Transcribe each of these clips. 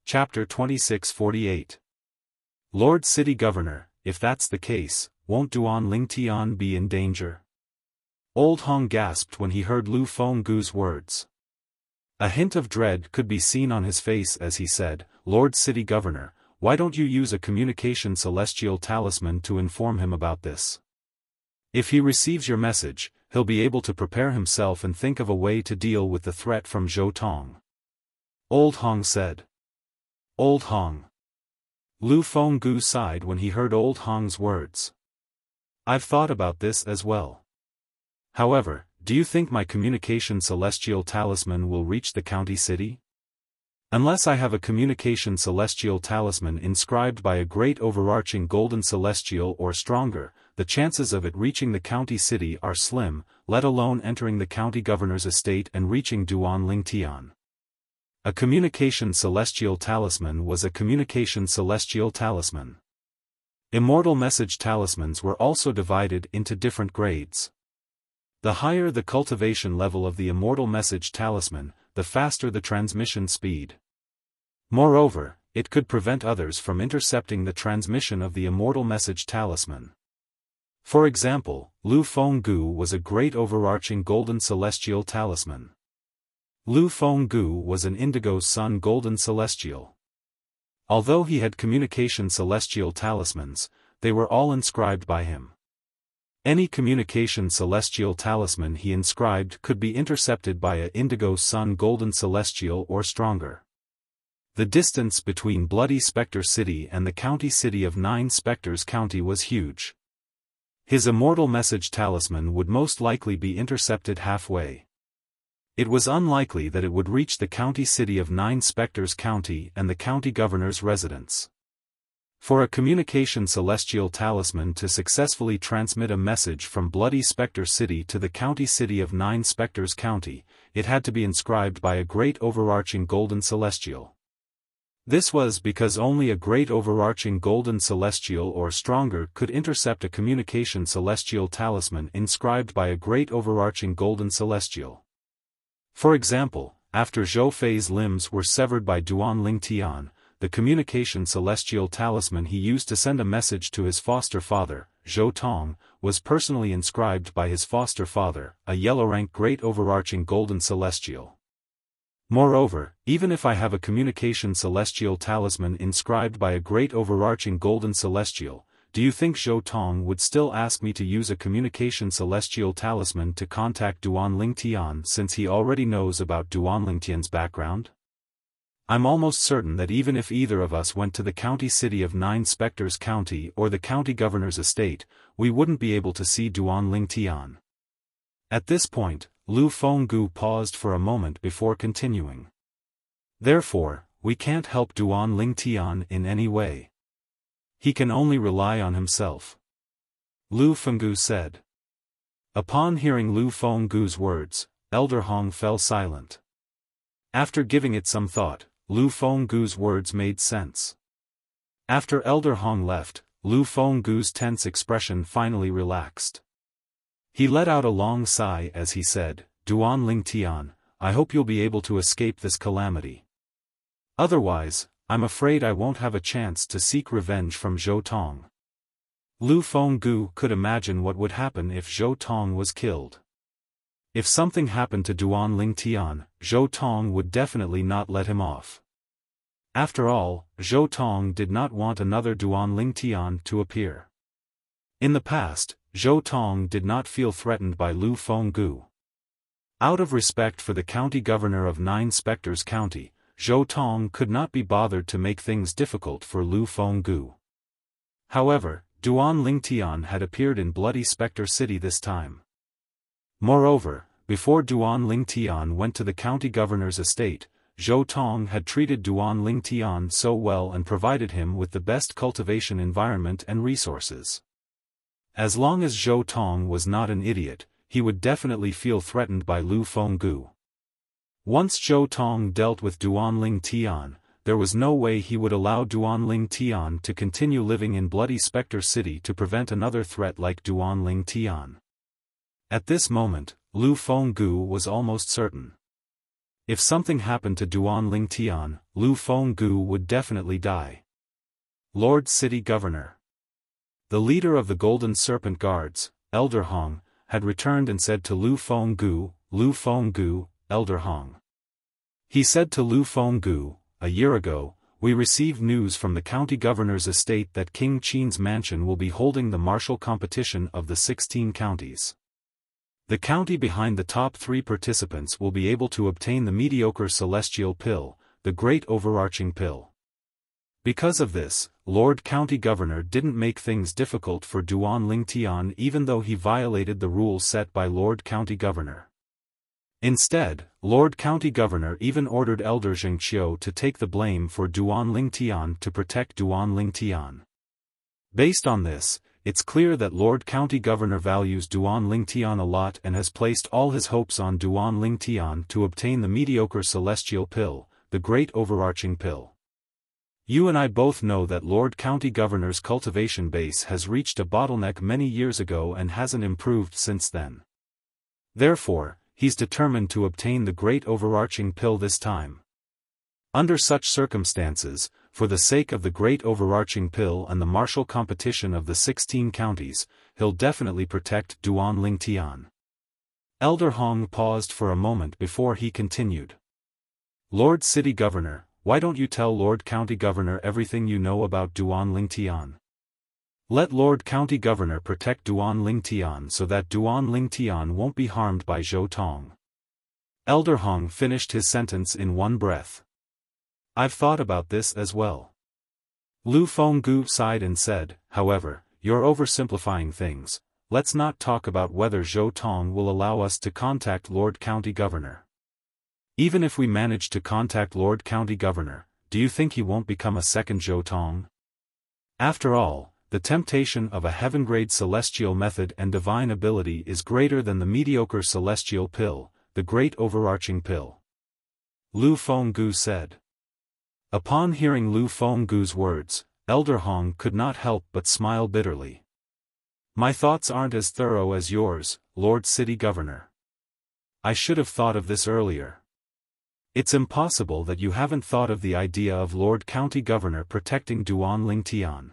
Chapter 2648. Lord City Governor, if that's the case, won't Duan Lingtian be in danger? Old Hong gasped when he heard Lu Fenggu's words. A hint of dread could be seen on his face as he said, Lord City Governor, why don't you use a communication celestial talisman to inform him about this? If he receives your message, he'll be able to prepare himself and think of a way to deal with the threat from Zhou Tong. Old Hong said. Old Hong. Lu Fenggu sighed when he heard Old Hong's words. I've thought about this as well. However, do you think my communication celestial talisman will reach the county city? Unless I have a communication celestial talisman inscribed by a great overarching golden celestial or stronger, the chances of it reaching the county city are slim, let alone entering the county governor's estate and reaching Duan Lingtian. A communication celestial talisman was a communication celestial talisman. Immortal message talismans were also divided into different grades. The higher the cultivation level of the immortal message talisman, the faster the transmission speed. Moreover, it could prevent others from intercepting the transmission of the immortal message talisman. For example, Lu Fenggu was a great overarching golden celestial talisman. Lu Fenggu was an indigo sun golden celestial. Although he had communication celestial talismans, they were all inscribed by him. Any communication celestial talisman he inscribed could be intercepted by a indigo sun golden celestial or stronger. The distance between Bloody Spectre City and the county city of 9 Spectres County was huge. His immortal message talisman would most likely be intercepted halfway. It was unlikely that it would reach the county city of 9 Spectres County and the county governor's residence. For a communication celestial talisman to successfully transmit a message from Bloody Spectre City to the county city of 9 Spectres County, it had to be inscribed by a great overarching golden celestial. This was because only a great overarching golden celestial or stronger could intercept a communication celestial talisman inscribed by a great overarching golden celestial. For example, after Zhou Fei's limbs were severed by Duan Lingtian, the communication celestial talisman he used to send a message to his foster father, Zhou Tong, was personally inscribed by his foster father, a yellow-rank great overarching golden celestial. Moreover, even if I have a communication celestial talisman inscribed by a great overarching golden celestial, do you think Zhou Tong would still ask me to use a communication celestial talisman to contact Duan Lingtian since he already knows about Duan Lingtian's background? I'm almost certain that even if either of us went to the county city of 9 Spectres County or the county governor's estate, we wouldn't be able to see Duan Lingtian. At this point, Lu Fenggu paused for a moment before continuing. Therefore, we can't help Duan Lingtian in any way. He can only rely on himself. Lu Fenggu said. Upon hearing Lu Fenggu's words, Elder Hong fell silent. After giving it some thought, Lu Fenggu's words made sense. After Elder Hong left, Lu Fenggu's tense expression finally relaxed. He let out a long sigh as he said, Duan Lingtian, I hope you'll be able to escape this calamity. Otherwise, I'm afraid I won't have a chance to seek revenge from Zhou Tong. Lu Fenggu could imagine what would happen if Zhou Tong was killed. If something happened to Duan Lingtian, Zhou Tong would definitely not let him off. After all, Zhou Tong did not want another Duan Lingtian to appear. In the past, Zhou Tong did not feel threatened by Lu Fenggu. Out of respect for the county governor of 9 Spectres County, Zhou Tong could not be bothered to make things difficult for Lu Fenggu. However, Duan Lingtian had appeared in Bloody Spectre City this time. Moreover, before Duan Lingtian went to the county governor's estate, Zhou Tong had treated Duan Lingtian so well and provided him with the best cultivation environment and resources. As long as Zhou Tong was not an idiot, he would definitely feel threatened by Lu Fenggu. Once Zhou Tong dealt with Duan Lingtian, there was no way he would allow Duan Lingtian to continue living in Bloody Spectre City to prevent another threat like Duan Lingtian. At this moment, Lu Fenggu was almost certain. If something happened to Duan Ling Tian, Lu Fenggu would definitely die. Lord City Governor. The leader of the Golden Serpent Guards, Elder Hong, had returned and said to Lu Fenggu, Elder Hong. He said to Lu Fenggu, a year ago, we received news from the county governor's estate that King Qin's mansion will be holding the martial competition of the 16 counties. The county behind the top 3 participants will be able to obtain the mediocre celestial pill, the great overarching pill. Because of this, Lord County Governor didn't make things difficult for Duan Ling Tian even though he violated the rules set by Lord County Governor. Instead, Lord County Governor even ordered Elder Zheng Qiu to take the blame for Duan Ling Tian to protect Duan Ling Tian. Based on this, it's clear that Lord County Governor values Duan Ling Tian a lot and has placed all his hopes on Duan Ling Tian to obtain the mediocre celestial pill, the great overarching pill. You and I both know that Lord County Governor's cultivation base has reached a bottleneck many years ago and hasn't improved since then. Therefore, he's determined to obtain the great overarching pill this time. Under such circumstances, for the sake of the great overarching pill and the martial competition of the 16 counties, he'll definitely protect Duan Ling Tian. Elder Hong paused for a moment before he continued. Lord City Governor, why don't you tell Lord County Governor everything you know about Duan Ling Tian? Let Lord County Governor protect Duan Ling Tian so that Duan Ling Tian won't be harmed by Zhou Tong. Elder Hong finished his sentence in one breath. I've thought about this as well. Lu Fenggu sighed and said, however, you're oversimplifying things. Let's not talk about whether Zhou Tong will allow us to contact Lord County Governor. Even if we manage to contact Lord County Governor, do you think he won't become a second Zhou Tong? After all, the temptation of a heaven-grade celestial method and divine ability is greater than the mediocre celestial pill, the great overarching pill. Lu Fenggu said. Upon hearing Lu Fenggu's words, Elder Hong could not help but smile bitterly. My thoughts aren't as thorough as yours, Lord City Governor. I should have thought of this earlier. It's impossible that you haven't thought of the idea of Lord County Governor protecting Duan Ling Tian.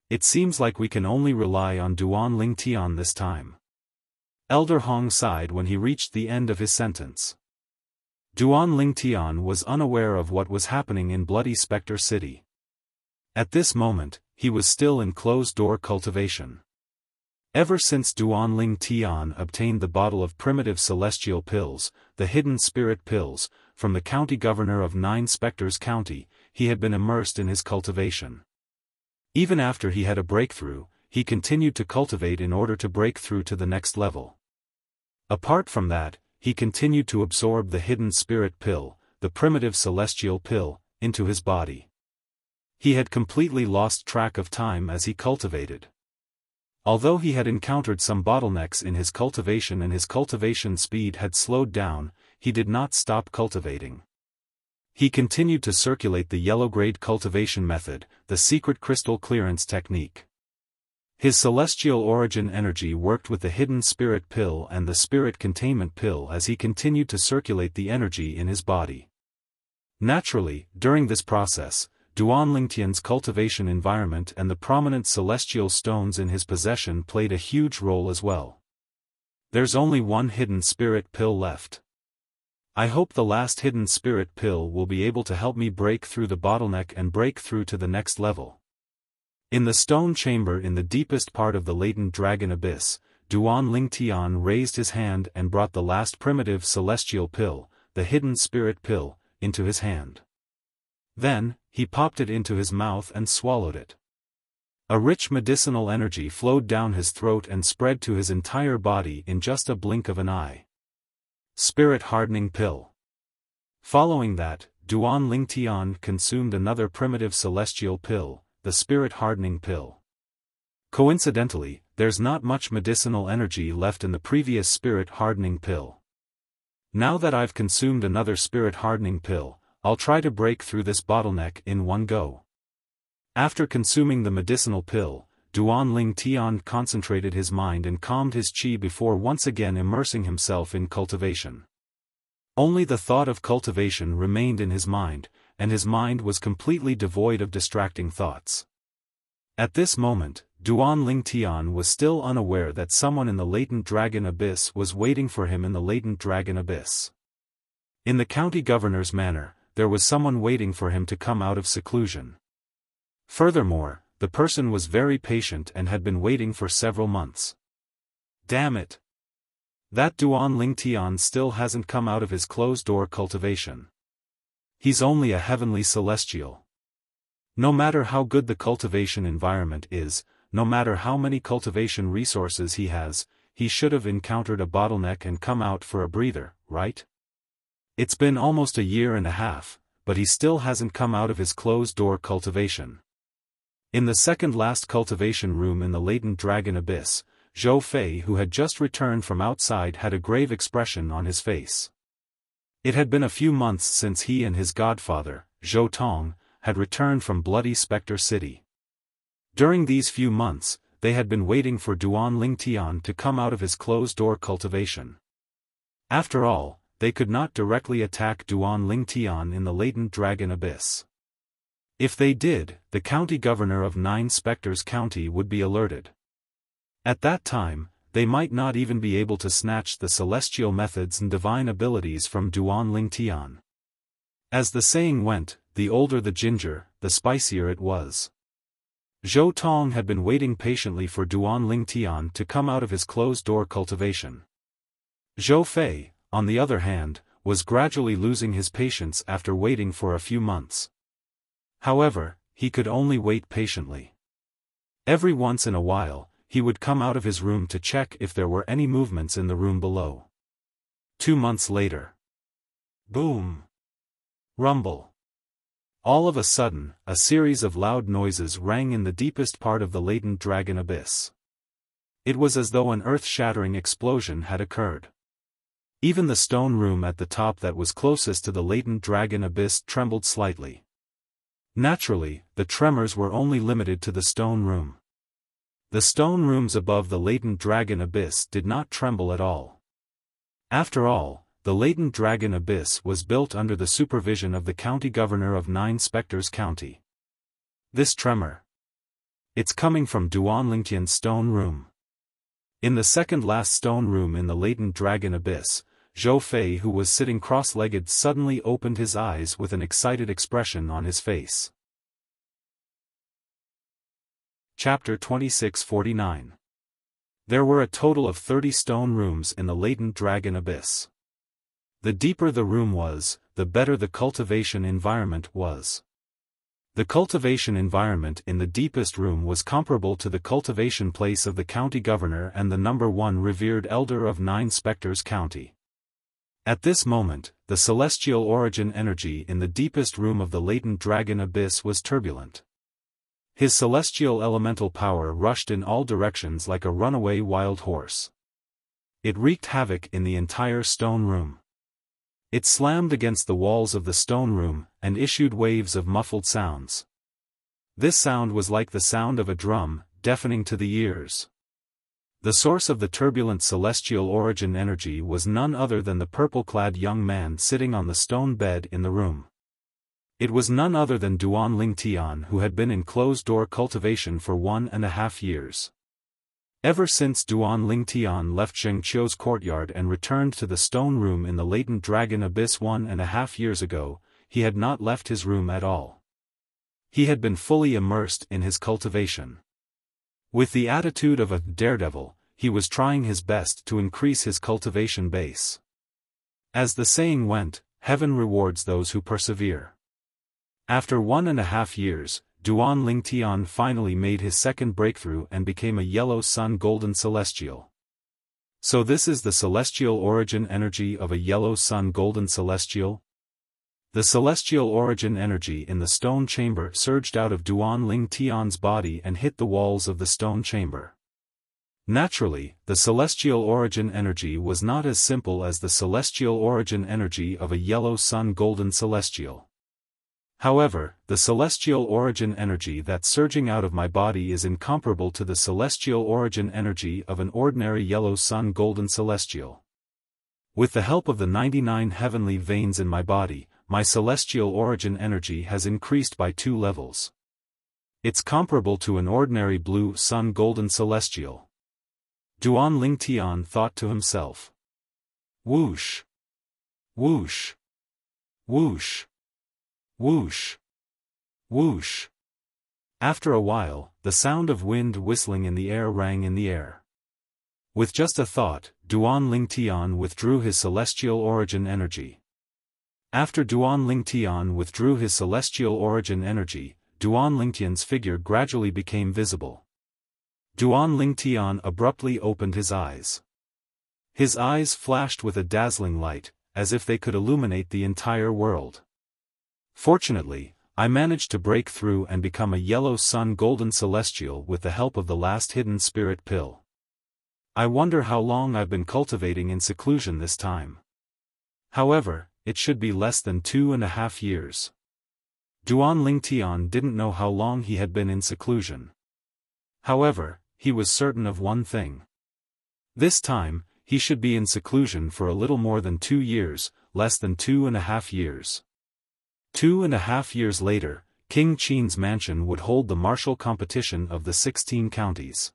It seems like we can only rely on Duan Ling Tian this time. Elder Hong sighed when he reached the end of his sentence. Duan Ling Tian was unaware of what was happening in Bloody Spectre City. At this moment, he was still in closed-door cultivation. Ever since Duan Ling Tian obtained the bottle of primitive celestial pills, the hidden spirit pills, from the county governor of 9 Spectres County, he had been immersed in his cultivation. Even after he had a breakthrough, he continued to cultivate in order to break through to the next level. Apart from that, he continued to absorb the hidden spirit pill, the primitive celestial pill, into his body. He had completely lost track of time as he cultivated. Although he had encountered some bottlenecks in his cultivation and his cultivation speed had slowed down, he did not stop cultivating. He continued to circulate the yellow-grade cultivation method, the secret crystal clearance technique. His celestial origin energy worked with the hidden spirit pill and the spirit containment pill as he continued to circulate the energy in his body. Naturally, during this process, Duan Lingtian's cultivation environment and the prominent celestial stones in his possession played a huge role as well. There's only one hidden spirit pill left. I hope the last hidden spirit pill will be able to help me break through the bottleneck and break through to the next level. In the stone chamber in the deepest part of the latent dragon abyss, Duan Lingtian raised his hand and brought the last primitive celestial pill, the hidden spirit pill, into his hand. Then, he popped it into his mouth and swallowed it. A rich medicinal energy flowed down his throat and spread to his entire body in just a blink of an eye. Spirit hardening pill. Following that, Duan Lingtian consumed another primitive celestial pill, the spirit hardening pill. Coincidentally, there's not much medicinal energy left in the previous spirit hardening pill. Now that I've consumed another spirit hardening pill, I'll try to break through this bottleneck in one go. After consuming the medicinal pill, Duan Lingtian concentrated his mind and calmed his qi before once again immersing himself in cultivation. Only the thought of cultivation remained in his mind, and his mind was completely devoid of distracting thoughts. At this moment, Duan Lingtian was still unaware that someone in the latent dragon abyss was waiting for him in the latent dragon abyss. In the county governor's manor, there was someone waiting for him to come out of seclusion. Furthermore, the person was very patient and had been waiting for several months. Damn it! That Duan Lingtian still hasn't come out of his closed-door cultivation. He's only a heavenly celestial. No matter how good the cultivation environment is, no matter how many cultivation resources he has, he should have encountered a bottleneck and come out for a breather, right? It's been almost a year and a half, but he still hasn't come out of his closed-door cultivation. In the second last cultivation room in the latent dragon abyss, Zhou Fei, who had just returned from outside, had a grave expression on his face. It had been a few months since he and his godfather, Zhou Tong, had returned from Bloody Spectre City. During these few months, they had been waiting for Duan Lingtian to come out of his closed-door cultivation. After all, they could not directly attack Duan Lingtian in the latent dragon abyss. If they did, the county governor of Nine Spectres County would be alerted. At that time, they might not even be able to snatch the celestial methods and divine abilities from Duan Lingtian. As the saying went, the older the ginger, the spicier it was. Zhou Tong had been waiting patiently for Duan Lingtian to come out of his closed-door cultivation. Zhou Fei, on the other hand, was gradually losing his patience after waiting for a few months. However, he could only wait patiently. Every once in a while, he would come out of his room to check if there were any movements in the room below. 2 months later. Boom! Rumble! All of a sudden, a series of loud noises rang in the deepest part of the latent dragon abyss. It was as though an earth-shattering explosion had occurred. Even the stone room at the top that was closest to the latent dragon abyss trembled slightly. Naturally, the tremors were only limited to the stone room. The stone rooms above the latent dragon abyss did not tremble at all. After all, the latent dragon abyss was built under the supervision of the county governor of Nine Spectres County. This tremor. It's coming from Duan Lingtian's stone room. In the second last stone room in the latent dragon abyss, Zhou Fei, who was sitting cross-legged, suddenly opened his eyes with an excited expression on his face. Chapter 2649. There were a total of 30 stone rooms in the latent dragon abyss. The deeper the room was, the better the cultivation environment was. The cultivation environment in the deepest room was comparable to the cultivation place of the county governor and the #1 revered elder of Nine Spectres County. At this moment, the celestial origin energy in the deepest room of the latent dragon abyss was turbulent. His celestial elemental power rushed in all directions like a runaway wild horse. It wreaked havoc in the entire stone room. It slammed against the walls of the stone room, and issued waves of muffled sounds. This sound was like the sound of a drum, deafening to the ears. The source of the turbulent celestial origin energy was none other than the purple-clad young man sitting on the stone bed in the room. It was none other than Duan Lingtian, who had been in closed-door cultivation for 1.5 years. Ever since Duan Lingtian left Zhengqiu's courtyard and returned to the stone room in the latent dragon abyss 1.5 years ago, he had not left his room at all. He had been fully immersed in his cultivation. With the attitude of a daredevil, he was trying his best to increase his cultivation base. As the saying went, heaven rewards those who persevere. After 1.5 years, Duan Lingtian finally made his second breakthrough and became a yellow sun golden celestial. So this is the celestial origin energy of a yellow sun golden celestial? The celestial origin energy in the stone chamber surged out of Duan Lingtian's body and hit the walls of the stone chamber. Naturally, the celestial origin energy was not as simple as the celestial origin energy of a yellow sun golden celestial. However, the celestial origin energy that's surging out of my body is incomparable to the celestial origin energy of an ordinary yellow sun golden celestial. With the help of the 99 heavenly veins in my body, my celestial origin energy has increased by 2 levels. It's comparable to an ordinary blue sun golden celestial. Duan Lingtian thought to himself. Whoosh! Whoosh! Whoosh! Whoosh! Whoosh! After a while, the sound of wind whistling in the air rang in the air. With just a thought, Duan Lingtian withdrew his celestial origin energy. After Duan Lingtian withdrew his celestial origin energy, Duan Lingtian's figure gradually became visible. Duan Lingtian abruptly opened his eyes. His eyes flashed with a dazzling light, as if they could illuminate the entire world. Fortunately, I managed to break through and become a yellow sun golden celestial with the help of the last hidden spirit pill. I wonder how long I've been cultivating in seclusion this time. However, it should be less than 2.5 years. Duan Lingtian didn't know how long he had been in seclusion. However, he was certain of one thing. This time, he should be in seclusion for a little more than 2 years, less than 2.5 years. 2.5 years later, King Qin's mansion would hold the martial competition of the 16 counties.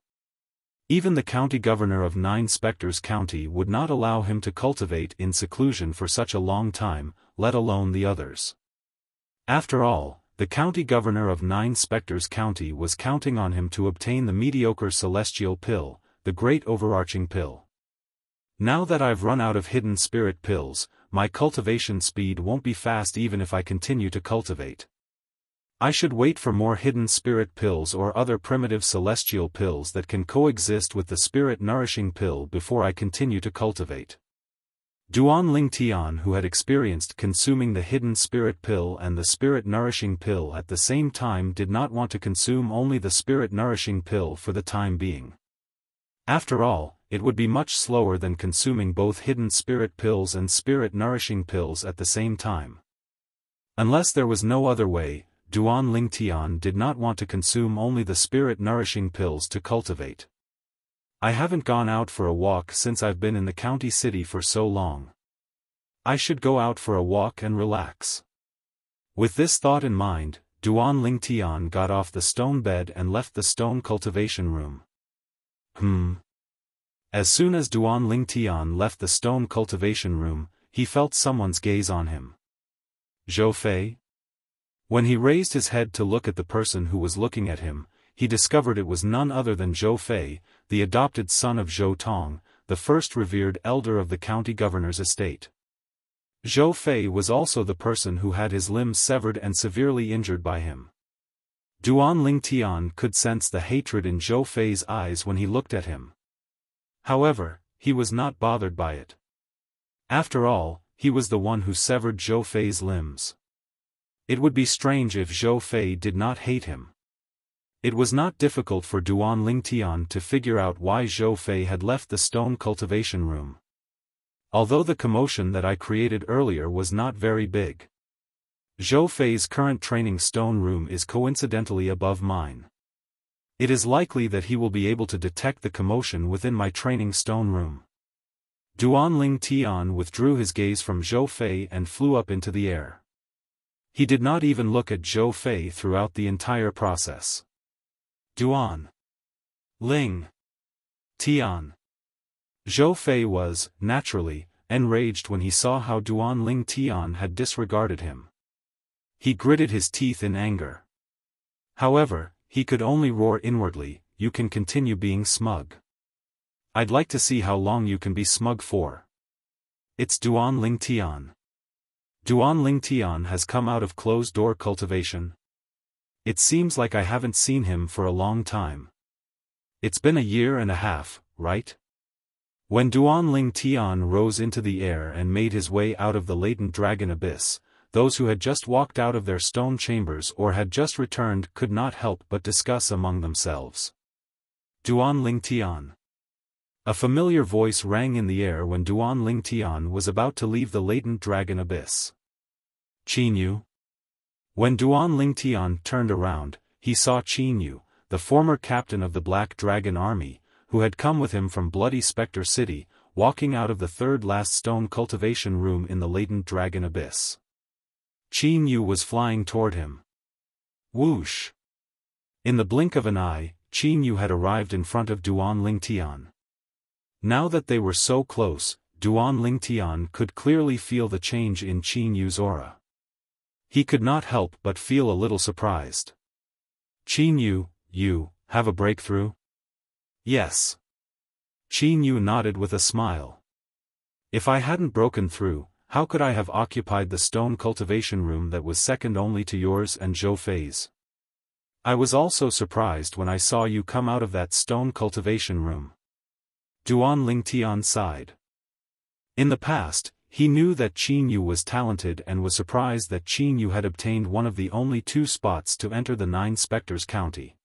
Even the county governor of 9 Spectres County would not allow him to cultivate in seclusion for such a long time, let alone the others. After all, the county governor of 9 Spectres County was counting on him to obtain the mediocre celestial pill, the great overarching pill. Now that I've run out of hidden spirit pills, my cultivation speed won't be fast even if I continue to cultivate. I should wait for more hidden spirit pills or other primitive celestial pills that can coexist with the spirit nourishing pill before I continue to cultivate. Duan Lingtian, who had experienced consuming the hidden spirit pill and the spirit nourishing pill at the same time, did not want to consume only the spirit nourishing pill for the time being. After all, it would be much slower than consuming both hidden spirit pills and spirit nourishing pills at the same time. Unless there was no other way, Duan Lingtian did not want to consume only the spirit-nourishing pills to cultivate. I haven't gone out for a walk since I've been in the county city for so long. I should go out for a walk and relax. With this thought in mind, Duan Lingtian got off the stone bed and left the stone cultivation room. As soon as Duan Lingtian left the stone cultivation room, he felt someone's gaze on him. Zhou Fei? When he raised his head to look at the person who was looking at him, he discovered it was none other than Zhou Fei, the adopted son of Zhou Tong, the first revered elder of the county governor's estate. Zhou Fei was also the person who had his limbs severed and severely injured by him. Duan Lingtian could sense the hatred in Zhou Fei's eyes when he looked at him. However, he was not bothered by it. After all, he was the one who severed Zhou Fei's limbs. It would be strange if Zhou Fei did not hate him. It was not difficult for Duan Lingtian to figure out why Zhou Fei had left the stone cultivation room. Although the commotion that I created earlier was not very big. Zhou Fei's current training stone room is coincidentally above mine. It is likely that he will be able to detect the commotion within my training stone room. Duan Lingtian withdrew his gaze from Zhou Fei and flew up into the air. He did not even look at Zhou Fei throughout the entire process. Duan Ling Tian. Zhou Fei was, naturally, enraged when he saw how Duan Lingtian had disregarded him. He gritted his teeth in anger. However, he could only roar inwardly, "You can continue being smug. I'd like to see how long you can be smug for. It's Duan Lingtian. Duan Lingtian has come out of closed-door cultivation. It seems like I haven't seen him for a long time. It's been 1.5 years, right?" When Duan Lingtian rose into the air and made his way out of the latent dragon abyss, those who had just walked out of their stone chambers or had just returned could not help but discuss among themselves. Duan Lingtian. A familiar voice rang in the air when Duan Lingtian was about to leave the latent dragon abyss. Qin Yu? When Duan Lingtian turned around, he saw Qin Yu, the former captain of the Black Dragon Army, who had come with him from Bloody Spectre City, walking out of the third last stone cultivation room in the latent dragon abyss. Qin Yu was flying toward him. Whoosh! In the blink of an eye, Qin Yu had arrived in front of Duan Lingtian. Now that they were so close, Duan Lingtian could clearly feel the change in Qin Yu's aura. He could not help but feel a little surprised. Qin Yu, you have a breakthrough? Yes. Qin Yu nodded with a smile. If I hadn't broken through, how could I have occupied the stone cultivation room that was second only to yours and Zhou Fei's? I was also surprised when I saw you come out of that stone cultivation room. Duan Lingtian sighed. In the past, he knew that Qin Yu was talented and was surprised that Qin Yu had obtained one of the only 2 spots to enter the 9 Spectres County.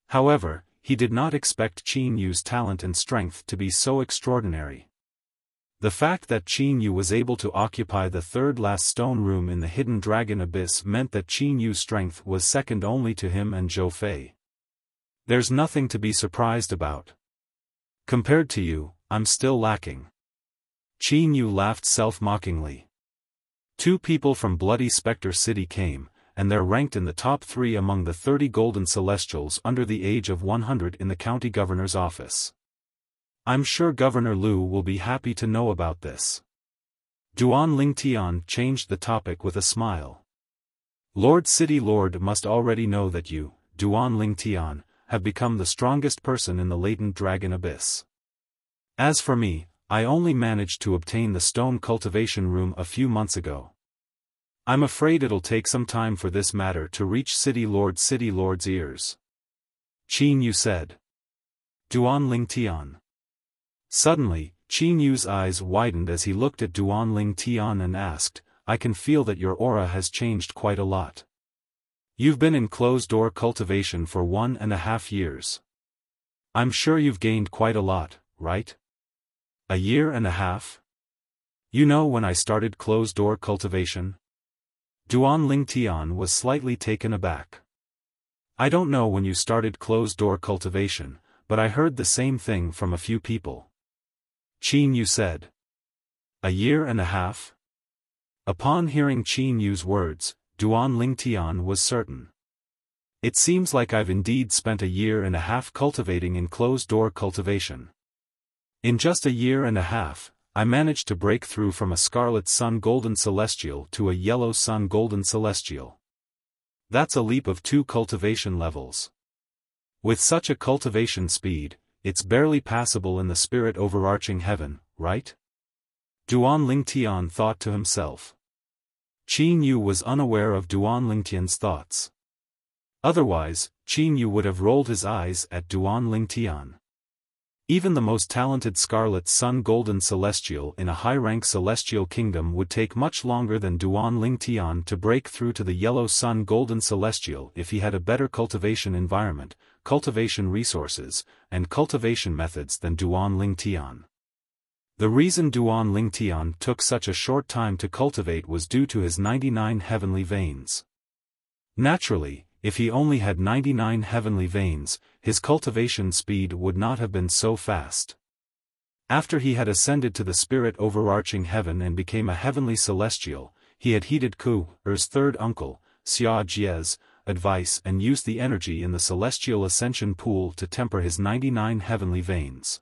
However, he did not expect Qin Yu's talent and strength to be so extraordinary. The fact that Qin Yu was able to occupy the third last stone room in the hidden dragon abyss meant that Qin Yu's strength was second only to him and Zhou Fei. There's nothing to be surprised about. Compared to you, I'm still lacking. Qin Yu laughed self-mockingly. 2 people from Bloody Spectre City came, and they're ranked in the top 3 among the 30 golden celestials under the age of 100 in the county governor's office. I'm sure Governor Lu will be happy to know about this. Duan Lingtian changed the topic with a smile. Lord City Lord must already know that you, Duan Lingtian, have become the strongest person in the latent dragon abyss. As for me, I only managed to obtain the stone cultivation room a few months ago. I'm afraid it'll take some time for this matter to reach City Lord's ears. Qin Yu said. Duan Lingtian. Suddenly, Qin Yu's eyes widened as he looked at Duan Lingtian and asked, I can feel that your aura has changed quite a lot. You've been in closed-door cultivation for 1.5 years. I'm sure you've gained quite a lot, right? 1.5 years? You know when I started closed-door cultivation? Duan Lingtian was slightly taken aback. I don't know when you started closed-door cultivation, but I heard the same thing from a few people. Qin Yu said. 1.5 years? Upon hearing Qin Yu's words, Duan Lingtian was certain. It seems like I've indeed spent 1.5 years cultivating in closed-door cultivation. In just 1.5 years, I managed to break through from a Scarlet Sun Golden Celestial to a Yellow Sun Golden Celestial. That's a leap of 2 cultivation levels. With such a cultivation speed, it's barely passable in the spirit overarching heaven, right? Duan Lingtian thought to himself. Qin Yu was unaware of Duan Lingtian's thoughts. Otherwise, Qin Yu would have rolled his eyes at Duan Lingtian. Even the most talented Scarlet Sun Golden Celestial in a high-rank celestial kingdom would take much longer than Duan Lingtian to break through to the Yellow Sun Golden Celestial if he had a better cultivation environment, cultivation resources, and cultivation methods than Duan Lingtian. The reason Duan Lingtian took such a short time to cultivate was due to his 99 heavenly veins. Naturally, if he only had 99 heavenly veins, his cultivation speed would not have been so fast. After he had ascended to the spirit overarching heaven and became a heavenly celestial, he had heeded Ku-er's third uncle, Xia Jie's, advice and used the energy in the celestial ascension pool to temper his 99 heavenly veins.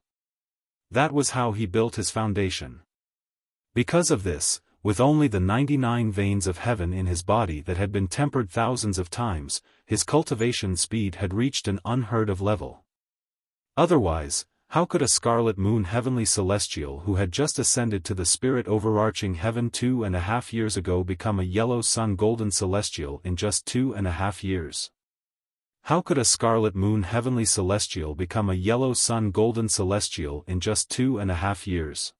That was how he built his foundation. Because of this, with only the 99 veins of heaven in his body that had been tempered thousands of times, his cultivation speed had reached an unheard-of level. Otherwise, how could a Scarlet Moon heavenly celestial who had just ascended to the spirit overarching heaven 2.5 years ago become a Yellow Sun Golden Celestial in just 2.5 years? How could a Scarlet Moon heavenly celestial become a Yellow Sun Golden Celestial in just 2.5 years?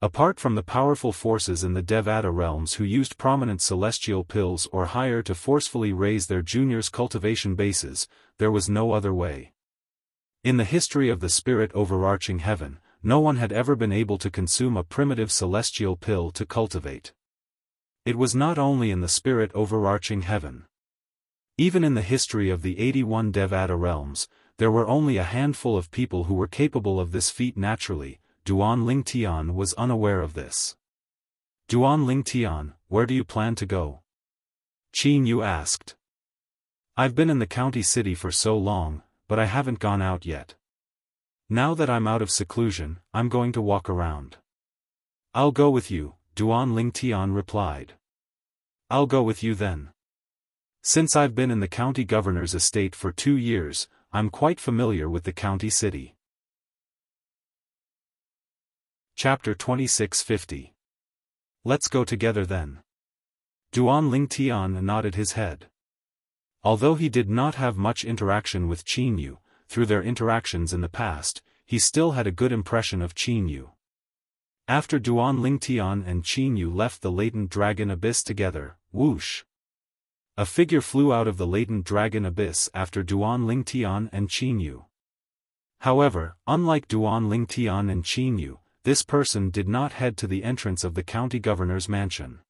Apart from the powerful forces in the Devata realms who used prominent celestial pills or higher to forcefully raise their juniors' cultivation bases, there was no other way. In the history of the spirit overarching heaven, no one had ever been able to consume a primitive celestial pill to cultivate. It was not only in the spirit overarching heaven. Even in the history of the 81 Devata realms, there were only a handful of people who were capable of this feat naturally. Duan Lingtian was unaware of this. Duan Lingtian, where do you plan to go? Qin Yu asked. I've been in the county city for so long, but I haven't gone out yet. Now that I'm out of seclusion, I'm going to walk around. I'll go with you, Duan Lingtian replied. I'll go with you then. Since I've been in the county governor's estate for 2 years, I'm quite familiar with the county city. Chapter 2650. Let's go together then. Duan Lingtian nodded his head. Although he did not have much interaction with Qin Yu, through their interactions in the past, he still had a good impression of Qin Yu. After Duan Lingtian and Qin Yu left the latent dragon abyss together, whoosh! A figure flew out of the latent dragon abyss after Duan Lingtian and Qin Yu. However, unlike Duan Lingtian and Qin Yu, this person did not head to the entrance of the county governor's mansion.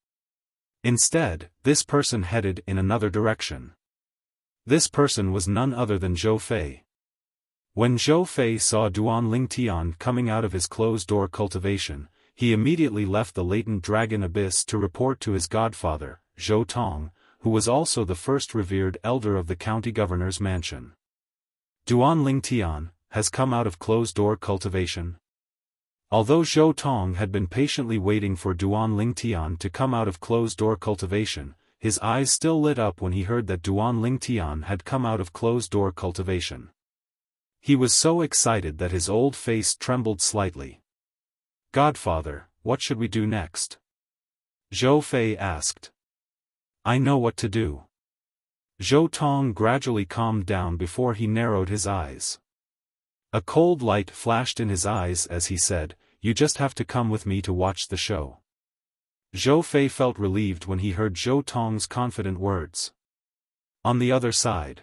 Instead, this person headed in another direction. This person was none other than Zhou Fei. When Zhou Fei saw Duan Lingtian coming out of his closed-door cultivation, he immediately left the latent dragon abyss to report to his godfather, Zhou Tong, who was also the first revered elder of the county governor's mansion. Duan Lingtian has come out of closed-door cultivation. Although Zhou Tong had been patiently waiting for Duan Lingtian to come out of closed-door cultivation, his eyes still lit up when he heard that Duan Lingtian had come out of closed-door cultivation. He was so excited that his old face trembled slightly. "Godfather, what should we do next?" Zhou Fei asked. "I know what to do." Zhou Tong gradually calmed down before he narrowed his eyes. A cold light flashed in his eyes as he said, "You just have to come with me to watch the show." Zhou Fei felt relieved when he heard Zhou Tong's confident words. On the other side.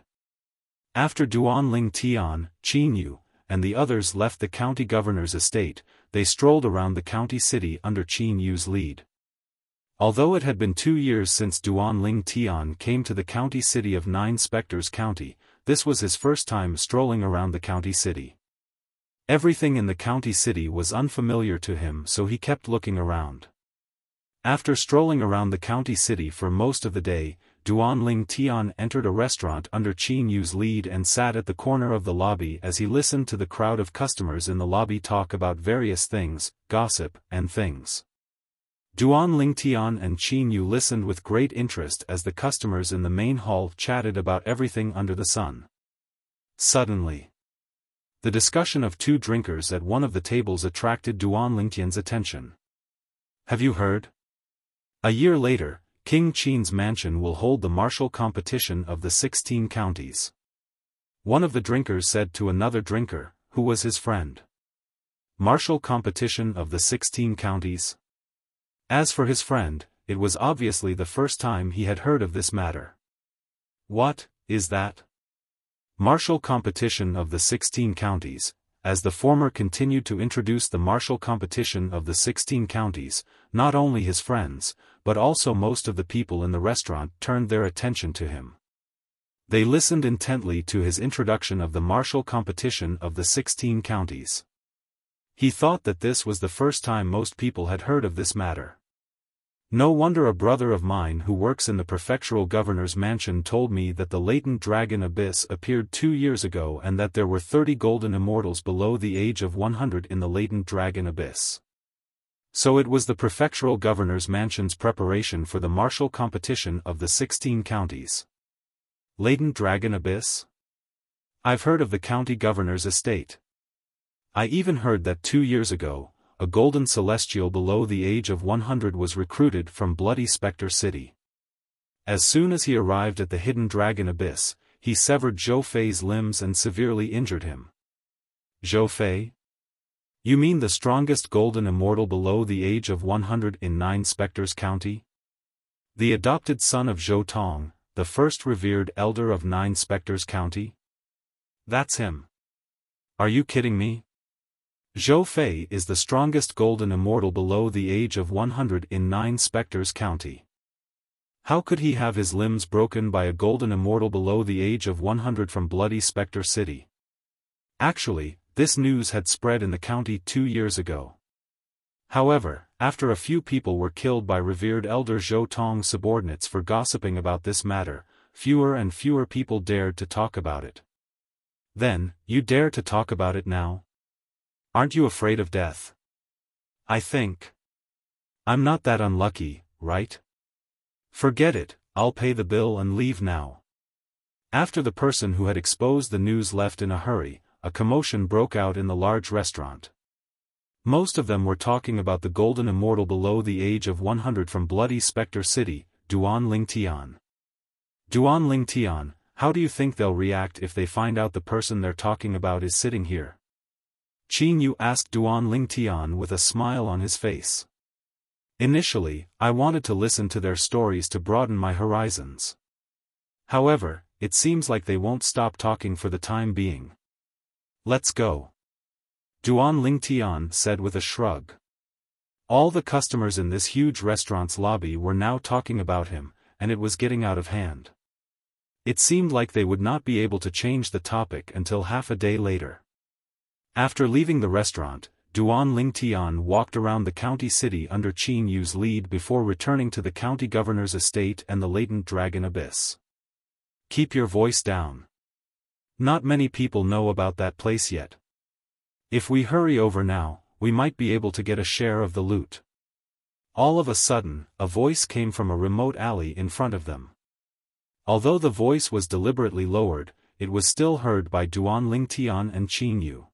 After Duan Lingtian, Qin Yu, and the others left the county governor's estate, they strolled around the county city under Qin Yu's lead. Although it had been 2 years since Duan Lingtian came to the county city of 9 Spectres County, this was his first time strolling around the county city. Everything in the county city was unfamiliar to him, so he kept looking around. After strolling around the county city for most of the day, Duan Lingtian entered a restaurant under Qin Yu's lead and sat at the corner of the lobby as he listened to the crowd of customers in the lobby talk about various things, gossip, and things. Duan Lingtian and Qin Yu listened with great interest as the customers in the main hall chatted about everything under the sun. Suddenly, the discussion of 2 drinkers at one of the tables attracted Duan Lingtian's attention. "Have you heard? A year later, King Qin's mansion will hold the martial competition of the 16 counties." One of the drinkers said to another drinker, who was his friend. Martial competition of the 16 counties? As for his friend, it was obviously the first time he had heard of this matter. "What is that?" Martial competition of the 16 counties. As the former continued to introduce the martial competition of the 16 counties, not only his friends, but also most of the people in the restaurant turned their attention to him. They listened intently to his introduction of the martial competition of the 16 counties. He thought that this was the first time most people had heard of this matter. "No wonder a brother of mine who works in the prefectural governor's mansion told me that the latent dragon abyss appeared 2 years ago and that there were 30 golden immortals below the age of 100 in the latent dragon abyss." So it was the prefectural governor's mansion's preparation for the martial competition of the 16 counties. Latent dragon abyss? I've heard of the county governor's estate. I even heard that 2 years ago, a golden celestial below the age of 100 was recruited from Bloody Spectre City. As soon as he arrived at the hidden dragon abyss, he severed Zhou Fei's limbs and severely injured him. Zhou Fei? You mean the strongest golden immortal below the age of 100 in 9 Spectres County? The adopted son of Zhou Tong, the first revered elder of 9 Spectres County? That's him. Are you kidding me? Zhou Fei is the strongest golden immortal below the age of 100 in 9 Spectres County. How could he have his limbs broken by a golden immortal below the age of 100 from Bloody Spectre City? Actually, This news had spread in the county 2 years ago. However, after a few people were killed by revered Elder Zhou Tong's subordinates for gossiping about this matter, fewer and fewer people dared to talk about it. Then, you dare to talk about it now? Aren't you afraid of death? I think. I'm not that unlucky, right? Forget it, I'll pay the bill and leave now. After the person who had exposed the news left in a hurry, a commotion broke out in the large restaurant. Most of them were talking about the golden immortal below the age of 100 from Bloody Spectre City, Duan Lingtian. Duan Lingtian, how do you think they'll react if they find out the person they're talking about is sitting here? Qin Yu asked Duan Lingtian with a smile on his face. Initially, I wanted to listen to their stories to broaden my horizons. However, it seems like they won't stop talking for the time being. Let's go. Duan Lingtian said with a shrug. All the customers in this huge restaurant's lobby were now talking about him, and it was getting out of hand. It seemed like they would not be able to change the topic until half a day later. After leaving the restaurant, Duan Lingtian walked around the county city under Qin Yu's lead before returning to the county governor's estate and the latent dragon abyss. Keep your voice down. Not many people know about that place yet. If we hurry over now, we might be able to get a share of the loot. All of a sudden, a voice came from a remote alley in front of them. Although the voice was deliberately lowered, it was still heard by Duan Lingtian and Qin Yu.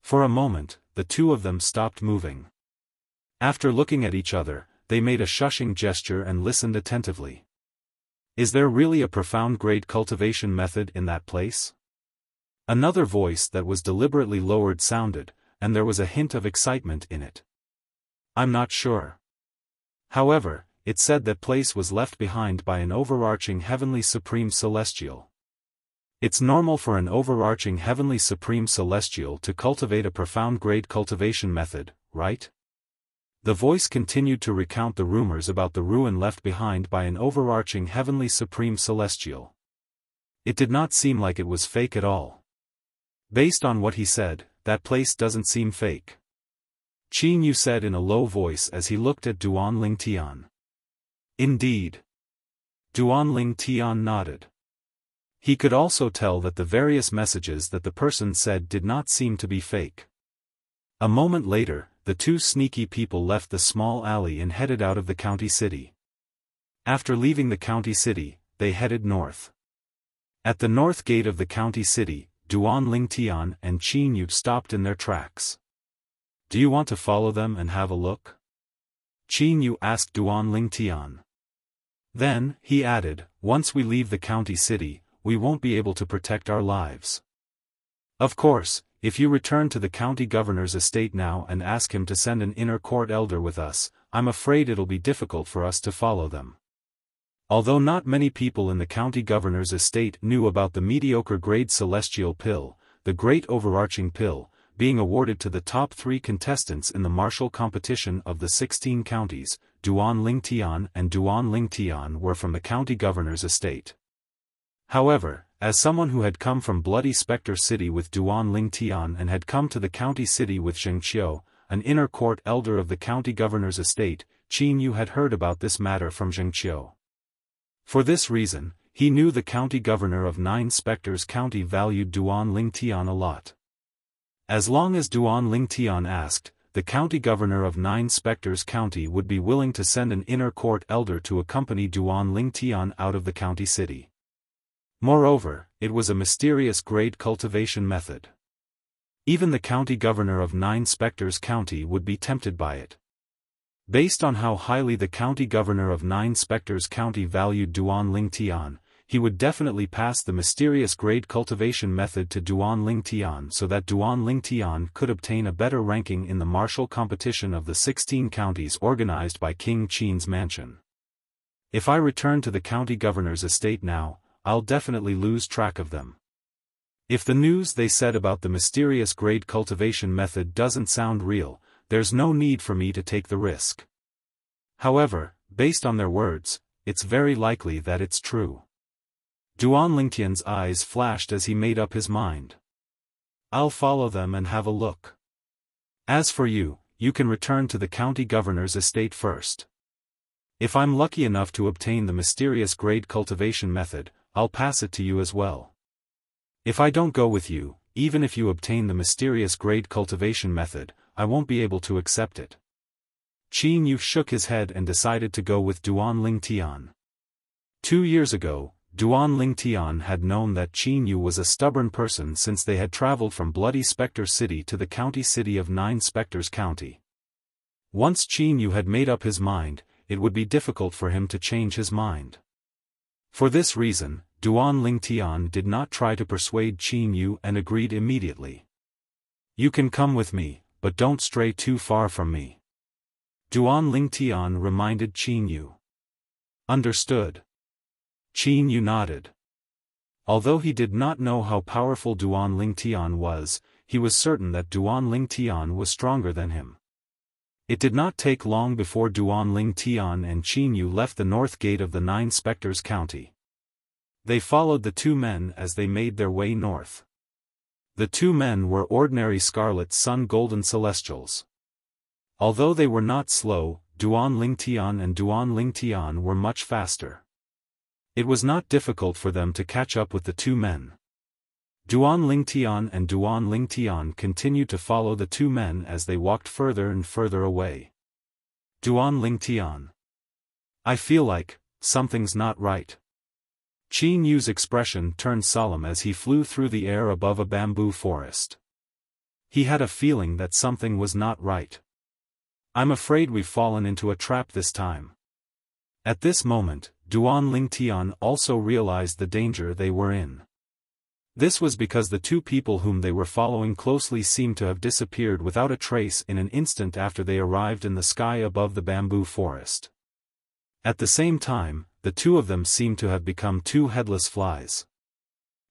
For a moment, the two of them stopped moving. After looking at each other, they made a shushing gesture and listened attentively. Is there really a profound grade cultivation method in that place? Another voice that was deliberately lowered sounded, and there was a hint of excitement in it. I'm not sure. However, it said that place was left behind by an overarching heavenly supreme celestial. It's normal for an overarching heavenly supreme celestial to cultivate a profound grade cultivation method, right? The voice continued to recount the rumors about the ruin left behind by an overarching heavenly supreme celestial. It did not seem like it was fake at all. Based on what he said, that place doesn't seem fake. Qin Yu said in a low voice as he looked at Duan Lingtian. Indeed. Duan Lingtian nodded. He could also tell that the various messages that the person said did not seem to be fake. A moment later, the two sneaky people left the small alley and headed out of the county city. After leaving the county city, they headed north. At the north gate of the county city, Duan Lingtian and Qin Yu stopped in their tracks. Do you want to follow them and have a look? Qin Yu asked Duan Lingtian. Then, he added, once we leave the county city, we won't be able to protect our lives. Of course, if you return to the county governor's estate now and ask him to send an inner court elder with us, I'm afraid it'll be difficult for us to follow them. Although not many people in the county governor's estate knew about the mediocre grade celestial pill, the great overarching pill, being awarded to the top 3 contestants in the martial competition of the 16 counties, Duan Lingtian and Duan Lingtian were from the county governor's estate. However, as someone who had come from Bloody Spectre City with Duan Lingtian and had come to the county city with Zhengqiu, an inner court elder of the county governor's estate, Qin Yu had heard about this matter from Zhengqiu. For this reason, he knew the county governor of 9 Spectres County valued Duan Lingtian a lot. As long as Duan Lingtian asked, the county governor of 9 Spectres County would be willing to send an inner court elder to accompany Duan Lingtian out of the county city. Moreover, it was a mysterious grade cultivation method. Even the county governor of 9 Spectres County would be tempted by it. Based on how highly the county governor of 9 Spectres County valued Duan Lingtian, he would definitely pass the mysterious grade cultivation method to Duan Lingtian so that Duan Lingtian could obtain a better ranking in the martial competition of the 16 counties organized by King Qin's mansion. If I return to the county governor's estate now, I'll definitely lose track of them. If the news they said about the mysterious grade cultivation method doesn't sound real, there's no need for me to take the risk. However, based on their words, it's very likely that it's true. Duan Lingtian's eyes flashed as he made up his mind. I'll follow them and have a look. As for you, you can return to the county governor's estate first. If I'm lucky enough to obtain the mysterious grade cultivation method, I'll pass it to you as well. If I don't go with you, even if you obtain the mysterious grade cultivation method, I won't be able to accept it. Qin Yu shook his head and decided to go with Duan Lingtian. 2 years ago, Duan Lingtian had known that Qin Yu was a stubborn person since they had traveled from Bloody Spectre City to the county city of Nine Spectres County. Once Qin Yu had made up his mind, it would be difficult for him to change his mind. For this reason, Duan Lingtian did not try to persuade Qin Yu and agreed immediately. You can come with me, but don't stray too far from me. Duan Lingtian reminded Qin Yu. Understood. Qin Yu nodded. Although he did not know how powerful Duan Lingtian was, he was certain that Duan Lingtian was stronger than him. It did not take long before Duan Lingtian and Qin Yu left the north gate of the Nine Spectres County. They followed the two men as they made their way north. The two men were ordinary Scarlet Sun Golden Celestials. Although they were not slow, Duan Lingtian and Duan Lingtian were much faster. It was not difficult for them to catch up with the two men. Duan Lingtian and Duan Lingtian continued to follow the two men as they walked further and further away. Duan Lingtian. I feel like something's not right. Qin Yu's expression turned solemn as he flew through the air above a bamboo forest. He had a feeling that something was not right. I'm afraid we've fallen into a trap this time. At this moment, Duan Lingtian also realized the danger they were in. This was because the two people whom they were following closely seemed to have disappeared without a trace in an instant after they arrived in the sky above the bamboo forest. At the same time, the two of them seemed to have become two headless flies.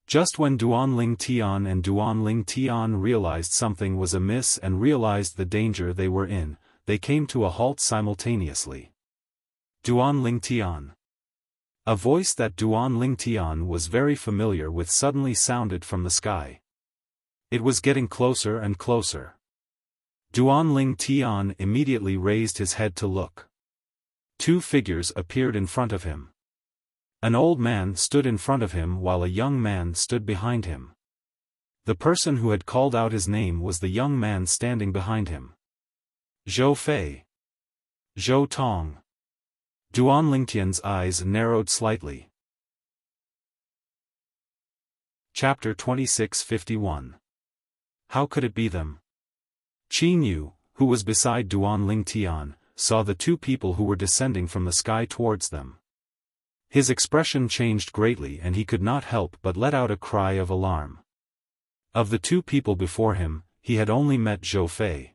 Just when Duan Lingtian and Duan Lingtian realized something was amiss and realized the danger they were in, they came to a halt simultaneously. Duan Lingtian. A voice that Duan Lingtian was very familiar with suddenly sounded from the sky. It was getting closer and closer. Duan Lingtian immediately raised his head to look. Two figures appeared in front of him. An old man stood in front of him while a young man stood behind him. The person who had called out his name was the young man standing behind him. Zhou Fei. Zhou Tong. Duan Lingtian's eyes narrowed slightly. Chapter 2651. How could it be them? Qin Yu, who was beside Duan Lingtian, saw the two people who were descending from the sky towards them. His expression changed greatly and he could not help but let out a cry of alarm. Of the two people before him, he had only met Zhou Fei.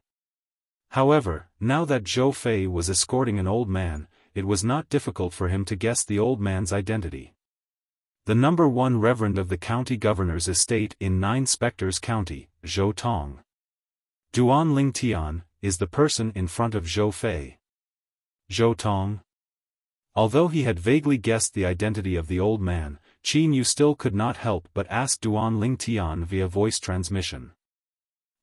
However, now that Zhou Fei was escorting an old man, it was not difficult for him to guess the old man's identity. The number 1 reverend of the county governor's estate in Nine Spectres County, Zhou Tong. Duan Lingtian is the person in front of Zhou Fei. Zhou Tong. Although he had vaguely guessed the identity of the old man, Qin Yu still could not help but ask Duan Lingtian via voice transmission.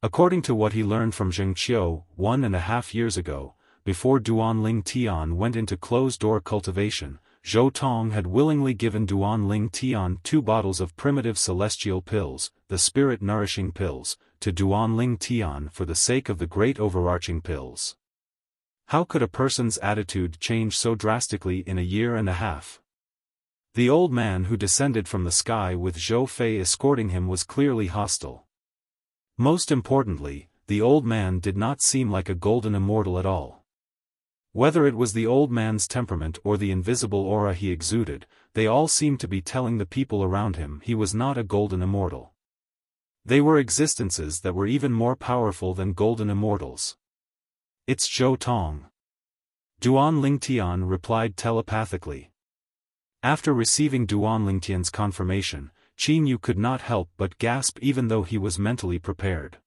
According to what he learned from Zheng Qiu 1.5 years ago, before Duan Lingtian went into closed-door cultivation, Zhou Tong had willingly given Duan Lingtian 2 bottles of primitive celestial pills, the spirit-nourishing pills, to Duan Lingtian for the sake of the great overarching pills. How could a person's attitude change so drastically in a year and a half? The old man who descended from the sky with Zhou Fei escorting him was clearly hostile. Most importantly, the old man did not seem like a golden immortal at all. Whether it was the old man's temperament or the invisible aura he exuded, they all seemed to be telling the people around him he was not a golden immortal. They were existences that were even more powerful than golden immortals. It's Zhou Tong. Duan Lingtian replied telepathically. After receiving Duan Lingtian's confirmation, Qin Yu could not help but gasp even though he was mentally prepared.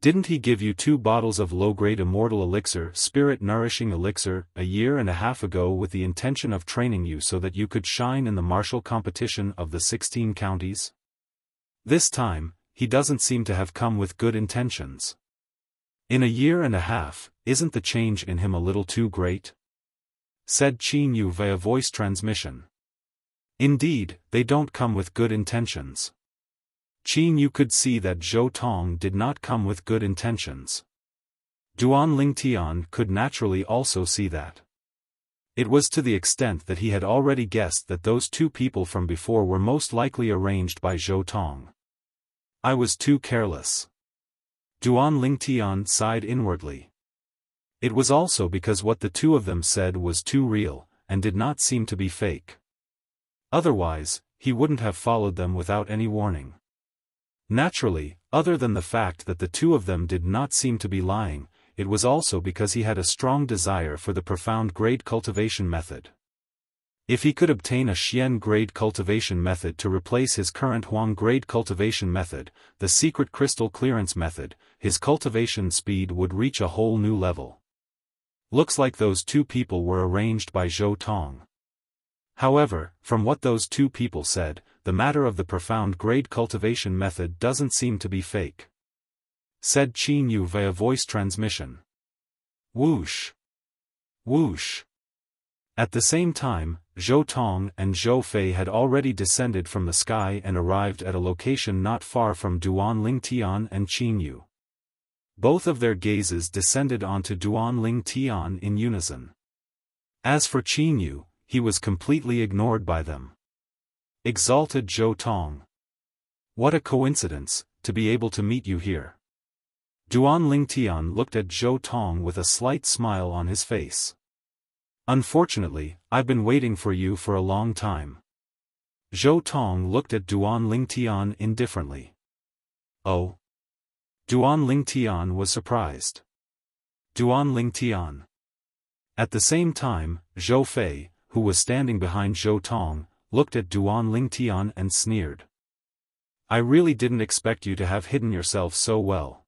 Didn't he give you 2 bottles of low-grade immortal elixir, spirit-nourishing elixir, a year and a half ago with the intention of training you so that you could shine in the martial competition of the 16 counties? This time, he doesn't seem to have come with good intentions. In a year and a half, isn't the change in him a little too great? Said Qin Yu via voice transmission. Indeed, they don't come with good intentions. Qin Yu could see that Zhou Tong did not come with good intentions. Duan Lingtian could naturally also see that. It was to the extent that he had already guessed that those two people from before were most likely arranged by Zhou Tong. I was too careless. Duan Lingtian sighed inwardly. It was also because what the two of them said was too real, and did not seem to be fake. Otherwise, he wouldn't have followed them without any warning. Naturally, other than the fact that the two of them did not seem to be lying, it was also because he had a strong desire for the profound grade cultivation method. If he could obtain a Xian grade cultivation method to replace his current Huang grade cultivation method, the secret crystal clearance method, his cultivation speed would reach a whole new level. Looks like those two people were arranged by Zhou Tong. However, from what those two people said, the matter of the profound grade cultivation method doesn't seem to be fake. Said Qin Yu via voice transmission. Whoosh! Whoosh! At the same time, Zhou Tong and Zhou Fei had already descended from the sky and arrived at a location not far from Duan Lingtian and Qin Yu. Both of their gazes descended onto Duan Lingtian in unison. As for Qin Yu, he was completely ignored by them. Exalted Zhou Tong. What a coincidence, to be able to meet you here. Duan Lingtian looked at Zhou Tong with a slight smile on his face. Unfortunately, I've been waiting for you for a long time. Zhou Tong looked at Duan Lingtian indifferently. Oh? Duan Lingtian was surprised. Duan Lingtian. At the same time, Zhou Fei, who was standing behind Zhou Tong, looked at Duan Lingtian and sneered. I really didn't expect you to have hidden yourself so well.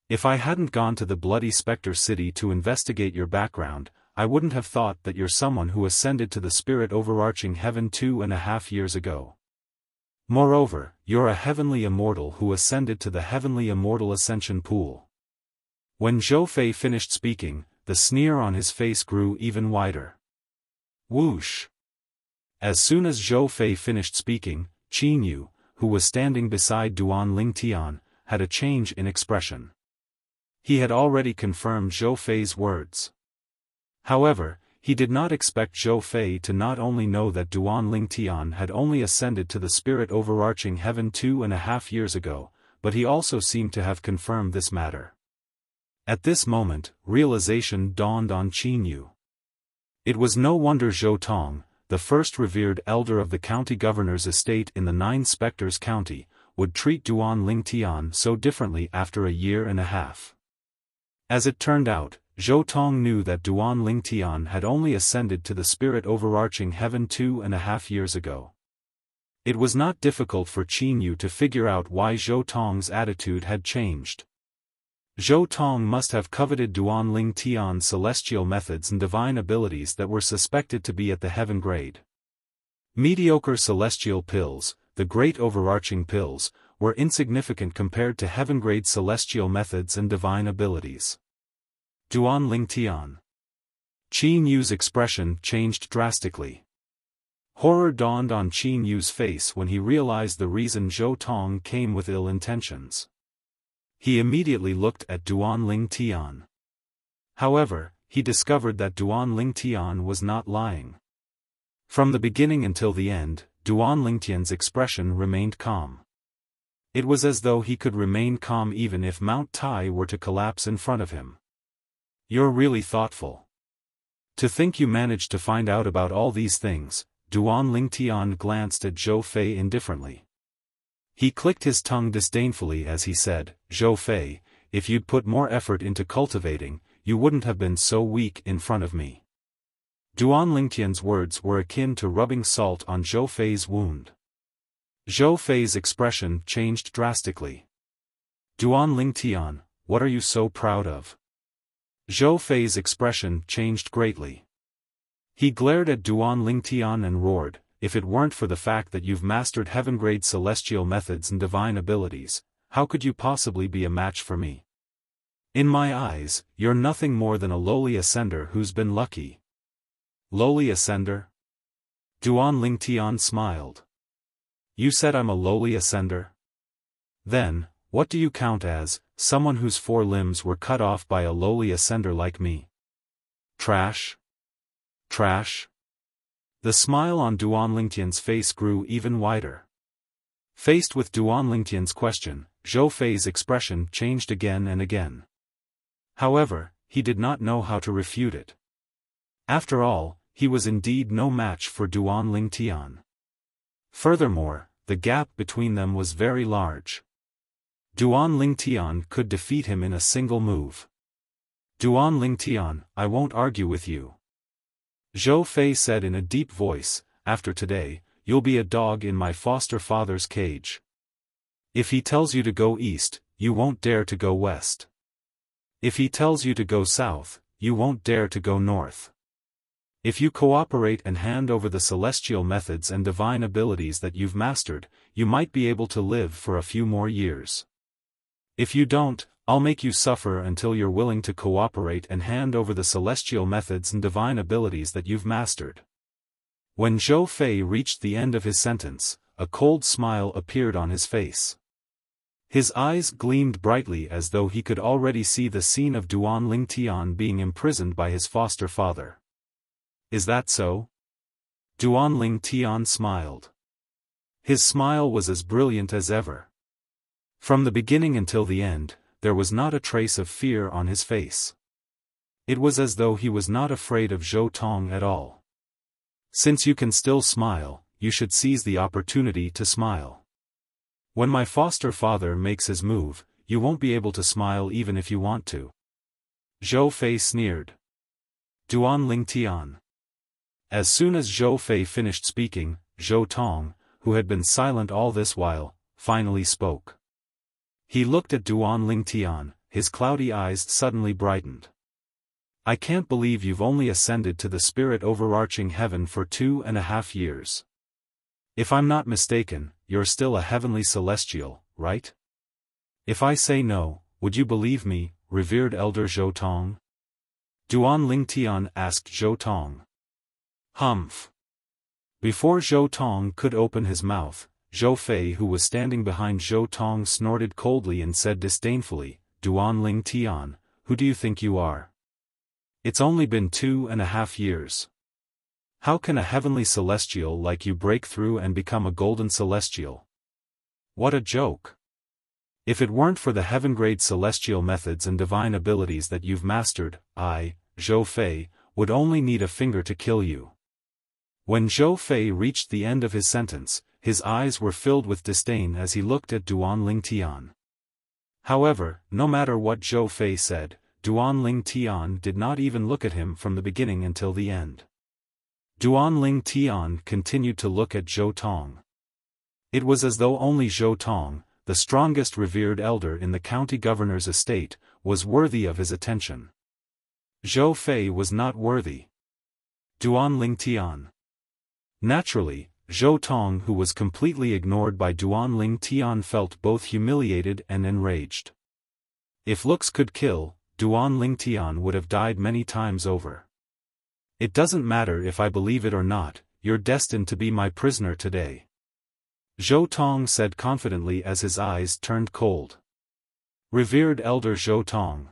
If I hadn't gone to the Bloody Spectre City to investigate your background, I wouldn't have thought that you're someone who ascended to the spirit overarching heaven 2.5 years ago. Moreover, you're a heavenly immortal who ascended to the heavenly immortal ascension pool. When Zhou Fei finished speaking, the sneer on his face grew even wider. Whoosh! As soon as Zhou Fei finished speaking, Qin Yu, who was standing beside Duan Lingtian, had a change in expression. He had already confirmed Zhou Fei's words. However, he did not expect Zhou Fei to not only know that Duan Lingtian had only ascended to the spirit overarching heaven 2.5 years ago, but he also seemed to have confirmed this matter. At this moment, realization dawned on Qin Yu. It was no wonder Zhou Tong, the first revered elder of the county governor's estate in the 9 Spectres County, would treat Duan Lingtian so differently after a year and a half. As it turned out, Zhou Tong knew that Duan Lingtian had only ascended to the spirit overarching heaven 2.5 years ago. It was not difficult for Qin Yu to figure out why Zhou Tong's attitude had changed. Zhou Tong must have coveted Duan Lingtian's celestial methods and divine abilities that were suspected to be at the heaven grade. Mediocre celestial pills, the great overarching pills, were insignificant compared to heaven-grade celestial methods and divine abilities. Duan Lingtian. Qin Yu's expression changed drastically. Horror dawned on Qin Yu's face when he realized the reason Zhou Tong came with ill intentions. He immediately looked at Duan Lingtian. However, he discovered that Duan Lingtian was not lying. From the beginning until the end, Duan Lingtian's expression remained calm. It was as though he could remain calm even if Mount Tai were to collapse in front of him. You're really thoughtful. To think you managed to find out about all these things. Duan Lingtian glanced at Zhou Fei indifferently. He clicked his tongue disdainfully as he said, Zhou Fei, if you'd put more effort into cultivating, you wouldn't have been so weak in front of me. Duan Lingtian's words were akin to rubbing salt on Zhou Fei's wound. Zhou Fei's expression changed drastically. Duan Lingtian, what are you so proud of? Zhou Fei's expression changed greatly. He glared at Duan Lingtian and roared, if it weren't for the fact that you've mastered heaven-grade celestial methods and divine abilities, how could you possibly be a match for me? In my eyes, you're nothing more than a lowly ascender who's been lucky. Lowly ascender? Duan Lingtian smiled. You said I'm a lowly ascender? Then, what do you count as, someone whose 4 limbs were cut off by a lowly ascender like me? Trash? Trash? The smile on Duan Lingtian's face grew even wider. Faced with Duan Lingtian's question, Zhou Fei's expression changed again and again. However, he did not know how to refute it. After all, he was indeed no match for Duan Lingtian. Furthermore, the gap between them was very large. Duan Lingtian could defeat him in a single move. Duan Lingtian, I won't argue with you. Zhou Fei said in a deep voice, after today, you'll be a dog in my foster father's cage. If he tells you to go east, you won't dare to go west. If he tells you to go south, you won't dare to go north. If you cooperate and hand over the celestial methods and divine abilities that you've mastered, you might be able to live for a few more years. If you don't, I'll make you suffer until you're willing to cooperate and hand over the celestial methods and divine abilities that you've mastered. When Zhou Fei reached the end of his sentence, a cold smile appeared on his face. His eyes gleamed brightly as though he could already see the scene of Duan Lingtian being imprisoned by his foster father. Is that so? Duan Lingtian smiled. His smile was as brilliant as ever. From the beginning until the end, there was not a trace of fear on his face. It was as though he was not afraid of Zhou Tong at all. Since you can still smile, you should seize the opportunity to smile. When my foster father makes his move, you won't be able to smile even if you want to. Zhou Fei sneered. Duan Lingtian. As soon as Zhou Fei finished speaking, Zhou Tong, who had been silent all this while, finally spoke. He looked at Duan Lingtian, his cloudy eyes suddenly brightened. I can't believe you've only ascended to the spirit overarching heaven for 2.5 years. If I'm not mistaken, you're still a heavenly celestial, right? If I say no, would you believe me, revered elder Zhou Tong? Duan Lingtian asked Zhou Tong. Humph. Before Zhou Tong could open his mouth, Zhou Fei, who was standing behind Zhou Tong, snorted coldly and said disdainfully, Duan Lingtian, who do you think you are? It's only been 2.5 years. How can a heavenly celestial like you break through and become a golden celestial? What a joke. If it weren't for the heaven-grade celestial methods and divine abilities that you've mastered, I, Zhou Fei, would only need a finger to kill you. When Zhou Fei reached the end of his sentence, his eyes were filled with disdain as he looked at Duan Lingtian. However, no matter what Zhou Fei said, Duan Lingtian did not even look at him from the beginning until the end. Duan Lingtian continued to look at Zhou Tong. It was as though only Zhou Tong, the strongest revered elder in the county governor's estate, was worthy of his attention. Zhou Fei was not worthy. Duan Lingtian. Naturally, Zhou Tong, who was completely ignored by Duan Lingtian, felt both humiliated and enraged. If looks could kill, Duan Lingtian would have died many times over. It doesn't matter if I believe it or not, you're destined to be my prisoner today. Zhou Tong said confidently as his eyes turned cold. Revered elder Zhou Tong.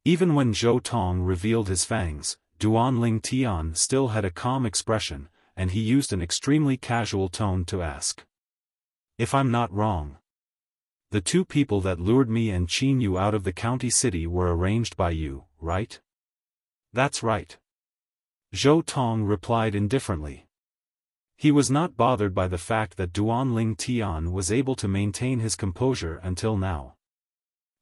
Even when Zhou Tong revealed his fangs, Duan Lingtian still had a calm expression, and he used an extremely casual tone to ask. If I'm not wrong. The 2 people that lured me and Qin Yu out of the county city were arranged by you, right? That's right. Zhou Tong replied indifferently. He was not bothered by the fact that Duan Lingtian was able to maintain his composure until now.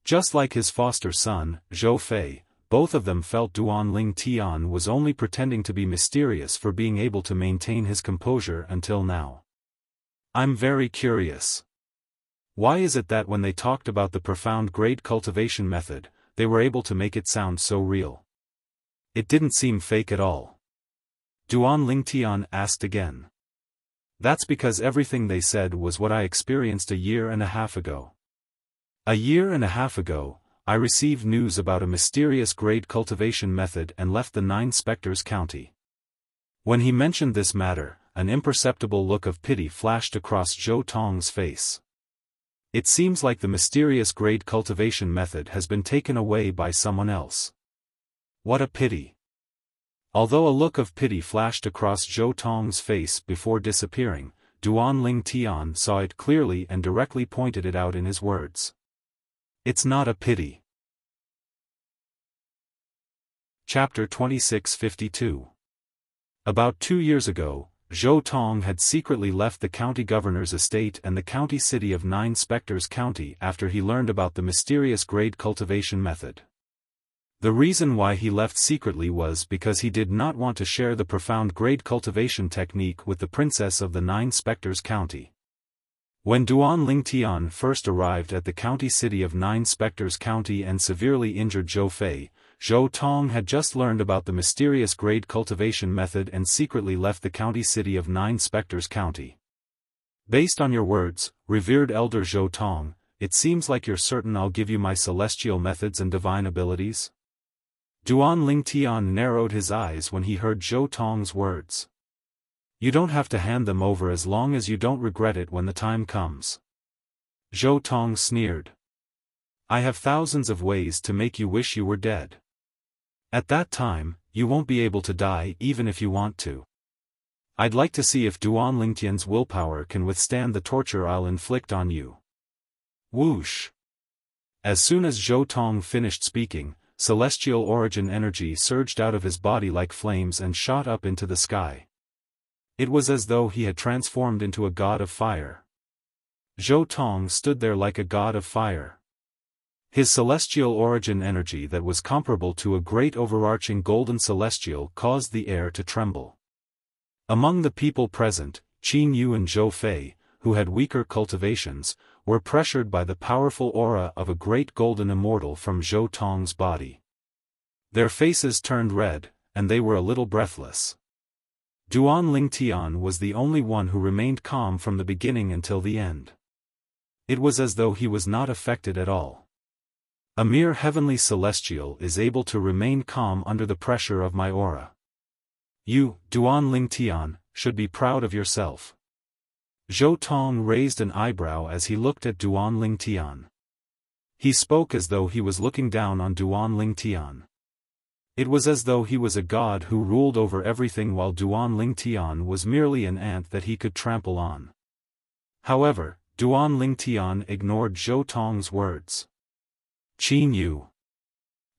Just like his foster son, Zhou Fei, both of them felt Duan Lingtian was only pretending to be mysterious for being able to maintain his composure until now. I'm very curious. Why is it that when they talked about the profound grade cultivation method, they were able to make it sound so real? It didn't seem fake at all. Duan Lingtian asked again. That's because everything they said was what I experienced a year and a half ago. A year and a half ago, I received news about a mysterious grade cultivation method and left the 9 Spectres County. When he mentioned this matter, an imperceptible look of pity flashed across Zhou Tong's face. It seems like the mysterious grade cultivation method has been taken away by someone else. What a pity. Although a look of pity flashed across Zhou Tong's face before disappearing, Duan Ling Tian saw it clearly and directly pointed it out in his words. It's not a pity. Chapter 2652. About 2 years ago, Zhou Tong had secretly left the county governor's estate and the county city of 9 Spectres County after he learned about the mysterious grade cultivation method. The reason why he left secretly was because he did not want to share the profound grade cultivation technique with the princess of the 9 Spectres County. When Duan Ling Tian first arrived at the county city of 9 Spectres County and severely injured Zhou Fei, Zhou Tong had just learned about the mysterious grade cultivation method and secretly left the county city of 9 Spectres County. Based on your words, revered elder Zhou Tong, it seems like you're certain I'll give you my celestial methods and divine abilities? Duan Ling Tian narrowed his eyes when he heard Zhou Tong's words. You don't have to hand them over as long as you don't regret it when the time comes. Zhou Tong sneered. I have thousands of ways to make you wish you were dead. At that time, you won't be able to die even if you want to. I'd like to see if Duan Lingtian's willpower can withstand the torture I'll inflict on you. Whoosh! As soon as Zhou Tong finished speaking, celestial origin energy surged out of his body like flames and shot up into the sky. It was as though he had transformed into a god of fire. Zhou Tong stood there like a god of fire. His celestial origin energy that was comparable to a great overarching golden celestial caused the air to tremble. Among the people present, Qin Yu and Zhou Fei, who had weaker cultivations, were pressured by the powerful aura of a great golden immortal from Zhou Tong's body. Their faces turned red, and they were a little breathless. Duan Ling Tian was the only one who remained calm from the beginning until the end. It was as though he was not affected at all. A mere heavenly celestial is able to remain calm under the pressure of my aura. You, Duan Ling Tian, should be proud of yourself. Zhou Tong raised an eyebrow as he looked at Duan Ling Tian. He spoke as though he was looking down on Duan Ling Tian. It was as though he was a god who ruled over everything while Duan Ling Tian was merely an ant that he could trample on. However, Duan Ling Tian ignored Zhou Tong's words. Qin Yu.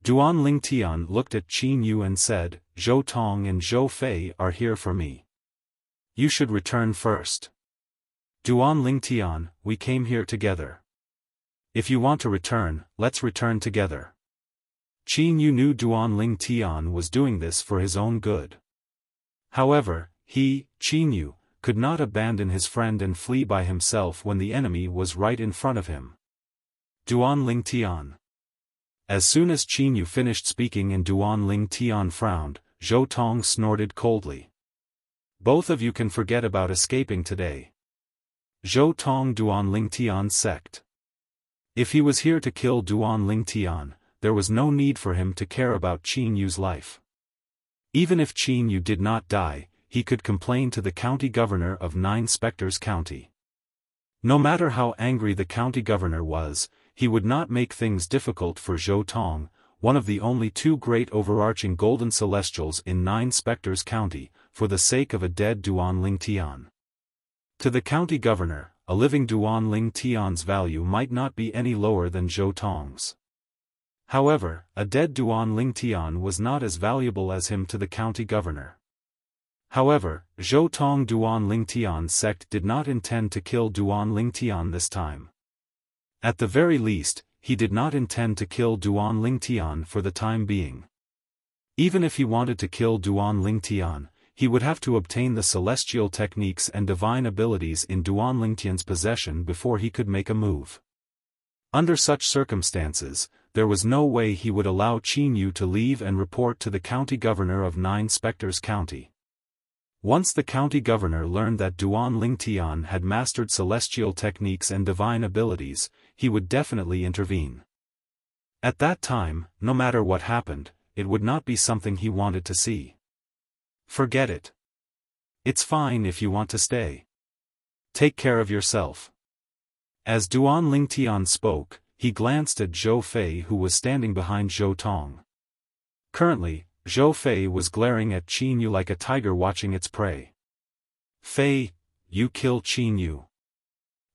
Duan Ling Tian looked at Qin Yu and said, Zhou Tong and Zhou Fei are here for me. You should return first. Duan Ling Tian, we came here together. If you want to return, let's return together. Qin Yu knew Duan Ling Tian was doing this for his own good. However, he, Qin Yu, could not abandon his friend and flee by himself when the enemy was right in front of him. Duan Ling Tian. As soon as Qin Yu finished speaking and Duan Ling Tian frowned, Zhou Tong snorted coldly. Both of you can forget about escaping today. Zhou Tong Duan Ling Tian sect. If he was here to kill Duan Ling Tian, there was no need for him to care about Qin Yu's life. Even if Qin Yu did not die, he could complain to the county governor of 9 Spectres County. No matter how angry the county governor was, he would not make things difficult for Zhou Tong, one of the only 2 great overarching golden celestials in 9 Spectres County, for the sake of a dead Duan Ling Tian. To the county governor, a living Duan Ling Tian's value might not be any lower than Zhou Tong's. However, a dead Duan Ling Tian was not as valuable as him to the county governor. However, Zhou Tong Duan Ling Tian's sect did not intend to kill Duan Ling Tian this time. At the very least, he did not intend to kill Duan Ling Tian for the time being. Even if he wanted to kill Duan Ling Tian, he would have to obtain the celestial techniques and divine abilities in Duan Ling Tian's possession before he could make a move. Under such circumstances, there was no way he would allow Qin Yu to leave and report to the county governor of 9 Spectres County. Once the county governor learned that Duan Lingtian had mastered celestial techniques and divine abilities, he would definitely intervene. At that time, no matter what happened, it would not be something he wanted to see. Forget it. It's fine if you want to stay. Take care of yourself. As Duan Lingtian spoke, he glanced at Zhou Fei, who was standing behind Zhou Tong. Currently, Zhou Fei was glaring at Qin Yu like a tiger watching its prey. Fei, you kill Qin Yu.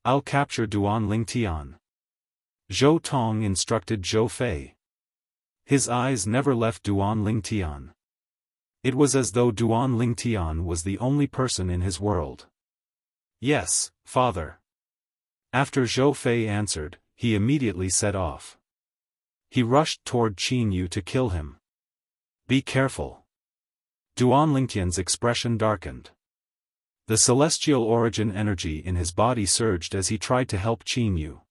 I'll capture Duan Lingtian. Zhou Tong instructed Zhou Fei. His eyes never left Duan Lingtian. It was as though Duan Lingtian was the only person in his world. Yes, father. After Zhou Fei answered, he immediately set off. He rushed toward Qin Yu to kill him. Be careful. Duan Lingtian's expression darkened. The celestial origin energy in his body surged as he tried to help Qin Yu.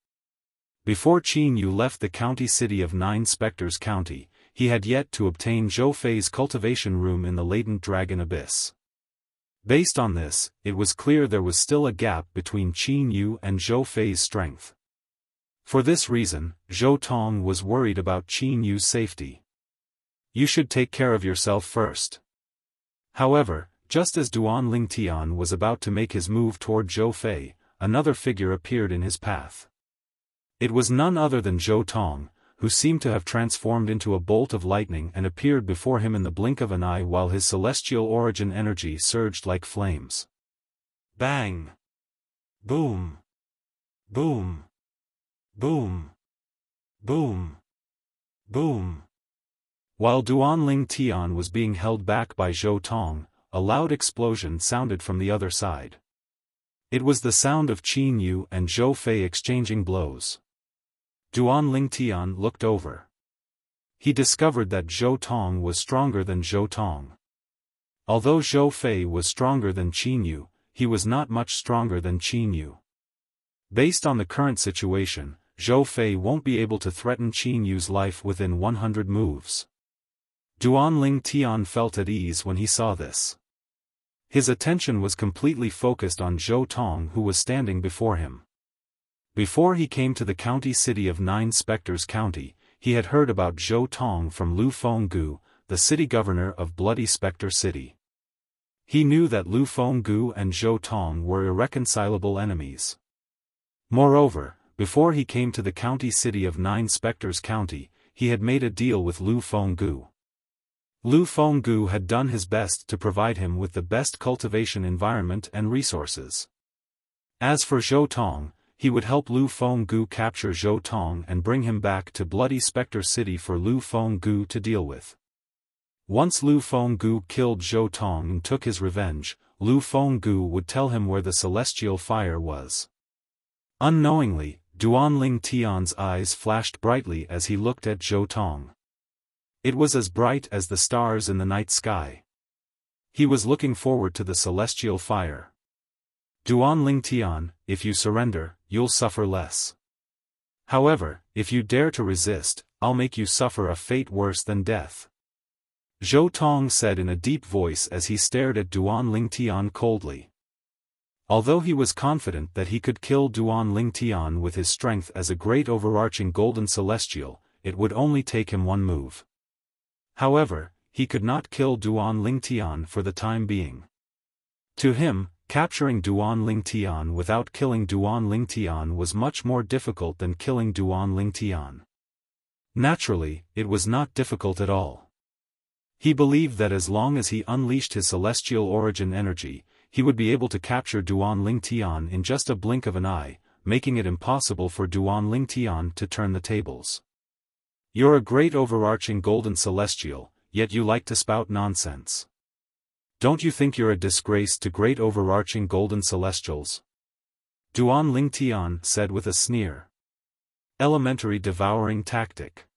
Before Qin Yu left the county city of Nine Spectres County, he had yet to obtain Zhou Fei's cultivation room in the latent dragon abyss. Based on this, it was clear there was still a gap between Qin Yu and Zhou Fei's strength. For this reason, Zhou Tong was worried about Qin Yu's safety. You should take care of yourself first. However, just as Duan Lingtian was about to make his move toward Zhou Fei, another figure appeared in his path. It was none other than Zhou Tong, who seemed to have transformed into a bolt of lightning and appeared before him in the blink of an eye while his celestial origin energy surged like flames. Bang! Boom! Boom! Boom! Boom! Boom! While Duan Lingtian was being held back by Zhou Tong, a loud explosion sounded from the other side. It was the sound of Qin Yu and Zhou Fei exchanging blows. Duan Lingtian looked over. He discovered that Zhou Tong was stronger than Zhou Tong. Although Zhou Fei was stronger than Qin Yu, he was not much stronger than Qin Yu. Based on the current situation, Zhou Fei won't be able to threaten Qin Yu's life within 100 moves. Duan Lingtian felt at ease when he saw this. His attention was completely focused on Zhou Tong, who was standing before him. Before he came to the county city of Nine Spectres County, he had heard about Zhou Tong from Lu Fenggu, the city governor of Bloody Spectre City. He knew that Lu Fenggu and Zhou Tong were irreconcilable enemies. Moreover, before he came to the county city of Nine Spectres County, he had made a deal with Lu Fenggu. Lu Fenggu had done his best to provide him with the best cultivation environment and resources. As for Zhou Tong, he would help Lu Fenggu capture Zhou Tong and bring him back to Bloody Spectre City for Lu Fenggu to deal with. Once Lu Fenggu killed Zhou Tong and took his revenge, Lu Fenggu would tell him where the celestial fire was. Unknowingly, Duan Lingtian's eyes flashed brightly as he looked at Zhou Tong. It was as bright as the stars in the night sky. He was looking forward to the celestial fire. Duan Lingtian, if you surrender, you'll suffer less. However, if you dare to resist, I'll make you suffer a fate worse than death. Zhou Tong said in a deep voice as he stared at Duan Lingtian coldly. Although he was confident that he could kill Duan Lingtian with his strength as a great overarching golden celestial, it would only take him one move. However, he could not kill Duan Lingtian for the time being. To him, capturing Duan Lingtian without killing Duan Lingtian was much more difficult than killing Duan Lingtian. Naturally, it was not difficult at all. He believed that as long as he unleashed his celestial origin energy, he would be able to capture Duan Lingtian in just a blink of an eye, making it impossible for Duan Lingtian to turn the tables. You're a great overarching golden celestial, yet you like to spout nonsense. Don't you think you're a disgrace to great overarching golden celestials? Duan Lingtian said with a sneer. Elementary devouring tactic.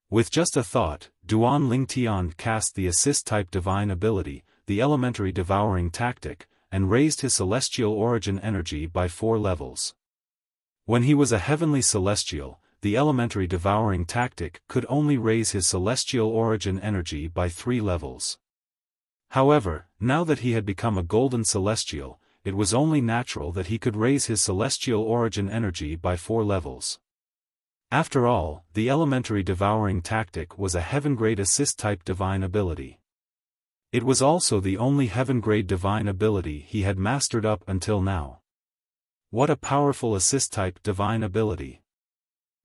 With just a thought, Duan Lingtian cast the assist-type divine ability, the elementary devouring tactic, and raised his celestial origin energy by 4 levels. When he was a heavenly celestial, the elementary devouring tactic could only raise his celestial origin energy by 3 levels. However, now that he had become a golden celestial, it was only natural that he could raise his celestial origin energy by 4 levels. After all, the elementary devouring tactic was a heaven-grade assist-type divine ability. It was also the only heaven-grade divine ability he had mastered up until now. What a powerful assist-type divine ability.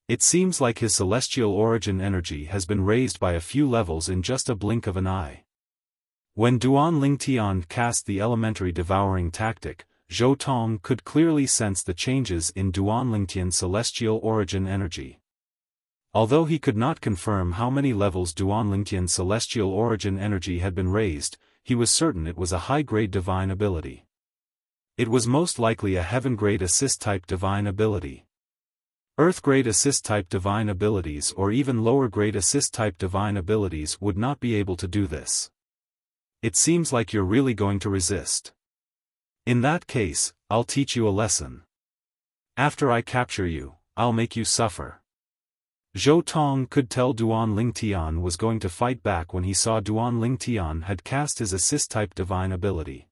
It seems like his celestial origin energy has been raised by a few levels in just a blink of an eye. When Duan Lingtian cast the elementary devouring tactic, Zhou Tong could clearly sense the changes in Duan Lingtian's celestial origin energy. Although he could not confirm how many levels Duan Lingtian's celestial origin energy had been raised, he was certain it was a high-grade divine ability. It was most likely a heaven-grade assist-type divine ability. Earth-grade assist-type divine abilities or even lower-grade assist-type divine abilities would not be able to do this. It seems like you're really going to resist. In that case, I'll teach you a lesson. After I capture you, I'll make you suffer. Zhou Tong could tell Duan Lingtian was going to fight back when he saw Duan Lingtian had cast his assist-type divine ability.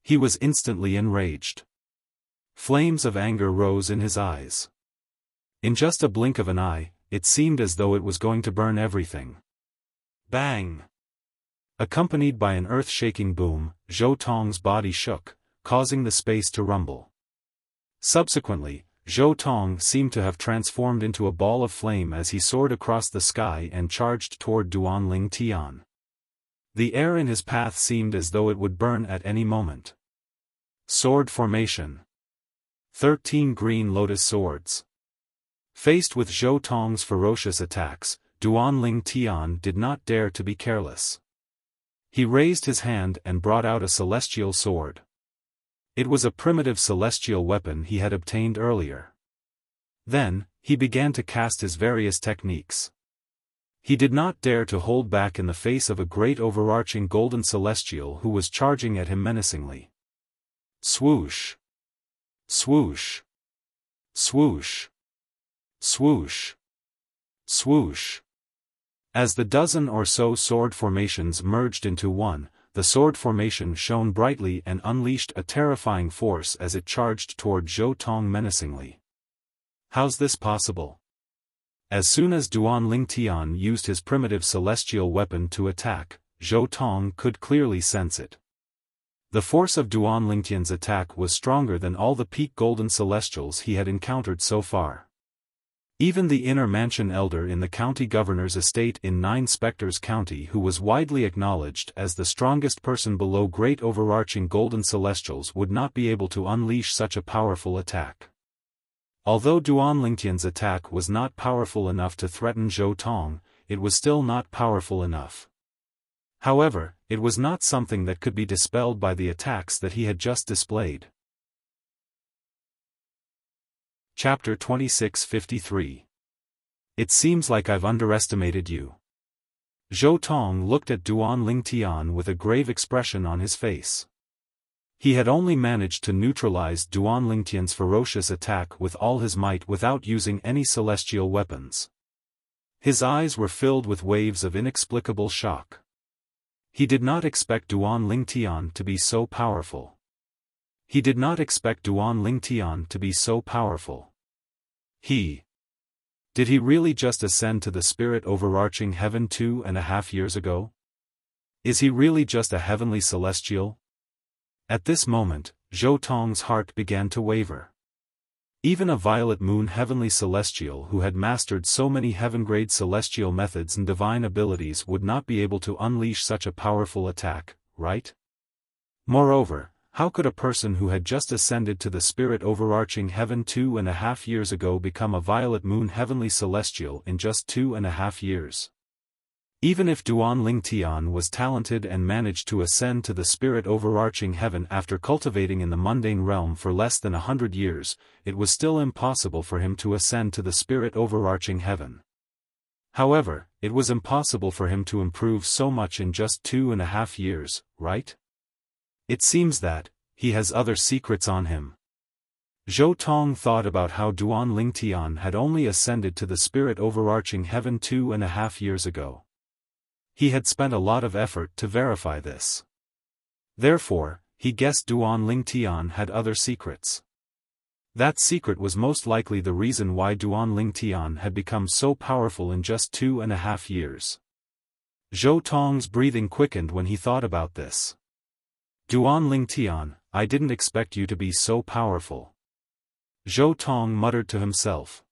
He was instantly enraged. Flames of anger rose in his eyes. In just a blink of an eye, it seemed as though it was going to burn everything. Bang! Accompanied by an earth-shaking boom, Zhou Tong's body shook, causing the space to rumble. Subsequently, Zhou Tong seemed to have transformed into a ball of flame as he soared across the sky and charged toward Duan Lingtian. The air in his path seemed as though it would burn at any moment. Sword formation. 13 green lotus swords. Faced with Zhou Tong's ferocious attacks, Duan Lingtian did not dare to be careless. He raised his hand and brought out a celestial sword. It was a primitive celestial weapon he had obtained earlier. Then, he began to cast his various techniques. He did not dare to hold back in the face of a great overarching golden celestial who was charging at him menacingly. Swoosh! Swoosh! Swoosh! Swoosh! Swoosh! As the dozen or so sword formations merged into one, the sword formation shone brightly and unleashed a terrifying force as it charged toward Zhou Tong menacingly. How's this possible? As soon as Duan Lingtian used his primitive celestial weapon to attack, Zhou Tong could clearly sense it. The force of Duan Lingtian's attack was stronger than all the peak golden celestials he had encountered so far. Even the inner mansion elder in the county governor's estate in Nine Spectres County, who was widely acknowledged as the strongest person below great overarching golden celestials, would not be able to unleash such a powerful attack. Although Duan Lingtian's attack was not powerful enough to threaten Zhou Tong, it was still not powerful enough. However, it was not something that could be dispelled by the attacks that he had just displayed. Chapter 2653. It seems like I've underestimated you. Zhou Tong looked at Duan Lingtian with a grave expression on his face. He had only managed to neutralize Duan Lingtian's ferocious attack with all his might without using any celestial weapons. His eyes were filled with waves of inexplicable shock. He did not expect Duan Lingtian to be so powerful. He did not expect Duan Lingtian to be so powerful. Did he really just ascend to the spirit overarching heaven 2.5 years ago? Is he really just a heavenly celestial? At this moment, Zhou Tong's heart began to waver. Even a violet moon heavenly celestial who had mastered so many heaven-grade celestial methods and divine abilities would not be able to unleash such a powerful attack, right? Moreover, how could a person who had just ascended to the spirit overarching heaven 2.5 years ago become a violet moon heavenly celestial in just 2.5 years? Even if Duan Lingtian was talented and managed to ascend to the spirit overarching heaven after cultivating in the mundane realm for less than 100 years, it was still impossible for him to ascend to the spirit overarching heaven. However, it was impossible for him to improve so much in just 2.5 years, right? It seems that he has other secrets on him. Zhou Tong thought about how Duan Lingtian had only ascended to the spirit overarching heaven 2.5 years ago. He had spent a lot of effort to verify this. Therefore, he guessed Duan Lingtian had other secrets. That secret was most likely the reason why Duan Lingtian had become so powerful in just 2.5 years. Zhou Tong's breathing quickened when he thought about this. Duan Lingtian, I didn't expect you to be so powerful. Zhou Tong muttered to himself.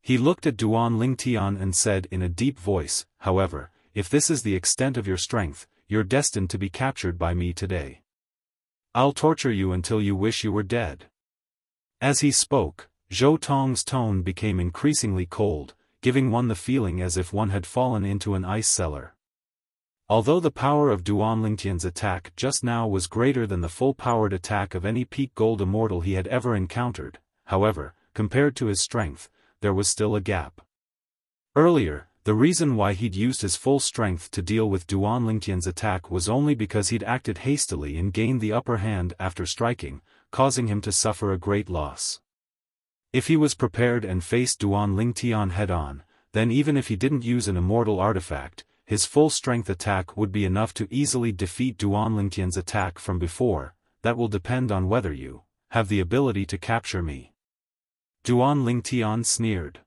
He looked at Duan Lingtian and said in a deep voice, however, if this is the extent of your strength, you're destined to be captured by me today. I'll torture you until you wish you were dead. As he spoke, Zhou Tong's tone became increasingly cold, giving one the feeling as if one had fallen into an ice cellar. Although the power of Duan Lingtian's attack just now was greater than the full-powered attack of any peak gold immortal he had ever encountered, however, compared to his strength, there was still a gap. Earlier, the reason why he'd used his full strength to deal with Duan Lingtian's attack was only because he'd acted hastily and gained the upper hand after striking, causing him to suffer a great loss. If he was prepared and faced Duan Lingtian head-on, then even if he didn't use an immortal artifact, his full-strength attack would be enough to easily defeat Duan Lingtian's attack from before. That will depend on whether you have the ability to capture me. Duan Lingtian sneered.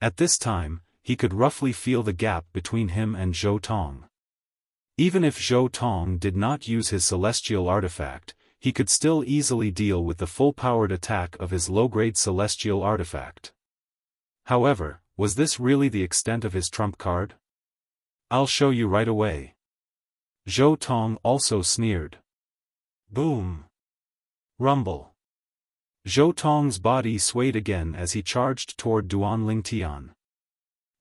At this time, he could roughly feel the gap between him and Zhou Tong. Even if Zhou Tong did not use his celestial artifact, he could still easily deal with the full-powered attack of his low-grade celestial artifact. However, was this really the extent of his trump card? I'll show you right away. Zhou Tong also sneered. Boom! Rumble! Zhou Tong's body swayed again as he charged toward Duan Lingtian.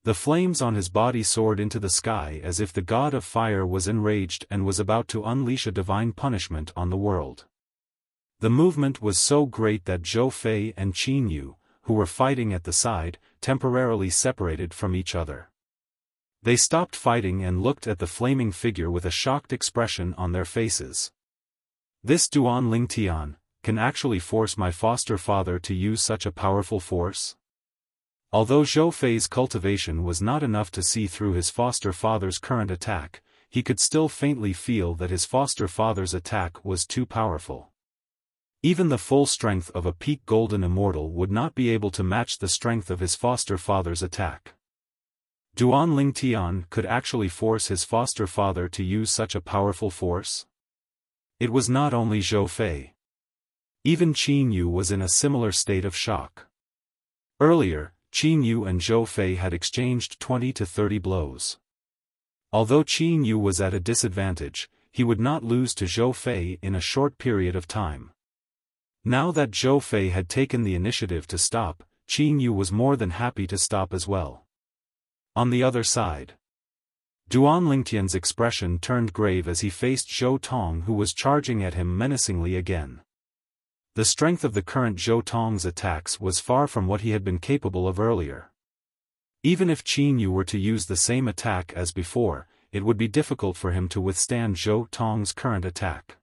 The flames on his body soared into the sky as if the god of fire was enraged and was about to unleash a divine punishment on the world. The movement was so great that Zhou Fei and Qin Yu, who were fighting at the side, temporarily separated from each other. They stopped fighting and looked at the flaming figure with a shocked expression on their faces. This Duan Lingtian can actually force my foster father to use such a powerful force? Although Zhou Fei's cultivation was not enough to see through his foster father's current attack, he could still faintly feel that his foster father's attack was too powerful. Even the full strength of a peak golden immortal would not be able to match the strength of his foster father's attack. Duan Lingtian could actually force his foster father to use such a powerful force? It was not only Zhou Fei. Even Qin Yu was in a similar state of shock. Earlier, Qin Yu and Zhou Fei had exchanged 20 to 30 blows. Although Qin Yu was at a disadvantage, he would not lose to Zhou Fei in a short period of time. Now that Zhou Fei had taken the initiative to stop, Qin Yu was more than happy to stop as well. On the other side, Duan Lingtian's expression turned grave as he faced Zhou Tong, who was charging at him menacingly again. The strength of the current Zhou Tong's attacks was far from what he had been capable of earlier. Even if Qin Yu were to use the same attack as before, it would be difficult for him to withstand Zhou Tong's current attack.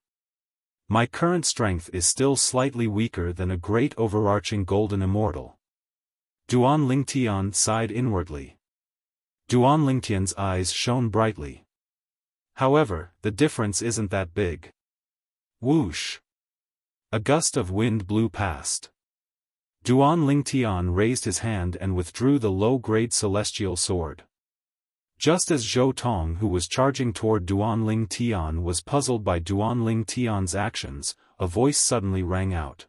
My current strength is still slightly weaker than a great overarching golden immortal. Duan Lingtian sighed inwardly. Duan Lingtian's eyes shone brightly. However, the difference isn't that big. Whoosh! A gust of wind blew past. Duan Lingtian raised his hand and withdrew the low-grade celestial sword. Just as Zhou Tong, who was charging toward Duan Lingtian, was puzzled by Duan Lingtian's actions, a voice suddenly rang out.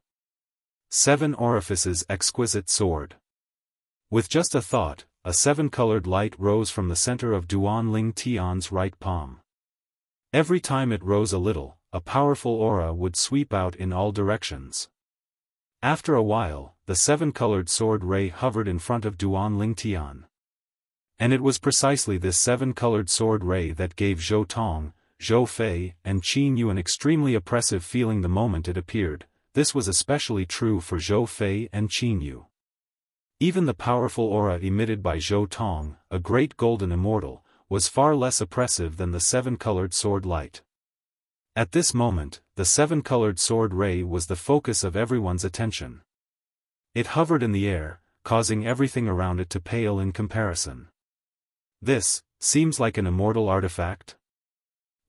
7 Orifices Exquisite Sword. With just a thought, a 7-colored light rose from the center of Duan Lingtian's right palm. Every time it rose a little, a powerful aura would sweep out in all directions. After a while, the 7-colored sword ray hovered in front of Duan Lingtian. And it was precisely this 7-colored sword ray that gave Zhou Tong, Zhou Fei, and Qin Yu an extremely oppressive feeling the moment it appeared. This was especially true for Zhou Fei and Qin Yu. Even the powerful aura emitted by Zhou Tong, a great golden immortal, was far less oppressive than the 7-colored sword light. At this moment, the 7-colored sword ray was the focus of everyone's attention. It hovered in the air, causing everything around it to pale in comparison. This Seems like an immortal artifact?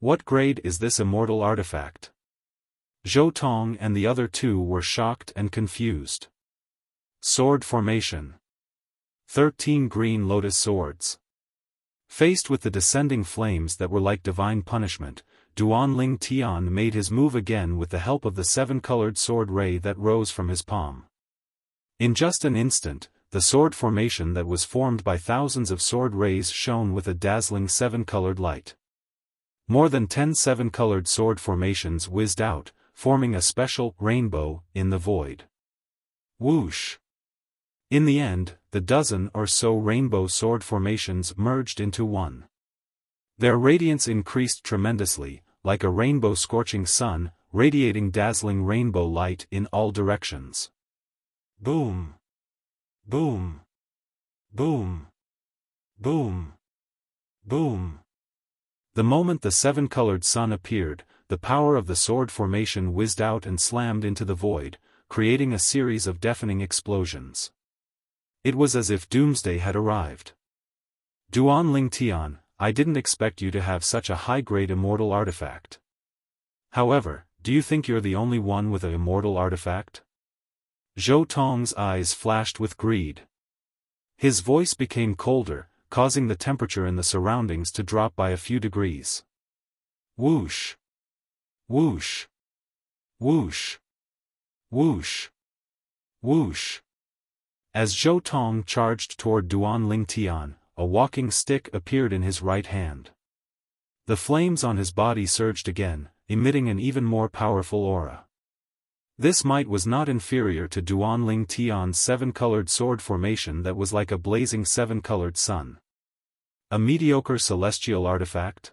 What grade is this immortal artifact? Zhou Tong and the other two were shocked and confused. Sword formation. 13 green lotus swords. Faced with the descending flames that were like divine punishment, Duanling Tian made his move again with the help of the 7-colored sword ray that rose from his palm. In just an instant, the sword formation that was formed by thousands of sword rays shone with a dazzling 7-colored light. More than 10 7-colored sword formations whizzed out, forming a special rainbow in the void. Whoosh! In the end, the dozen or so rainbow sword formations merged into one. Their radiance increased tremendously, like a rainbow scorching sun, radiating dazzling rainbow light in all directions. Boom! Boom! Boom! Boom! Boom! The moment the 7-colored sun appeared, the power of the sword formation whizzed out and slammed into the void, creating a series of deafening explosions. It was as if doomsday had arrived. Duanling Tian, I didn't expect you to have such a high-grade immortal artifact. However, do you think you're the only one with an immortal artifact? Zhou Tong's eyes flashed with greed. His voice became colder, causing the temperature in the surroundings to drop by a few degrees. Whoosh! Whoosh! Whoosh! Whoosh! Whoosh! As Zhou Tong charged toward Duanling Tian, a walking stick appeared in his right hand. The flames on his body surged again, emitting an even more powerful aura. This might was not inferior to Duanling Tian's 7-colored sword formation that was like a blazing 7-colored sun. A mediocre celestial artifact?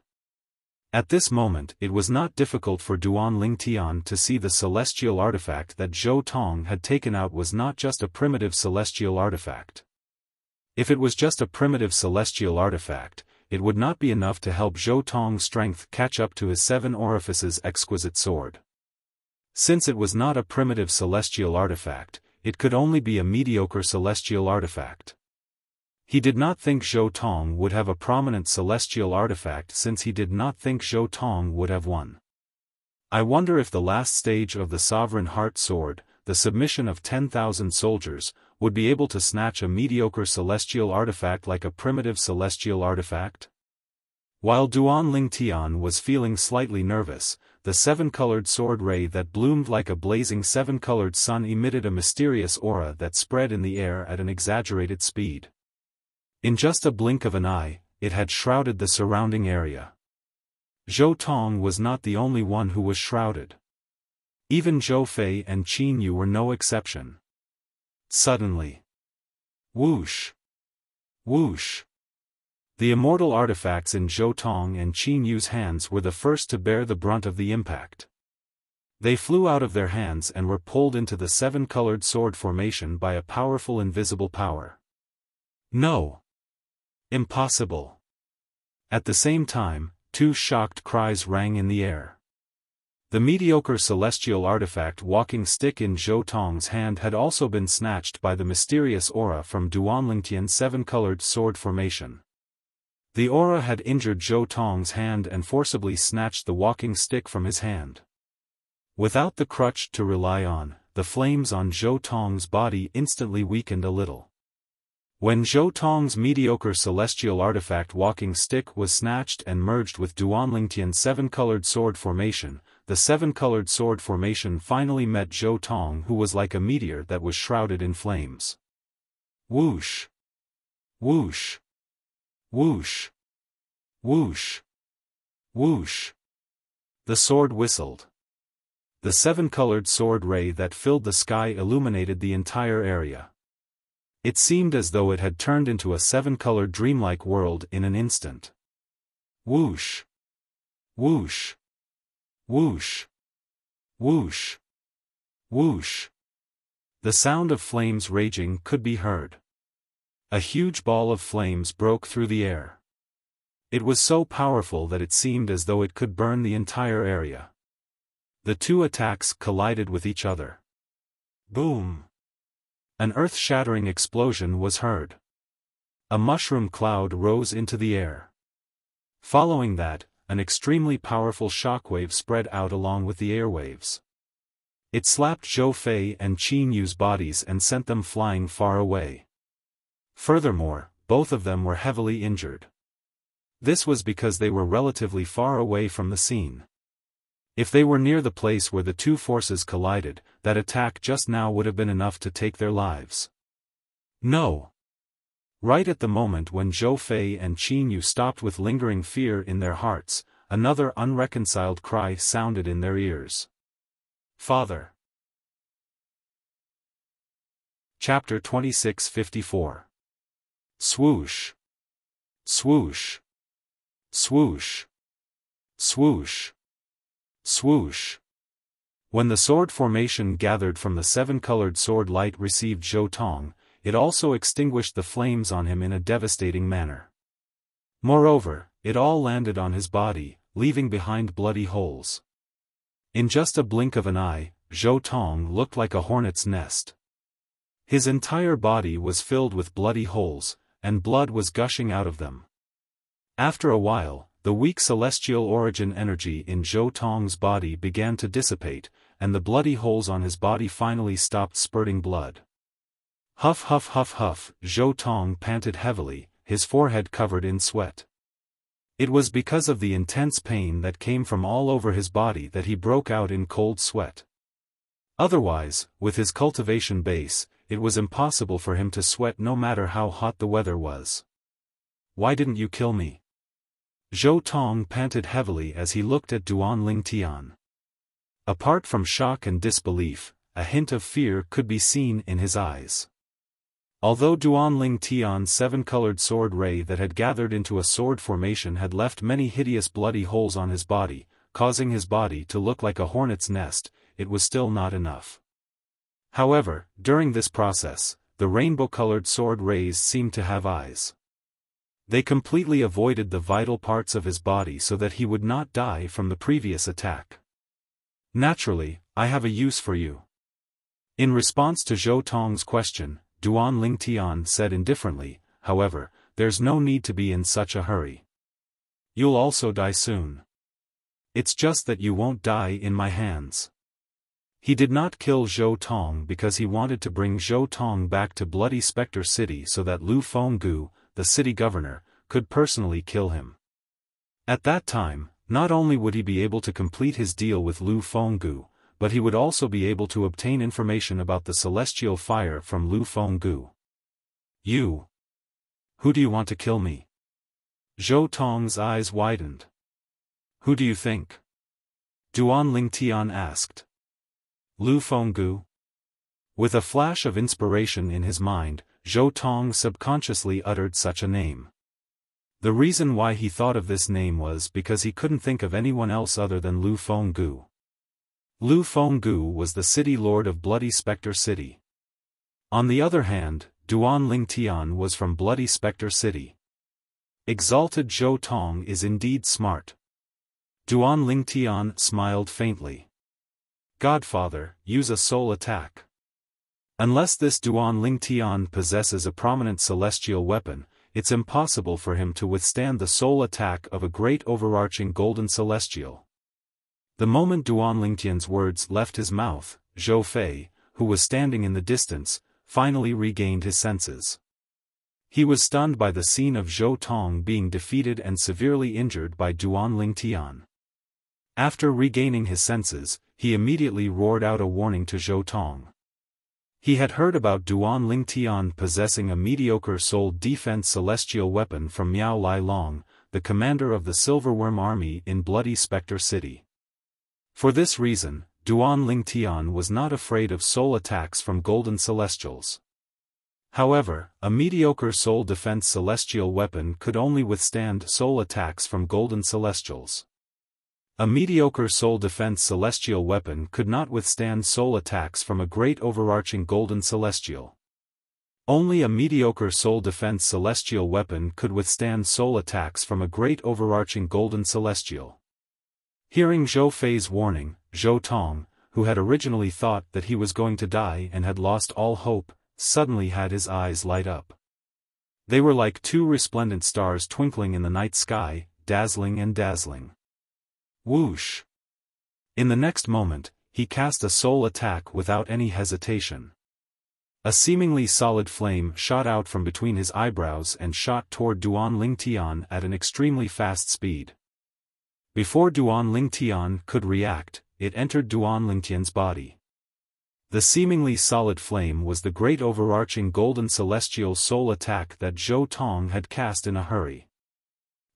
At this moment it was not difficult for Duanling Tian to see the celestial artifact that Zhou Tong had taken out was not just a primitive celestial artifact. If it was just a primitive celestial artifact, it would not be enough to help Zhou Tong's strength catch up to his 7 orifices exquisite sword. Since it was not a primitive celestial artifact, it could only be a mediocre celestial artifact. He did not think Zhou Tong would have a prominent celestial artifact since he did not think Zhou Tong would have one. I wonder if the last stage of the Sovereign Heart Sword, the submission of 10,000 soldiers, would be able to snatch a mediocre celestial artifact like a primitive celestial artifact? While Duanling Tian was feeling slightly nervous, the 7-colored sword ray that bloomed like a blazing 7-colored sun emitted a mysterious aura that spread in the air at an exaggerated speed. In just a blink of an eye, it had shrouded the surrounding area. Zhou Tong was not the only one who was shrouded. Even Zhou Fei and Qin Yu were no exception. Suddenly. Whoosh! Whoosh! The immortal artifacts in Zhou Tong and Qin Yu's hands were the first to bear the brunt of the impact. They flew out of their hands and were pulled into the 7-colored sword formation by a powerful invisible power. No! Impossible! At the same time, 2 shocked cries rang in the air. The mediocre celestial artifact walking stick in Zhou Tong's hand had also been snatched by the mysterious aura from Duanling Tian's 7-colored sword formation. The aura had injured Zhou Tong's hand and forcibly snatched the walking stick from his hand. Without the crutch to rely on, the flames on Zhou Tong's body instantly weakened a little. When Zhou Tong's mediocre celestial artifact walking stick was snatched and merged with Duanling Tian's 7-colored sword formation, the 7-colored sword formation finally met Zhou Tong, who was like a meteor that was shrouded in flames. Whoosh! Whoosh! Whoosh! Whoosh! Whoosh! The sword whistled. The 7-colored sword ray that filled the sky illuminated the entire area. It seemed as though it had turned into a 7-colored dreamlike world in an instant. Whoosh! Whoosh! Whoosh! Whoosh! Whoosh! The sound of flames raging could be heard. A huge ball of flames broke through the air. It was so powerful that it seemed as though it could burn the entire area. The 2 attacks collided with each other. Boom! An earth-shattering explosion was heard. A mushroom cloud rose into the air. Following that, an extremely powerful shockwave spread out along with the airwaves. It slapped Zhou Fei and Qin Yu's bodies and sent them flying far away. Furthermore, both of them were heavily injured. This was because they were relatively far away from the scene. If they were near the place where the two forces collided, that attack just now would have been enough to take their lives. No. Right at the moment when Zhou Fei and Qin Yu stopped with lingering fear in their hearts, another unreconciled cry sounded in their ears. Father. Chapter 26:54. Swoosh. Swoosh. Swoosh. Swoosh. Swoosh. When the sword formation gathered from the seven-colored sword light received Zhou Tong, it also extinguished the flames on him in a devastating manner. Moreover, it all landed on his body, leaving behind bloody holes. In just a blink of an eye, Zhou Tong looked like a hornet's nest. His entire body was filled with bloody holes, and blood was gushing out of them. After a while, the weak celestial origin energy in Zhou Tong's body began to dissipate, and the bloody holes on his body finally stopped spurting blood. Huff huff huff huff, Zhou Tong panted heavily, his forehead covered in sweat. It was because of the intense pain that came from all over his body that he broke out in cold sweat. Otherwise, with his cultivation base, it was impossible for him to sweat no matter how hot the weather was. Why didn't you kill me? Zhou Tong panted heavily as he looked at Duan Tian. Apart from shock and disbelief, a hint of fear could be seen in his eyes. Although Duan Tian's seven-colored sword ray that had gathered into a sword formation had left many hideous bloody holes on his body, causing his body to look like a hornet's nest, it was still not enough. However, during this process, the rainbow-colored sword rays seemed to have eyes. They completely avoided the vital parts of his body so that he would not die from the previous attack. Naturally, I have a use for you. In response to Zhou Tong's question, Duan Tian said indifferently, however, there's no need to be in such a hurry. You'll also die soon. It's just that you won't die in my hands. He did not kill Zhou Tong because he wanted to bring Zhou Tong back to Bloody Spectre City so that Lu Fenggu, the city governor, could personally kill him. At that time, not only would he be able to complete his deal with Lu Fenggu, but he would also be able to obtain information about the celestial fire from Lu Fenggu. You? Who do you want to kill me? Zhou Tong's eyes widened. Who do you think? Duan Tian asked. Lu Fenggu? With a flash of inspiration in his mind, Zhou Tong subconsciously uttered such a name. The reason why he thought of this name was because he couldn't think of anyone else other than Lu Fenggu. Lu Fenggu was the city lord of Bloody Spectre City. On the other hand, Duan Tian was from Bloody Spectre City. Exalted Zhou Tong is indeed smart. Duan Tian smiled faintly. Godfather, use a soul attack. Unless this Duan Tian possesses a prominent celestial weapon, it's impossible for him to withstand the soul attack of a great overarching golden celestial. The moment Duan Tian's words left his mouth, Zhou Fei, who was standing in the distance, finally regained his senses. He was stunned by the scene of Zhou Tong being defeated and severely injured by Duan Tian. After regaining his senses, he immediately roared out a warning to Zhou Tong. He had heard about Duan Tian possessing a mediocre soul defense celestial weapon from Miao Lai Long, the commander of the Silverworm Army in Bloody Spectre City. For this reason, Duan Tian was not afraid of soul attacks from golden celestials. However, a mediocre soul defense celestial weapon could only withstand soul attacks from golden celestials. A mediocre soul defense celestial weapon could not withstand soul attacks from a great overarching golden celestial. Only a mediocre soul defense celestial weapon could withstand soul attacks from a great overarching golden celestial. Hearing Zhou Fei's warning, Zhou Tong, who had originally thought that he was going to die and had lost all hope, suddenly had his eyes light up. They were like two resplendent stars twinkling in the night sky, dazzling and dazzling. Whoosh! In the next moment, he cast a soul attack without any hesitation. A seemingly solid flame shot out from between his eyebrows and shot toward Duan Lingtian at an extremely fast speed. Before Duan Lingtian could react, it entered Duan Lingtian's body. The seemingly solid flame was the great overarching golden celestial soul attack that Zhou Tong had cast in a hurry.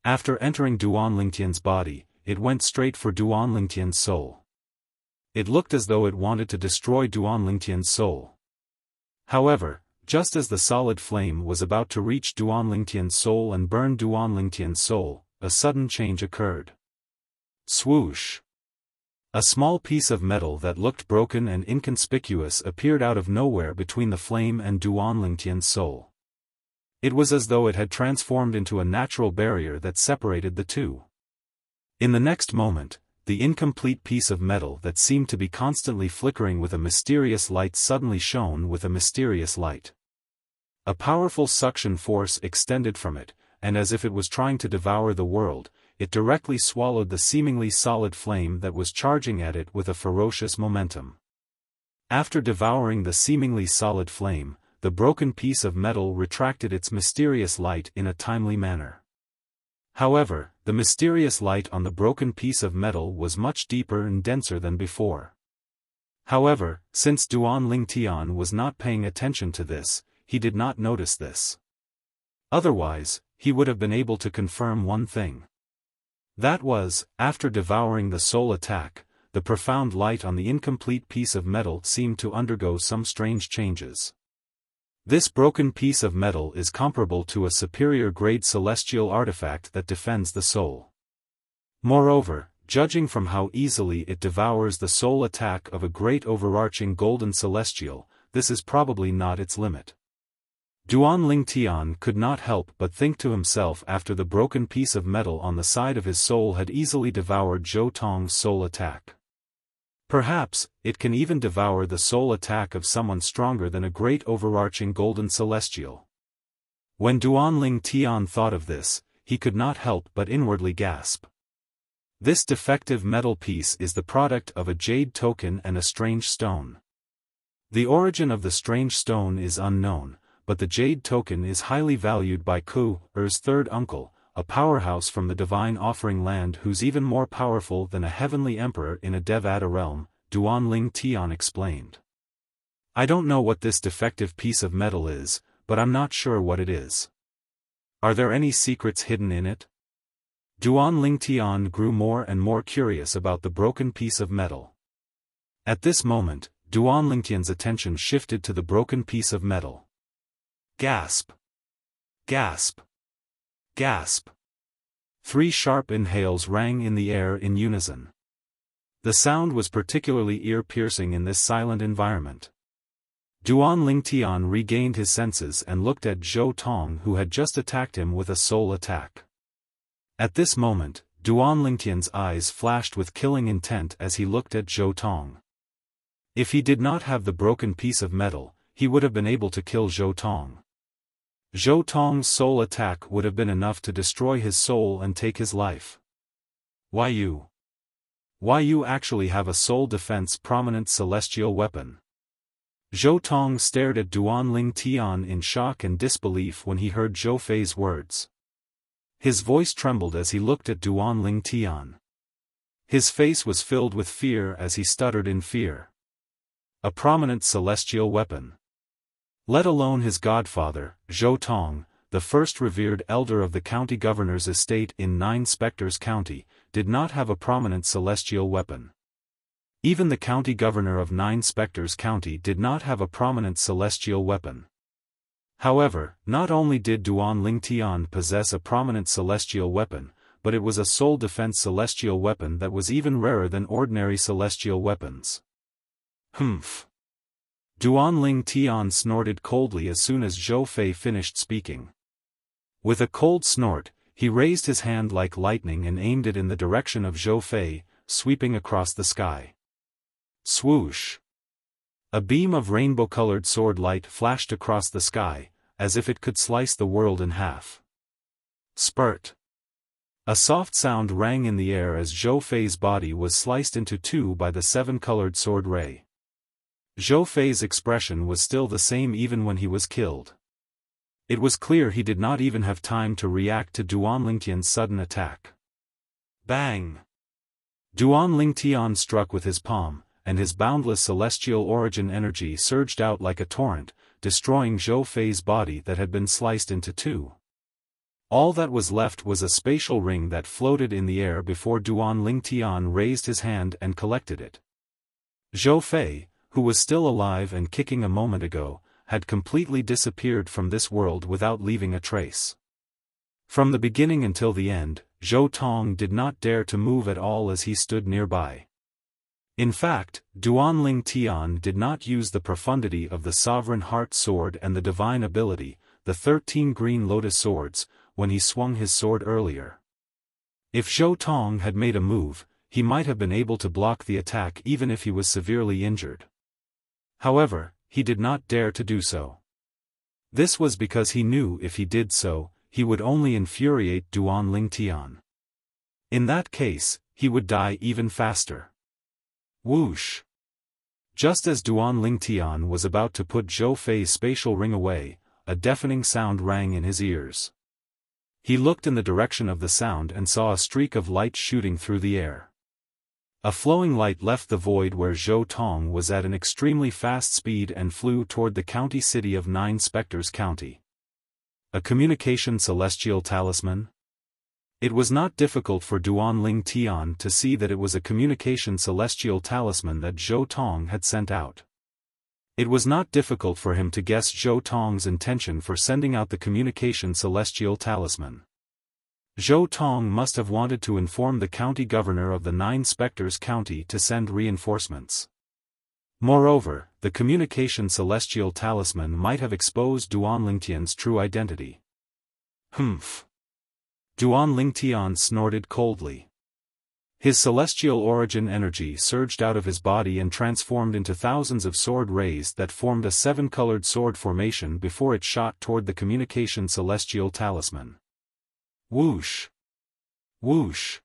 After entering Duan Lingtian's body, it went straight for Duan Lingtian's soul. It looked as though it wanted to destroy Duan Lingtian's soul. However, just as the solid flame was about to reach Duan Lingtian's soul and burn Duan Lingtian's soul, a sudden change occurred. Swoosh! A small piece of metal that looked broken and inconspicuous appeared out of nowhere between the flame and Duan Lingtian's soul. It was as though it had transformed into a natural barrier that separated the two. In the next moment, the incomplete piece of metal that seemed to be constantly flickering with a mysterious light suddenly shone with a mysterious light. A powerful suction force extended from it, and as if it was trying to devour the world, it directly swallowed the seemingly solid flame that was charging at it with a ferocious momentum. After devouring the seemingly solid flame, the broken piece of metal retracted its mysterious light in a timely manner. However, the mysterious light on the broken piece of metal was much deeper and denser than before. However, since Duan Lingtian was not paying attention to this, he did not notice this. Otherwise, he would have been able to confirm one thing. That was, after devouring the soul attack, the profound light on the incomplete piece of metal seemed to undergo some strange changes. This broken piece of metal is comparable to a superior-grade celestial artifact that defends the soul. Moreover, judging from how easily it devours the soul attack of a great overarching golden celestial, this is probably not its limit. Duan Lingtian could not help but think to himself after the broken piece of metal on the side of his soul had easily devoured Zhou Tong's soul attack. Perhaps, it can even devour the soul attack of someone stronger than a great overarching golden celestial. When Duan Lingtian thought of this, he could not help but inwardly gasp. This defective metal piece is the product of a jade token and a strange stone. The origin of the strange stone is unknown, but the jade token is highly valued by Ku-er's third uncle, a powerhouse from the divine offering land who's even more powerful than a heavenly emperor in a Devata realm, Duan Lingtian explained. I don't know what this defective piece of metal is, but I'm not sure what it is. Are there any secrets hidden in it? Duan Lingtian grew more and more curious about the broken piece of metal. At this moment, Duan Lingtian's attention shifted to the broken piece of metal. Gasp! Gasp! Gasp! 3 sharp inhales rang in the air in unison. The sound was particularly ear-piercing in this silent environment. Duan Lingtian regained his senses and looked at Zhou Tong who had just attacked him with a soul attack. At this moment, Duan Lingtian's eyes flashed with killing intent as he looked at Zhou Tong. If he did not have the broken piece of metal, he would have been able to kill Zhou Tong. Zhou Tong's soul attack would have been enough to destroy his soul and take his life. Why you actually have a soul defense prominent celestial weapon? Zhou Tong stared at Duan Lingtian in shock and disbelief when he heard Zhou Fei's words. His voice trembled as he looked at Duan Lingtian. His face was filled with fear as he stuttered in fear. A prominent celestial weapon. Let alone his godfather, Zhou Tong, the first revered elder of the county governor's estate in Nine Spectres County, did not have a prominent celestial weapon. Even the county governor of Nine Spectres County did not have a prominent celestial weapon. However, not only did Duan Lingtian possess a prominent celestial weapon, but it was a soul defense celestial weapon that was even rarer than ordinary celestial weapons. Humph! Duan Lingtian snorted coldly as soon as Zhou Fei finished speaking. With a cold snort, he raised his hand like lightning and aimed it in the direction of Zhou Fei, sweeping across the sky. Swoosh! A beam of rainbow-colored sword light flashed across the sky, as if it could slice the world in half. Spurt! A soft sound rang in the air as Zhou Fei's body was sliced into two by the seven-colored sword ray. Zhou Fei's expression was still the same even when he was killed. It was clear he did not even have time to react to Duan Lingtian's sudden attack. Bang! Duan Lingtian struck with his palm, and his boundless celestial origin energy surged out like a torrent, destroying Zhou Fei's body that had been sliced into two. All that was left was a spatial ring that floated in the air before Duan Lingtian raised his hand and collected it. Zhou Fei, who was still alive and kicking a moment ago, had completely disappeared from this world without leaving a trace. From the beginning until the end, Zhou Tong did not dare to move at all as he stood nearby. In fact, Duan Lingtian did not use the profundity of the Sovereign Heart Sword and the divine ability, the 13 green lotus swords, when he swung his sword earlier. If Zhou Tong had made a move, he might have been able to block the attack even if he was severely injured. However, he did not dare to do so. This was because he knew if he did so, he would only infuriate Duan Lingtian. In that case, he would die even faster. Whoosh! Just as Duan Lingtian was about to put Zhou Fei's spatial ring away, a deafening sound rang in his ears. He looked in the direction of the sound and saw a streak of light shooting through the air. A flowing light left the void where Zhou Tong was at an extremely fast speed and flew toward the county city of Nine Spectres County. A communication celestial talisman? It was not difficult for Duan Lingtian to see that it was a communication celestial talisman that Zhou Tong had sent out. It was not difficult for him to guess Zhou Tong's intention for sending out the communication celestial talisman. Zhou Tong must have wanted to inform the county governor of the Nine Spectres County to send reinforcements. Moreover, the communication celestial talisman might have exposed Duan Lingtian's true identity. Humph! Duan Lingtian snorted coldly. His celestial origin energy surged out of his body and transformed into thousands of sword rays that formed a seven-colored sword formation before it shot toward the communication celestial talisman. Whoosh! Whoosh!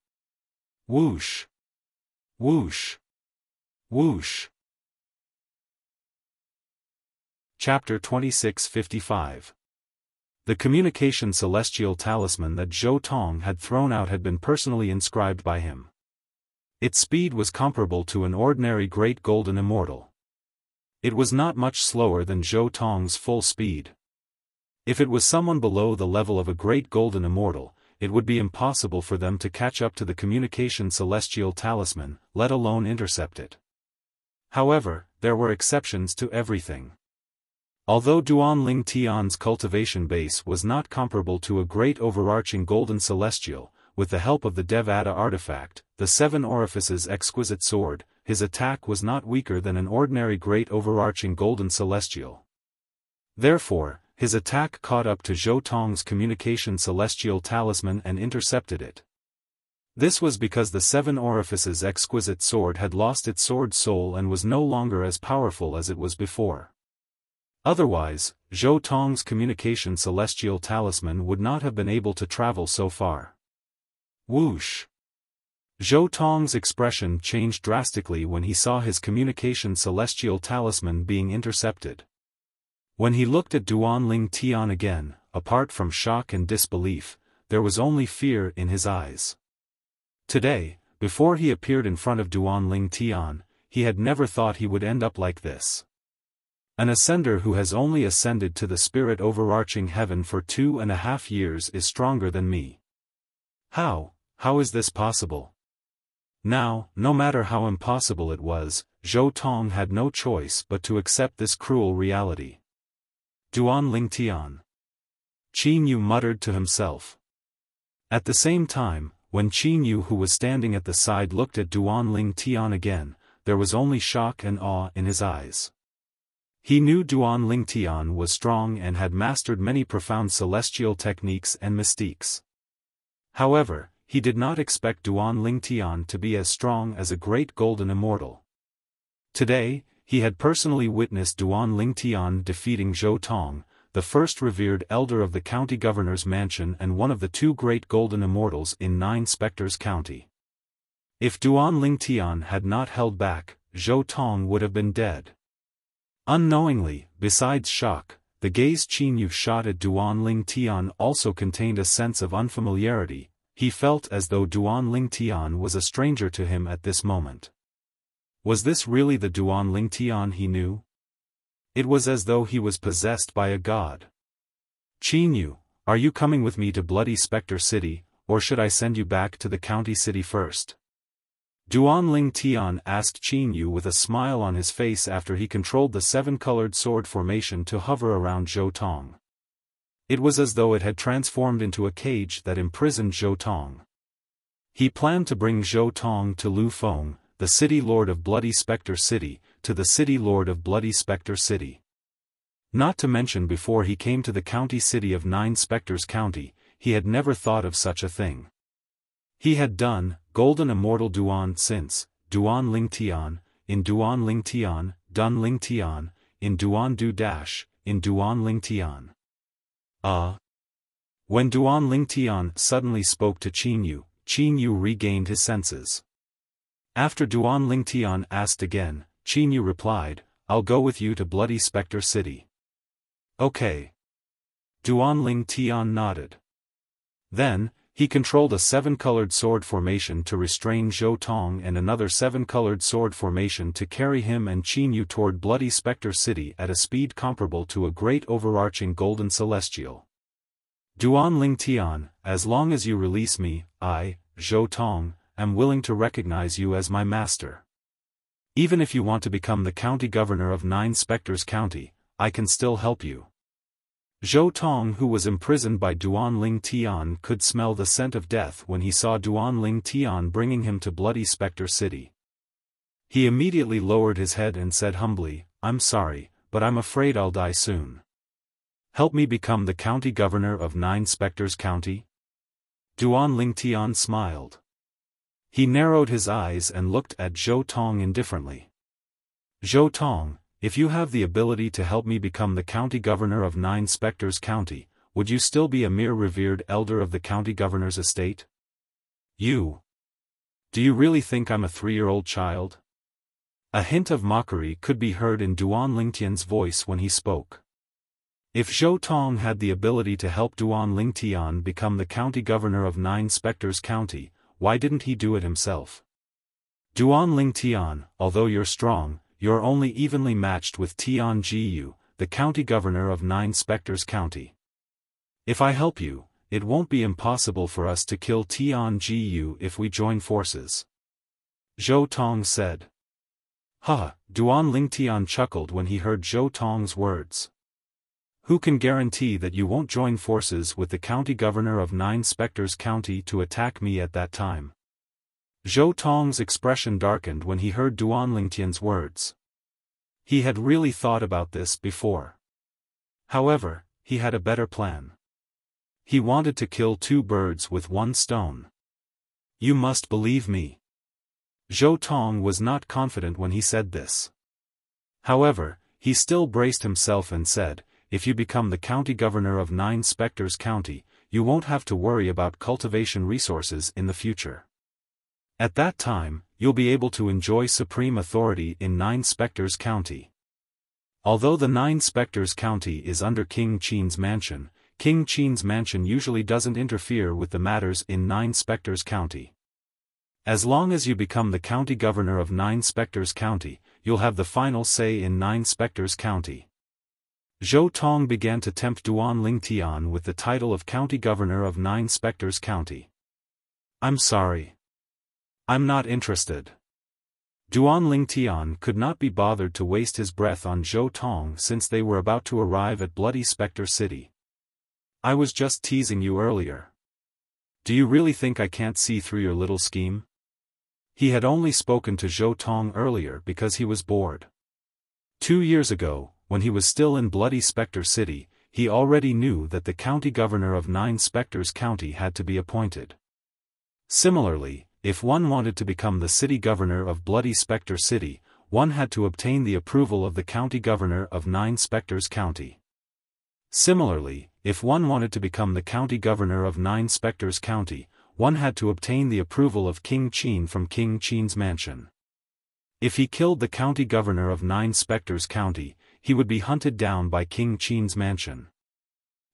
Whoosh! Whoosh! Whoosh! Chapter 2655. The communication celestial talisman that Zhou Tong had thrown out had been personally inscribed by him. Its speed was comparable to an ordinary great golden immortal. It was not much slower than Zhou Tong's full speed. If it was someone below the level of a great golden immortal, it would be impossible for them to catch up to the communication celestial talisman, let alone intercept it. However, there were exceptions to everything. Although Duan Lingtian's cultivation base was not comparable to a great overarching golden celestial, with the help of the Devata artifact, the Seven Orifices exquisite sword, his attack was not weaker than an ordinary great overarching golden celestial. Therefore, his attack caught up to Zhou Tong's communication celestial talisman and intercepted it. This was because the Seven Orifices exquisite sword had lost its sword soul and was no longer as powerful as it was before. Otherwise, Zhou Tong's communication celestial talisman would not have been able to travel so far. Whoosh! Zhou Tong's expression changed drastically when he saw his communication celestial talisman being intercepted. When he looked at Duan Lingtian again, apart from shock and disbelief, there was only fear in his eyes. Today, before he appeared in front of Duan Lingtian, he had never thought he would end up like this. An ascender who has only ascended to the spirit overarching heaven for 2.5 years is stronger than me. How is this possible? Now, no matter how impossible it was, Zhou Tong had no choice but to accept this cruel reality. Duan Lingtian. Qin Yu muttered to himself. At the same time, when Qin Yu who was standing at the side looked at Duan Lingtian again, there was only shock and awe in his eyes. He knew Duan Lingtian was strong and had mastered many profound celestial techniques and mystiques. However, he did not expect Duan Lingtian to be as strong as a great golden immortal. Today, he had personally witnessed Duan Lingtian defeating Zhou Tong, the first revered elder of the county governor's mansion and one of the two great golden immortals in Nine Spectres County. If Duan Lingtian had not held back, Zhou Tong would have been dead. Unknowingly, besides shock, the gaze Qin Yu shot at Duan Lingtian also contained a sense of unfamiliarity. He felt as though Duan Lingtian was a stranger to him at this moment. Was this really the Duan Lingtian he knew? It was as though he was possessed by a god. Qin Yu, are you coming with me to Bloody Spectre City, or should I send you back to the county city first? Duan Lingtian asked Qin Yu with a smile on his face after he controlled the seven-colored sword formation to hover around Zhou Tong. It was as though it had transformed into a cage that imprisoned Zhou Tong. He planned to bring Zhou Tong to Lu Feng, the city lord of Bloody Spectre City, to the city lord of Bloody Spectre City. Not to mention before he came to the county city of Nine Spectres County, he had never thought of such a thing. He had done, Golden Immortal Duan since, Duan Lingtian, in Duan Lingtian, Dun Lingtian, in Duan Du Dash, in Duan Lingtian. When Duan Lingtian suddenly spoke to Qin Yu regained his senses. After Duan Lingtian asked again, Qin Yu replied, I'll go with you to Bloody Spectre City. Okay. Duan Lingtian nodded. Then, he controlled a seven-colored sword formation to restrain Zhou Tong and another seven-colored sword formation to carry him and Qin Yu toward Bloody Spectre City at a speed comparable to a great overarching golden celestial. Duan Lingtian, as long as you release me, I, Zhou Tong, am willing to recognize you as my master. Even if you want to become the county governor of Nine Spectres County, I can still help you. Zhou Tong, who was imprisoned by Duan Lingtian, could smell the scent of death when he saw Duan Lingtian bringing him to Bloody Spectre City. He immediately lowered his head and said humbly, I'm sorry, but I'm afraid I'll die soon. Help me become the county governor of Nine Spectres County? Duan Lingtian smiled. He narrowed his eyes and looked at Zhou Tong indifferently. Zhou Tong, if you have the ability to help me become the county governor of Nine Spectres County, would you still be a mere revered elder of the county governor's estate? You. Do you really think I'm a 3-year-old child? A hint of mockery could be heard in Duan Lingtian's voice when he spoke. If Zhou Tong had the ability to help Duan Lingtian become the county governor of Nine Spectres County, why didn't he do it himself? Duan Lingtian, although you're strong, you're only evenly matched with Tian Jiyu, the county governor of Nine Spectres County. If I help you, it won't be impossible for us to kill Tian Jiyu if we join forces. Zhou Tong said. Duan Lingtian chuckled when he heard Zhou Tong's words. Who can guarantee that you won't join forces with the county governor of Nine Spectres County to attack me at that time? Zhou Tong's expression darkened when he heard Duan Lingtian's words. He had really thought about this before. However, he had a better plan. He wanted to kill two birds with one stone. You must believe me. Zhou Tong was not confident when he said this. However, he still braced himself and said, if you become the county governor of Nine Spectres County, you won't have to worry about cultivation resources in the future. At that time, you'll be able to enjoy supreme authority in Nine Spectres County. Although the Nine Spectres County is under King Qin's mansion, King Qin's mansion usually doesn't interfere with the matters in Nine Spectres County. As long as you become the county governor of Nine Spectres County, you'll have the final say in Nine Spectres County. Zhou Tong began to tempt Duan Lingtian with the title of county governor of Nine Spectres County. I'm sorry. I'm not interested. Duan Lingtian could not be bothered to waste his breath on Zhou Tong since they were about to arrive at Bloody Spectre City. I was just teasing you earlier. Do you really think I can't see through your little scheme? He had only spoken to Zhou Tong earlier because he was bored. 2 years ago, when he was still in Bloody Spectre City, he already knew that the county governor of Nine Spectres County had to be appointed. Similarly, if one wanted to become the city governor of Bloody Spectre City, one had to obtain the approval of the county governor of Nine Spectres County. Similarly, if one wanted to become the county governor of 9 Spectres County, one had to obtain the approval of King Qin from King Qin's mansion. If he killed the county governor of 9 Spectres County, he would be hunted down by King Qin's mansion.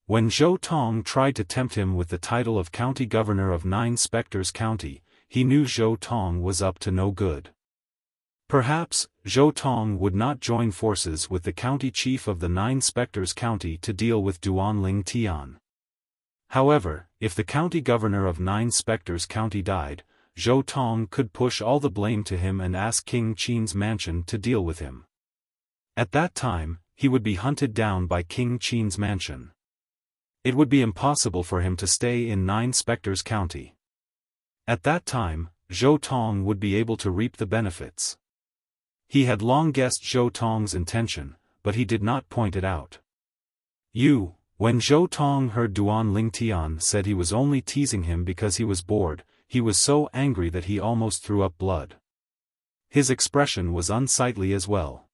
When Zhou Tong tried to tempt him with the title of county governor of 9 Spectres County, he knew Zhou Tong was up to no good. Perhaps, Zhou Tong would not join forces with the county chief of the 9 Spectres County to deal with Duanling Tian. However, if the county governor of 9 Spectres County died, Zhou Tong could push all the blame to him and ask King Qin's mansion to deal with him. At that time, he would be hunted down by King Qin's mansion. It would be impossible for him to stay in 9 Spectres County. At that time, Zhou Tong would be able to reap the benefits. He had long guessed Zhou Tong's intention, but he did not point it out. When Zhou Tong heard Duanling Tian said he was only teasing him because he was bored, he was so angry that he almost threw up blood. His expression was unsightly as well.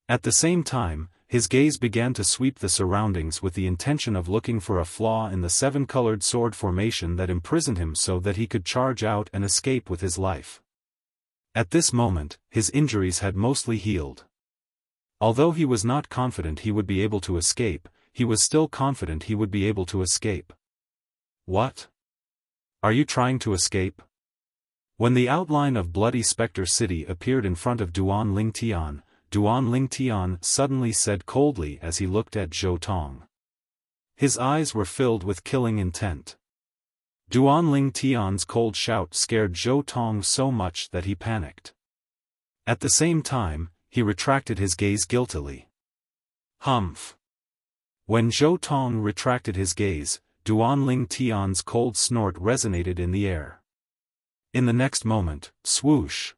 At the same time, his gaze began to sweep the surroundings with the intention of looking for a flaw in the 7-colored sword formation that imprisoned him so that he could charge out and escape with his life. At this moment, his injuries had mostly healed. Although he was not confident he would be able to escape, he was still confident he would be able to escape. What? Are you trying to escape? When the outline of Bloody Spectre City appeared in front of Duanling Tian suddenly said coldly as he looked at Zhou Tong. His eyes were filled with killing intent. Duanling Tian's cold shout scared Zhou Tong so much that he panicked. At the same time, he retracted his gaze guiltily. Humph! When Zhou Tong retracted his gaze, Duanling Tian's cold snort resonated in the air. In the next moment, swoosh!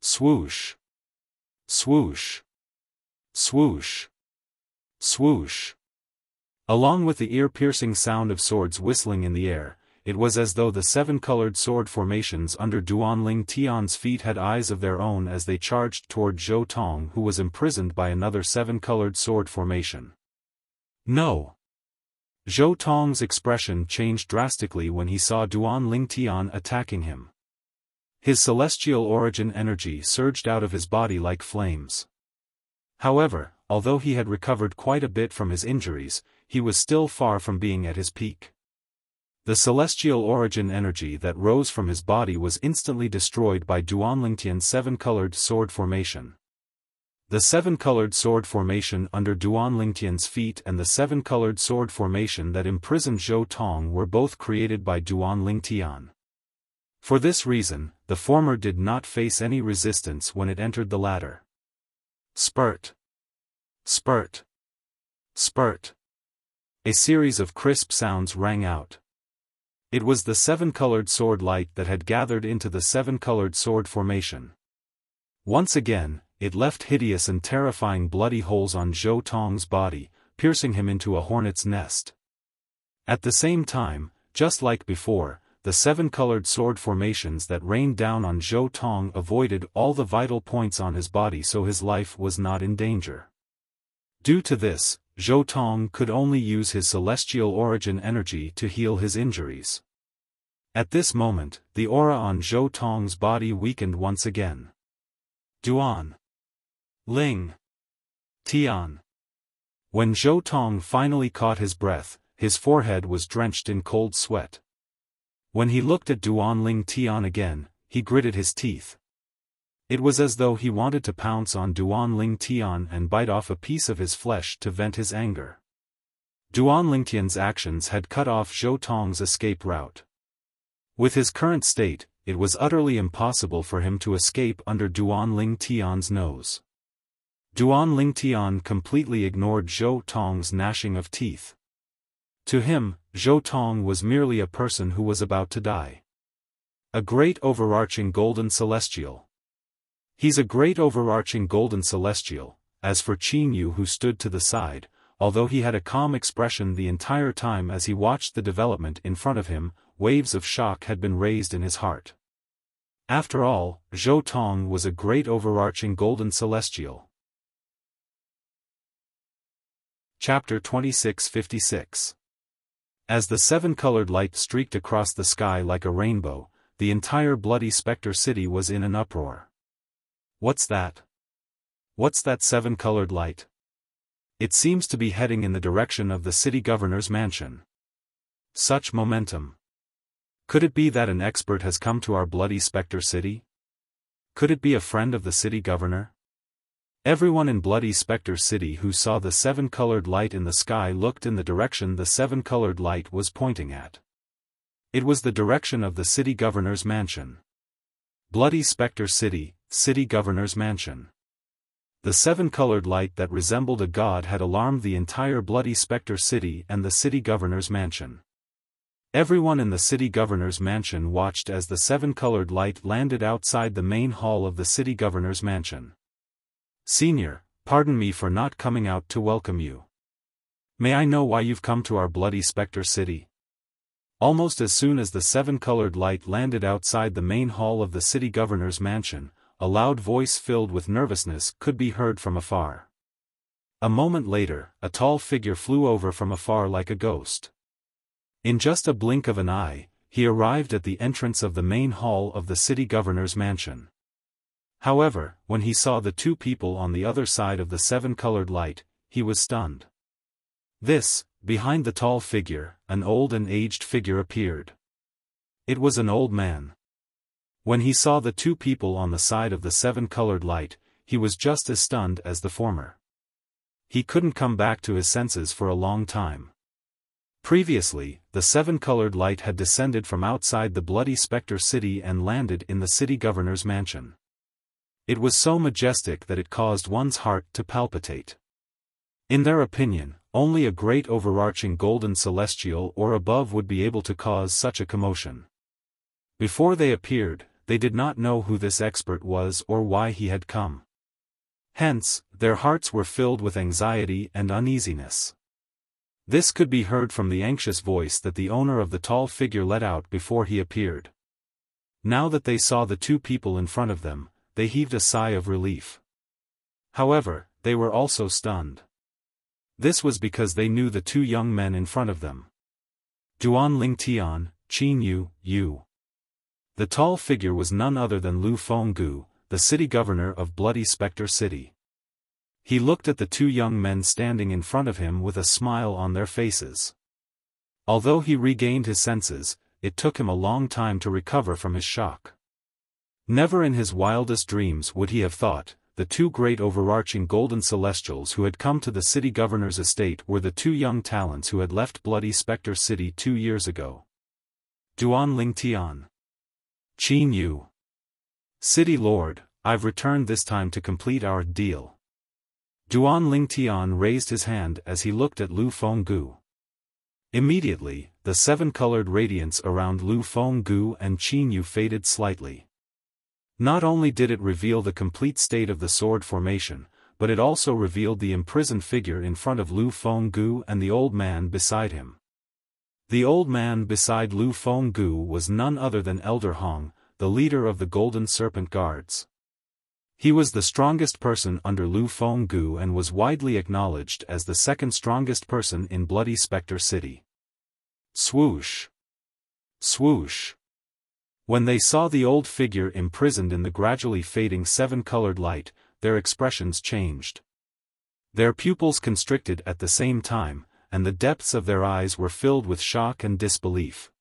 Swoosh! Swoosh! Swoosh! Swoosh! Along with the ear-piercing sound of swords whistling in the air, it was as though the 7-colored sword formations under Duanling Tian's feet had eyes of their own as they charged toward Zhou Tong, who was imprisoned by another 7-colored sword formation. No! Zhou Tong's expression changed drastically when he saw Duanling Tian attacking him. His celestial origin energy surged out of his body like flames. However, although he had recovered quite a bit from his injuries, he was still far from being at his peak. The celestial origin energy that rose from his body was instantly destroyed by Duanling Tian's 7-colored sword formation. The 7-colored sword formation under Duanling Tian's feet and the 7-colored sword formation that imprisoned Zhou Tong were both created by Duanling Tian. For this reason, the former did not face any resistance when it entered the latter. Spurt! Spurt! Spurt! A series of crisp sounds rang out. It was the 7-colored sword light that had gathered into the 7-colored sword formation. Once again, it left hideous and terrifying bloody holes on Zhou Tong's body, piercing him into a hornet's nest. At the same time, just like before, the 7-colored sword formations that rained down on Zhou Tong avoided all the vital points on his body so his life was not in danger. Due to this, Zhou Tong could only use his celestial origin energy to heal his injuries. At this moment, the aura on Zhou Tong's body weakened once again. Duan Ling Tian. When Zhou Tong finally caught his breath, his forehead was drenched in cold sweat. When he looked at Duanling Tian again, he gritted his teeth. It was as though he wanted to pounce on Duanling Tian and bite off a piece of his flesh to vent his anger. Duanling Tian's actions had cut off Zhou Tong's escape route. With his current state, it was utterly impossible for him to escape under Duanling Tian's nose. Duanling Tian completely ignored Zhou Tong's gnashing of teeth. To him, Zhou Tong was merely a person who was about to die. A great overarching golden celestial. He's a great overarching golden celestial. As for Qin Yu, who stood to the side, although he had a calm expression the entire time as he watched the development in front of him, waves of shock had been raised in his heart. After all, Zhou Tong was a great overarching golden celestial. Chapter 2656. As the seven-colored light streaked across the sky like a rainbow, the entire bloody specter city was in an uproar. What's that? What's that seven-colored light? It seems to be heading in the direction of the city governor's mansion. Such momentum. Could it be that an expert has come to our bloody specter city? Could it be a friend of the city governor? Everyone in bloody specter city who saw the seven-colored light in the sky looked in the direction the seven-colored light was pointing at. It was the direction of the city governor's mansion. Bloody specter city, city governor's mansion. The seven-colored light that resembled a god had alarmed the entire bloody specter city and the city governor's mansion. Everyone in the city governor's mansion watched as the seven-colored light landed outside the main hall of the city governor's mansion. "Senior, pardon me for not coming out to welcome you. May I know why you've come to our bloody specter city?" Almost as soon as the seven-colored light landed outside the main hall of the city governor's mansion, a loud voice filled with nervousness could be heard from afar. A moment later, a tall figure flew over from afar like a ghost. In just a blink of an eye, he arrived at the entrance of the main hall of the city governor's mansion. However, when he saw the two people on the other side of the seven-colored light, he was stunned. Behind the tall figure, an old and aged figure appeared. It was an old man. When he saw the two people on the side of the seven-colored light, he was just as stunned as the former. He couldn't come back to his senses for a long time. Previously, the seven-colored light had descended from outside the bloody specter city and landed in the city governor's mansion. It was so majestic that it caused one's heart to palpitate. In their opinion, only a great overarching golden celestial or above would be able to cause such a commotion. Before they appeared, they did not know who this expert was or why he had come. Hence, their hearts were filled with anxiety and uneasiness. This could be heard from the anxious voice that the owner of the tall figure let out before he appeared. Now that they saw the two people in front of them, they heaved a sigh of relief. However, they were also stunned. This was because they knew the two young men in front of them. Duan Lingtian, Qin Yu. The tall figure was none other than Lu Fenggu, the city governor of bloody specter city. He looked at the two young men standing in front of him with a smile on their faces. Although he regained his senses, it took him a long time to recover from his shock. Never in his wildest dreams would he have thought, the two great overarching golden celestials who had come to the city governor's estate were the two young talents who had left bloody specter city 2 years ago. Duan Lingtian. Qin Yu. City Lord, I've returned this time to complete our deal. Duan Lingtian raised his hand as he looked at Lu Fenggu. Immediately, the seven-colored radiance around Lu Fenggu and Qin Yu faded slightly. Not only did it reveal the complete state of the sword formation, but it also revealed the imprisoned figure in front of Lu Fenggu and the old man beside him. The old man beside Lu Fenggu was none other than Elder Hong, the leader of the Golden Serpent Guards. He was the strongest person under Lu Fenggu and was widely acknowledged as the second strongest person in bloody specter city. Swoosh! Swoosh! When they saw the old figure imprisoned in the gradually fading seven-colored light, their expressions changed. Their pupils constricted at the same time, and the depths of their eyes were filled with shock and disbelief.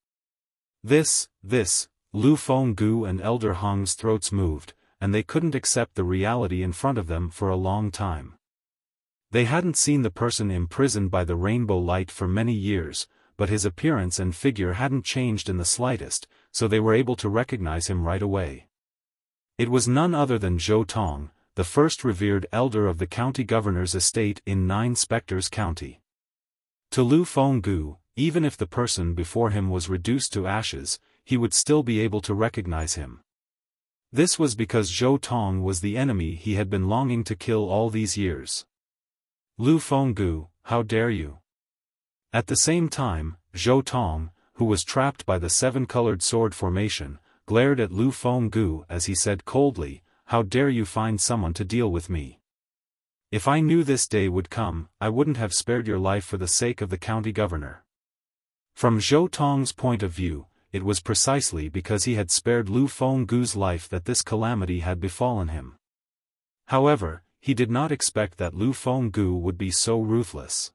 Lu Fenggu and Elder Hong's throats moved, and they couldn't accept the reality in front of them for a long time. They hadn't seen the person imprisoned by the rainbow light for many years, but his appearance and figure hadn't changed in the slightest, so they were able to recognize him right away. It was none other than Zhou Tong, the first revered elder of the county governor's estate in 9 Spectres County. To Lu Fenggu, even if the person before him was reduced to ashes, he would still be able to recognize him. This was because Zhou Tong was the enemy he had been longing to kill all these years. Lu Fenggu, how dare you? At the same time, Zhou Tong, who was trapped by the seven-colored sword formation, glared at Lu Fenggu as he said coldly, "How dare you find someone to deal with me? If I knew this day would come, I wouldn't have spared your life for the sake of the county governor. From Zhou Tong's point of view, it was precisely because he had spared Lu Fenggu's life that this calamity had befallen him. However, he did not expect that Lu Fenggu would be so ruthless.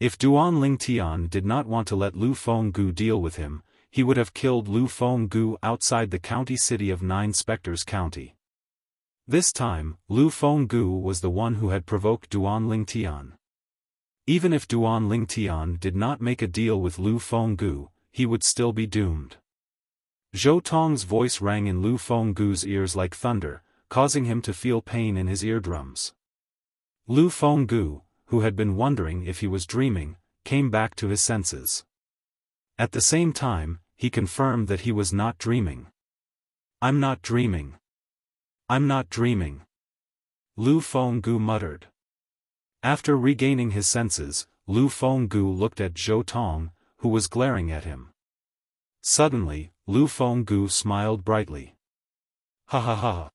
If Duan Lingtian did not want to let Lu Fenggu deal with him, he would have killed Lu Fenggu outside the county city of Nine Spectres County. This time, Lu Fenggu was the one who had provoked Duan Lingtian. Even if Duan Lingtian did not make a deal with Lu Fenggu, he would still be doomed. Zhou Tong's voice rang in Lu Fenggu's ears like thunder, causing him to feel pain in his eardrums. Lu Fenggu, who had been wondering if he was dreaming, came back to his senses. At the same time, he confirmed that he was not dreaming. "I'm not dreaming. I'm not dreaming," Lu Fenggu muttered. After regaining his senses, Lu Fenggu looked at Zhou Tong, who was glaring at him. Suddenly, Lu Fenggu smiled brightly. "Ha ha ha."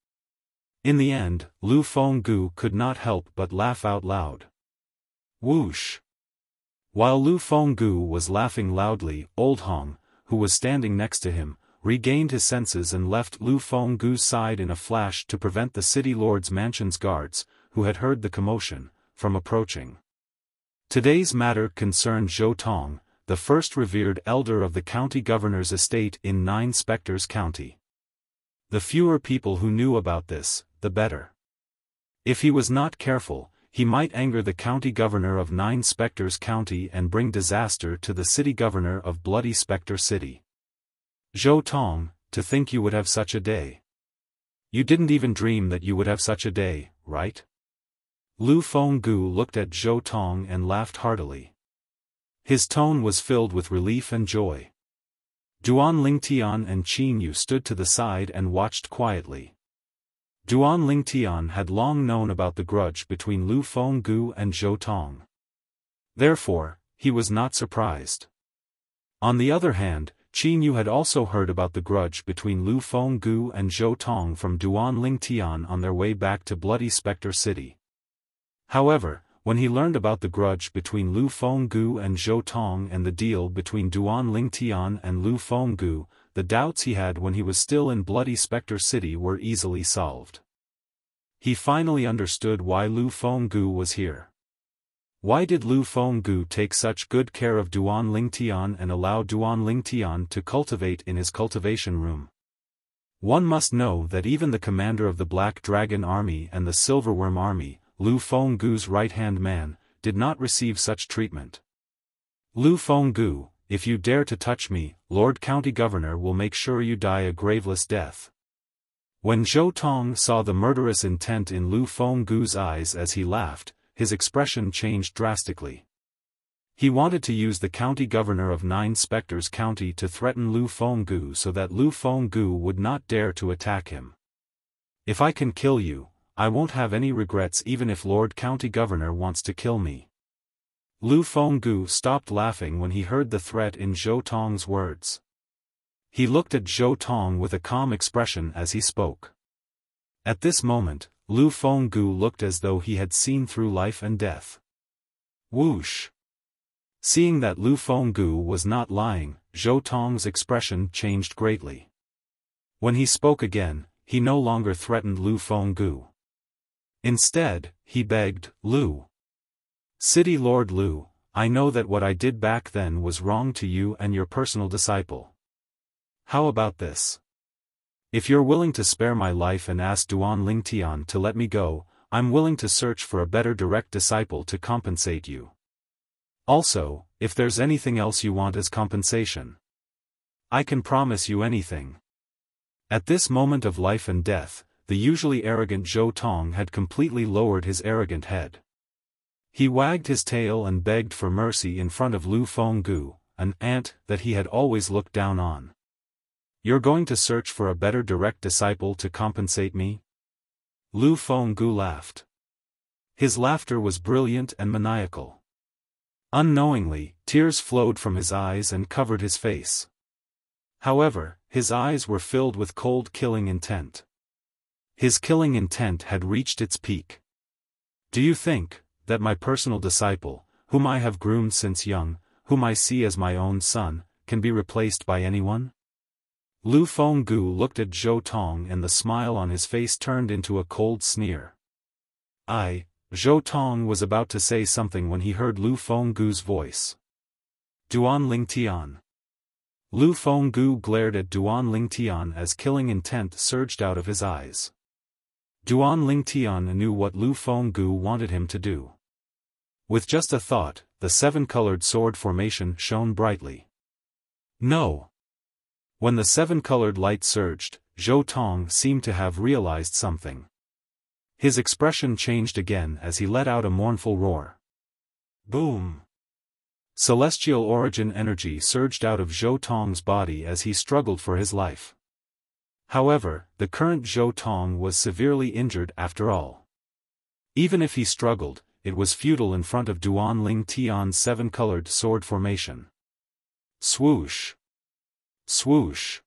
In the end, Lu Fenggu could not help but laugh out loud. Whoosh! While Lu Fenggu was laughing loudly, Old Hong, who was standing next to him, regained his senses and left Lu Fenggu's side in a flash to prevent the city lord's mansion's guards, who had heard the commotion, from approaching. Today's matter concerned Zhou Tong, the first revered elder of the county governor's estate in Nine Spectres County. The fewer people who knew about this, the better. If he was not careful, he might anger the county governor of Nine Spectres County and bring disaster to the city governor of Bloody Spectre City. Zhou Tong, to think you would have such a day. You didn't even dream that you would have such a day, right? Lu Fenggu looked at Zhou Tong and laughed heartily. His tone was filled with relief and joy. Duan Lingtian and Qin Yu stood to the side and watched quietly. Duan Lingtian had long known about the grudge between Lu Fenggu and Zhou Tong. Therefore, he was not surprised. On the other hand, Qin Yu had also heard about the grudge between Lu Fenggu and Zhou Tong from Duan Lingtian on their way back to Bloody Spectre City. However, when he learned about the grudge between Lu Fenggu and Zhou Tong and the deal between Duan Lingtian and Lu Fenggu, the doubts he had when he was still in Bloody Spectre City were easily solved. He finally understood why Lu Fenggu was here. Why did Lu Fenggu take such good care of Duan Lingtian and allow Duan Lingtian to cultivate in his cultivation room? One must know that even the commander of the Black Dragon Army and the Silverworm Army, Lu Fenggu's right-hand man, did not receive such treatment. Lu Fenggu, if you dare to touch me, Lord County Governor will make sure you die a graveless death. When Zhou Tong saw the murderous intent in Lu Fenggu's eyes as he laughed, his expression changed drastically. He wanted to use the county governor of Nine Spectres County to threaten Lu Fenggu so that Lu Fenggu would not dare to attack him. If I can kill you, I won't have any regrets even if Lord County Governor wants to kill me. Lu Fenggu stopped laughing when he heard the threat in Zhou Tong's words. He looked at Zhou Tong with a calm expression as he spoke. At this moment, Lu Fenggu looked as though he had seen through life and death. Whoosh! Seeing that Lu Fenggu was not lying, Zhou Tong's expression changed greatly. When he spoke again, he no longer threatened Lu Fenggu. Instead, he begged, "Lu. City Lord Lu, I know that what I did back then was wrong to you and your personal disciple. How about this? If you're willing to spare my life and ask Duan Lingtian to let me go, I'm willing to search for a better direct disciple to compensate you. Also, if there's anything else you want as compensation, I can promise you anything." At this moment of life and death, the usually arrogant Zhou Tong had completely lowered his arrogant head. He wagged his tail and begged for mercy in front of Lu Fenggu, an ant that he had always looked down on. "You're going to search for a better direct disciple to compensate me?" Lu Fenggu laughed. His laughter was brilliant and maniacal. Unknowingly, tears flowed from his eyes and covered his face. However, his eyes were filled with cold killing intent. His killing intent had reached its peak. Do you think that my personal disciple, whom I have groomed since young, whom I see as my own son, can be replaced by anyone? Lu Fenggu looked at Zhou Tong and the smile on his face turned into a cold sneer. Zhou Tong was about to say something when he heard Lu Fenggu's voice. Duan Lingtian. Lu Fenggu glared at Duan Lingtian as killing intent surged out of his eyes. Duan Lingtian knew what Lu Fenggu wanted him to do. With just a thought, the seven-colored sword formation shone brightly. No! When the seven-colored light surged, Zhou Tong seemed to have realized something. His expression changed again as he let out a mournful roar. Boom! Celestial origin energy surged out of Zhou Tong's body as he struggled for his life. However, the current Zhou Tong was severely injured after all. Even if he struggled, it was futile in front of Duan Lingtian's seven-colored sword formation. Swoosh! Swoosh!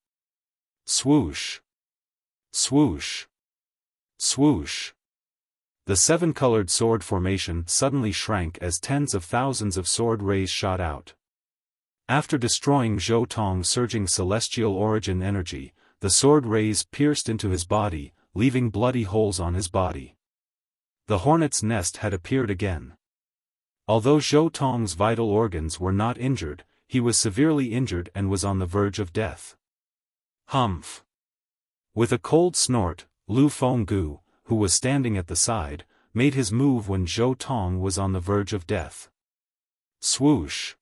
Swoosh! Swoosh! Swoosh! The seven-colored sword formation suddenly shrank as tens of thousands of sword rays shot out. After destroying Zhou Tong's surging celestial origin energy, the sword rays pierced into his body, leaving bloody holes on his body. The hornet's nest had appeared again. Although Zhou Tong's vital organs were not injured, he was severely injured and was on the verge of death. Humph! With a cold snort, Lu Fenggu, who was standing at the side, made his move when Zhou Tong was on the verge of death. Swoosh!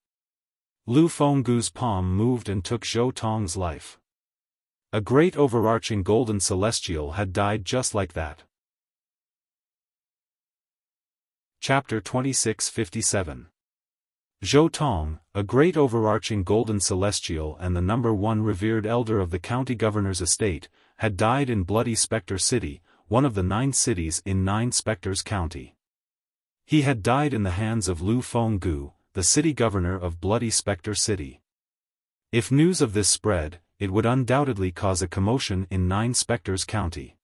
Lu Fenggu's palm moved and took Zhou Tong's life. A great overarching golden celestial had died just like that. Chapter 2657. Zhou Tong, a great overarching golden celestial and the #1 revered elder of the county governor's estate, had died in Bloody Spectre City, one of the 9 cities in 9 Spectres County. He had died in the hands of Lu Fenggu, the city governor of Bloody Spectre City. If news of this spread, it would undoubtedly cause a commotion in 9 Spectres County.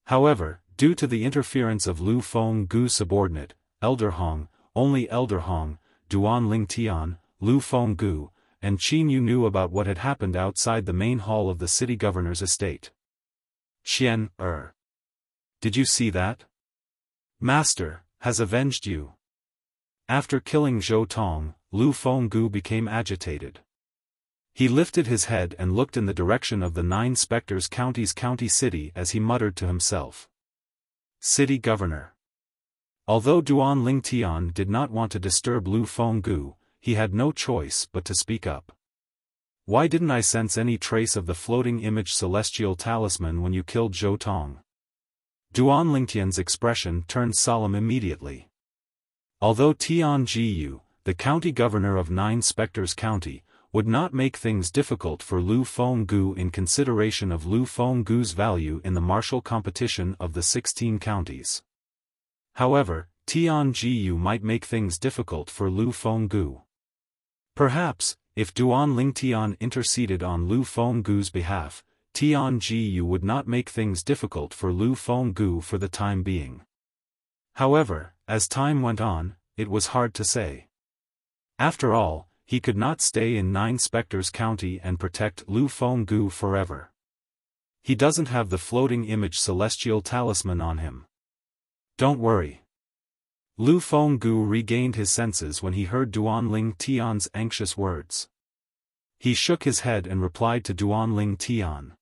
However, due to the interference of Lu Fenggu's subordinate, Elder Hong, only Elder Hong, Duan Lingtian, Lu Fenggu, and Qin Yu knew about what had happened outside the main hall of the city governor's estate. Qian, did you see that? Master has avenged you. After killing Zhou Tong, Lu Fenggu became agitated. He lifted his head and looked in the direction of the 9 Spectres County's county city as he muttered to himself. City governor. Although Duan Lingtian did not want to disturb Lu Fenggu, he had no choice but to speak up. Why didn't I sense any trace of the floating image celestial talisman when you killed Zhou Tong? Duan Lingtian's expression turned solemn immediately. Although Tian Jiyu, the county governor of 9 Spectres County, would not make things difficult for Lu Fenggu in consideration of Lu Fenggu's value in the martial competition of the 16 counties. However, Tian Jiyu might make things difficult for Lu Fenggu. Perhaps, if Duan Lingtian interceded on Lu Fenggu's behalf, Tian Jiyu would not make things difficult for Lu Fenggu for the time being. However, as time went on, it was hard to say. After all, he could not stay in 9 Spectres County and protect Lu Fenggu forever. He doesn't have the floating image celestial talisman on him. Don't worry. Lu Fenggu regained his senses when he heard Duan Lingtian's anxious words. He shook his head and replied to Duan Lingtian.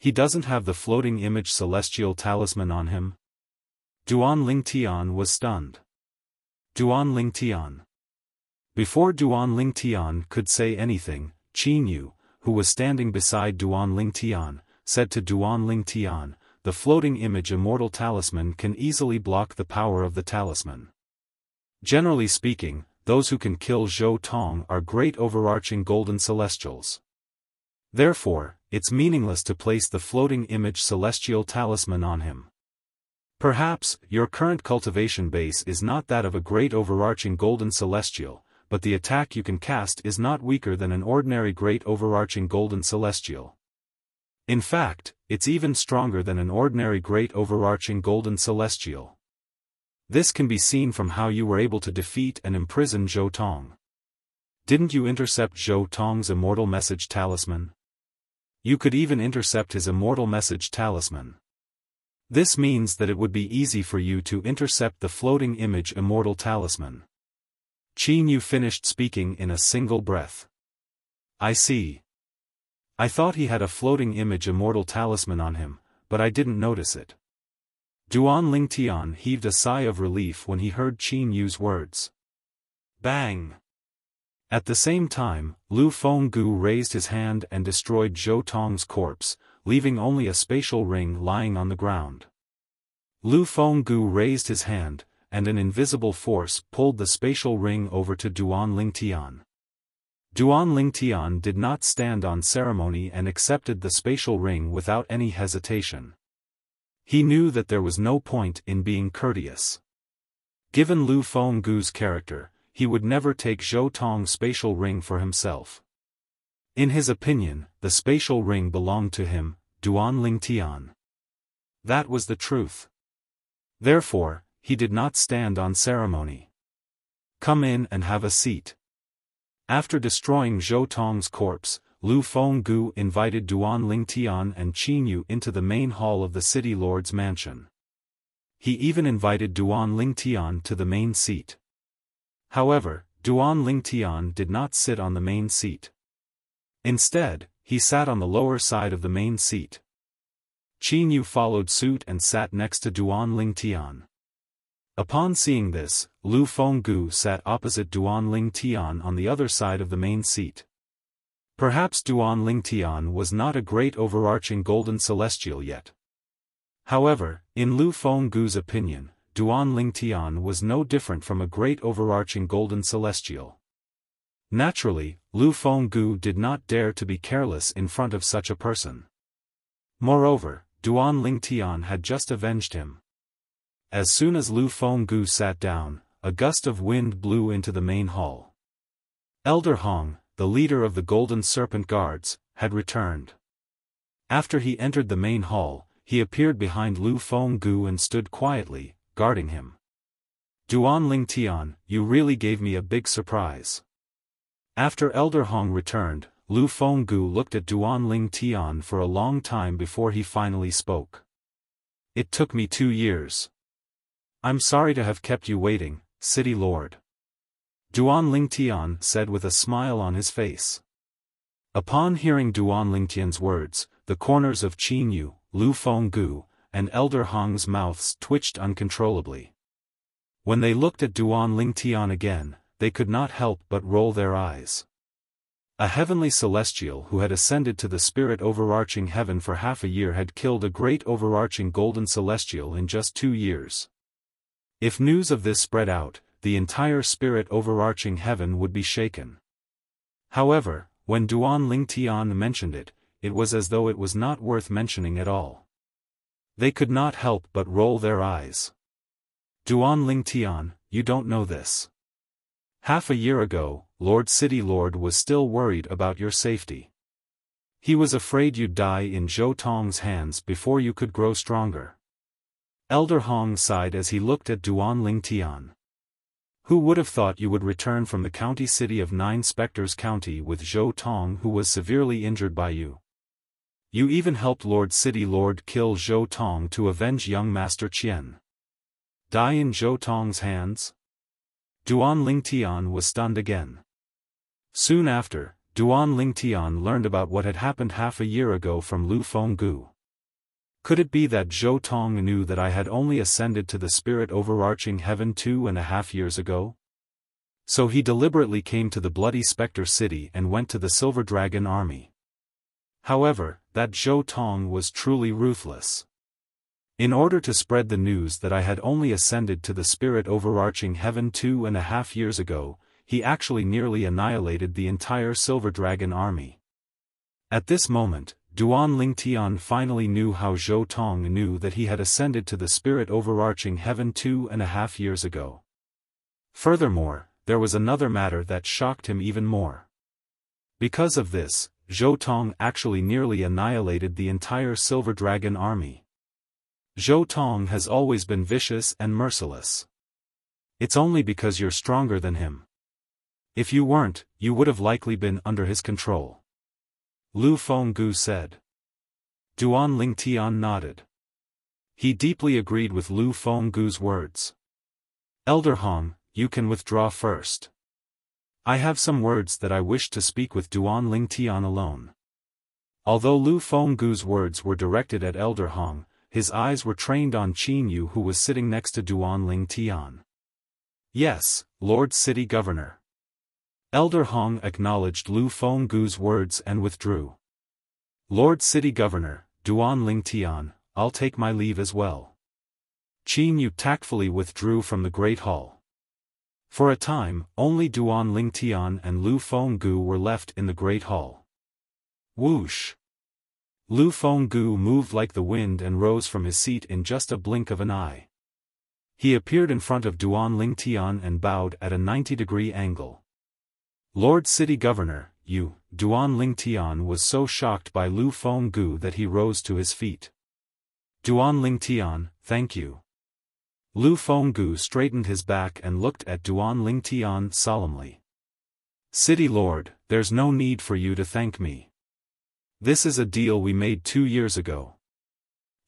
He doesn't have the floating image celestial talisman on him? Duan Lingtian was stunned. Duan Lingtian. Before Duan Lingtian could say anything, Qin Yu, who was standing beside Duan Lingtian, said to Duan Lingtian, the floating image immortal talisman can easily block the power of the talisman. Generally speaking, those who can kill Zhou Tong are great overarching golden celestials. Therefore, it's meaningless to place the floating image celestial talisman on him. Perhaps, your current cultivation base is not that of a great overarching golden celestial, but the attack you can cast is not weaker than an ordinary great overarching golden celestial. In fact, it's even stronger than an ordinary great overarching golden celestial. This can be seen from how you were able to defeat and imprison Zhou Tong. Didn't you intercept Zhou Tong's immortal message talisman? You could even intercept his immortal message talisman. This means that it would be easy for you to intercept the floating image immortal talisman. Qin Yu finished speaking in a single breath. I see. I thought he had a floating image immortal talisman on him, but I didn't notice it. Duan Lingtian heaved a sigh of relief when he heard Qin Yu's words. Bang! At the same time, Lu Fenggu raised his hand and destroyed Zhou Tong's corpse, leaving only a spatial ring lying on the ground. Lu Fenggu raised his hand, and an invisible force pulled the spatial ring over to Duan Lingtian. Duan Lingtian did not stand on ceremony and accepted the spatial ring without any hesitation. He knew that there was no point in being courteous. Given Lu Fenggu's character, he would never take Zhou Tong's spatial ring for himself. In his opinion, the spatial ring belonged to him, Duan Lingtian. That was the truth. Therefore, he did not stand on ceremony. Come in and have a seat. After destroying Zhou Tong's corpse, Lu Fenggu invited Duan Lingtian and Qin Yu into the main hall of the city lord's mansion. He even invited Duan Lingtian to the main seat. However, Duan Lingtian did not sit on the main seat. Instead, he sat on the lower side of the main seat. Qin Yu followed suit and sat next to Duan Lingtian. Upon seeing this, Lu Fenggu sat opposite Duan Lingtian on the other side of the main seat. Perhaps Duan Lingtian was not a great overarching golden celestial yet. However, in Lu Fenggu's opinion, Duan Lingtian was no different from a great overarching golden celestial. Naturally, Lu Fenggu did not dare to be careless in front of such a person. Moreover, Duan Lingtian had just avenged him. As soon as Lu Fenggu sat down, a gust of wind blew into the main hall. Elder Hong, the leader of the Golden Serpent Guards, had returned. After he entered the main hall, he appeared behind Lu Fenggu and stood quietly, guarding him. Duan Lingtian, you really gave me a big surprise. After Elder Hong returned, Lu Fenggu looked at Duan Lingtian for a long time before he finally spoke. It took me 2 years. I'm sorry to have kept you waiting, City Lord. Duan Lingtian said with a smile on his face. Upon hearing Duan Lingtian's words, the corners of Qin Yu, Lu Fenggu, and Elder Hong's mouths twitched uncontrollably. When they looked at Duan Lingtian again, they could not help but roll their eyes. A heavenly celestial who had ascended to the spirit overarching heaven for half a year had killed a great overarching golden celestial in just 2 years. If news of this spread out, the entire spirit overarching heaven would be shaken. However, when Duan Lingtian mentioned it, it was as though it was not worth mentioning at all. They could not help but roll their eyes. Duan Lingtian, you don't know this. Half a year ago, Lord City Lord was still worried about your safety. He was afraid you'd die in Zhou Tong's hands before you could grow stronger. Elder Hong sighed as he looked at Duan Lingtian. Who would have thought you would return from the county city of 9 Spectres County with Zhou Tong who was severely injured by you? You even helped Lord City Lord kill Zhou Tong to avenge young Master Qian. Die in Zhou Tong's hands? Duan Lingtian was stunned again. Soon after, Duan Lingtian learned about what had happened half a year ago from Lu Fenggu. Could it be that Zhou Tong knew that I had only ascended to the spirit overarching heaven 2.5 years ago? So he deliberately came to the bloody Spectre City and went to the Silver Dragon army. However, that Zhou Tong was truly ruthless. In order to spread the news that I had only ascended to the spirit overarching heaven 2.5 years ago, he actually nearly annihilated the entire Silver Dragon army. At this moment, Duan Lingtian finally knew how Zhou Tong knew that he had ascended to the spirit overarching heaven 2.5 years ago. Furthermore, there was another matter that shocked him even more. Because of this, Zhou Tong actually nearly annihilated the entire Silver Dragon army. Zhou Tong has always been vicious and merciless. It's only because you're stronger than him. If you weren't, you would have likely been under his control. Lu Fenggu said. Duan Lingtian nodded. He deeply agreed with Lu Fenggu's words. Elder Hong, you can withdraw first. I have some words that I wish to speak with Duan Lingtian alone. Although Lu Fenggu's words were directed at Elder Hong, his eyes were trained on Qin Yu, who was sitting next to Duan Lingtian. Yes, Lord City Governor. Elder Hong acknowledged Lu Fenggu's words and withdrew. Lord City Governor, Duan Lingtian, I'll take my leave as well. Qin Yu tactfully withdrew from the Great Hall. For a time, only Duan Lingtian and Lu Fenggu were left in the Great Hall. Whoosh! Lu Fenggu moved like the wind and rose from his seat in just a blink of an eye. He appeared in front of Duan Lingtian and bowed at a 90-degree angle. Lord City Governor, you, Duan Lingtian was so shocked by Lu Fenggu that he rose to his feet. Duan Lingtian, thank you. Lu Fenggu straightened his back and looked at Duan Lingtian solemnly. City Lord, there's no need for you to thank me. This is a deal we made 2 years ago.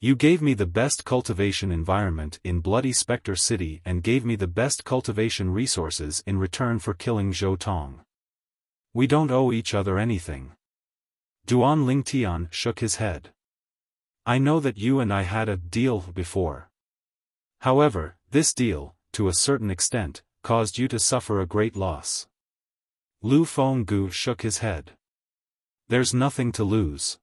You gave me the best cultivation environment in Bloody Spectre City and gave me the best cultivation resources in return for killing Zhou Tong. We don't owe each other anything. Duan Lingtian shook his head. I know that you and I had a deal before. However, this deal, to a certain extent, caused you to suffer a great loss. Lu Fenggu shook his head. There's nothing to lose.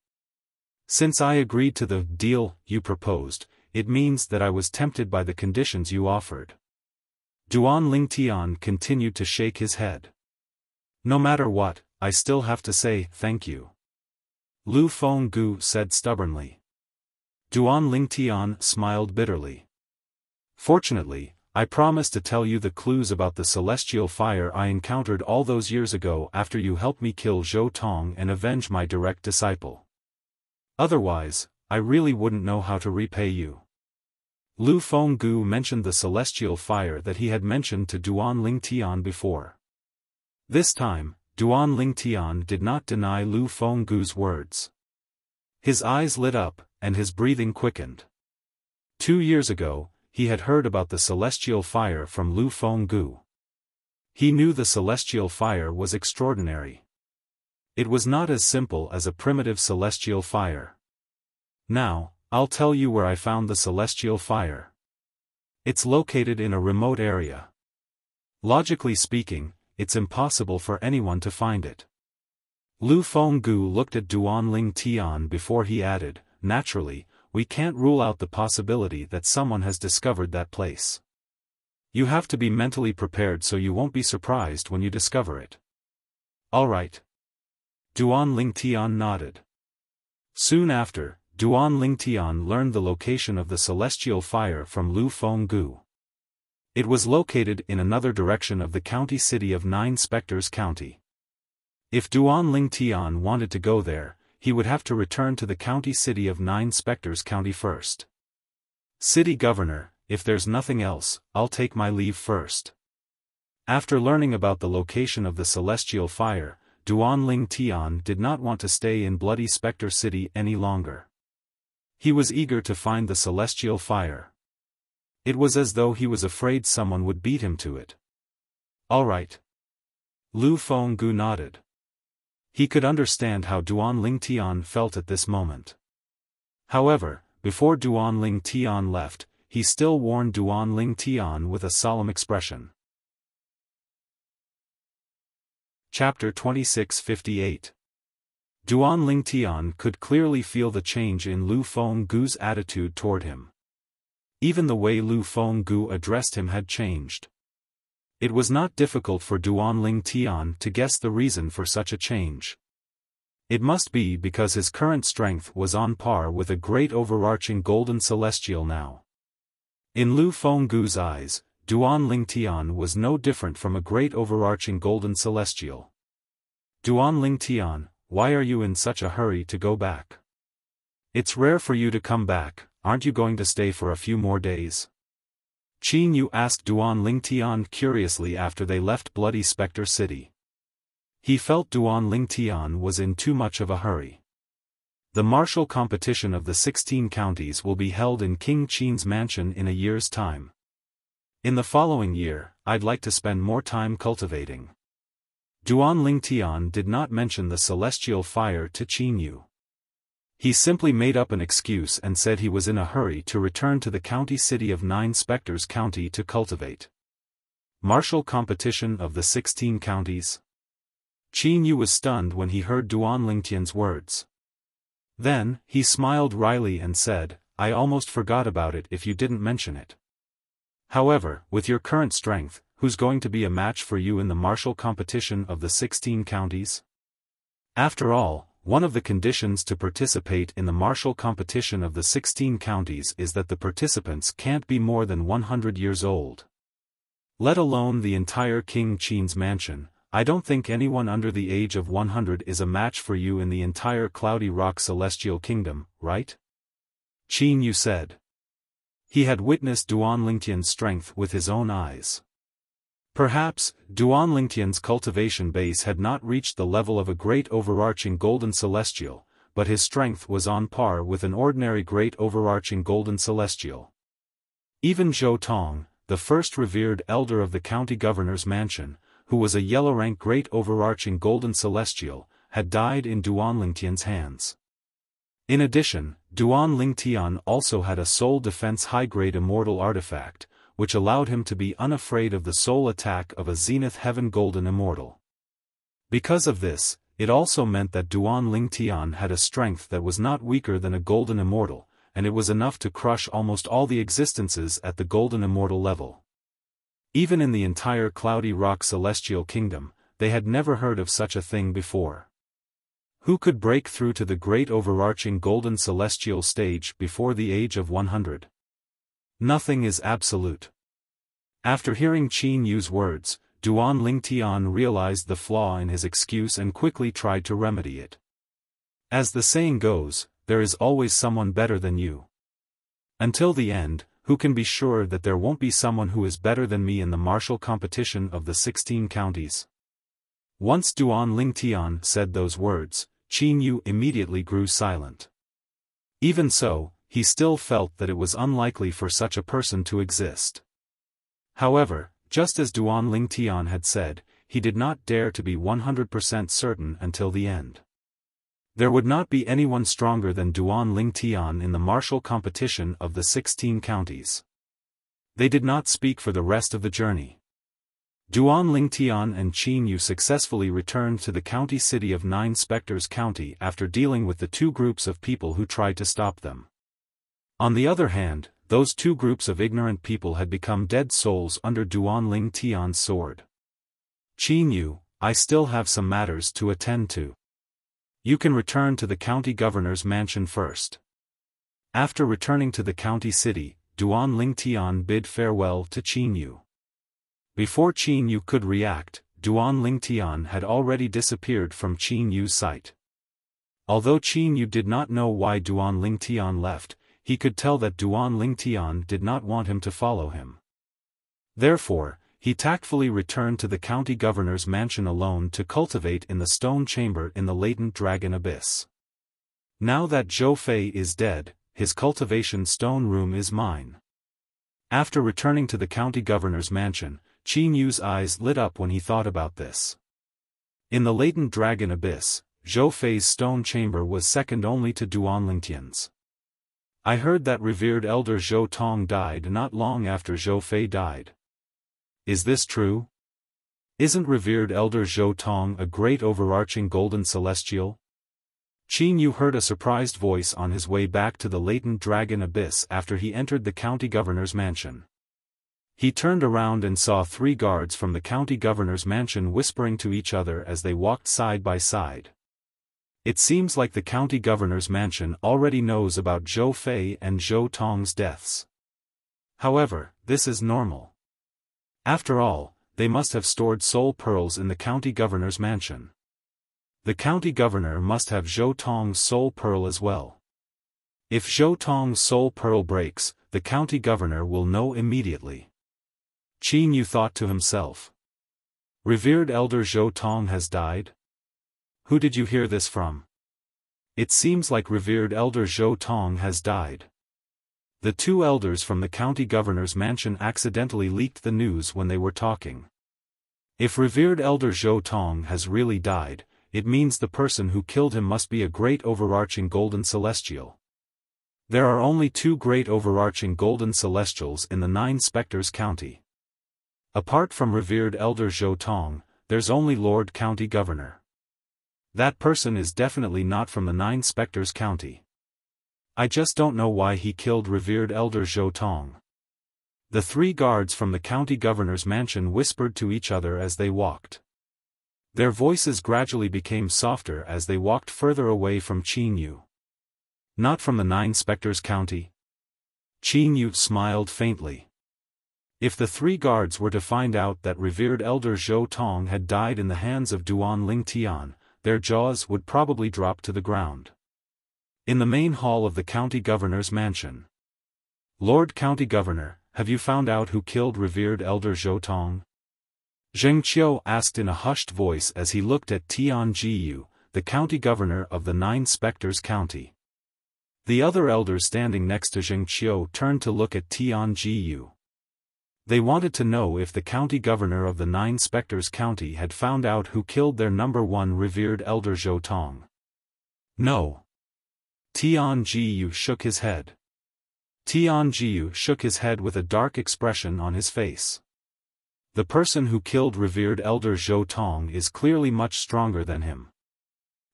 Since I agreed to the deal you proposed, it means that I was tempted by the conditions you offered. Duan Lingtian continued to shake his head. No matter what, I still have to say thank you. Lu Fenggu said stubbornly. Duan Lingtian smiled bitterly. Fortunately, I promised to tell you the clues about the celestial fire I encountered all those years ago after you helped me kill Zhou Tong and avenge my direct disciple. Otherwise, I really wouldn't know how to repay you. Lu Fenggu mentioned the celestial fire that he had mentioned to Duan Lingtian before. This time, Duan Lingtian did not deny Lu Fenggu's words. His eyes lit up, and his breathing quickened. 2 years ago, he had heard about the celestial fire from Lu Fenggu. He knew the celestial fire was extraordinary. It was not as simple as a primitive celestial fire. Now, I'll tell you where I found the celestial fire. It's located in a remote area. Logically speaking, it's impossible for anyone to find it. Lu Fenggu looked at Duan Lingtian before he added, naturally, we can't rule out the possibility that someone has discovered that place. You have to be mentally prepared so you won't be surprised when you discover it. All right. Duan Lingtian nodded. Soon after, Duan Lingtian learned the location of the celestial fire from Lu Fenggu. It was located in another direction of the county city of Nine Spectres County. If Duan Lingtian wanted to go there, he would have to return to the county city of Nine Spectres County first. City Governor, if there's nothing else, I'll take my leave first. After learning about the location of the celestial fire, Duan Lingtian did not want to stay in Bloody Spectre City any longer. He was eager to find the celestial fire. It was as though he was afraid someone would beat him to it. All right. Lu Fenggu nodded. He could understand how Duan Lingtian felt at this moment. However, before Duan Lingtian left, he still warned Duan Lingtian with a solemn expression. Chapter 2658. Duan Lingtian could clearly feel the change in Lu Fenggu's attitude toward him. Even the way Lu Fenggu addressed him had changed. It was not difficult for Duan Lingtian to guess the reason for such a change. It must be because his current strength was on par with a great overarching golden celestial now. In Lu Fenggu's eyes, Duan Lingtian was no different from a great overarching golden celestial. Duan Lingtian, why are you in such a hurry to go back? It's rare for you to come back, aren't you going to stay for a few more days? Qin Yu asked Duan Lingtian curiously after they left Bloody Spectre City. He felt Duan Lingtian was in too much of a hurry. The martial competition of the 16 counties will be held in King Qin's mansion in a year's time. In the following year, I'd like to spend more time cultivating. Duan Lingtian did not mention the celestial fire to Qin Yu. He simply made up an excuse and said he was in a hurry to return to the county city of 9 Spectres County to cultivate. Martial competition of the 16 counties? Qin Yu was stunned when he heard Duan Lingtian's words. Then, he smiled wryly and said, I almost forgot about it if you didn't mention it. However, with your current strength, who's going to be a match for you in the martial competition of the 16 counties? After all, one of the conditions to participate in the martial competition of the 16 counties is that the participants can't be more than 100 years old. Let alone the entire King Qin's mansion, I don't think anyone under the age of 100 is a match for you in the entire Cloudy Rock Celestial Kingdom, right? Qin Yu said. He had witnessed Duan Lingtian's strength with his own eyes. Perhaps, Duan Lingtian's cultivation base had not reached the level of a great overarching golden celestial, but his strength was on par with an ordinary great overarching golden celestial. Even Zhou Tong, the first revered elder of the county governor's mansion, who was a yellow rank great overarching golden celestial, had died in Duan Lingtian's hands. In addition, Duan Lingtian also had a soul defense high-grade immortal artifact, which allowed him to be unafraid of the soul attack of a Zenith Heaven Golden Immortal. Because of this, it also meant that Duan Lingtian had a strength that was not weaker than a Golden Immortal, and it was enough to crush almost all the existences at the Golden Immortal level. Even in the entire Cloudy Rock Celestial Kingdom, they had never heard of such a thing before. Who could break through to the great overarching Golden Celestial stage before the age of 100? Nothing is absolute. After hearing Qin Yu's words, Duan Lingtian realized the flaw in his excuse and quickly tried to remedy it. As the saying goes, there is always someone better than you. Until the end, who can be sure that there won't be someone who is better than me in the martial competition of the 16 counties? Once Duan Lingtian said those words, Qin Yu immediately grew silent. Even so, he still felt that it was unlikely for such a person to exist. However, just as Duan Lingtian had said, he did not dare to be 100% certain until the end. There would not be anyone stronger than Duan Lingtian in the martial competition of the 16 counties. They did not speak for the rest of the journey. Duan Lingtian and Qin Yu successfully returned to the county city of 9 Spectres County after dealing with the 2 groups of people who tried to stop them. On the other hand, those 2 groups of ignorant people had become dead souls under Duan Lingtian's sword. Qin Yu, I still have some matters to attend to. You can return to the county governor's mansion first. After returning to the county city, Duan Lingtian bid farewell to Qin Yu. Before Qin Yu could react, Duan Lingtian had already disappeared from Qin Yu's sight. Although Qin Yu did not know why Duan Lingtian left, he could tell that Duan Lingtian did not want him to follow him. Therefore, he tactfully returned to the county governor's mansion alone to cultivate in the stone chamber in the latent dragon abyss. Now that Zhou Fei is dead, his cultivation stone room is mine. After returning to the county governor's mansion, Qin Yu's eyes lit up when he thought about this. In the latent dragon abyss, Zhou Fei's stone chamber was second only to Duan Lingtian's. I heard that revered elder Zhou Tong died not long after Zhou Fei died. Is this true? Isn't revered elder Zhou Tong a great overarching golden celestial? Qin Yu heard a surprised voice on his way back to the latent dragon abyss after he entered the county governor's mansion. He turned around and saw 3 guards from the county governor's mansion whispering to each other as they walked side by side. It seems like the county governor's mansion already knows about Zhou Fei and Zhou Tong's deaths. However, this is normal. After all, they must have stored soul pearls in the county governor's mansion. The county governor must have Zhou Tong's soul pearl as well. If Zhou Tong's soul pearl breaks, the county governor will know immediately. Qin Yu thought to himself. Revered Elder Zhou Tong has died? Who did you hear this from? It seems like Revered Elder Zhou Tong has died. The two elders from the county governor's mansion accidentally leaked the news when they were talking. If Revered Elder Zhou Tong has really died, it means the person who killed him must be a great overarching golden celestial. There are only two great overarching golden celestials in the 9 Spectres County. Apart from Revered Elder Zhou Tong, there's only Lord County Governor. That person is definitely not from the 9 Spectres County. I just don't know why he killed Revered Elder Zhou Tong. The 3 guards from the county governor's mansion whispered to each other as they walked. Their voices gradually became softer as they walked further away from Qin Yu. Not from the 9 Spectres County? Qin Yu smiled faintly. If the 3 guards were to find out that Revered Elder Zhou Tong had died in the hands of Duan Ling Tian, their jaws would probably drop to the ground. In the main hall of the county governor's mansion. Lord County Governor, have you found out who killed Revered Elder Zhou Tong? Zheng Qiu asked in a hushed voice as he looked at Tian Jiyu, the county governor of the 9 Spectres County. The other elders standing next to Zheng Qiu turned to look at Tian Jiyu. They wanted to know if the county governor of the 9 Spectres County had found out who killed their number 1 Revered Elder Zhou Tong. No. Tian Jiyu shook his head. Tian Jiyu shook his head with a dark expression on his face. The person who killed Revered Elder Zhou Tong is clearly much stronger than him.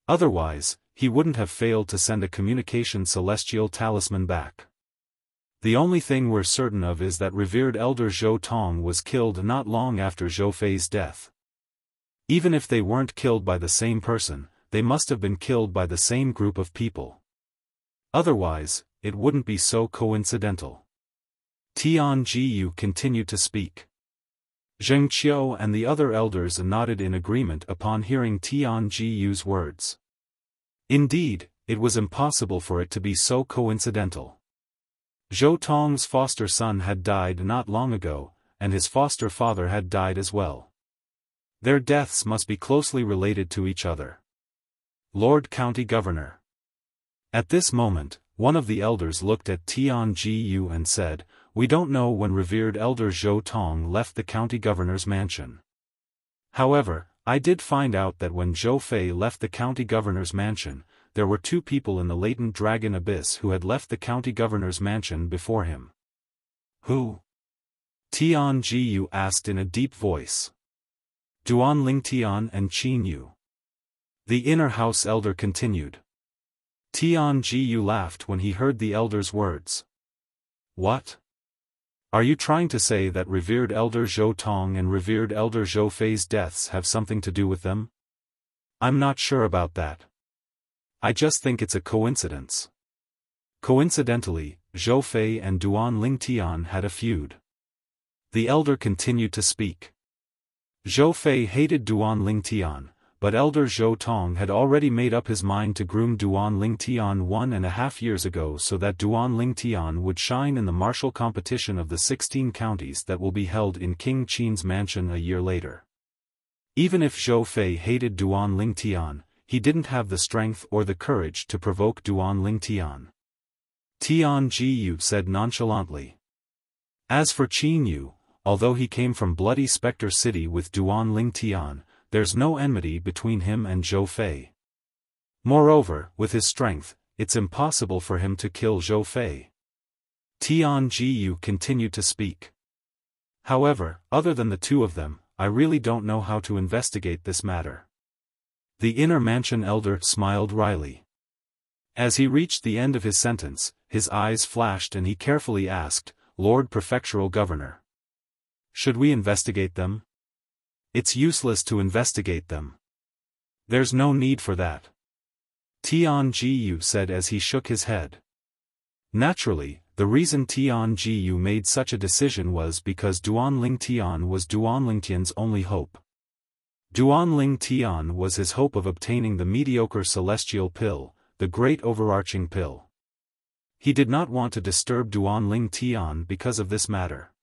Otherwise, he wouldn't have failed to send a communication celestial talisman back. The only thing we're certain of is that Revered Elder Zhou Tong was killed not long after Zhou Fei's death. Even if they weren't killed by the same person, they must have been killed by the same group of people. Otherwise, it wouldn't be so coincidental. Tian Jiyu continued to speak. Zheng Qiu and the other elders nodded in agreement upon hearing Tian Jiyu's words. Indeed, it was impossible for it to be so coincidental. Zhou Tong's foster son had died not long ago, and his foster father had died as well. Their deaths must be closely related to each other. Lord County Governor. At this moment, one of the elders looked at Tian Jiyu and said, "We don't know when Revered Elder Zhou Tong left the county governor's mansion. However, I did find out that when Zhou Fei left the county governor's mansion, there were 2 people in the latent dragon abyss who had left the county governor's mansion before him." Who? Tian Jiyu asked in a deep voice. Duan Ling Tian and Qin Yu. The inner house elder continued. Tian Jiyu laughed when he heard the elder's words. What? Are you trying to say that Revered Elder Zhou Tong and Revered Elder Zhou Fei's deaths have something to do with them? I'm not sure about that. I just think it's a coincidence. Coincidentally, Zhou Fei and Duan Ling Tian had a feud. The elder continued to speak. Zhou Fei hated Duan Ling Tian, but Elder Zhou Tong had already made up his mind to groom Duan Ling Tian 1.5 years ago so that Duan Ling Tian would shine in the martial competition of the 16 counties that will be held in King Qin's mansion a year later. Even if Zhou Fei hated Duan Ling Tian, he didn't have the strength or the courage to provoke Duan Ling Tian. Tian Jiyu said nonchalantly. As for Qin Yu, although he came from Bloody Spectre City with Duan Ling Tian, there's no enmity between him and Zhou Fei. Moreover, with his strength, it's impossible for him to kill Zhou Fei. Tian Jiyu continued to speak. However, other than the 2 of them, I really don't know how to investigate this matter. The inner mansion elder smiled wryly. As he reached the end of his sentence, his eyes flashed and he carefully asked, Lord Prefectural Governor. Should we investigate them? It's useless to investigate them. There's no need for that. Tian Jiyu said as he shook his head. Naturally, the reason Tian Jiyu made such a decision was because Duan Ling Tian was Duan Ling Tian's only hope. Duan Ling Tian was his hope of obtaining the mediocre celestial pill, the great overarching pill. He did not want to disturb Duan Ling Tian because of this matter.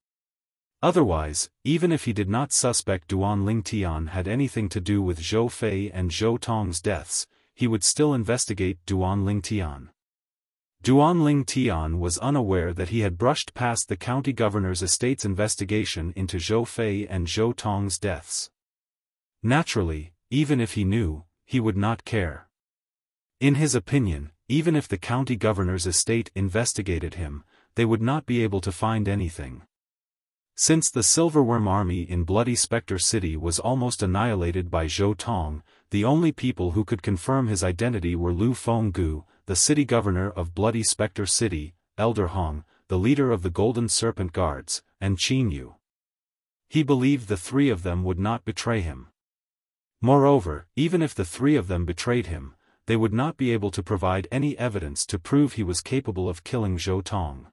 Otherwise, even if he did not suspect Duan Lingtian had anything to do with Zhou Fei and Zhou Tong's deaths, he would still investigate Duan Lingtian. Duan Lingtian was unaware that he had brushed past the county governor's estate's investigation into Zhou Fei and Zhou Tong's deaths. Naturally, even if he knew, he would not care. In his opinion, even if the county governor's estate investigated him, they would not be able to find anything. Since the Silverworm army in Bloody Spectre City was almost annihilated by Zhou Tong, the only people who could confirm his identity were Lu Fenggu, the city governor of Bloody Spectre City, Elder Hong, the leader of the Golden Serpent Guards, and Qin Yu. He believed the three of them would not betray him. Moreover, even if the three of them betrayed him, they would not be able to provide any evidence to prove he was capable of killing Zhou Tong.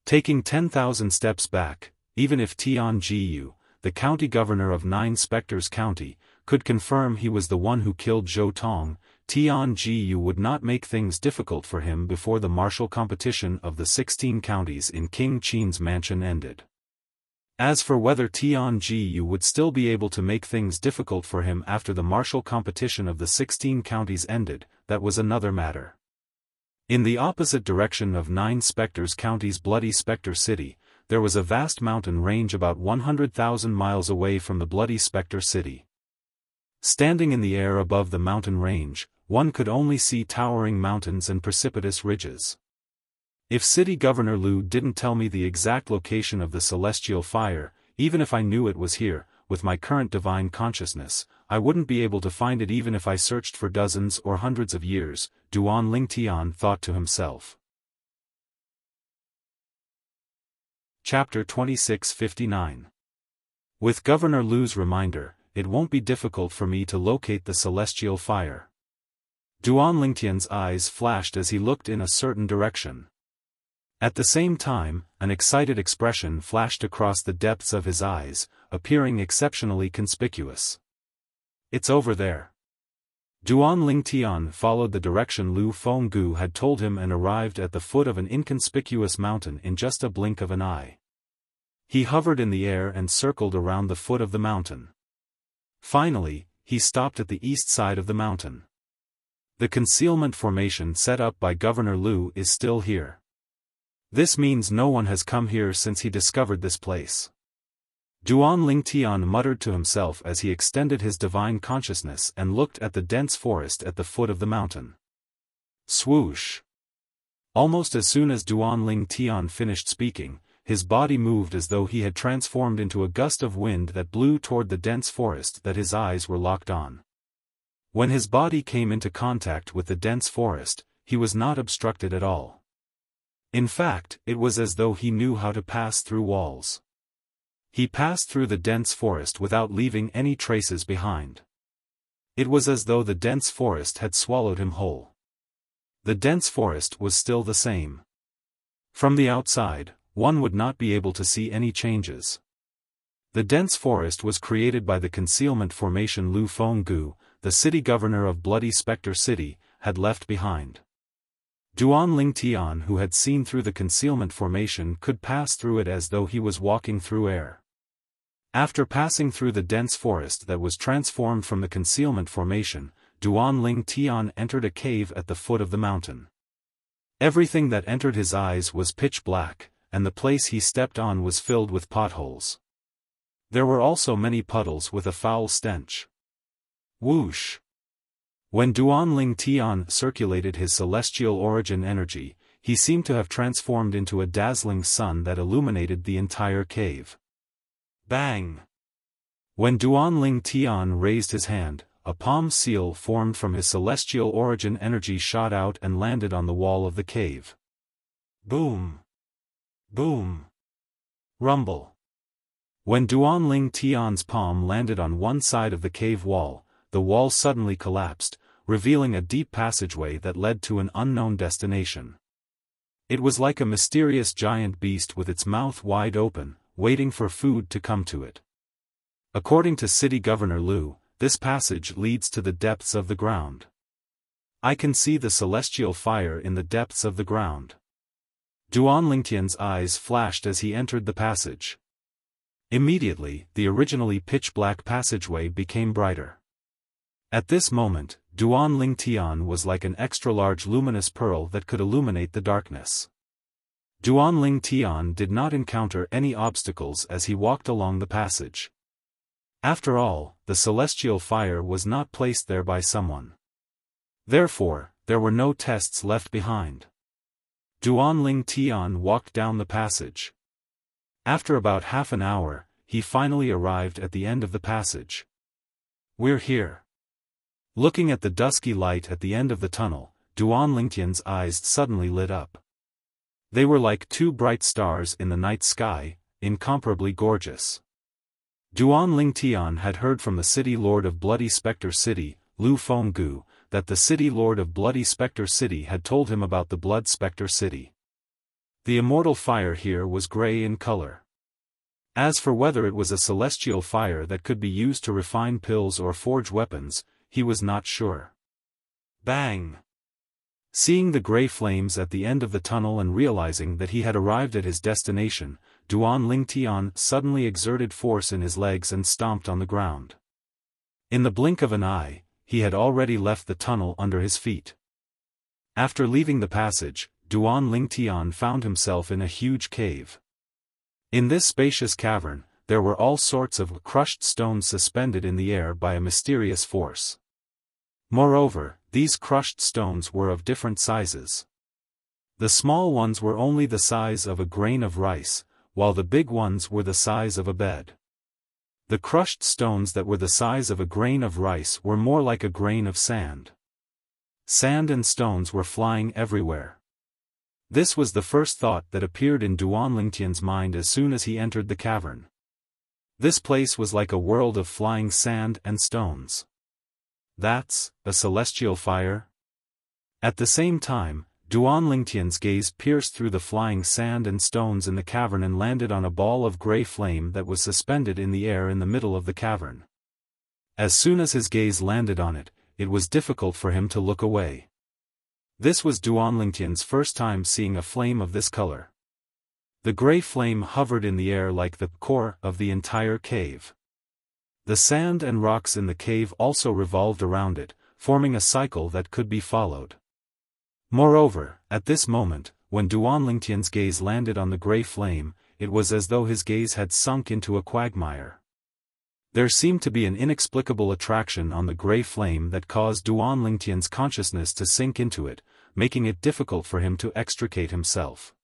Taking 10,000 steps back, even if Tian Jiyu, the county governor of Nine Spectres County, could confirm he was the one who killed Zhou Tong, Tian Jiyu would not make things difficult for him before the martial competition of the 16 counties in King Qin's mansion ended. As for whether Tian Jiyu would still be able to make things difficult for him after the martial competition of the 16 counties ended, that was another matter. In the opposite direction of Nine Spectres County's Bloody Spectre City, there was a vast mountain range about 100,000 miles away from the Bloody Spectre City. Standing in the air above the mountain range, one could only see towering mountains and precipitous ridges. If City Governor Lu didn't tell me the exact location of the celestial fire, even if I knew it was here, with my current divine consciousness, I wouldn't be able to find it even if I searched for dozens or hundreds of years, Duan Lingtian thought to himself. Chapter 2659. With Governor Lu's reminder, it won't be difficult for me to locate the celestial fire. Duan Lingtian's eyes flashed as he looked in a certain direction. At the same time, an excited expression flashed across the depths of his eyes, appearing exceptionally conspicuous. It's over there. Duan Lingtian followed the direction Lu Fenggu had told him and arrived at the foot of an inconspicuous mountain in just a blink of an eye. He hovered in the air and circled around the foot of the mountain. Finally, he stopped at the east side of the mountain. The concealment formation set up by Governor Lu is still here. This means no one has come here since he discovered this place. Duan Lingtian muttered to himself as he extended his divine consciousness and looked at the dense forest at the foot of the mountain. Swoosh! Almost as soon as Duan Lingtian finished speaking, his body moved as though he had transformed into a gust of wind that blew toward the dense forest that his eyes were locked on. When his body came into contact with the dense forest, he was not obstructed at all. In fact, it was as though he knew how to pass through walls. He passed through the dense forest without leaving any traces behind. It was as though the dense forest had swallowed him whole. The dense forest was still the same. From the outside, one would not be able to see any changes. The dense forest was created by the concealment formation Lu Fenggu, the city governor of Bloody Spectre City, had left behind. Duan Lingtian, who had seen through the concealment formation, could pass through it as though he was walking through air. After passing through the dense forest that was transformed from the concealment formation, Duan Lingtian entered a cave at the foot of the mountain. Everything that entered his eyes was pitch black, and the place he stepped on was filled with potholes. There were also many puddles with a foul stench. Whoosh! When Duan Lingtian circulated his celestial origin energy, he seemed to have transformed into a dazzling sun that illuminated the entire cave. Bang! When Duan Lingtian raised his hand, a palm seal formed from his celestial origin energy shot out and landed on the wall of the cave. Boom! Boom! Rumble! When Duan Lingtian's palm landed on one side of the cave wall, the wall suddenly collapsed, revealing a deep passageway that led to an unknown destination. It was like a mysterious giant beast with its mouth wide open, waiting for food to come to it. According to City Governor Lu, this passage leads to the depths of the ground. I can see the celestial fire in the depths of the ground. Duan Lingtian's eyes flashed as he entered the passage. Immediately, the originally pitch-black passageway became brighter. At this moment, Duan Ling Tian was like an extra-large luminous pearl that could illuminate the darkness. Duan Ling Tian did not encounter any obstacles as he walked along the passage. After all, the celestial fire was not placed there by someone. Therefore, there were no tests left behind. Duan Ling Tian walked down the passage. After about half an hour, he finally arrived at the end of the passage. "We're here." Looking at the dusky light at the end of the tunnel, Duan Lingtian's eyes suddenly lit up. They were like two bright stars in the night sky, incomparably gorgeous. Duan Lingtian had heard from the city lord of Bloody Spectre City, Lu Fenggu, that the city lord of Bloody Spectre City had told him about the Blood Spectre City. The immortal fire here was grey in color. As for whether it was a celestial fire that could be used to refine pills or forge weapons, he was not sure. Bang! Seeing the grey flames at the end of the tunnel and realizing that he had arrived at his destination, Duan Lingtian suddenly exerted force in his legs and stomped on the ground. In the blink of an eye, he had already left the tunnel under his feet. After leaving the passage, Duan Lingtian found himself in a huge cave. In this spacious cavern, there were all sorts of crushed stones suspended in the air by a mysterious force. Moreover, these crushed stones were of different sizes. The small ones were only the size of a grain of rice, while the big ones were the size of a bed. The crushed stones that were the size of a grain of rice were more like a grain of sand. Sand and stones were flying everywhere. This was the first thought that appeared in Duan Lingtian's mind as soon as he entered the cavern. This place was like a world of flying sand and stones. That's a celestial fire? At the same time, Duan Lingtian's gaze pierced through the flying sand and stones in the cavern and landed on a ball of grey flame that was suspended in the air in the middle of the cavern. As soon as his gaze landed on it, it was difficult for him to look away. This was Duan Lingtian's first time seeing a flame of this color. The grey flame hovered in the air like the core of the entire cave. The sand and rocks in the cave also revolved around it, forming a cycle that could be followed. Moreover, at this moment, when Duan Lingtian's gaze landed on the grey flame, it was as though his gaze had sunk into a quagmire. There seemed to be an inexplicable attraction on the grey flame that caused Duan Lingtian's consciousness to sink into it, making it difficult for him to extricate himself.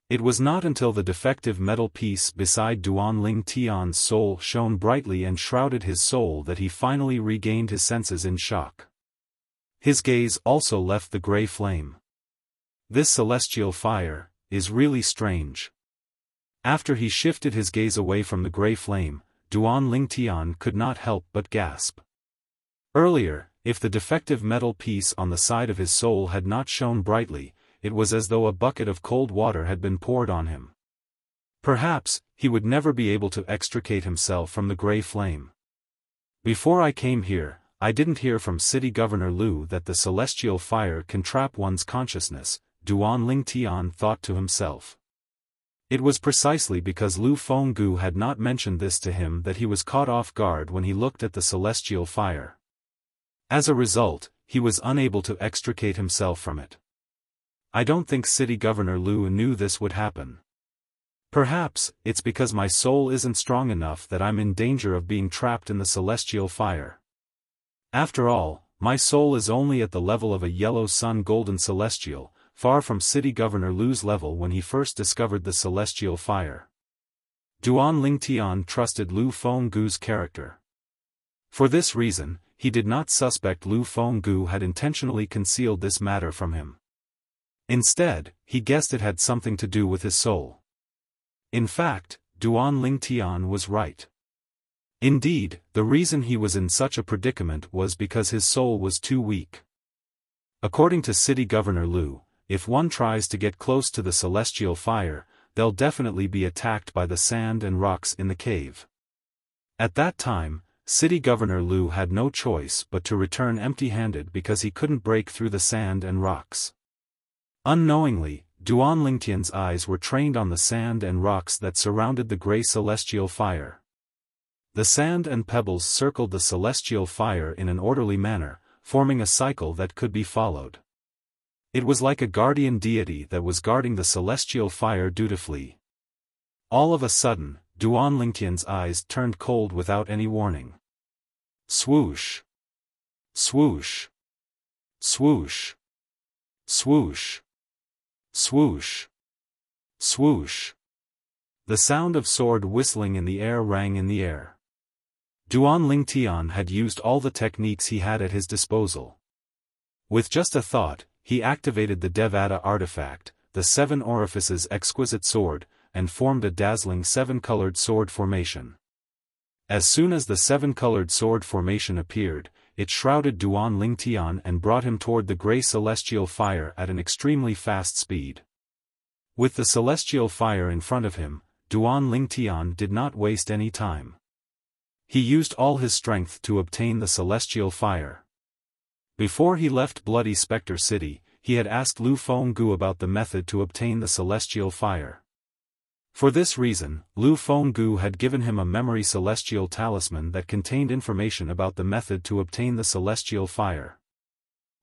It was not until the defective metal piece beside Duan Lingtian's soul shone brightly and shrouded his soul that he finally regained his senses in shock. His gaze also left the grey flame. This celestial fire is really strange. After he shifted his gaze away from the grey flame, Duan Lingtian could not help but gasp. Earlier, if the defective metal piece on the side of his soul had not shone brightly, it was as though a bucket of cold water had been poured on him. Perhaps, he would never be able to extricate himself from the grey flame. Before I came here, I didn't hear from City Governor Lu that the celestial fire can trap one's consciousness, Duan Lingtian thought to himself. It was precisely because Lu Fenggu had not mentioned this to him that he was caught off guard when he looked at the celestial fire. As a result, he was unable to extricate himself from it. I don't think City Governor Lu knew this would happen. Perhaps, it's because my soul isn't strong enough that I'm in danger of being trapped in the celestial fire. After all, my soul is only at the level of a yellow sun golden celestial, far from City Governor Lu's level when he first discovered the celestial fire. Duan Lingtian trusted Lu Fenggu's character. For this reason, he did not suspect Lu Fenggu had intentionally concealed this matter from him. Instead, he guessed it had something to do with his soul. In fact, Duan Lingtian was right. Indeed, the reason he was in such a predicament was because his soul was too weak. According to City Governor Lu, if one tries to get close to the celestial fire, they'll definitely be attacked by the sand and rocks in the cave. At that time, City Governor Lu had no choice but to return empty-handed because he couldn't break through the sand and rocks. Unknowingly, Duan Lingtian's eyes were trained on the sand and rocks that surrounded the gray celestial fire. The sand and pebbles circled the celestial fire in an orderly manner, forming a cycle that could be followed. It was like a guardian deity that was guarding the celestial fire dutifully. All of a sudden, Duan Lingtian's eyes turned cold without any warning. Swoosh! Swoosh! Swoosh! Swoosh! Swoosh! Swoosh! The sound of sword whistling in the air rang in the air. Duan Lingtian had used all the techniques he had at his disposal. With just a thought, he activated the Devata artifact, the 7 orifices exquisite sword, and formed a dazzling 7-colored sword formation. As soon as the 7-colored sword formation appeared, it shrouded Duan Lingtian and brought him toward the gray celestial fire at an extremely fast speed. With the celestial fire in front of him, Duan Lingtian did not waste any time. He used all his strength to obtain the celestial fire. Before he left Bloody Spectre City, he had asked Lu Fenggu about the method to obtain the celestial fire. For this reason, Lu Fenggu had given him a memory celestial talisman that contained information about the method to obtain the celestial fire.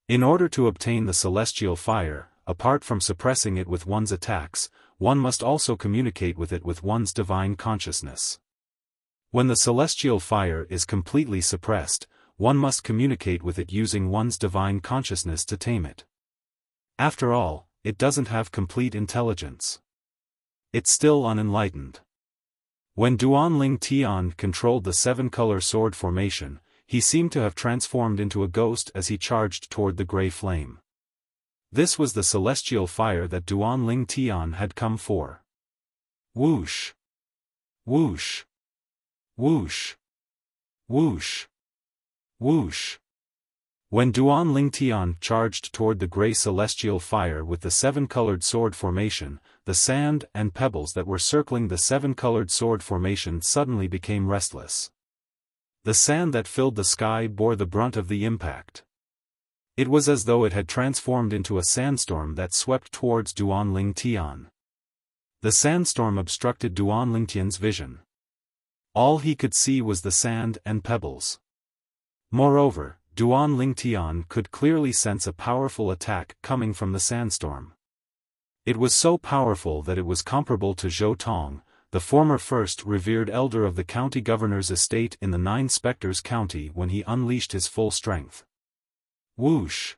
In order to obtain the celestial fire, apart from suppressing it with one's attacks, one must also communicate with it with one's divine consciousness. When the celestial fire is completely suppressed, one must communicate with it using one's divine consciousness to tame it. After all, it doesn't have complete intelligence. It's still unenlightened. When Duan Lingtian controlled the 7-color sword formation, he seemed to have transformed into a ghost as he charged toward the gray flame. This was the celestial fire that Duan Lingtian had come for. Whoosh! Whoosh! Whoosh! Whoosh! Whoosh! When Duan Lingtian charged toward the gray celestial fire with the 7-colored sword formation, the sand and pebbles that were circling the 7-colored sword formation suddenly became restless. The sand that filled the sky bore the brunt of the impact. It was as though it had transformed into a sandstorm that swept towards Duan Lingtian. The sandstorm obstructed Duan Lingtian's vision. All he could see was the sand and pebbles. Moreover, Duan Lingtian could clearly sense a powerful attack coming from the sandstorm. It was so powerful that it was comparable to Zhou Tong, the former first revered elder of the county governor's estate in the 9 Spectres County when he unleashed his full strength. Whoosh!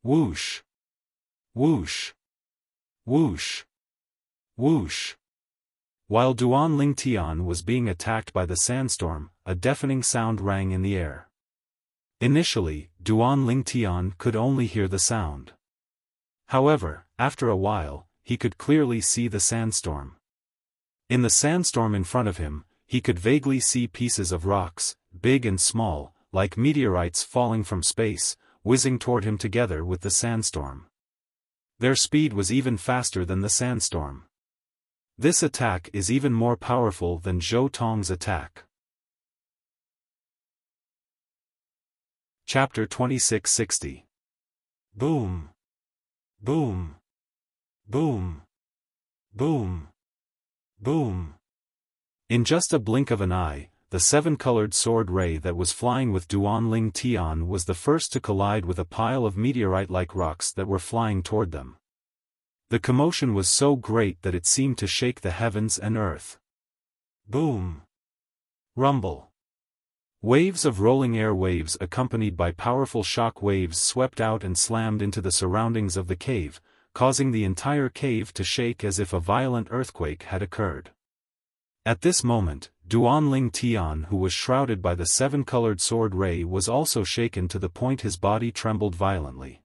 Whoosh! Whoosh! Whoosh! Whoosh! While Duan Lingtian was being attacked by the sandstorm, a deafening sound rang in the air. Initially, Duan Lingtian could only hear the sound. However, after a while, he could clearly see the sandstorm. In the sandstorm in front of him, he could vaguely see pieces of rocks, big and small, like meteorites falling from space, whizzing toward him together with the sandstorm. Their speed was even faster than the sandstorm. This attack is even more powerful than Zhou Tong's attack. Chapter 2660. Boom! Boom! Boom! Boom! Boom! In just a blink of an eye, the 7-colored sword ray that was flying with Duan Lingtian was the first to collide with a pile of meteorite-like rocks that were flying toward them. The commotion was so great that it seemed to shake the heavens and earth. Boom! Rumble! Waves of rolling air waves accompanied by powerful shock waves swept out and slammed into the surroundings of the cave, causing the entire cave to shake as if a violent earthquake had occurred. At this moment, Duan Lingtian, who was shrouded by the 7-colored sword ray, was also shaken to the point his body trembled violently.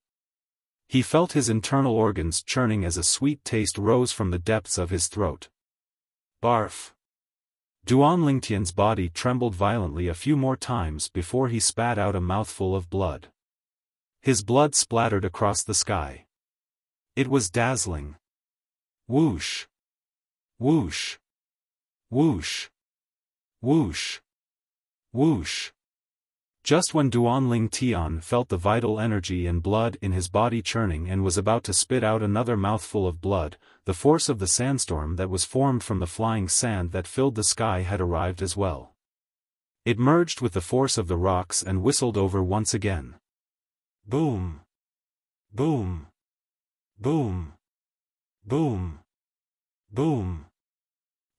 He felt his internal organs churning as a sweet taste rose from the depths of his throat. Barf! Duan Lingtian's body trembled violently a few more times before he spat out a mouthful of blood. His blood splattered across the sky. It was dazzling. Whoosh! Whoosh! Whoosh! Whoosh! Whoosh! Just when Duanling Tian felt the vital energy and blood in his body churning and was about to spit out another mouthful of blood, the force of the sandstorm that was formed from the flying sand that filled the sky had arrived as well. It merged with the force of the rocks and whistled over once again. Boom! Boom! Boom! Boom! Boom!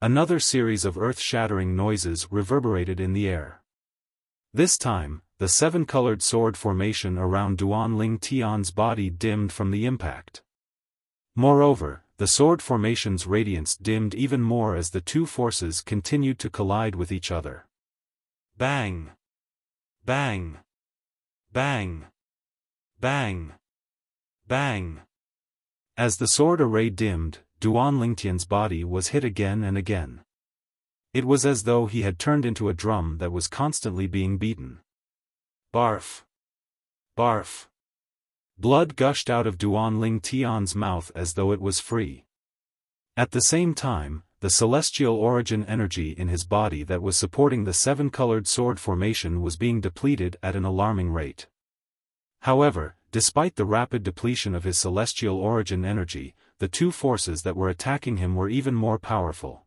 Another series of earth-shattering noises reverberated in the air. This time, the seven-colored sword formation around Duanling Tian's body dimmed from the impact. Moreover, the sword formation's radiance dimmed even more as the two forces continued to collide with each other. Bang! Bang! Bang! Bang! Bang! As the sword array dimmed, Duanling Tian's body was hit again and again. It was as though he had turned into a drum that was constantly being beaten. Barf! Barf! Blood gushed out of Duanling Tian's mouth as though it was free. At the same time, the celestial origin energy in his body that was supporting the seven-colored sword formation was being depleted at an alarming rate. However, despite the rapid depletion of his celestial origin energy, the two forces that were attacking him were even more powerful.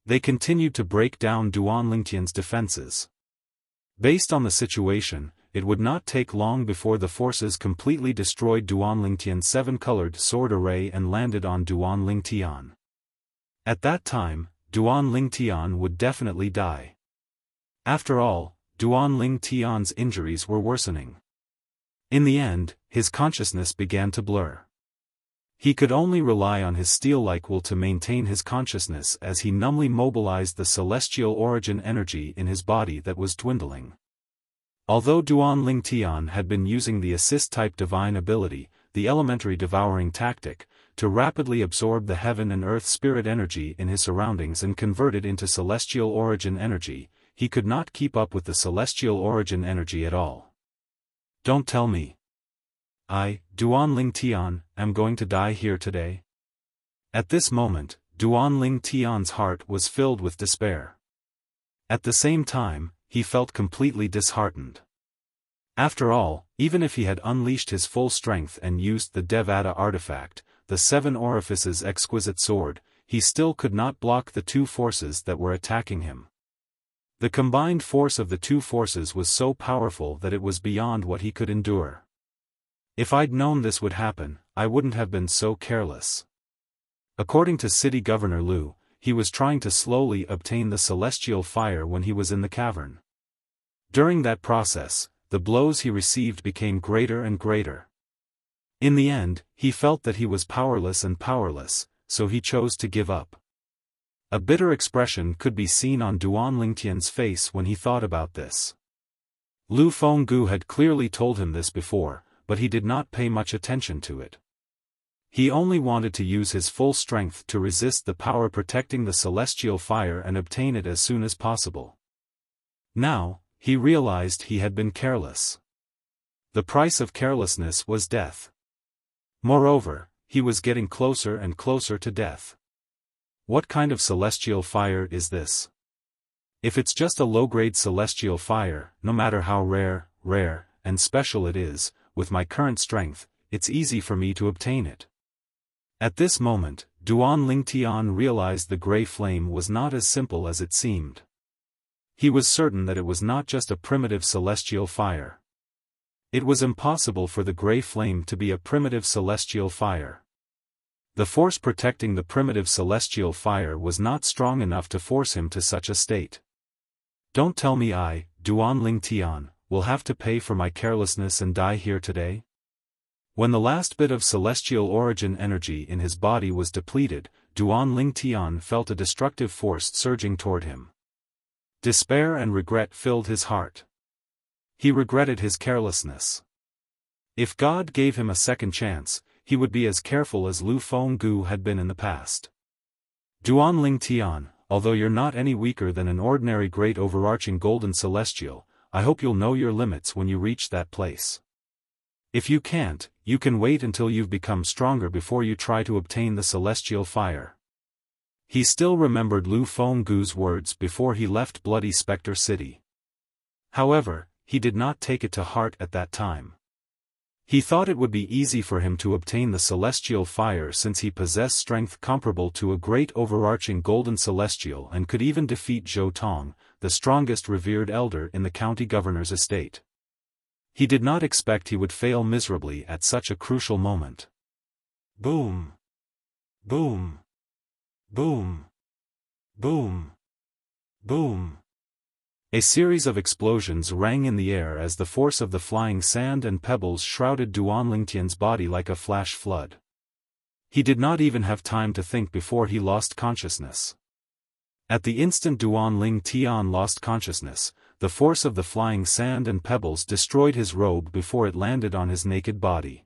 They continued to break down Duanling Tian's defenses. Based on the situation, it would not take long before the forces completely destroyed Duanling Tian's seven-colored sword array and landed on Duanling Tian. At that time, Duanling Tian would definitely die. After all, Duanling Tian's injuries were worsening. In the end, his consciousness began to blur. He could only rely on his steel-like will to maintain his consciousness as he numbly mobilized the celestial origin energy in his body that was dwindling. Although Duanling Tian had been using the assist-type divine ability, the elementary devouring tactic, to rapidly absorb the heaven and earth spirit energy in his surroundings and convert it into celestial origin energy, he could not keep up with the celestial origin energy at all. Don't tell me. I, Duanling Tian, am going to die here today? At this moment, Duanling Tian's heart was filled with despair. At the same time, he felt completely disheartened. After all, even if he had unleashed his full strength and used the Devata artifact, the Seven Orifices exquisite sword, he still could not block the two forces that were attacking him. The combined force of the two forces was so powerful that it was beyond what he could endure. If I'd known this would happen, I wouldn't have been so careless. According to City Governor Liu, he was trying to slowly obtain the celestial fire when he was in the cavern. During that process, the blows he received became greater and greater. In the end, he felt that he was powerless, so he chose to give up. A bitter expression could be seen on Duanling Tian's face when he thought about this. Lu Fenggu had clearly told him this before, but he did not pay much attention to it. He only wanted to use his full strength to resist the power protecting the celestial fire and obtain it as soon as possible. Now, he realized he had been careless. The price of carelessness was death. Moreover, he was getting closer and closer to death. What kind of celestial fire is this? If it's just a low-grade celestial fire, no matter how rare, and special it is, with my current strength, it's easy for me to obtain it. At this moment, Duanling Tian realized the gray flame was not as simple as it seemed. He was certain that it was not just a primitive celestial fire. It was impossible for the gray flame to be a primitive celestial fire. The force protecting the primitive celestial fire was not strong enough to force him to such a state. Don't tell me I, Duanling Tian, will have to pay for my carelessness and die here today? When the last bit of celestial origin energy in his body was depleted, Duanling Tian felt a destructive force surging toward him. Despair and regret filled his heart. He regretted his carelessness. If God gave him a second chance, he would be as careful as Lu Fenggu had been in the past. Duanling Tian, although you're not any weaker than an ordinary great overarching golden celestial, I hope you'll know your limits when you reach that place. If you can't, you can wait until you've become stronger before you try to obtain the celestial fire. He still remembered Lu Fenggu's words before he left Bloody Spectre City. However, he did not take it to heart at that time. He thought it would be easy for him to obtain the celestial fire since he possessed strength comparable to a great overarching golden celestial and could even defeat Zhou Tong, the strongest revered elder in the county governor's estate. He did not expect he would fail miserably at such a crucial moment. Boom! Boom! Boom! Boom! Boom! A series of explosions rang in the air as the force of the flying sand and pebbles shrouded Duan Lingtian's body like a flash flood. He did not even have time to think before he lost consciousness. At the instant Duan Lingtian lost consciousness, the force of the flying sand and pebbles destroyed his robe before it landed on his naked body.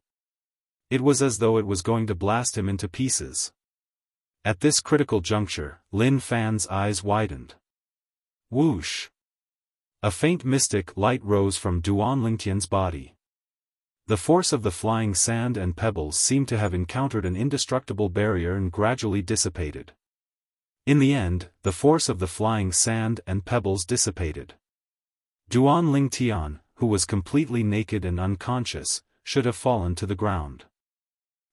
It was as though it was going to blast him into pieces. At this critical juncture, Lin Fan's eyes widened. Whoosh! A faint mystic light rose from Duan Lingtian's body. The force of the flying sand and pebbles seemed to have encountered an indestructible barrier and gradually dissipated. In the end, the force of the flying sand and pebbles dissipated. Duan Lingtian, who was completely naked and unconscious, should have fallen to the ground.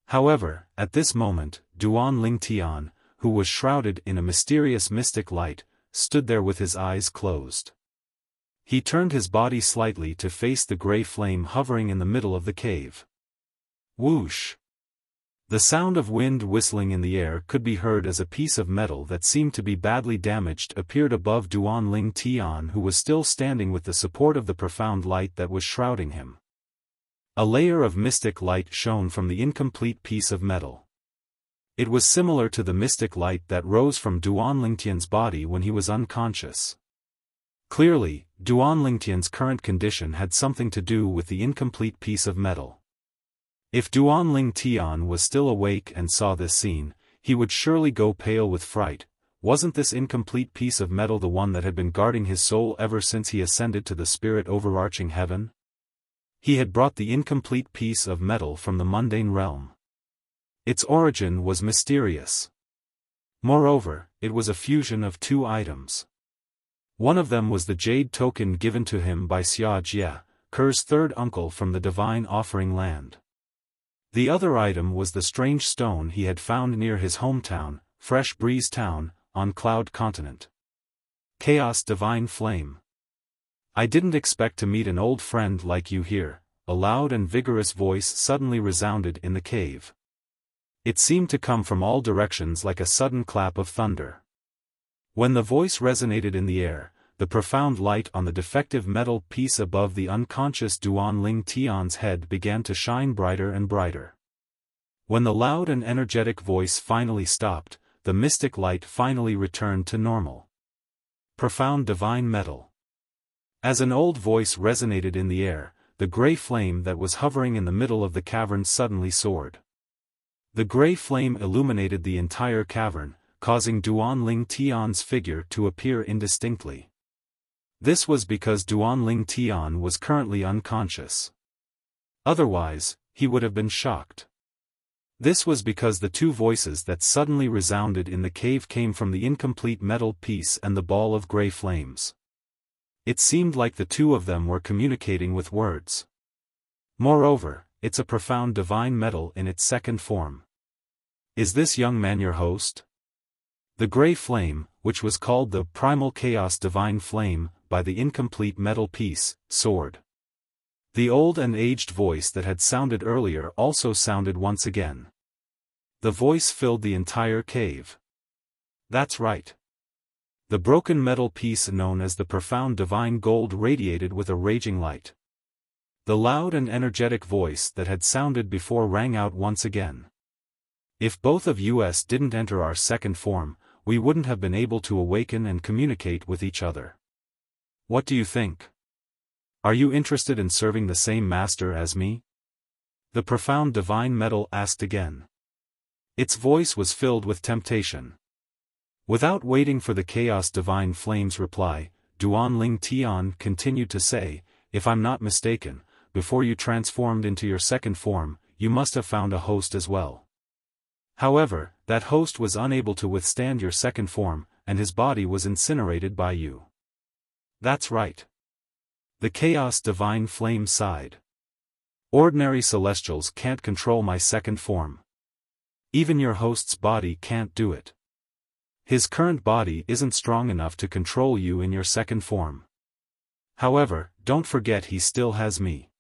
However, at this moment, Duan Lingtian, who was shrouded in a mysterious mystic light, stood there with his eyes closed. He turned his body slightly to face the gray flame hovering in the middle of the cave. Whoosh! The sound of wind whistling in the air could be heard as a piece of metal that seemed to be badly damaged appeared above Duan Lingtian, who was still standing with the support of the profound light that was shrouding him. A layer of mystic light shone from the incomplete piece of metal. It was similar to the mystic light that rose from Duan Lingtian's body when he was unconscious. Clearly, Duan Lingtian's current condition had something to do with the incomplete piece of metal. If Duan Lingtian was still awake and saw this scene, he would surely go pale with fright. Wasn't this incomplete piece of metal the one that had been guarding his soul ever since he ascended to the spirit overarching heaven? He had brought the incomplete piece of metal from the mundane realm. Its origin was mysterious. Moreover, it was a fusion of two items. One of them was the jade token given to him by Xia Jie, Ker's third uncle from the divine offering land. The other item was the strange stone he had found near his hometown, Fresh Breeze Town, on Cloud Continent. Chaos Divine Flame. I didn't expect to meet an old friend like you here, a loud and vigorous voice suddenly resounded in the cave. It seemed to come from all directions like a sudden clap of thunder. When the voice resonated in the air, the profound light on the defective metal piece above the unconscious Duan Lingtian's head began to shine brighter and brighter. When the loud and energetic voice finally stopped, the mystic light finally returned to normal. Profound divine metal. As an old voice resonated in the air, the gray flame that was hovering in the middle of the cavern suddenly soared. The gray flame illuminated the entire cavern, causing Duan Lingtian's figure to appear indistinctly. This was because Duan Lingtian was currently unconscious. Otherwise, he would have been shocked. This was because the two voices that suddenly resounded in the cave came from the incomplete metal piece and the ball of gray flames. It seemed like the two of them were communicating with words. Moreover, it's a profound divine metal in its second form. Is this young man your host? The gray flame, which was called the primal chaos divine flame, by the incomplete metal piece, soared. The old and aged voice that had sounded earlier also sounded once again. The voice filled the entire cave. That's right. The broken metal piece known as the profound divine gold radiated with a raging light. The loud and energetic voice that had sounded before rang out once again. If both of us didn't enter our second form, we wouldn't have been able to awaken and communicate with each other. What do you think? Are you interested in serving the same master as me? The profound divine metal asked again. Its voice was filled with temptation. Without waiting for the chaos divine flame's reply, Duan Lingtian continued to say, if I'm not mistaken, before you transformed into your second form, you must have found a host as well. However, that host was unable to withstand your second form, and his body was incinerated by you. That's right. The Chaos Divine Flame sighed. Ordinary celestials can't control my second form. Even your host's body can't do it. His current body isn't strong enough to control you in your second form. However, don't forget he still has me.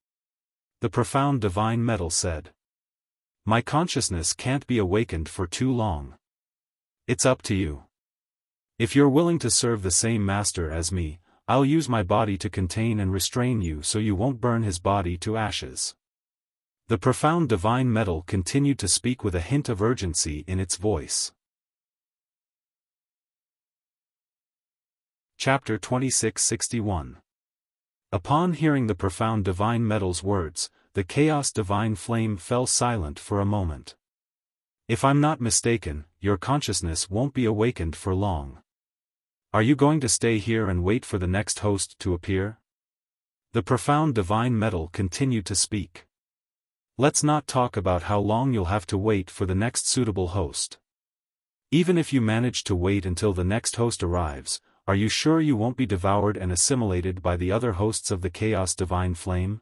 The profound divine metal said. My consciousness can't be awakened for too long. It's up to you. If you're willing to serve the same master as me, I'll use my body to contain and restrain you so you won't burn his body to ashes. The profound divine metal continued to speak with a hint of urgency in its voice. Chapter 2661. Upon hearing the profound divine metal's words, the chaos divine flame fell silent for a moment. If I'm not mistaken, your consciousness won't be awakened for long. Are you going to stay here and wait for the next host to appear? The profound divine metal continued to speak. Let's not talk about how long you'll have to wait for the next suitable host. Even if you manage to wait until the next host arrives, are you sure you won't be devoured and assimilated by the other hosts of the Chaos Divine Flame?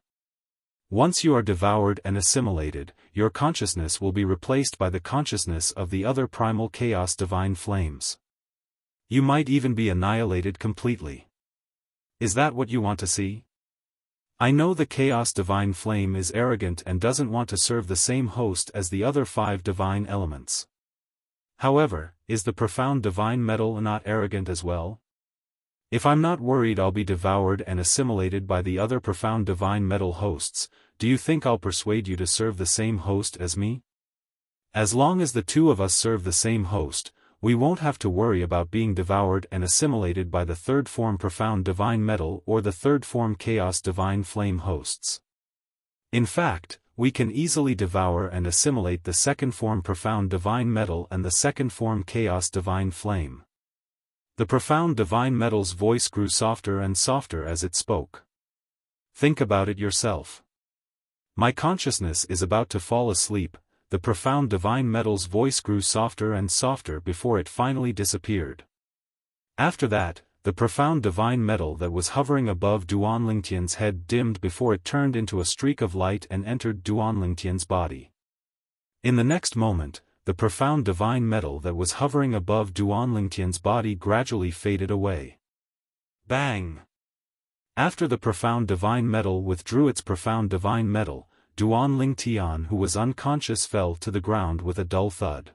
Once you are devoured and assimilated, your consciousness will be replaced by the consciousness of the other primal Chaos Divine Flames. You might even be annihilated completely. Is that what you want to see? I know the Chaos Divine Flame is arrogant and doesn't want to serve the same host as the other 5 divine elements. However, is the profound divine metal not arrogant as well? If I'm not worried I'll be devoured and assimilated by the other profound divine metal hosts, do you think I'll persuade you to serve the same host as me? As long as the two of us serve the same host, we won't have to worry about being devoured and assimilated by the third form profound divine metal or the third form chaos divine flame hosts. In fact, we can easily devour and assimilate the second form profound divine metal and the second form chaos divine flame. The profound divine metal's voice grew softer and softer as it spoke. Think about it yourself. My consciousness is about to fall asleep. The profound divine metal's voice grew softer and softer before it finally disappeared. After that, the profound divine metal that was hovering above Duan Lingtian's head dimmed before it turned into a streak of light and entered Duan Lingtian's body. In the next moment, the profound divine metal that was hovering above Duan Lingtian's body gradually faded away. Bang! After the profound divine metal withdrew its profound divine metal, Duan Lingtian who was unconscious fell to the ground with a dull thud.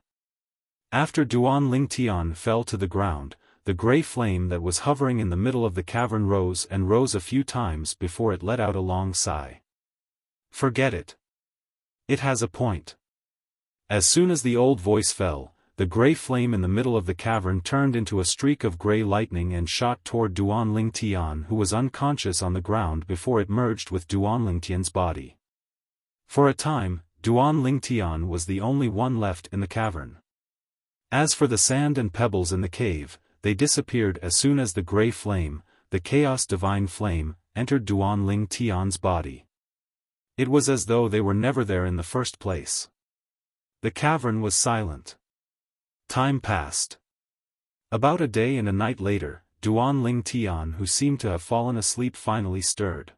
After Duan Lingtian fell to the ground, the grey flame that was hovering in the middle of the cavern rose and rose a few times before it let out a long sigh. Forget it. It has a point. As soon as the old voice fell, the grey flame in the middle of the cavern turned into a streak of grey lightning and shot toward Duan Lingtian who was unconscious on the ground before it merged with Duan Lingtian's body. For a time, Duan Lingtian was the only one left in the cavern. As for the sand and pebbles in the cave, they disappeared as soon as the grey flame, the chaos divine flame, entered Duan Lingtian's body. It was as though they were never there in the first place. The cavern was silent. Time passed. About a day and a night later, Duan Lingtian who seemed to have fallen asleep finally stirred.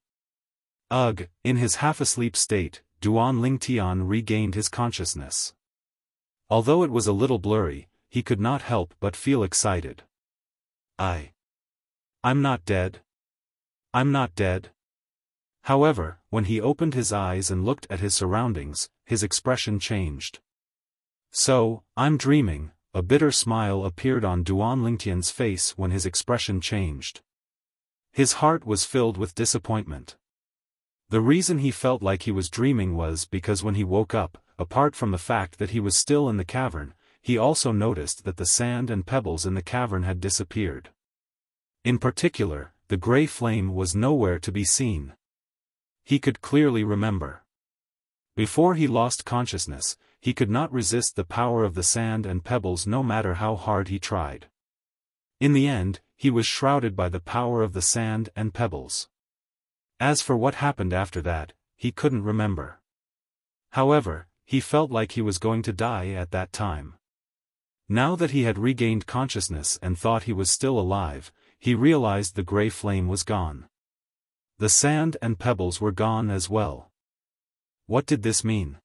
Ugh, in his half-asleep state, Duan Lingtian regained his consciousness. Although it was a little blurry, he could not help but feel excited. I'm not dead. I'm not dead. However, when he opened his eyes and looked at his surroundings, his expression changed. So, I'm dreaming. A bitter smile appeared on Duan Lingtian's face when his expression changed. His heart was filled with disappointment. The reason he felt like he was dreaming was because when he woke up, apart from the fact that he was still in the cavern, he also noticed that the sand and pebbles in the cavern had disappeared. In particular, the grey flame was nowhere to be seen. He could clearly remember. Before he lost consciousness, he could not resist the power of the sand and pebbles no matter how hard he tried. In the end, he was shrouded by the power of the sand and pebbles. As for what happened after that, he couldn't remember. However, he felt like he was going to die at that time. Now that he had regained consciousness and thought he was still alive, he realized the grey flame was gone. The sand and pebbles were gone as well. What did this mean?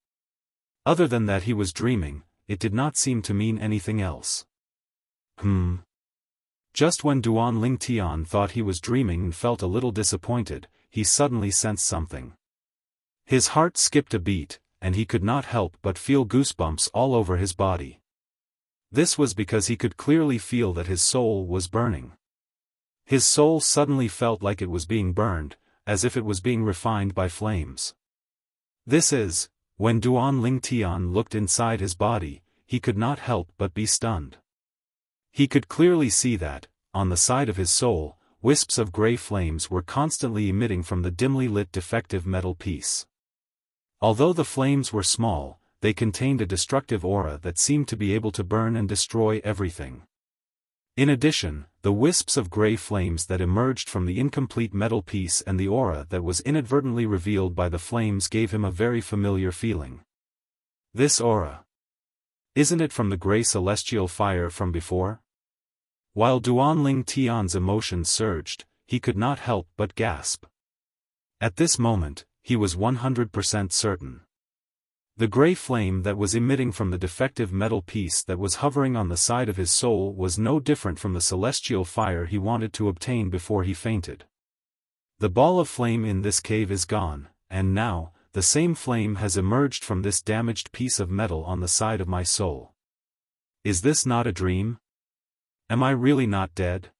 Other than that he was dreaming, it did not seem to mean anything else. Just when Duan Ling Tian thought he was dreaming and felt a little disappointed, he suddenly sensed something. His heart skipped a beat, and he could not help but feel goosebumps all over his body. This was because he could clearly feel that his soul was burning. His soul suddenly felt like it was being burned, as if it was being refined by flames. When Duan Ling Tian looked inside his body, he could not help but be stunned. He could clearly see that, on the side of his soul, wisps of gray flames were constantly emitting from the dimly lit defective metal piece. Although the flames were small, they contained a destructive aura that seemed to be able to burn and destroy everything. In addition, the wisps of gray flames that emerged from the incomplete metal piece and the aura that was inadvertently revealed by the flames gave him a very familiar feeling. This aura. Isn't it from the gray celestial fire from before? While Duan Ling Tian's emotions surged, he could not help but gasp. At this moment, he was 100% certain. The gray flame that was emitting from the defective metal piece that was hovering on the side of his soul was no different from the celestial fire he wanted to obtain before he fainted. The ball of flame in this cave is gone, and now, the same flame has emerged from this damaged piece of metal on the side of my soul. Is this not a dream? Am I really not dead?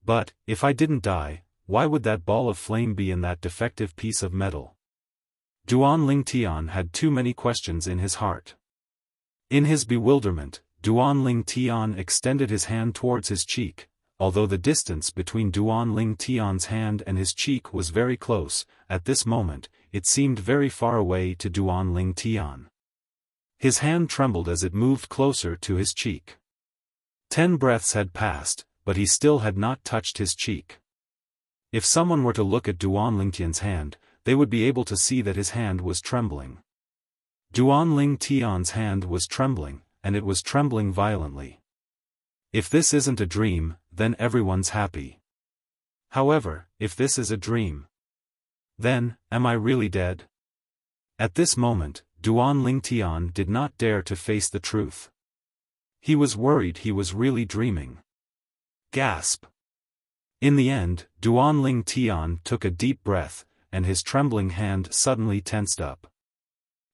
But, if I didn't die, why would that ball of flame be in that defective piece of metal? Duan Ling Tian had too many questions in his heart. In his bewilderment, Duan Ling Tian extended his hand towards his cheek. Although the distance between Duan Ling Tian's hand and his cheek was very close, at this moment, it seemed very far away to Duan Ling Tian. His hand trembled as it moved closer to his cheek. 10 breaths had passed, but he still had not touched his cheek. If someone were to look at Duan Ling Tian's hand, they would be able to see that his hand was trembling. Duan Ling Tian's hand was trembling, and it was trembling violently. If this isn't a dream, then everyone's happy. However, if this is a dream, then, am I really dead? At this moment, Duan Ling Tian did not dare to face the truth. He was worried he was really dreaming. Gasp! In the end, Duan Ling Tian took a deep breath, and his trembling hand suddenly tensed up.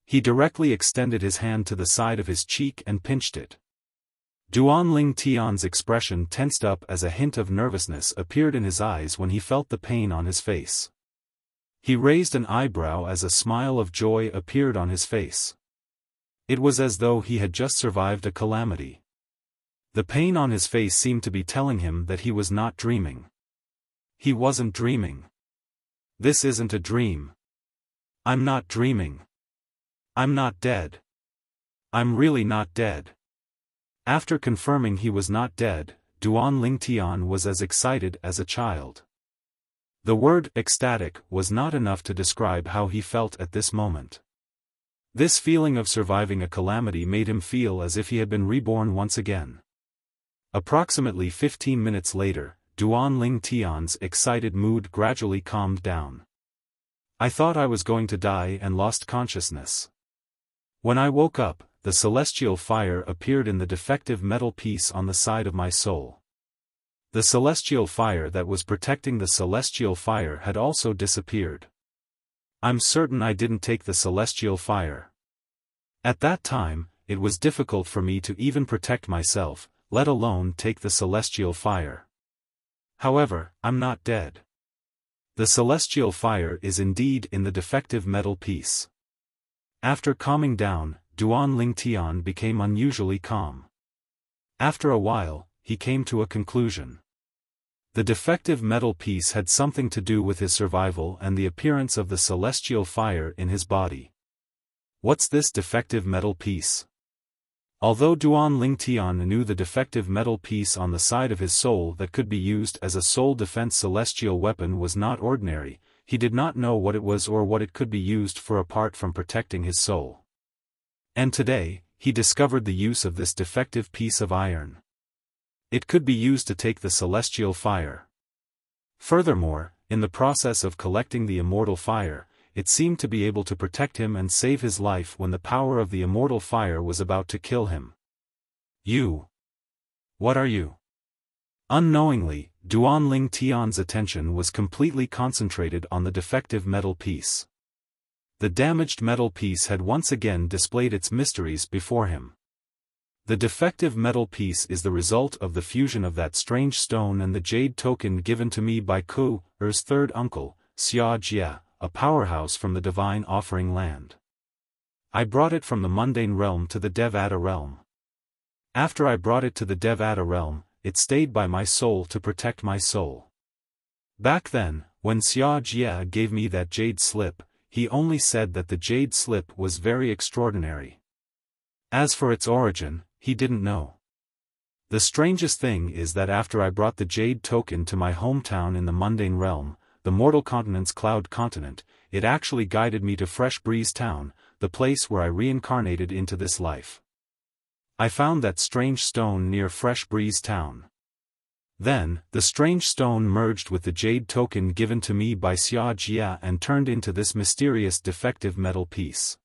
He directly extended his hand to the side of his cheek and pinched it. Duan Ling Tian's expression tensed up as a hint of nervousness appeared in his eyes when he felt the pain on his face. He raised an eyebrow as a smile of joy appeared on his face. It was as though he had just survived a calamity. The pain on his face seemed to be telling him that he was not dreaming. He wasn't dreaming. This isn't a dream. I'm not dreaming. I'm not dead. I'm really not dead. After confirming he was not dead, Duan Ling Tian was as excited as a child. The word ecstatic was not enough to describe how he felt at this moment. This feeling of surviving a calamity made him feel as if he had been reborn once again. Approximately 15 minutes later, Duan Ling Tian's excited mood gradually calmed down. I thought I was going to die and lost consciousness. When I woke up, the celestial fire appeared in the defective metal piece on the side of my soul. The celestial fire that was protecting the celestial fire had also disappeared. I'm certain I didn't take the celestial fire. At that time, it was difficult for me to even protect myself, let alone take the celestial fire. However, I'm not dead. The celestial fire is indeed in the defective metal piece. After calming down, Duan Ling Tian became unusually calm. After a while, he came to a conclusion. The defective metal piece had something to do with his survival and the appearance of the celestial fire in his body. What's this defective metal piece? Although Duan Ling Tian knew the defective metal piece on the side of his soul that could be used as a soul defense celestial weapon was not ordinary, he did not know what it was or what it could be used for apart from protecting his soul. And today, he discovered the use of this defective piece of iron. It could be used to take the celestial fire. Furthermore, in the process of collecting the immortal fire, it seemed to be able to protect him and save his life when the power of the immortal fire was about to kill him. You. What are you? Unknowingly, Duanling Tian's attention was completely concentrated on the defective metal piece. The damaged metal piece had once again displayed its mysteries before him. The defective metal piece is the result of the fusion of that strange stone and the jade token given to me by Ku-er's third uncle, Xia, a powerhouse from the divine offering land. I brought it from the mundane realm to the Devata realm. After I brought it to the Devata realm, it stayed by my soul to protect my soul. Back then, when Xia gave me that jade slip, he only said that the jade slip was very extraordinary. As for its origin, he didn't know. The strangest thing is that after I brought the jade token to my hometown in the mundane realm, the mortal continent's cloud continent, it actually guided me to Fresh Breeze Town, the place where I reincarnated into this life. I found that strange stone near Fresh Breeze Town. Then, the strange stone merged with the jade token given to me by Xia and turned into this mysterious defective metal piece.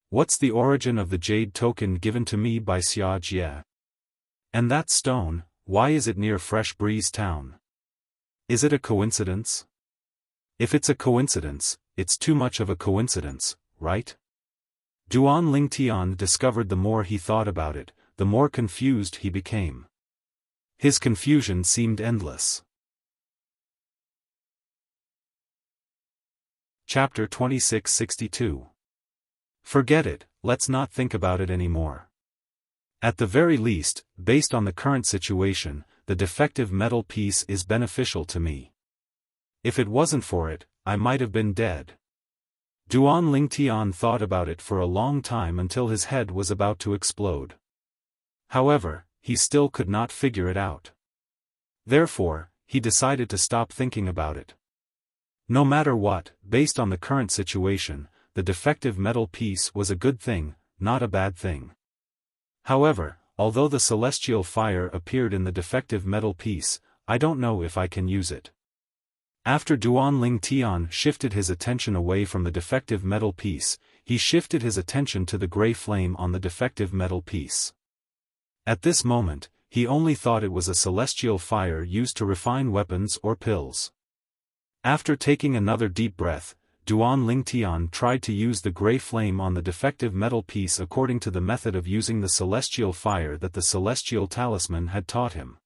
What's the origin of the jade token given to me by Xia? And that stone, why is it near Fresh Breeze Town? Is it a coincidence? If it's a coincidence, it's too much of a coincidence, right? Duanling Tian discovered the more he thought about it, the more confused he became. His confusion seemed endless. Chapter 2662. Forget it, let's not think about it anymore. At the very least, based on the current situation, the defective metal piece is beneficial to me. If it wasn't for it, I might have been dead. Duanling Tian thought about it for a long time until his head was about to explode. However, he still could not figure it out. Therefore, he decided to stop thinking about it. No matter what, based on the current situation, the defective metal piece was a good thing, not a bad thing. However, although the celestial fire appeared in the defective metal piece, I don't know if I can use it. After Duanling Tian shifted his attention away from the defective metal piece, he shifted his attention to the gray flame on the defective metal piece. At this moment, he only thought it was a celestial fire used to refine weapons or pills. After taking another deep breath, Duanling Tian tried to use the gray flame on the defective metal piece according to the method of using the celestial fire that the celestial talisman had taught him.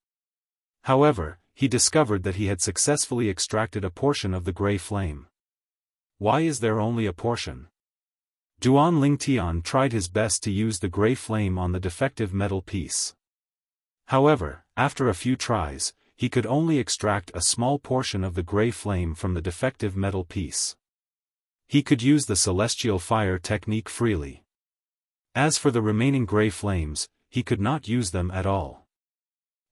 However, he discovered that he had successfully extracted a portion of the gray flame. Why is there only a portion? Duanling Tian tried his best to use the gray flame on the defective metal piece. However, after a few tries, he could only extract a small portion of the gray flame from the defective metal piece. He could use the celestial fire technique freely. As for the remaining gray flames, he could not use them at all.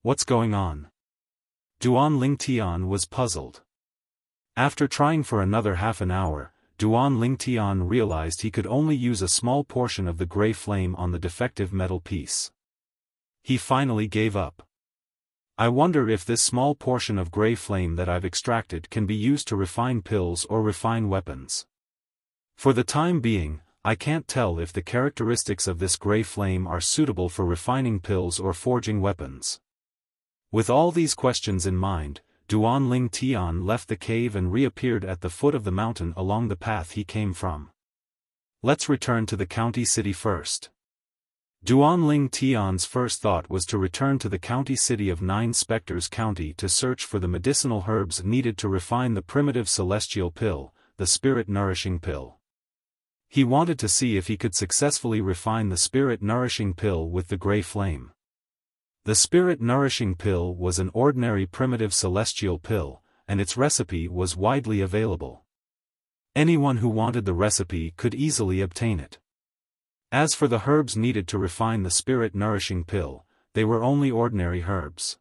What's going on? Duanling Tian was puzzled. After trying for another half an hour, Duanling Tian realized he could only use a small portion of the gray flame on the defective metal piece. He finally gave up. I wonder if this small portion of gray flame that I've extracted can be used to refine pills or refine weapons. For the time being, I can't tell if the characteristics of this gray flame are suitable for refining pills or forging weapons. With all these questions in mind, Duanling Tian left the cave and reappeared at the foot of the mountain along the path he came from. Let's return to the county city first. Duanling Tian's first thought was to return to the county city of Nine Spectres County to search for the medicinal herbs needed to refine the primitive celestial pill, the spirit-nourishing pill. He wanted to see if he could successfully refine the spirit-nourishing pill with the gray flame. The spirit-nourishing pill was an ordinary primitive celestial pill, and its recipe was widely available. Anyone who wanted the recipe could easily obtain it. As for the herbs needed to refine the spirit-nourishing pill, they were only ordinary herbs.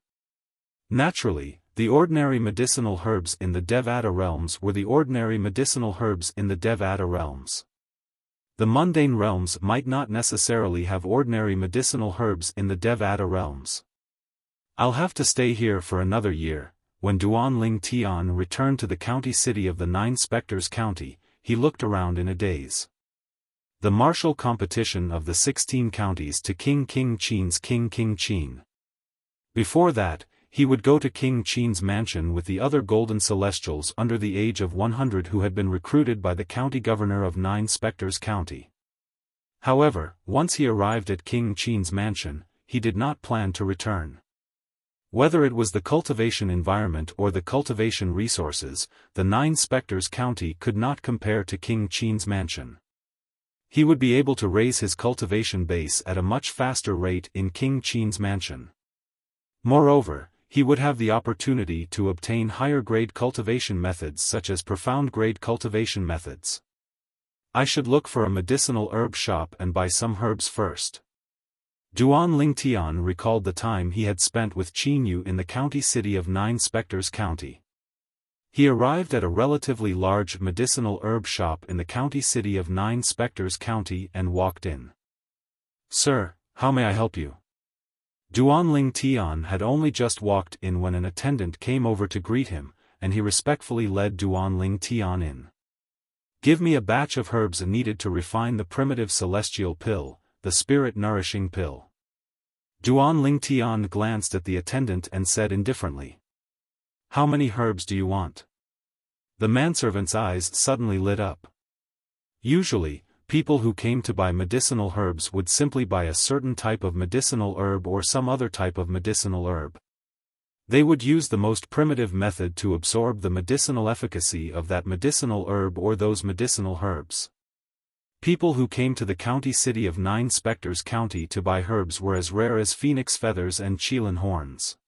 Naturally, the ordinary medicinal herbs in the Devata realms were the ordinary medicinal herbs in the Devata realms. The mundane realms might not necessarily have ordinary medicinal herbs in the Devata realms. I'll have to stay here for another year, when Duan Ling Tian returned to the county city of the Nine Spectres County, he looked around in a daze. The martial competition of the 16 counties to King Qin's King Qin. Before that, he would go to King Qin's mansion with the other golden celestials under the age of 100 who had been recruited by the county governor of Nine Spectres County. However, once he arrived at King Qin's mansion, he did not plan to return. Whether it was the cultivation environment or the cultivation resources, the Nine Spectres County could not compare to King Qin's mansion. He would be able to raise his cultivation base at a much faster rate in King Qin's mansion. Moreover, he would have the opportunity to obtain higher-grade cultivation methods such as profound-grade cultivation methods. I should look for a medicinal herb shop and buy some herbs first. Duan Ling Tian recalled the time he had spent with Qin Yu in the county city of Nine Spectres County. He arrived at a relatively large medicinal herb shop in the county city of Nine Spectres County and walked in. "Sir, how may I help you?" Duan Ling Tian had only just walked in when an attendant came over to greet him, and he respectfully led Duan Ling Tian in. "Give me a batch of herbs needed to refine the primitive celestial pill, the spirit-nourishing pill." Duan Ling Tian glanced at the attendant and said indifferently, "How many herbs do you want?" The manservant's eyes suddenly lit up. Usually, people who came to buy medicinal herbs would simply buy a certain type of medicinal herb or some other type of medicinal herb. They would use the most primitive method to absorb the medicinal efficacy of that medicinal herb or those medicinal herbs. People who came to the county city of Nine Spectres County to buy herbs were as rare as phoenix feathers and qilin horns.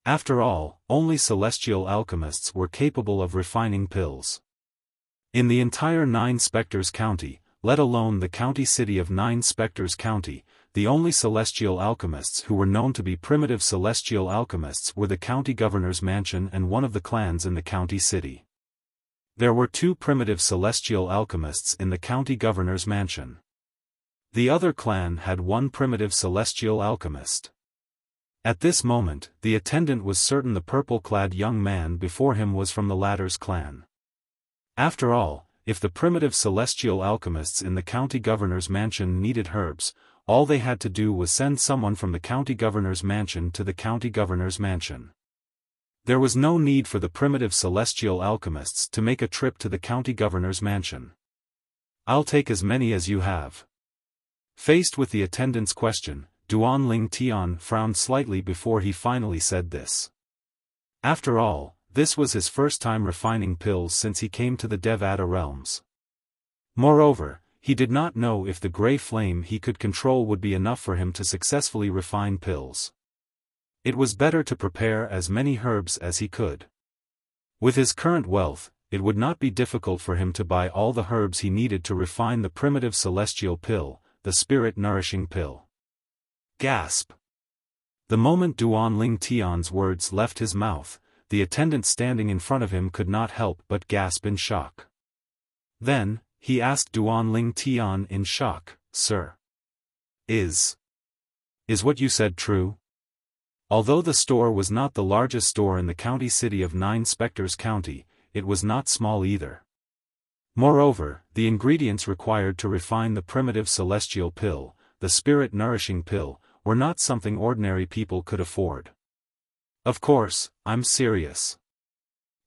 After all, only celestial alchemists were capable of refining pills. In the entire Nine Spectres County, let alone the county city of Nine Spectres County, the only celestial alchemists who were known to be primitive celestial alchemists were the county governor's mansion and one of the clans in the county city. There were 2 primitive celestial alchemists in the county governor's mansion. The other clan had 1 primitive celestial alchemist. At this moment, the attendant was certain the purple-clad young man before him was from the latter's clan. After all, if the primitive celestial alchemists in the county governor's mansion needed herbs, all they had to do was send someone from the county governor's mansion to the county governor's mansion. There was no need for the primitive celestial alchemists to make a trip to the county governor's mansion. "I'll take as many as you have." Faced with the attendant's question, Duan Ling Tian frowned slightly before he finally said this. After all, this was his first time refining pills since he came to the Devata realms. Moreover, he did not know if the grey flame he could control would be enough for him to successfully refine pills. It was better to prepare as many herbs as he could. With his current wealth, it would not be difficult for him to buy all the herbs he needed to refine the primitive celestial pill, the spirit-nourishing pill. Gasp! The moment Duan Ling Tian's words left his mouth, the attendant standing in front of him could not help but gasp in shock. Then, he asked Duan Ling Tian in shock, "Sir, is what you said true?" Although the store was not the largest store in the county city of Nine Spectres County, it was not small either. Moreover, the ingredients required to refine the primitive celestial pill, the spirit-nourishing pill, were not something ordinary people could afford. "Of course, I'm serious.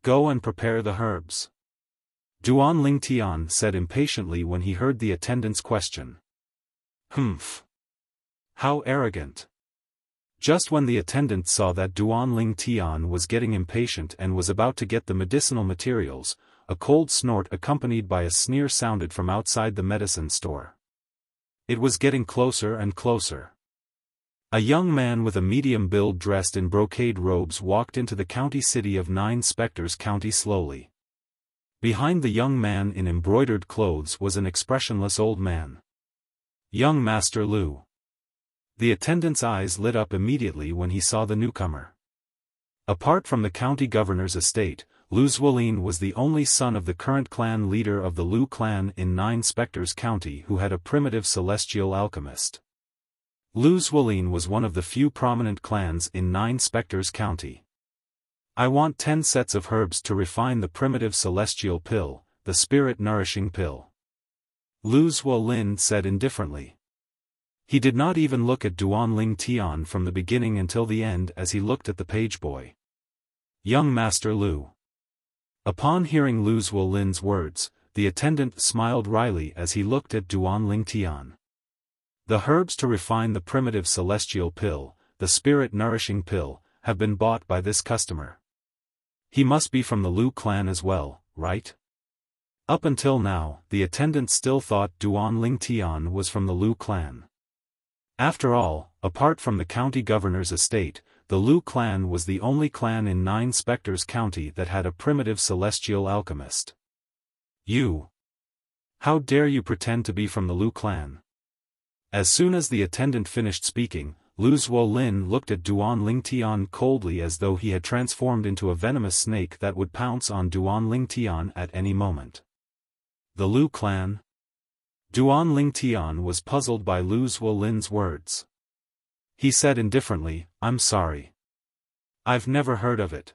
Go and prepare the herbs," Duan Ling Tian said impatiently when he heard the attendant's question. "Humph! How arrogant!" Just when the attendant saw that Duan Ling Tian was getting impatient and was about to get the medicinal materials, a cold snort accompanied by a sneer sounded from outside the medicine store. It was getting closer and closer. A young man with a medium build dressed in brocade robes walked into the county city of Nine Spectres County slowly. Behind the young man in embroidered clothes was an expressionless old man. "Young Master Lu." The attendant's eyes lit up immediately when he saw the newcomer. Apart from the county governor's estate, Lu Zuolin was the only son of the current clan leader of the Lu clan in Nine Spectres County who had a primitive celestial alchemist. Lu Zuolin was one of the few prominent clans in Nine Spectres County. I want 10 sets of herbs to refine the primitive celestial pill, the spirit-nourishing pill. Lu Zuolin said indifferently. He did not even look at Duanling Tian from the beginning until the end as he looked at the page boy. Young Master Lu. Upon hearing Lu Zuolin's words, the attendant smiled wryly as he looked at Duanling Tian. The herbs to refine the primitive celestial pill, the spirit-nourishing pill, have been bought by this customer. He must be from the Lu clan as well, right? Up until now, the attendant still thought Duanling Tian was from the Lu clan. After all, apart from the county governor's estate, the Lu clan was the only clan in Nine Spectres County that had a primitive celestial alchemist. You! How dare you pretend to be from the Lu clan? As soon as the attendant finished speaking, Lu Zuolin looked at Duanling Tian coldly as though he had transformed into a venomous snake that would pounce on Duanling Tian at any moment. The Lu clan? Duanling Tian was puzzled by Lu Zuolin's words. He said indifferently, "I'm sorry. I've never heard of it."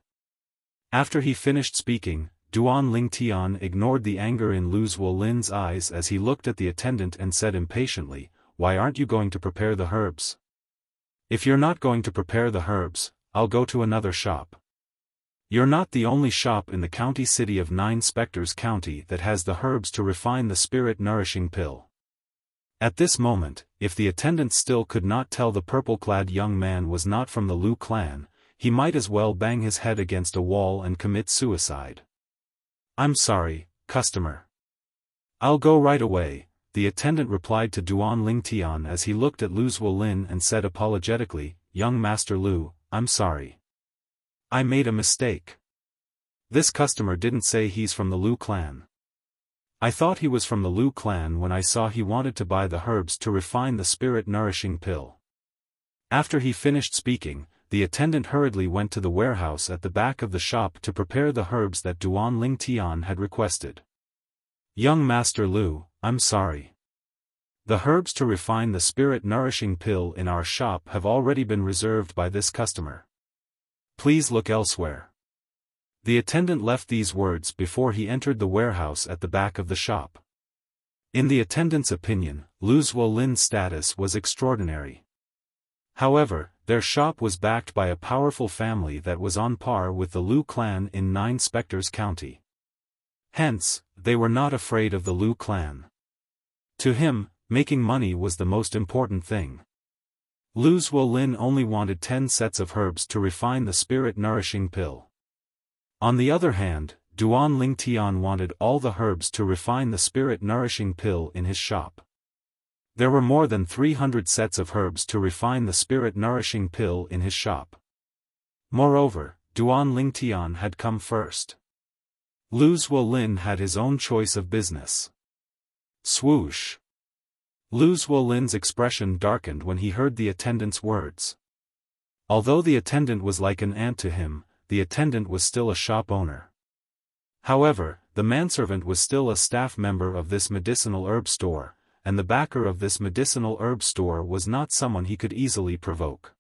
After he finished speaking, Duanling Tian ignored the anger in Lu Zuolin's eyes as he looked at the attendant and said impatiently, "Why aren't you going to prepare the herbs? If you're not going to prepare the herbs, I'll go to another shop. You're not the only shop in the county city of Nine Spectres County that has the herbs to refine the spirit-nourishing pill." At this moment, if the attendant still could not tell the purple-clad young man was not from the Lu clan, he might as well bang his head against a wall and commit suicide. "I'm sorry, customer. I'll go right away," the attendant replied to Duanling Tian as he looked at Lu Zuolin and said apologetically, "Young Master Lu, I'm sorry. I made a mistake. This customer didn't say he's from the Lu clan. I thought he was from the Lu clan when I saw he wanted to buy the herbs to refine the spirit-nourishing pill." After he finished speaking, the attendant hurriedly went to the warehouse at the back of the shop to prepare the herbs that Duanling Tian had requested. "Young Master Lu, I'm sorry. The herbs to refine the spirit-nourishing pill in our shop have already been reserved by this customer. Please look elsewhere." The attendant left these words before he entered the warehouse at the back of the shop. In the attendant's opinion, Lu Zuolin's status was extraordinary. However, their shop was backed by a powerful family that was on par with the Lu clan in Nine Spectres County. Hence, they were not afraid of the Lu clan. To him, making money was the most important thing. Lu Zuolin only wanted 10 sets of herbs to refine the spirit-nourishing pill. On the other hand, Duanling Tian wanted all the herbs to refine the spirit-nourishing pill in his shop. There were more than 300 sets of herbs to refine the spirit-nourishing pill in his shop. Moreover, Duanling Tian had come first. Lu Zuolin had his own choice of business. Swoosh! Lu Zuolin's expression darkened when he heard the attendant's words. Although the attendant was like an aunt to him, the attendant was still a shop owner. However, the manservant was still a staff member of this medicinal herb store, and the backer of this medicinal herb store was not someone he could easily provoke.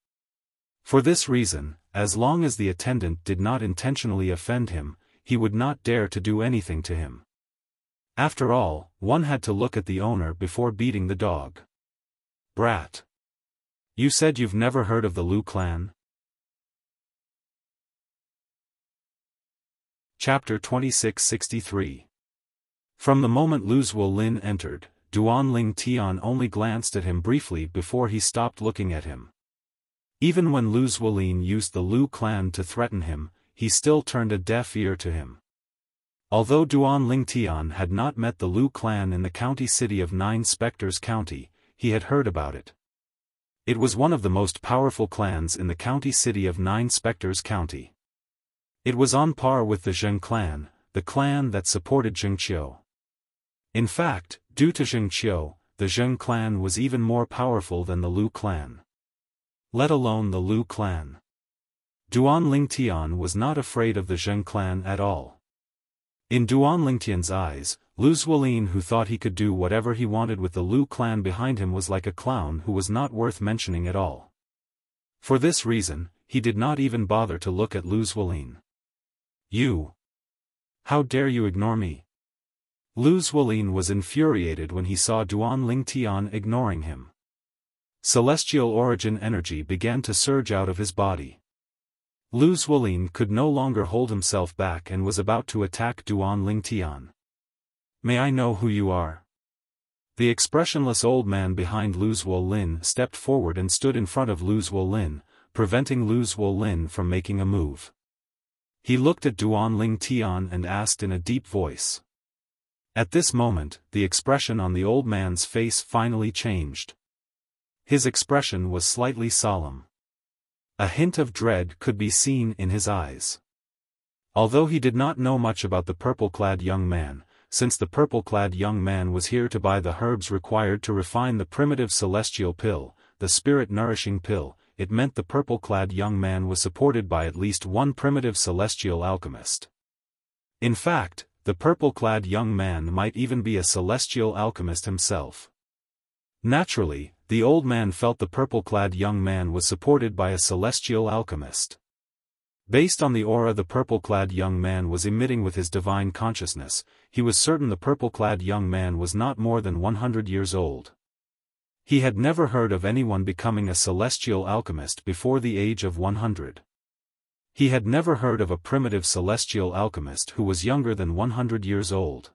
For this reason, as long as the attendant did not intentionally offend him, he would not dare to do anything to him. After all, one had to look at the owner before beating the dog. Brat! You said you've never heard of the Lu clan? Chapter 2663. From the moment Lu Zuolin entered, Duanling Tian only glanced at him briefly before he stopped looking at him. Even when Lu Zuolin used the Lu clan to threaten him, he still turned a deaf ear to him. Although Duanling Tian had not met the Lu clan in the county city of Nine Spectres County, he had heard about it. It was one of the most powerful clans in the county city of Nine Spectres County. It was on par with the Zheng clan, the clan that supported Zheng Qiu. In fact, due to Zheng Qiu, the Zheng clan was even more powerful than the Lu clan. Let alone the Lu clan. Duanling Tian was not afraid of the Zheng clan at all. In Duanling Tian's eyes, Lu Zuolin who thought he could do whatever he wanted with the Lu clan behind him was like a clown who was not worth mentioning at all. For this reason, he did not even bother to look at Lu Zuolin. You! How dare you ignore me? Lu Zuolin was infuriated when he saw Duan Lingtian ignoring him. Celestial origin energy began to surge out of his body. Lu Zuolin could no longer hold himself back and was about to attack Duan Lingtian. May I know who you are? The expressionless old man behind Lu Zuolin stepped forward and stood in front of Lu Zuolin, preventing Lu Zuolin from making a move. He looked at Duan Lingtian and asked in a deep voice. At this moment, the expression on the old man's face finally changed. His expression was slightly solemn. A hint of dread could be seen in his eyes. Although he did not know much about the purple-clad young man, since the purple-clad young man was here to buy the herbs required to refine the primitive celestial pill, the spirit-nourishing pill, it meant the purple-clad young man was supported by at least one primitive celestial alchemist. In fact, the purple-clad young man might even be a celestial alchemist himself. Naturally, the old man felt the purple-clad young man was supported by a celestial alchemist. Based on the aura the purple-clad young man was emitting with his divine consciousness, he was certain the purple-clad young man was not more than 100 years old. He had never heard of anyone becoming a celestial alchemist before the age of 100. He had never heard of a primitive celestial alchemist who was younger than 100 years old.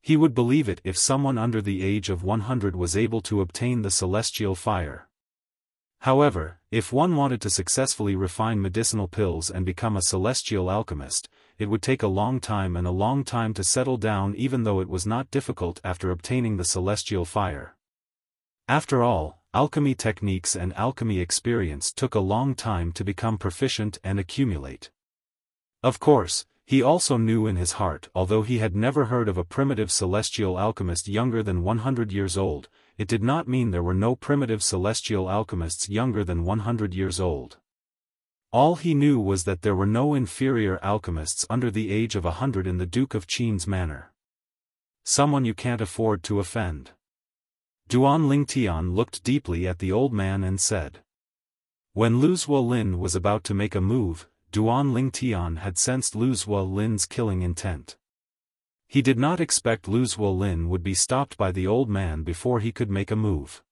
He would believe it if someone under the age of 100 was able to obtain the celestial fire. However, if one wanted to successfully refine medicinal pills and become a celestial alchemist, it would take a long time and a long time to settle down, even though it was not difficult after obtaining the celestial fire. After all, alchemy techniques and alchemy experience took a long time to become proficient and accumulate. Of course, he also knew in his heart, although he had never heard of a primitive celestial alchemist younger than 100 years old, it did not mean there were no primitive celestial alchemists younger than 100 years old. All he knew was that there were no inferior alchemists under the age of 100 in the Duke of Qin's manor. Someone you can't afford to offend. Duan Lingtian looked deeply at the old man and said. When Lu Zuolin was about to make a move, Duan Lingtian had sensed Lu Zuolin's killing intent. He did not expect Lu Zuolin would be stopped by the old man before he could make a move.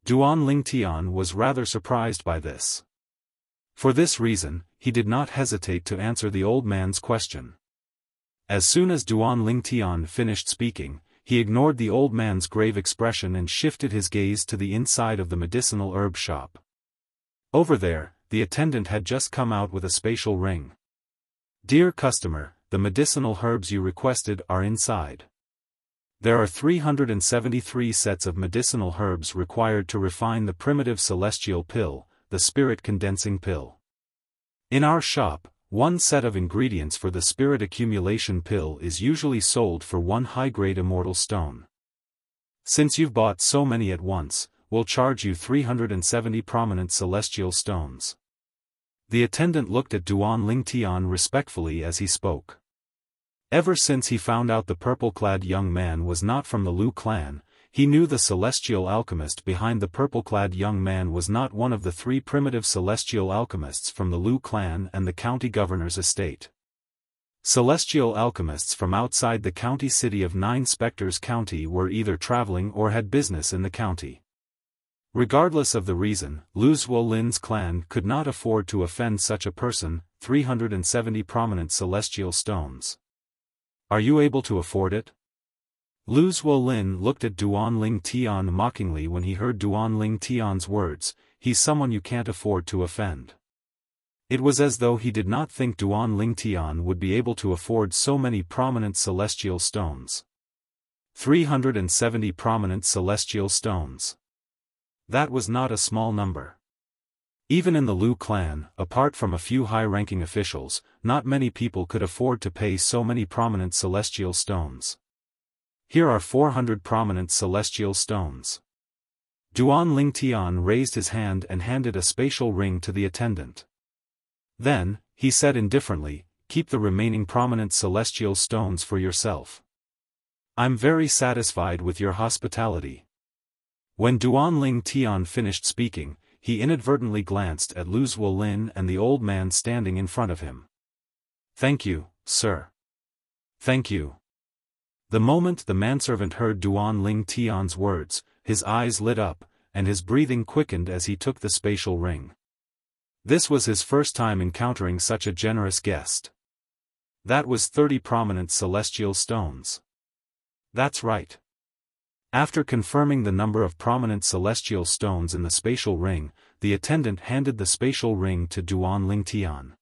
Duan Lingtian was rather surprised by this. For this reason, he did not hesitate to answer the old man's question. As soon as Duan Lingtian finished speaking, he ignored the old man's grave expression and shifted his gaze to the inside of the medicinal herb shop. Over there, the attendant had just come out with a spatial ring. Dear customer, the medicinal herbs you requested are inside. There are 373 sets of medicinal herbs required to refine the primitive celestial pill, the spirit condensing pill. In our shop, one set of ingredients for the spirit accumulation pill is usually sold for one high-grade immortal stone. Since you've bought so many at once, we'll charge you 370 prominent celestial stones. The attendant looked at Duan Lingtian respectfully as he spoke. Ever since he found out the purple-clad young man was not from the Lu clan, he knew the celestial alchemist behind the purple-clad young man was not one of the three primitive celestial alchemists from the Lu clan and the county governor's estate. Celestial alchemists from outside the county city of Nine Spectres County were either traveling or had business in the county. Regardless of the reason, Lu Zuolin's clan could not afford to offend such a person. 370 prominent celestial stones. Are you able to afford it? Lu Zuolin looked at Duan Lingtian mockingly when he heard Duan Lingtian's words, he's someone you can't afford to offend. It was as though he did not think Duan Lingtian would be able to afford so many prominent celestial stones. 370 prominent celestial stones. That was not a small number. Even in the Lu clan, apart from a few high-ranking officials, not many people could afford to pay so many prominent celestial stones. Here are 400 prominent celestial stones. Duan Lingtian raised his hand and handed a spatial ring to the attendant. Then, he said indifferently, keep the remaining prominent celestial stones for yourself. I'm very satisfied with your hospitality. When Duan Lingtian finished speaking, he inadvertently glanced at Lu Zuolin and the old man standing in front of him. Thank you, sir. Thank you. The moment the manservant heard Duan Ling Tian's words, his eyes lit up, and his breathing quickened as he took the spatial ring. This was his first time encountering such a generous guest. That was 30 prominent celestial stones. That's right. After confirming the number of prominent celestial stones in the spatial ring, the attendant handed the spatial ring to Duan Ling Tian.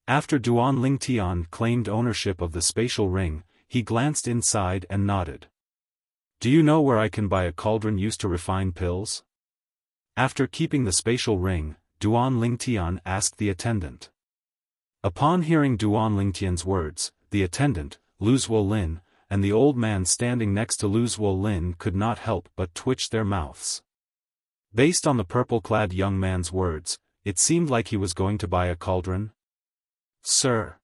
After Duan Ling Tian claimed ownership of the spatial ring, he glanced inside and nodded. Do you know where I can buy a cauldron used to refine pills? After keeping the spatial ring, Duan Ling Tian asked the attendant. Upon hearing Duan Ling Tian's words, the attendant, Lu Zuolin, and the old man standing next to Lu Zuolin could not help but twitch their mouths. Based on the purple-clad young man's words, it seemed like he was going to buy a cauldron. Sir.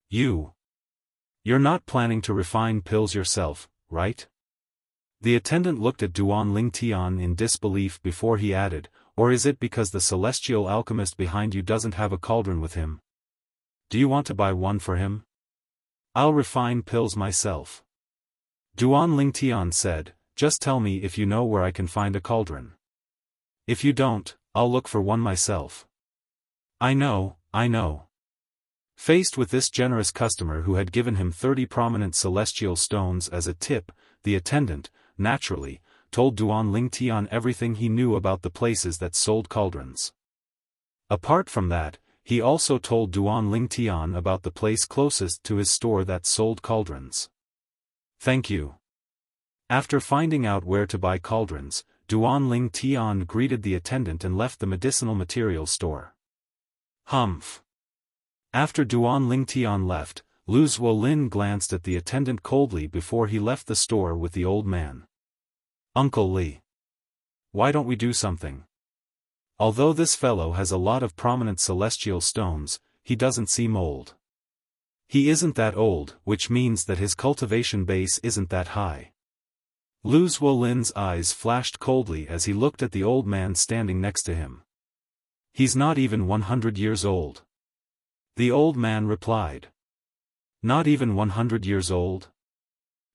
You're not planning to refine pills yourself, right? The attendant looked at Duan Ling Tian in disbelief before he added, or is it because the celestial alchemist behind you doesn't have a cauldron with him? Do you want to buy one for him? I'll refine pills myself. Duan Ling Tian said, just tell me if you know where I can find a cauldron. If you don't, I'll look for one myself. I know. Faced with this generous customer who had given him 30 prominent celestial stones as a tip, the attendant, naturally, told Duan Ling Tian everything he knew about the places that sold cauldrons. Apart from that, he also told Duan Ling Tian about the place closest to his store that sold cauldrons. Thank you. After finding out where to buy cauldrons, Duan Ling Tian greeted the attendant and left the medicinal materials store. Humph. After Duan Ling Tian left, Lu Zuolin glanced at the attendant coldly before he left the store with the old man. Uncle Li. Why don't we do something? Although this fellow has a lot of prominent celestial stones, he doesn't seem old. He isn't that old, which means that his cultivation base isn't that high. Lu Zuolin's eyes flashed coldly as he looked at the old man standing next to him. He's not even 100 years old. The old man replied. Not even 100 years old?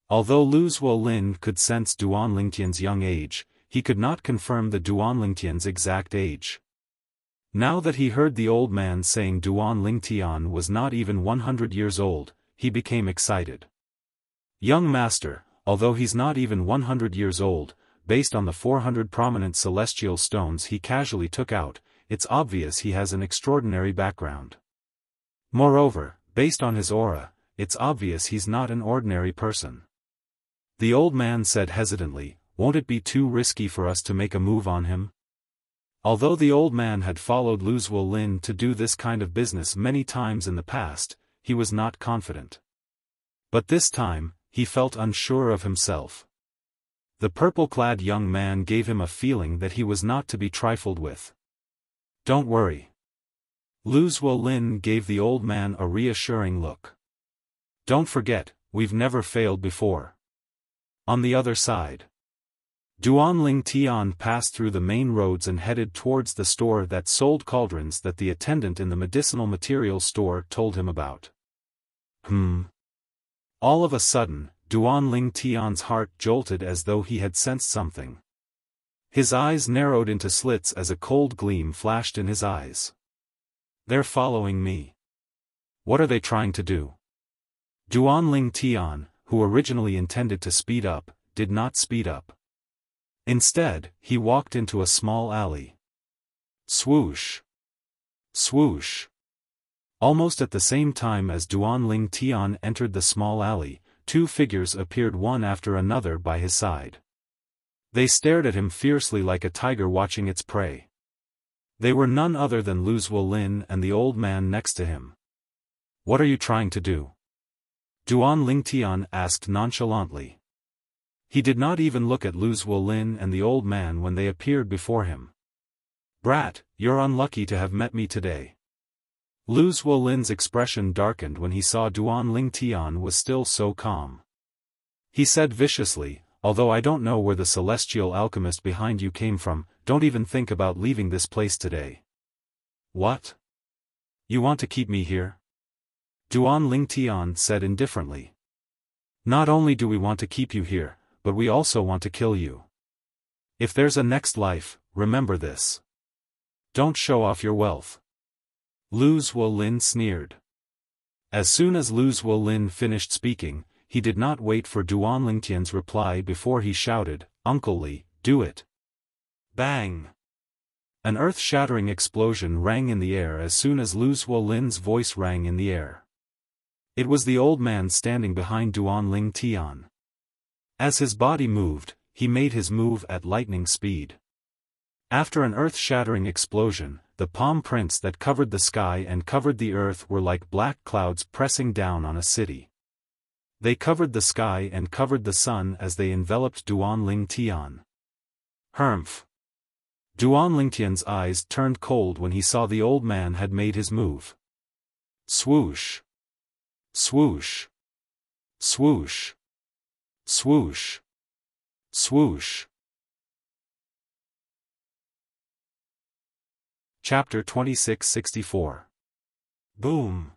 Although Lu Zuolin could sense Duan Ling Tian's young age, he could not confirm the Duan Ling Tian's exact age. Now that he heard the old man saying Duan Ling Tian was not even 100 years old, he became excited. Young master, although he's not even 100 years old, based on the 400 prominent celestial stones he casually took out, it's obvious he has an extraordinary background. Moreover, based on his aura, it's obvious he's not an ordinary person. The old man said hesitantly, won't it be too risky for us to make a move on him? Although the old man had followed Lu Zuolin to do this kind of business many times in the past, he was not confident. But this time, he felt unsure of himself. The purple-clad young man gave him a feeling that he was not to be trifled with. Don't worry. Lu Zuolin gave the old man a reassuring look. Don't forget, we've never failed before. On the other side. Duan Ling Tian passed through the main roads and headed towards the store that sold cauldrons that the attendant in the medicinal materials store told him about. All of a sudden, Duan Ling Tian's heart jolted as though he had sensed something. His eyes narrowed into slits as a cold gleam flashed in his eyes. They're following me. What are they trying to do? Duan Ling Tian, who originally intended to speed up, did not speed up. Instead, he walked into a small alley. Swoosh! Swoosh! Almost at the same time as Duan Ling Tian entered the small alley, two figures appeared one after another by his side. They stared at him fiercely like a tiger watching its prey. They were none other than Lu Zuolin and the old man next to him. What are you trying to do? Duan Ling Tian asked nonchalantly. He did not even look at Lu Zuolin and the old man when they appeared before him. Brat, you're unlucky to have met me today. Lu Zuolin's expression darkened when he saw Duan Ling Tian was still so calm. He said viciously, although I don't know where the celestial alchemist behind you came from, don't even think about leaving this place today. What? You want to keep me here? Duan Lingtian said indifferently. Not only do we want to keep you here, but we also want to kill you. If there's a next life, remember this. Don't show off your wealth. Lu Zuolin sneered. As soon as Lu Zuolin finished speaking, he did not wait for Duan Lingtian's reply before he shouted, Uncle Li, do it. Bang! An earth-shattering explosion rang in the air as soon as Lu Zuolin's voice rang in the air. It was the old man standing behind Duan Lingtian. As his body moved, he made his move at lightning speed. After an earth-shattering explosion, the palm prints that covered the sky and covered the earth were like black clouds pressing down on a city. They covered the sky and covered the sun as they enveloped Duan Lingtian. Humph! Duan Lingtian's eyes turned cold when he saw the old man had made his move. Swoosh! Swoosh! Swoosh! Swoosh! Swoosh! Chapter 2664. Boom!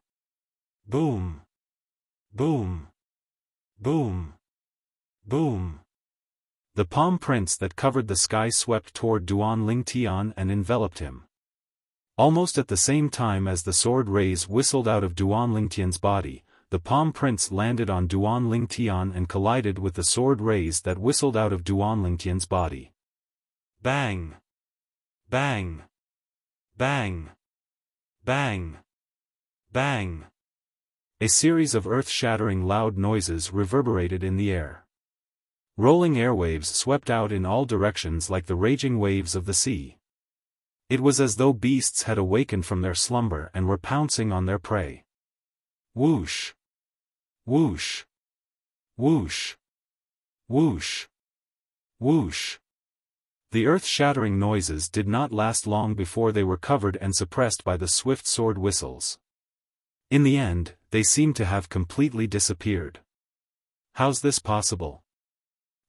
Boom! Boom! Boom! Boom! The palm prints that covered the sky swept toward Duan Lingtian and enveloped him. Almost at the same time as the sword rays whistled out of Duan Lingtian's body, the palm prints landed on Duan Lingtian and collided with the sword rays that whistled out of Duan Lingtian's body. Bang! Bang! Bang! Bang! Bang! A series of earth-shattering loud noises reverberated in the air. Rolling airwaves swept out in all directions like the raging waves of the sea. It was as though beasts had awakened from their slumber and were pouncing on their prey. Whoosh! Whoosh! Whoosh! Whoosh! Whoosh! The earth-shattering noises did not last long before they were covered and suppressed by the swift sword whistles. In the end, they seemed to have completely disappeared. How's this possible?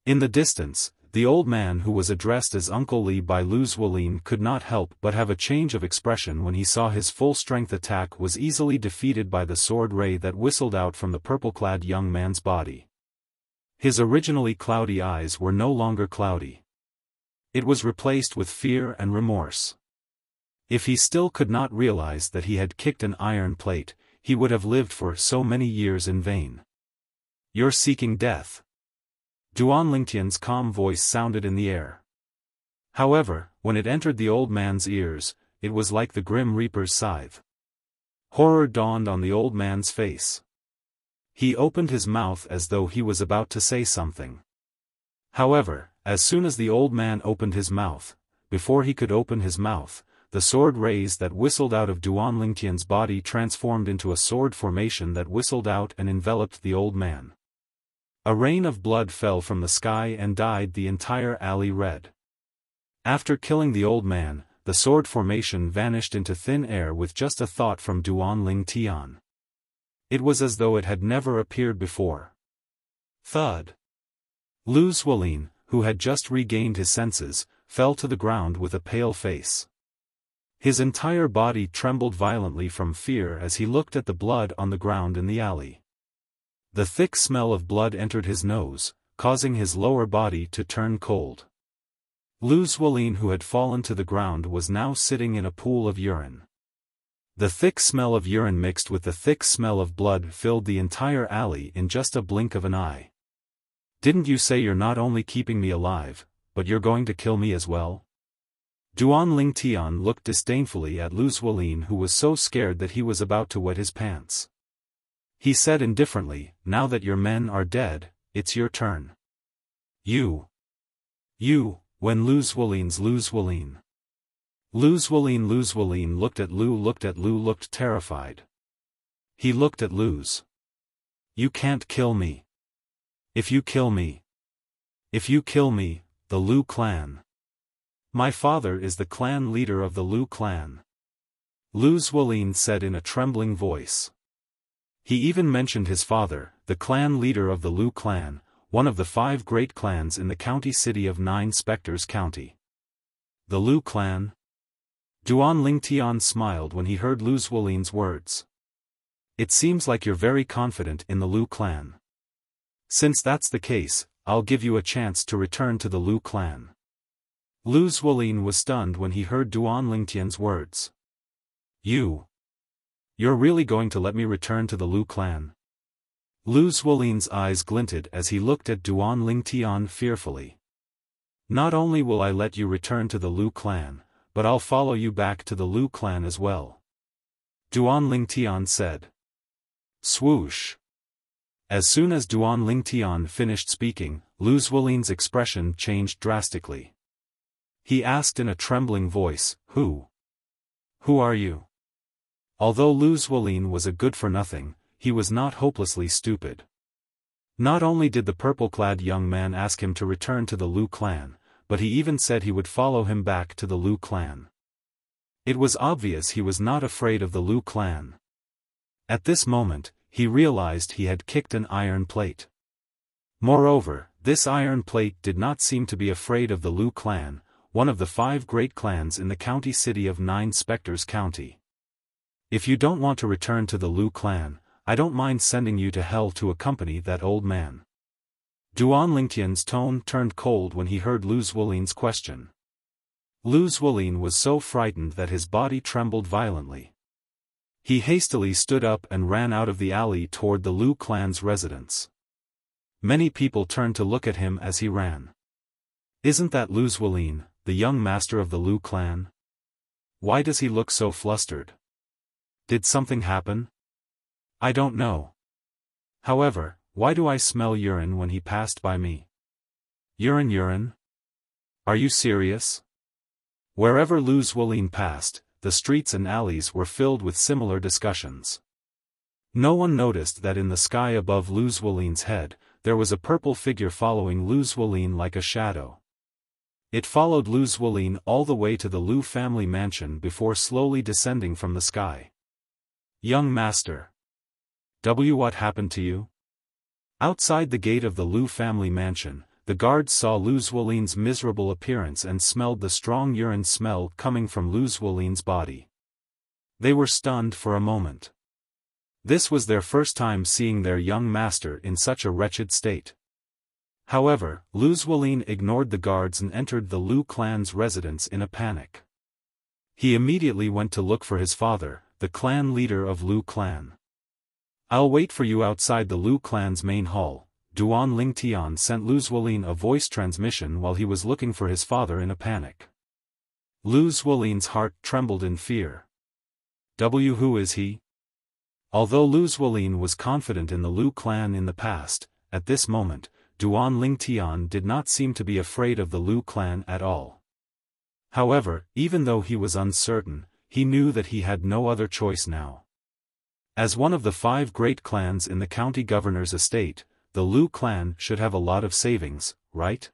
In the distance, the old man who was addressed as Uncle Li by Lu Zuolin could not help but have a change of expression when he saw his full-strength attack was easily defeated by the sword ray that whistled out from the purple-clad young man's body. His originally cloudy eyes were no longer cloudy. It was replaced with fear and remorse. If he still could not realize that he had kicked an iron plate, he would have lived for so many years in vain. You're seeking death. Duan Lingtian's calm voice sounded in the air. However, when it entered the old man's ears, it was like the Grim Reaper's scythe. Horror dawned on the old man's face. He opened his mouth as though he was about to say something. However, as soon as the old man opened his mouth, before he could open his mouth, the sword rays that whistled out of Duan Lingtian's body transformed into a sword formation that whistled out and enveloped the old man. A rain of blood fell from the sky and dyed the entire alley red. After killing the old man, the sword formation vanished into thin air with just a thought from Duan Lingtian. It was as though it had never appeared before. Thud! Lu Zuolin, who had just regained his senses, fell to the ground with a pale face. His entire body trembled violently from fear as he looked at the blood on the ground in the alley. The thick smell of blood entered his nose, causing his lower body to turn cold. Lu Zuolin, who had fallen to the ground, was now sitting in a pool of urine. The thick smell of urine mixed with the thick smell of blood filled the entire alley in just a blink of an eye. Didn't you say you're not only keeping me alive, but you're going to kill me as well? Duan Lingtian looked disdainfully at Lu Zuolin, who was so scared that he was about to wet his pants. He said indifferently, now that your men are dead, it's your turn. You, when Lu Zuolin's Lu Zuolin. Lu Zuolin looked at Lu looked terrified. He looked at Luz. You can't kill me. If you kill me, the Lu clan. My father is the clan leader of the Lu clan. Lu Zuolin said in a trembling voice. He even mentioned his father, the clan leader of the Lu clan, one of the 5 great clans in the county city of 9 Spectres County. The Lu clan? Duan Lingtian smiled when he heard Lu Zuolin's words. It seems like you're very confident in the Lu clan. Since that's the case, I'll give you a chance to return to the Lu clan. Lu Zuolin was stunned when he heard Duan Lingtian's words. You're really going to let me return to the Lu clan? Lu Zuolin's eyes glinted as he looked at Duan Lingtian fearfully. Not only will I let you return to the Lu clan, but I'll follow you back to the Lu clan as well. Duan Lingtian said. Swoosh. As soon as Duan Lingtian finished speaking, Lu Zuolin's expression changed drastically. He asked in a trembling voice, Who are you? Although Lu Zuolin was a good-for-nothing, he was not hopelessly stupid. Not only did the purple-clad young man ask him to return to the Lu clan, but he even said he would follow him back to the Lu clan. It was obvious he was not afraid of the Lu clan. At this moment, he realized he had kicked an iron plate. Moreover, this iron plate did not seem to be afraid of the Lu clan, one of the 5 great clans in the county city of 9 Spectres County. If you don't want to return to the Lu clan, I don't mind sending you to hell to accompany that old man. Duan Lingtian's tone turned cold when he heard Lu Zuolin's question. Lu Zuolin was so frightened that his body trembled violently. He hastily stood up and ran out of the alley toward the Lu clan's residence. Many people turned to look at him as he ran. Isn't that Lu Zuolin, the young master of the Lu clan? Why does he look so flustered? Did something happen? I don't know. However, why do I smell urine when he passed by me? Urine? Are you serious? Wherever Lu Zuolin passed, the streets and alleys were filled with similar discussions. No one noticed that in the sky above Lu Zuolin's head, there was a purple figure following Lu Zuolin like a shadow. It followed Lu Zuolin all the way to the Lu family mansion before slowly descending from the sky. Young master. What happened to you? Outside the gate of the Lu family mansion, the guards saw Lu Zuolin's miserable appearance and smelled the strong urine smell coming from Lu Zuolin's body. They were stunned for a moment. This was their first time seeing their young master in such a wretched state. However, Lu Zuolin ignored the guards and entered the Lu clan's residence in a panic. He immediately went to look for his father, the clan leader of Lu clan. I'll wait for you outside the Lu clan's main hall. Duan Lingtian sent Lu Zuolin a voice transmission while he was looking for his father in a panic. Lu Zuolin's heart trembled in fear. Who is he? Although Lu Zuolin was confident in the Lu clan in the past, at this moment, Duan Lingtian did not seem to be afraid of the Lu clan at all. However, even though he was uncertain, he knew that he had no other choice now. As one of the 5 great clans in the county governor's estate, the Lu clan should have a lot of savings, right?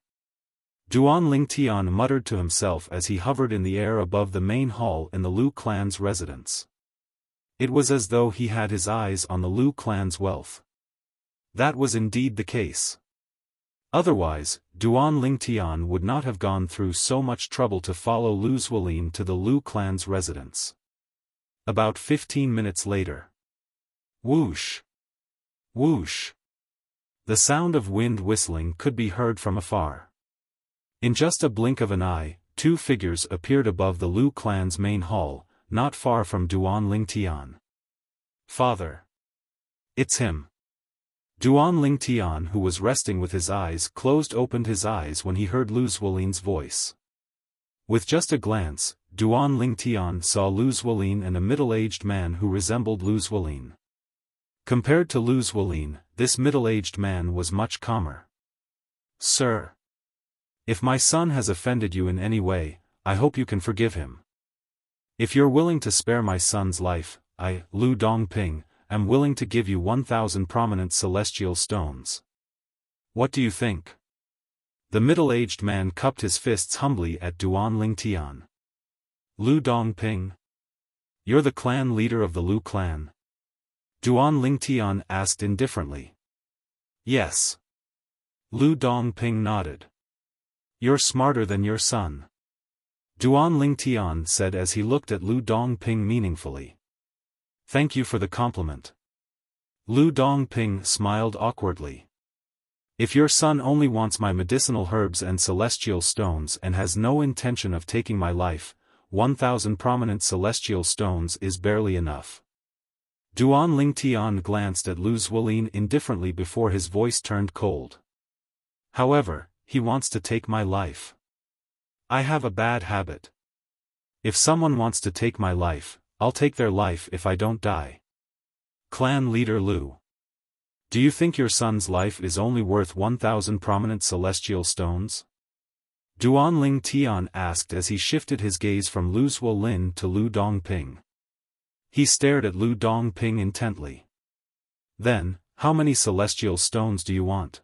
Duan Lingtian muttered to himself as he hovered in the air above the main hall in the Lu clan's residence. It was as though he had his eyes on the Lu clan's wealth. That was indeed the case. Otherwise, Duan Lingtian would not have gone through so much trouble to follow Lu Zuolin to the Lu clan's residence. About 15 minutes later. Whoosh! Whoosh! The sound of wind whistling could be heard from afar. In just a blink of an eye, 2 figures appeared above the Lu clan's main hall, not far from Duan Lingtian. Father! It's him. Duan Lingtian, who was resting with his eyes closed, opened his eyes when he heard Lu Zuolin's voice. With just a glance, Duan Lingtian saw Lu Zuolin and a middle-aged man who resembled Lu Zuolin. Compared to Lu Zuolin, this middle-aged man was much calmer. Sir. If my son has offended you in any way, I hope you can forgive him. If you're willing to spare my son's life, I, Lu Dongping, am willing to give you 1,000 prominent celestial stones. What do you think? The middle-aged man cupped his fists humbly at Duan Lingtian. Lu Dongping? You're the clan leader of the Lu clan? Duan Lingtian asked indifferently. Yes. Lu Dongping nodded. You're smarter than your son. Duan Lingtian said as he looked at Lu Dongping meaningfully. Thank you for the compliment. Lu Dongping smiled awkwardly. If your son only wants my medicinal herbs and celestial stones and has no intention of taking my life, 1,000 prominent celestial stones is barely enough. Duan Lingtian glanced at Lu Zuolin indifferently before his voice turned cold. However, he wants to take my life. I have a bad habit. If someone wants to take my life, I'll take their life if I don't die. Clan leader Lu. Do you think your son's life is only worth 1,000 prominent celestial stones? Duan Lingtian asked as he shifted his gaze from Lu Zuolin to Lu Dongping. He stared at Lu Dongping intently. Then, how many celestial stones do you want?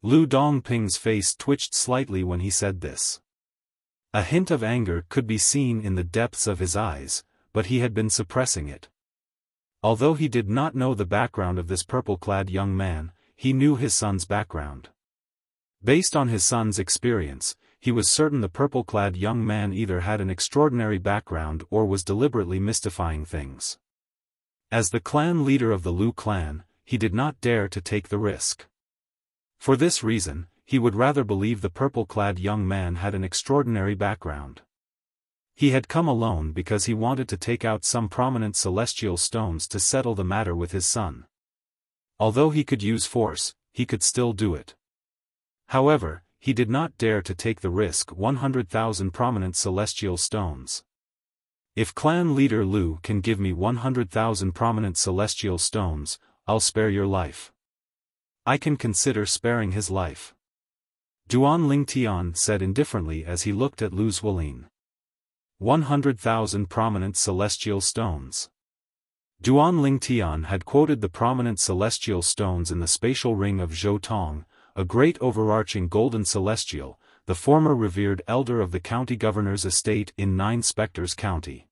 Lu Dongping's face twitched slightly when he said this. A hint of anger could be seen in the depths of his eyes, but he had been suppressing it. Although he did not know the background of this purple-clad young man, he knew his son's background. Based on his son's experience, he was certain the purple-clad young man either had an extraordinary background or was deliberately mystifying things. As the clan leader of the Lu clan, he did not dare to take the risk. For this reason, he would rather believe the purple-clad young man had an extraordinary background. He had come alone because he wanted to take out some prominent celestial stones to settle the matter with his son. Although he could use force, he could still do it. However, he did not dare to take the risk 100,000 prominent celestial stones. If clan leader Lu can give me 100,000 prominent celestial stones, I'll spare your life. I can consider sparing his life. Duan Lingtian said indifferently as he looked at Lu Zuolin. 100,000 prominent celestial stones. Duan Lingtian had quoted the prominent celestial stones in the spatial ring of Zhou Tong, a great overarching golden celestial, the former revered elder of the county governor's estate in Nine Spectres County.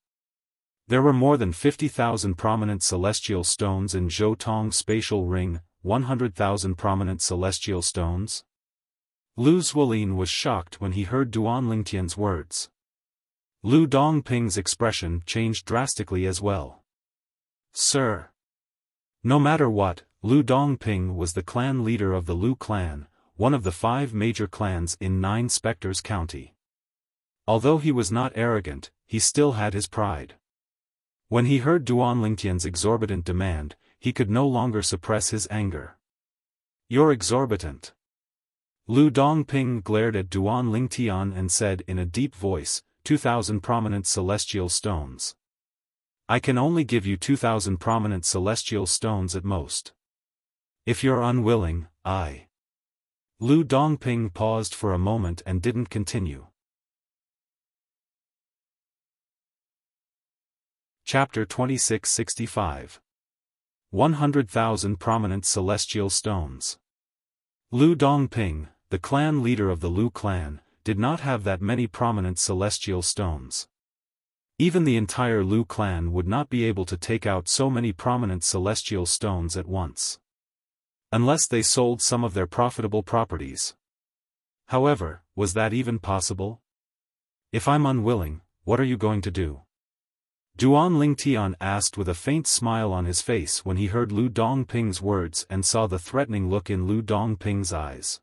There were more than 50,000 prominent celestial stones in Zhou Tong's spatial ring, 100,000 prominent celestial stones. Lu Zuolin was shocked when he heard Duan Lingtian's words. Lu Dongping's expression changed drastically as well. Sir. No matter what, Lu Dongping was the clan leader of the Lu clan, one of the 5 major clans in Nine Spectres County. Although he was not arrogant, he still had his pride. When he heard Duan Lingtian's exorbitant demand, he could no longer suppress his anger. You're exorbitant. Lu Dongping glared at Duan Lingtian and said in a deep voice, 2,000 prominent celestial stones. I can only give you 2,000 prominent celestial stones at most. If you're unwilling, I. Lu Dongping paused for a moment and didn't continue. Chapter 2665. 100,000 prominent celestial stones. Lu Dongping, the clan leader of the Lu clan, did not have that many prominent celestial stones. Even the entire Lu clan would not be able to take out so many prominent celestial stones at once. Unless they sold some of their profitable properties. However, was that even possible? If I'm unwilling, what are you going to do? Duan Lingtian asked with a faint smile on his face when he heard Lu Dongping's words and saw the threatening look in Lu Dongping's eyes.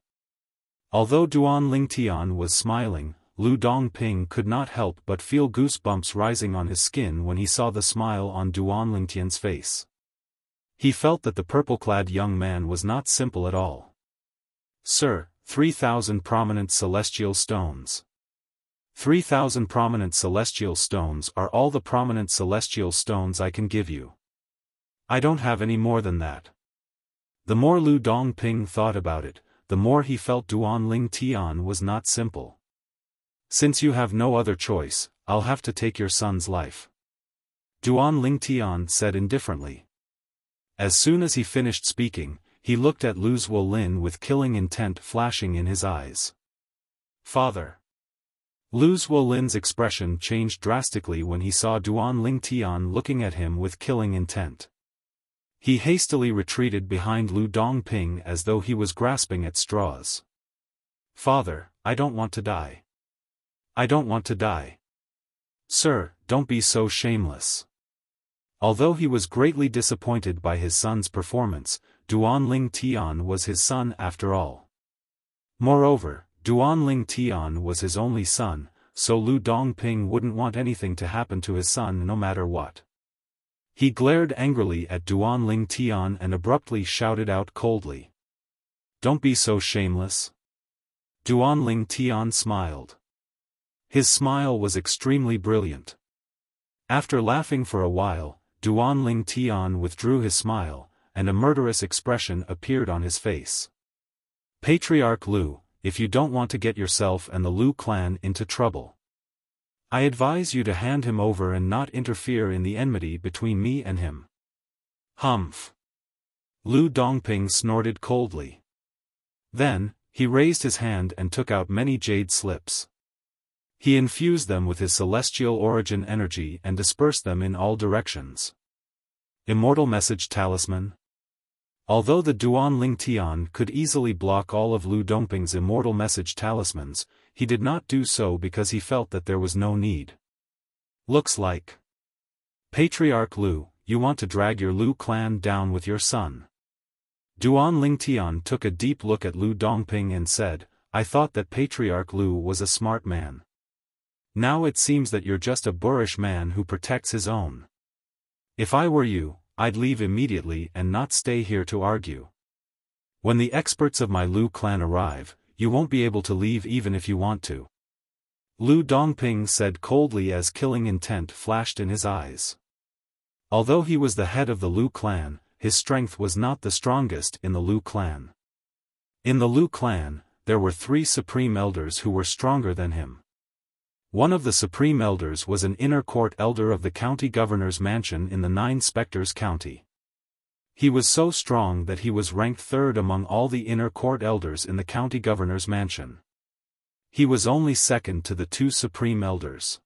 Although Duan Lingtian was smiling, Lu Dongping could not help but feel goosebumps rising on his skin when he saw the smile on Duan Lingtian's face. He felt that the purple-clad young man was not simple at all. Sir, 3,000 prominent celestial stones. 3,000 prominent celestial stones are all the prominent celestial stones I can give you. I don't have any more than that. The more Lu Dongping thought about it, the more he felt Duan Lingtian was not simple. Since you have no other choice, I'll have to take your son's life. Duan Lingtian said indifferently. As soon as he finished speaking, he looked at Lu Zuolin with killing intent flashing in his eyes. Father. Lu Zuolin's expression changed drastically when he saw Duan Lingtian looking at him with killing intent. He hastily retreated behind Lu Dongping as though he was grasping at straws. Father, I don't want to die. I don't want to die. Sir, don't be so shameless. Although he was greatly disappointed by his son's performance, Duanling Tian was his son after all. Moreover, Duanling Tian was his only son, so Lu Dongping wouldn't want anything to happen to his son no matter what. He glared angrily at Duanling Tian and abruptly shouted out coldly. "Don't be so shameless." Duanling Tian smiled. His smile was extremely brilliant. After laughing for a while, Duanling Tian withdrew his smile, and a murderous expression appeared on his face. "Patriarch Lu, if you don't want to get yourself and the Lu clan into trouble, I advise you to hand him over and not interfere in the enmity between me and him." "Humph!" Lu Dongping snorted coldly. Then, he raised his hand and took out many jade slips. He infused them with his celestial origin energy and dispersed them in all directions. Immortal Message Talisman. Although the Duanling Tian could easily block all of Lu Dongping's immortal message talismans, he did not do so because he felt that there was no need. "Looks like, Patriarch Lu, you want to drag your Lu clan down with your son." Duanling Tian took a deep look at Lu Dongping and said, "I thought that Patriarch Lu was a smart man. Now it seems that you're just a boorish man who protects his own. If I were you, I'd leave immediately and not stay here to argue. When the experts of my Lu clan arrive, you won't be able to leave even if you want to." Lu Dongping said coldly as killing intent flashed in his eyes. Although he was the head of the Lu clan, his strength was not the strongest in the Lu clan. In the Lu clan, there were 3 supreme elders who were stronger than him. One of the supreme elders was an inner court elder of the county governor's mansion in the 9 Spectres County. He was so strong that he was ranked 3rd among all the inner court elders in the county governor's mansion. He was only second to the 2 supreme elders.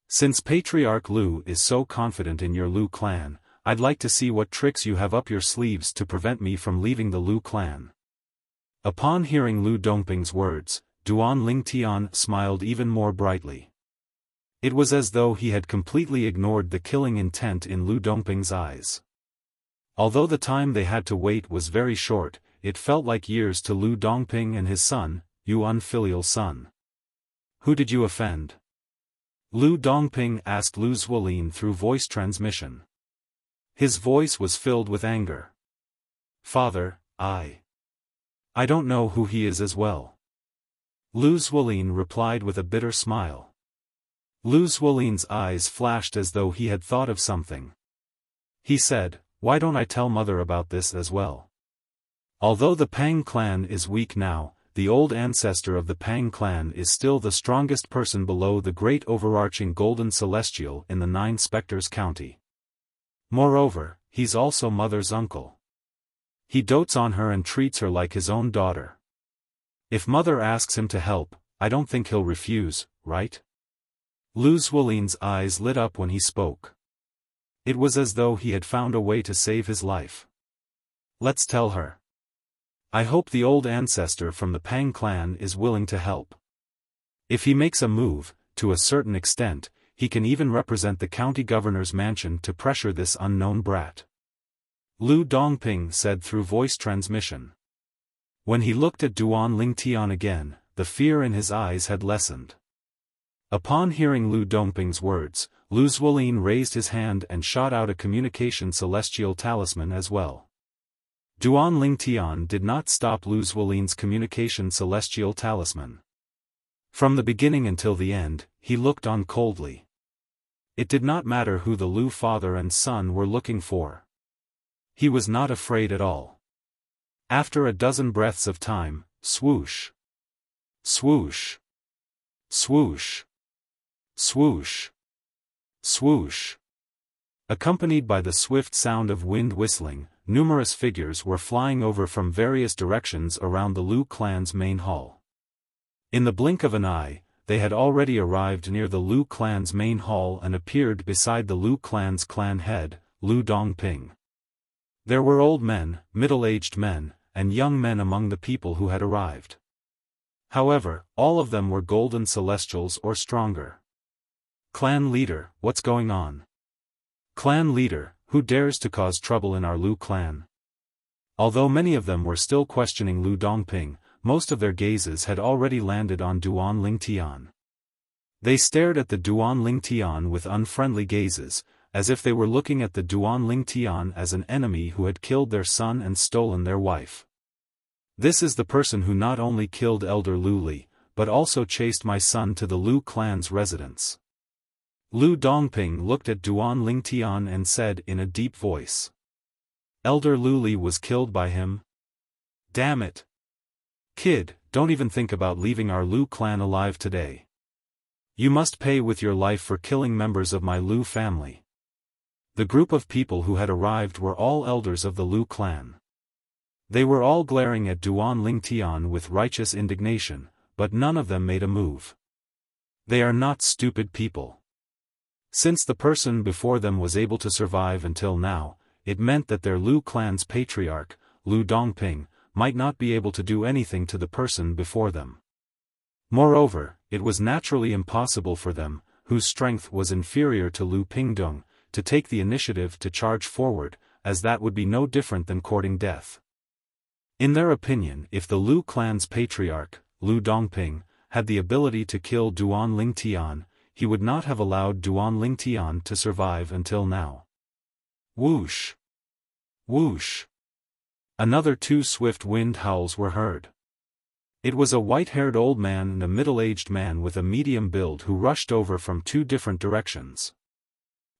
"Since Patriarch Lu is so confident in your Lu clan, I'd like to see what tricks you have up your sleeves to prevent me from leaving the Lu clan." Upon hearing Lu Dongping's words, Duanling Tian smiled even more brightly. It was as though he had completely ignored the killing intent in Lu Dongping's eyes. Although the time they had to wait was very short, it felt like years to Lu Dongping and his son, "You unfilial son. Who did you offend?" Lu Dongping asked Lu Zuolin through voice transmission. His voice was filled with anger. "Father, I don't know who he is as well." Lu Zuolin replied with a bitter smile. Lu Zuolin's eyes flashed as though he had thought of something. He said, "Why don't I tell mother about this as well?" Although the Pang clan is weak now, the old ancestor of the Pang clan is still the strongest person below the great overarching Golden Celestial in the 9 Spectres County. Moreover, he's also mother's uncle. He dotes on her and treats her like his own daughter. If mother asks him to help, I don't think he'll refuse, right? Lu Zuolin's eyes lit up when he spoke. It was as though he had found a way to save his life. "Let's tell her. I hope the old ancestor from the Pang clan is willing to help. If he makes a move, to a certain extent, he can even represent the county governor's mansion to pressure this unknown brat." Lu Dongping said through voice transmission. When he looked at Duanling Tian again, the fear in his eyes had lessened. Upon hearing Lu Dongping's words, Lu Zuolin raised his hand and shot out a communication celestial talisman as well. Duanling Tian did not stop Lu Zuolin's communication celestial talisman. From the beginning until the end, he looked on coldly. It did not matter who the Lu father and son were looking for. He was not afraid at all. After a dozen breaths of time, swoosh, swoosh, swoosh, swoosh, swoosh. Accompanied by the swift sound of wind whistling, numerous figures were flying over from various directions around the Lu clan's main hall. In the blink of an eye, they had already arrived near the Lu clan's main hall and appeared beside the Lu clan's clan head, Lu Dongping. There were old men, middle-aged men, and young men among the people who had arrived. However, all of them were golden celestials or stronger. "Clan leader, what's going on?" Clan leader, who dares to cause trouble in our Lu clan? Although many of them were still questioning Lu Dongping, most of their gazes had already landed on Duan Lingtian. They stared at the Duan Lingtian with unfriendly gazes, as if they were looking at the Duan Lingtian as an enemy who had killed their son and stolen their wife. This is the person who not only killed Elder Lu Li, but also chased my son to the Lu clan's residence. Lu Dongping looked at Duan Lingtian and said in a deep voice. Elder Lu Li was killed by him? Damn it! Kid, don't even think about leaving our Lu clan alive today. You must pay with your life for killing members of my Lu family. The group of people who had arrived were all elders of the Lu clan. They were all glaring at Duan Lingtian with righteous indignation, but none of them made a move. They are not stupid people. Since the person before them was able to survive until now, it meant that their Lu clan's patriarch, Lu Dongping, might not be able to do anything to the person before them. Moreover, it was naturally impossible for them, whose strength was inferior to Lu Pingdong, to take the initiative to charge forward, as that would be no different than courting death. In their opinion, if the Lu clan's patriarch, Lu Dongping, had the ability to kill Duan Lingtian, he would not have allowed Duan Lingtian to survive until now. Whoosh! Whoosh! Another 2 swift wind howls were heard. It was a white-haired old man and a middle-aged man with a medium build who rushed over from 2 different directions.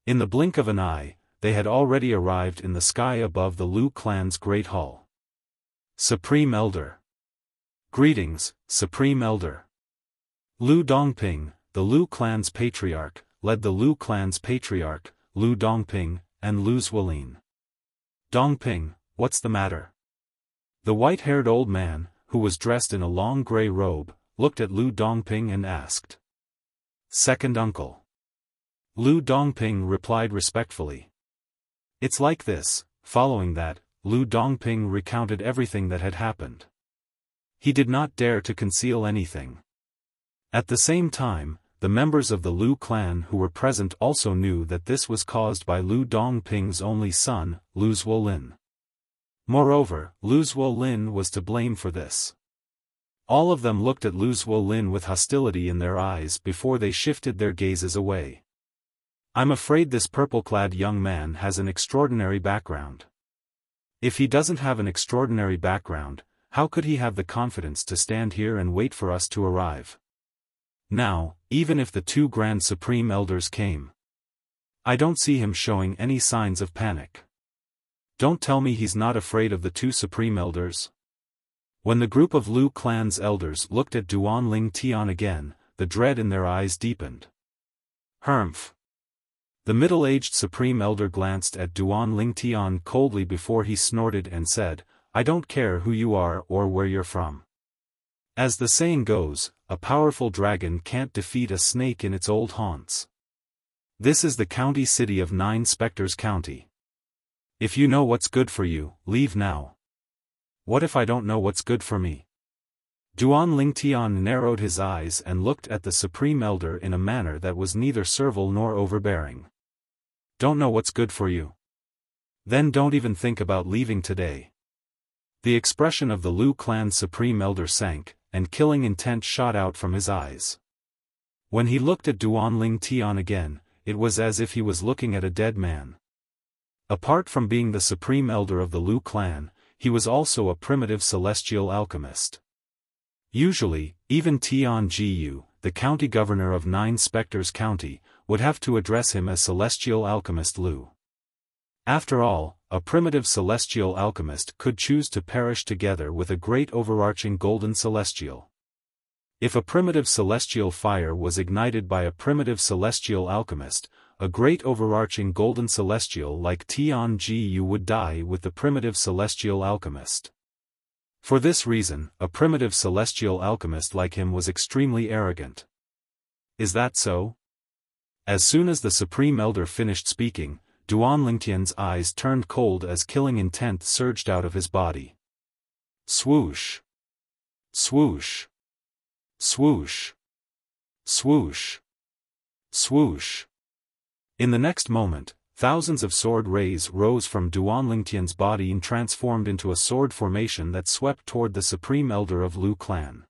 In the blink of an eye, they had already arrived in the sky above the Lu clan's great hall. Supreme Elder. Greetings, Supreme Elder. Lu Dongping, the Lu clan's patriarch, led the Lu clan's patriarch, Lu Dongping, and Lu Zwilin. Dongping, what's the matter? The white-haired old man, who was dressed in a long grey robe, looked at Lu Dongping and asked. Second uncle. Lu Dongping replied respectfully. It's like this. Following that, Lu Dongping recounted everything that had happened. He did not dare to conceal anything. At the same time, the members of the Lu clan who were present also knew that this was caused by Lu Dongping's only son, Lu Zwilin. Moreover, Lu Zwilin was to blame for this. All of them looked at Lu Zwilin with hostility in their eyes before they shifted their gazes away. I'm afraid this purple-clad young man has an extraordinary background. If he doesn't have an extraordinary background, how could he have the confidence to stand here and wait for us to arrive? Now, even if the 2 Grand Supreme Elders came, I don't see him showing any signs of panic. Don't tell me he's not afraid of the 2 Supreme Elders. When the group of Lu clan's elders looked at Duan Lingtian again, the dread in their eyes deepened. Humph. The middle-aged Supreme Elder glanced at Duan Lingtian coldly before he snorted and said, I don't care who you are or where you're from. As the saying goes, a powerful dragon can't defeat a snake in its old haunts. This is the county city of 9 Spectres County. If you know what's good for you, leave now. What if I don't know what's good for me? Duan Lingtian narrowed his eyes and looked at the Supreme Elder in a manner that was neither servile nor overbearing. Don't know what's good for you? Then don't even think about leaving today. The expression of the Lu clan's Supreme Elder sank, and killing intent shot out from his eyes. When he looked at Duan Lingtian again, it was as if he was looking at a dead man. Apart from being the Supreme Elder of the Lu clan, he was also a primitive celestial alchemist. Usually, even Tian Jiyu, the county governor of 9 Spectres County, would have to address him as Celestial Alchemist Lu. After all, a primitive celestial alchemist could choose to perish together with a great overarching golden celestial. If a primitive celestial fire was ignited by a primitive celestial alchemist, a great overarching golden celestial like Tian Jiyu would die with the primitive celestial alchemist. For this reason, a primitive celestial alchemist like him was extremely arrogant. Is that so? As soon as the Supreme Elder finished speaking, Duan Lingtian's eyes turned cold as killing intent surged out of his body. Swoosh! Swoosh! Swoosh! Swoosh! Swoosh! In the next moment, thousands of sword rays rose from Duan Lingtian's body and transformed into a sword formation that swept toward the supreme elder of Lu clan.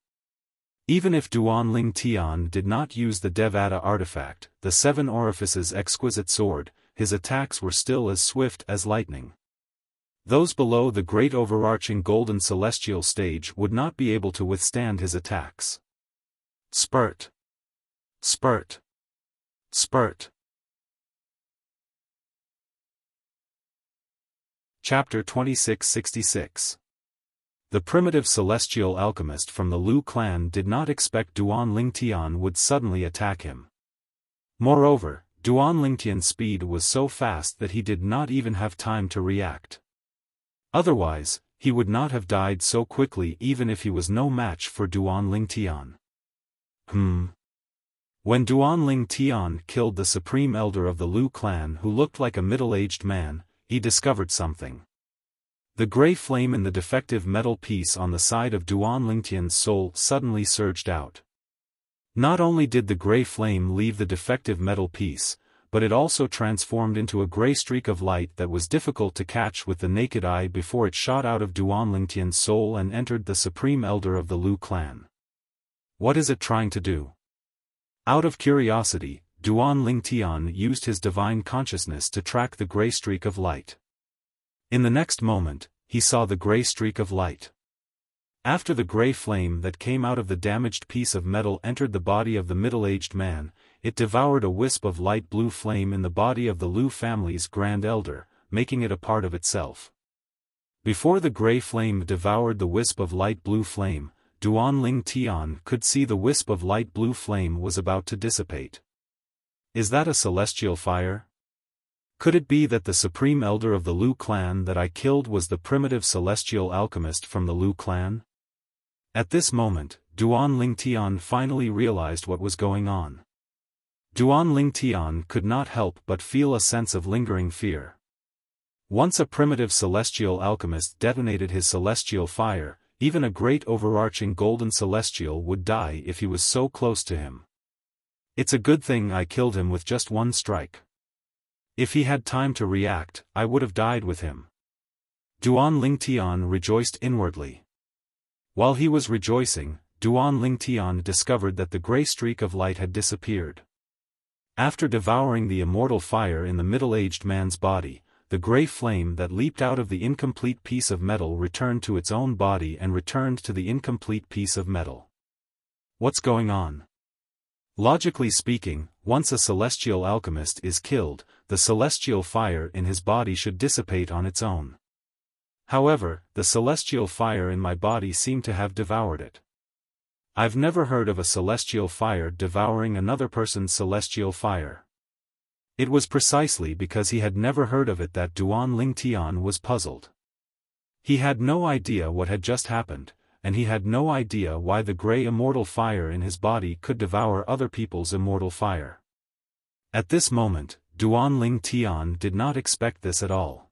Even if Duan Lingtian did not use the Devata artifact, the Seven Orifices exquisite sword, his attacks were still as swift as lightning. Those below the great overarching golden celestial stage would not be able to withstand his attacks. Spurt. Spurt. Spurt. Chapter 2666. The primitive celestial alchemist from the Lu clan did not expect Duan Lingtian would suddenly attack him. Moreover, Duan Lingtian's speed was so fast that he did not even have time to react. Otherwise, he would not have died so quickly even if he was no match for Duan Lingtian. When Duan Lingtian killed the supreme elder of the Lu clan who looked like a middle-aged man, he discovered something. The gray flame in the defective metal piece on the side of Duan Lingtian's soul suddenly surged out. Not only did the gray flame leave the defective metal piece, but it also transformed into a gray streak of light that was difficult to catch with the naked eye before it shot out of Duan Lingtian's soul and entered the supreme elder of the Lu clan. What is it trying to do? Out of curiosity, Duan Lingtian used his divine consciousness to track the gray streak of light. In the next moment, he saw the gray streak of light. After the gray flame that came out of the damaged piece of metal entered the body of the middle-aged man, it devoured a wisp of light blue flame in the body of the Lu family's grand elder, making it a part of itself. Before the gray flame devoured the wisp of light blue flame, Duan Lingtian could see the wisp of light blue flame was about to dissipate. Is that a celestial fire? Could it be that the supreme elder of the Lu clan that I killed was the primitive celestial alchemist from the Lu clan? At this moment, Duan Lingtian finally realized what was going on. Duan Lingtian could not help but feel a sense of lingering fear. Once a primitive celestial alchemist detonated his celestial fire, even a great overarching golden celestial would die if he was so close to him. It's a good thing I killed him with just one strike. If he had time to react, I would have died with him. Duan Lingtian rejoiced inwardly. While he was rejoicing, Duan Lingtian discovered that the gray streak of light had disappeared. After devouring the immortal fire in the middle-aged man's body, the gray flame that leaped out of the incomplete piece of metal returned to its own body and returned to the incomplete piece of metal. What's going on? Logically speaking, once a celestial alchemist is killed, the celestial fire in his body should dissipate on its own. However, the celestial fire in my body seemed to have devoured it. I've never heard of a celestial fire devouring another person's celestial fire. It was precisely because he had never heard of it that Duan Lingtian was puzzled. He had no idea what had just happened, and he had no idea why the gray immortal fire in his body could devour other people's immortal fire. At this moment, Duan Lingtian did not expect this at all.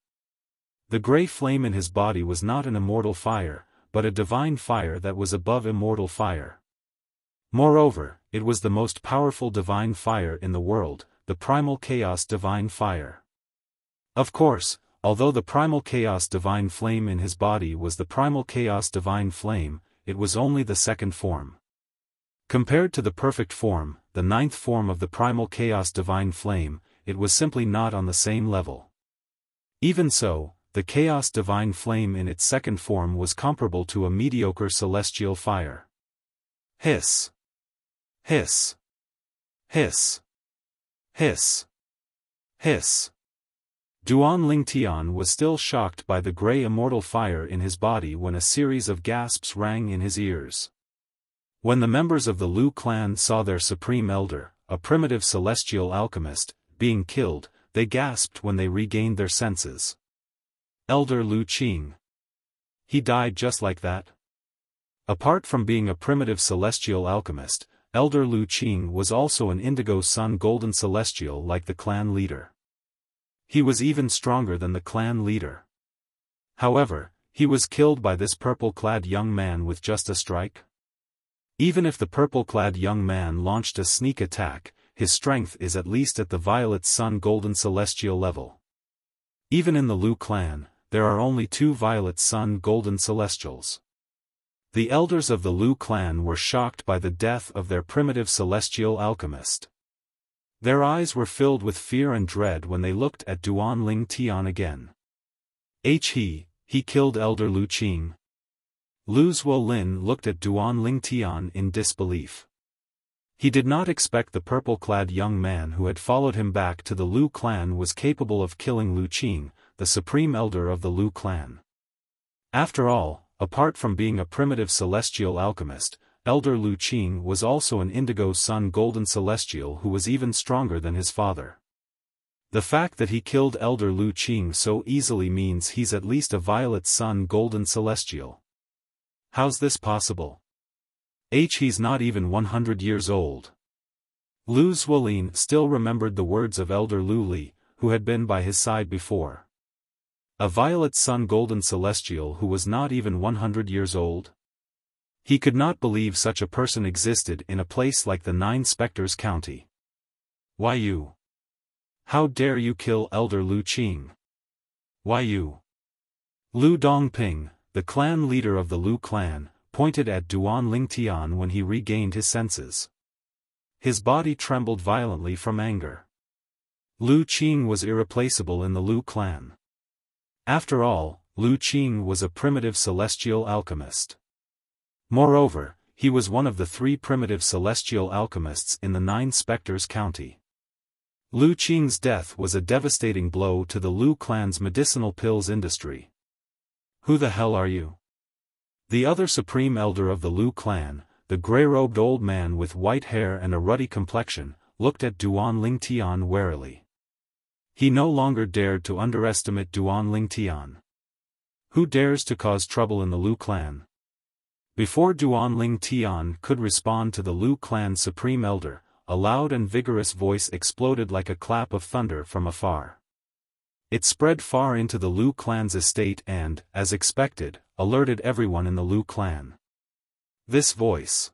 The gray flame in his body was not an immortal fire, but a divine fire that was above immortal fire. Moreover, it was the most powerful divine fire in the world, the primal chaos divine fire. Of course, although the primal chaos divine flame in his body was the primal chaos divine flame, it was only the second form. Compared to the perfect form, the ninth form of the primal chaos divine flame, it was simply not on the same level. Even so, the chaos divine flame in its second form was comparable to a mediocre celestial fire. Hiss. Hiss. Hiss. Hiss. Hiss. Duan Lingtian was still shocked by the gray immortal fire in his body when a series of gasps rang in his ears. When the members of the Lu clan saw their supreme elder, a primitive celestial alchemist, being killed, they gasped when they regained their senses. Elder Lu Qing. He died just like that? Apart from being a primitive celestial alchemist, Elder Lu Qing was also an indigo sun golden celestial like the clan leader. He was even stronger than the clan leader. However, he was killed by this purple-clad young man with just a strike. Even if the purple-clad young man launched a sneak attack, his strength is at least at the Violet Sun Golden Celestial level. Even in the Lu clan, there are only 2 Violet Sun Golden Celestials. The elders of the Lu clan were shocked by the death of their primitive celestial alchemist. Their eyes were filled with fear and dread when they looked at Duan Ling Tian again. He killed Elder Lu Qing. Lu Zuolin looked at Duan Ling Tian in disbelief. He did not expect the purple-clad young man who had followed him back to the Lu clan was capable of killing Lu Qing, the supreme elder of the Lu clan. After all, apart from being a primitive celestial alchemist, Elder Lu Qing was also an Indigo Sun Golden Celestial who was even stronger than his father. The fact that he killed Elder Lu Qing so easily means he's at least a Violet Sun Golden Celestial. How's this possible? He's not even 100 years old. Lu Zuolin still remembered the words of Elder Lu Li, who had been by his side before. A Violet Sun Golden Celestial who was not even 100 years old? He could not believe such a person existed in a place like the Nine Spectres County. Why you? How dare you kill Elder Lu Qing? Why you? Lu Dongping, the clan leader of the Lu clan, pointed at Duan Ling Tian when he regained his senses. His body trembled violently from anger. Lu Qing was irreplaceable in the Lu clan. After all, Lu Qing was a primitive celestial alchemist. Moreover, he was one of the 3 primitive celestial alchemists in the Nine Spectres County. Lu Qing's death was a devastating blow to the Lu clan's medicinal pills industry. Who the hell are you? The other supreme elder of the Lu clan, the gray-robed old man with white hair and a ruddy complexion, looked at Duan Ling Tian warily. He no longer dared to underestimate Duan Ling Tian. Who dares to cause trouble in the Lu clan? Before Duan Ling Tian could respond to the Lu clan's supreme elder, a loud and vigorous voice exploded like a clap of thunder from afar. It spread far into the Lu clan's estate and, as expected, alerted everyone in the Lu clan. This voice.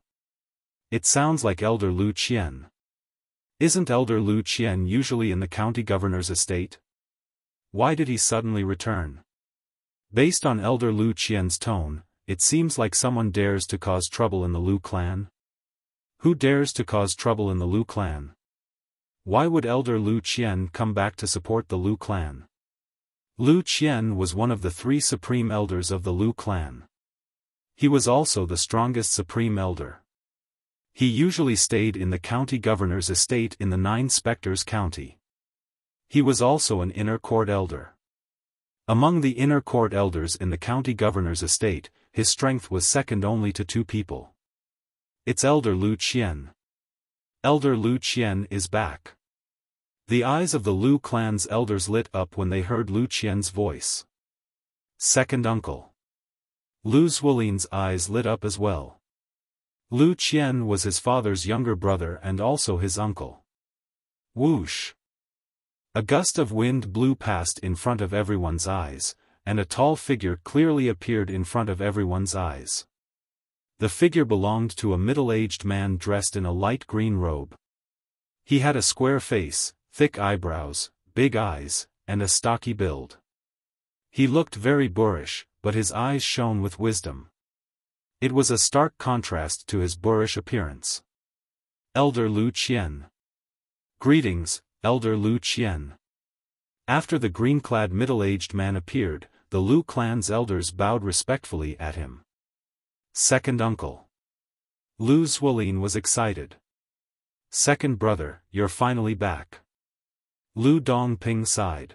It sounds like Elder Lu Qian. Isn't Elder Lu Qian usually in the county governor's estate? Why did he suddenly return? Based on Elder Lu Qian's tone, it seems like someone dares to cause trouble in the Lu clan. Who dares to cause trouble in the Lu clan? Why would Elder Lu Qian come back to support the Lu clan? Lu Qian was one of the 3 supreme elders of the Lu clan. He was also the strongest supreme elder. He usually stayed in the county governor's estate in the Nine Spectres County. He was also an inner court elder. Among the inner court elders in the county governor's estate, his strength was second only to 2 people. It's Elder Lu Qian. Elder Lu Qian is back. The eyes of the Lu clan's elders lit up when they heard Lu Qian's voice. Second uncle. Lu Zuolin's eyes lit up as well. Lu Qian was his father's younger brother and also his uncle. Whoosh! A gust of wind blew past in front of everyone's eyes, and a tall figure clearly appeared in front of everyone's eyes. The figure belonged to a middle-aged man dressed in a light green robe. He had a square face, thick eyebrows, big eyes, and a stocky build. He looked very boorish, but his eyes shone with wisdom. It was a stark contrast to his boorish appearance. Elder Lu Qian. Greetings, Elder Lu Qian. After the green-clad middle-aged man appeared, the Lu clan's elders bowed respectfully at him. Second uncle. Lu Zuolin was excited. Second brother, you're finally back. Lu Dongping sighed.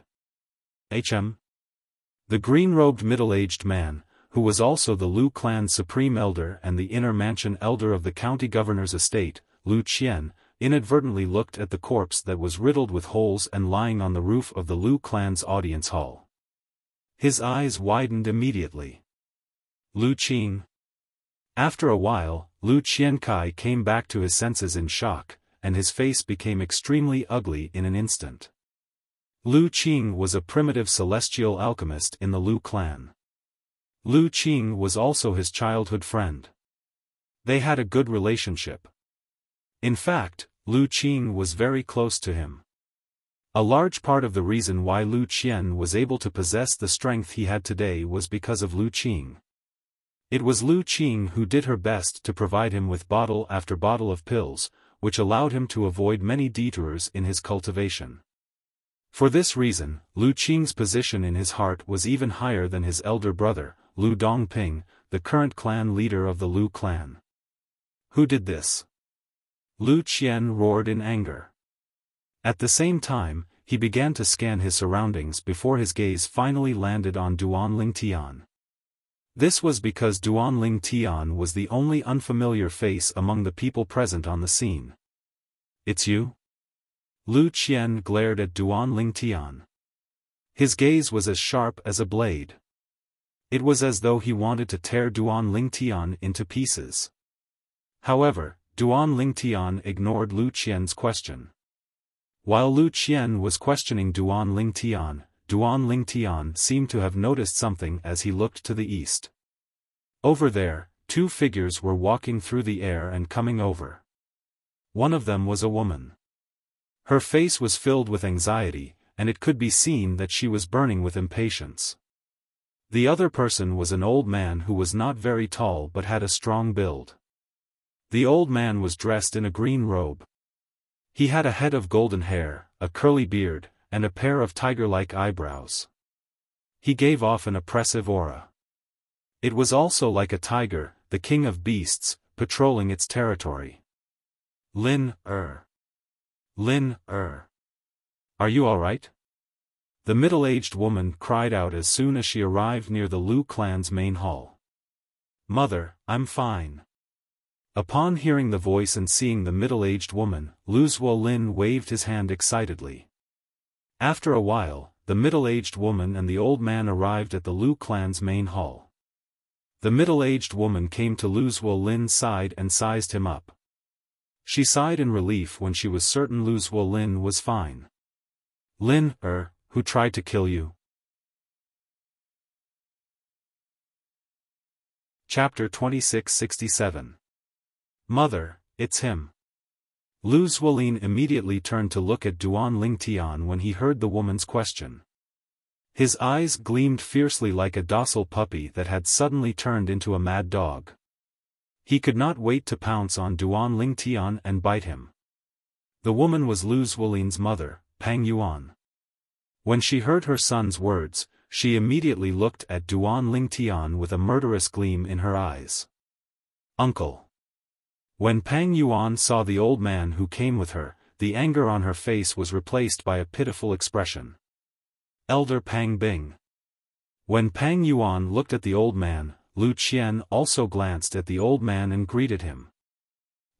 The green-robed middle-aged man, who was also the Lu clan's supreme elder and the inner mansion elder of the county governor's estate, Lu Qian, inadvertently looked at the corpse that was riddled with holes and lying on the roof of the Lu clan's audience hall. His eyes widened immediately. Lu Qing. After a while, Lu Qiankai came back to his senses in shock, and his face became extremely ugly in an instant. Lu Qing was a primitive celestial alchemist in the Lu clan. Lu Qing was also his childhood friend. They had a good relationship. In fact, Lu Qing was very close to him. A large part of the reason why Lu Qian was able to possess the strength he had today was because of Lu Qing. It was Lu Qing who did her best to provide him with bottle after bottle of pills, which allowed him to avoid many detours in his cultivation. For this reason, Lu Qing's position in his heart was even higher than his elder brother, Lu Dongping, the current clan leader of the Lu clan. Who did this? Lu Qian roared in anger. At the same time, he began to scan his surroundings before his gaze finally landed on Duanling Tian. This was because Duanling Tian was the only unfamiliar face among the people present on the scene. It's you? Lu Qian glared at Duanling Tian. His gaze was as sharp as a blade. It was as though he wanted to tear Duanling Tian into pieces. However, Duanling Tian ignored Lu Qian's question. While Lu Qian was questioning Duanling Tian seemed to have noticed something as he looked to the east. Over there, two figures were walking through the air and coming over. One of them was a woman. Her face was filled with anxiety, and it could be seen that she was burning with impatience. The other person was an old man who was not very tall but had a strong build. The old man was dressed in a green robe. He had a head of golden hair, a curly beard, and a pair of tiger-like eyebrows. He gave off an oppressive aura. It was also like a tiger, the king of beasts, patrolling its territory. Lin. Are you all right? The middle-aged woman cried out as soon as she arrived near the Lu clan's main hall. Mother, I'm fine. Upon hearing the voice and seeing the middle-aged woman, Lu Zuolin waved his hand excitedly. After a while, the middle-aged woman and the old man arrived at the Lu clan's main hall. The middle-aged woman came to Lu Zuolin's side and sized him up. She sighed in relief when she was certain Lu Zuolin was fine. Lin, who tried to kill you? Chapter 2667. Mother, it's him. Lu Zuolin immediately turned to look at Duanling Tian when he heard the woman's question. His eyes gleamed fiercely like a docile puppy that had suddenly turned into a mad dog. He could not wait to pounce on Duanling Tian and bite him. The woman was Lu Zuolin's mother, Pang Yuan. When she heard her son's words, she immediately looked at Duanling Tian with a murderous gleam in her eyes. Uncle. When Pang Yuan saw the old man who came with her, the anger on her face was replaced by a pitiful expression. Elder Pang Bing. When Pang Yuan looked at the old man, Lu Qian also glanced at the old man and greeted him.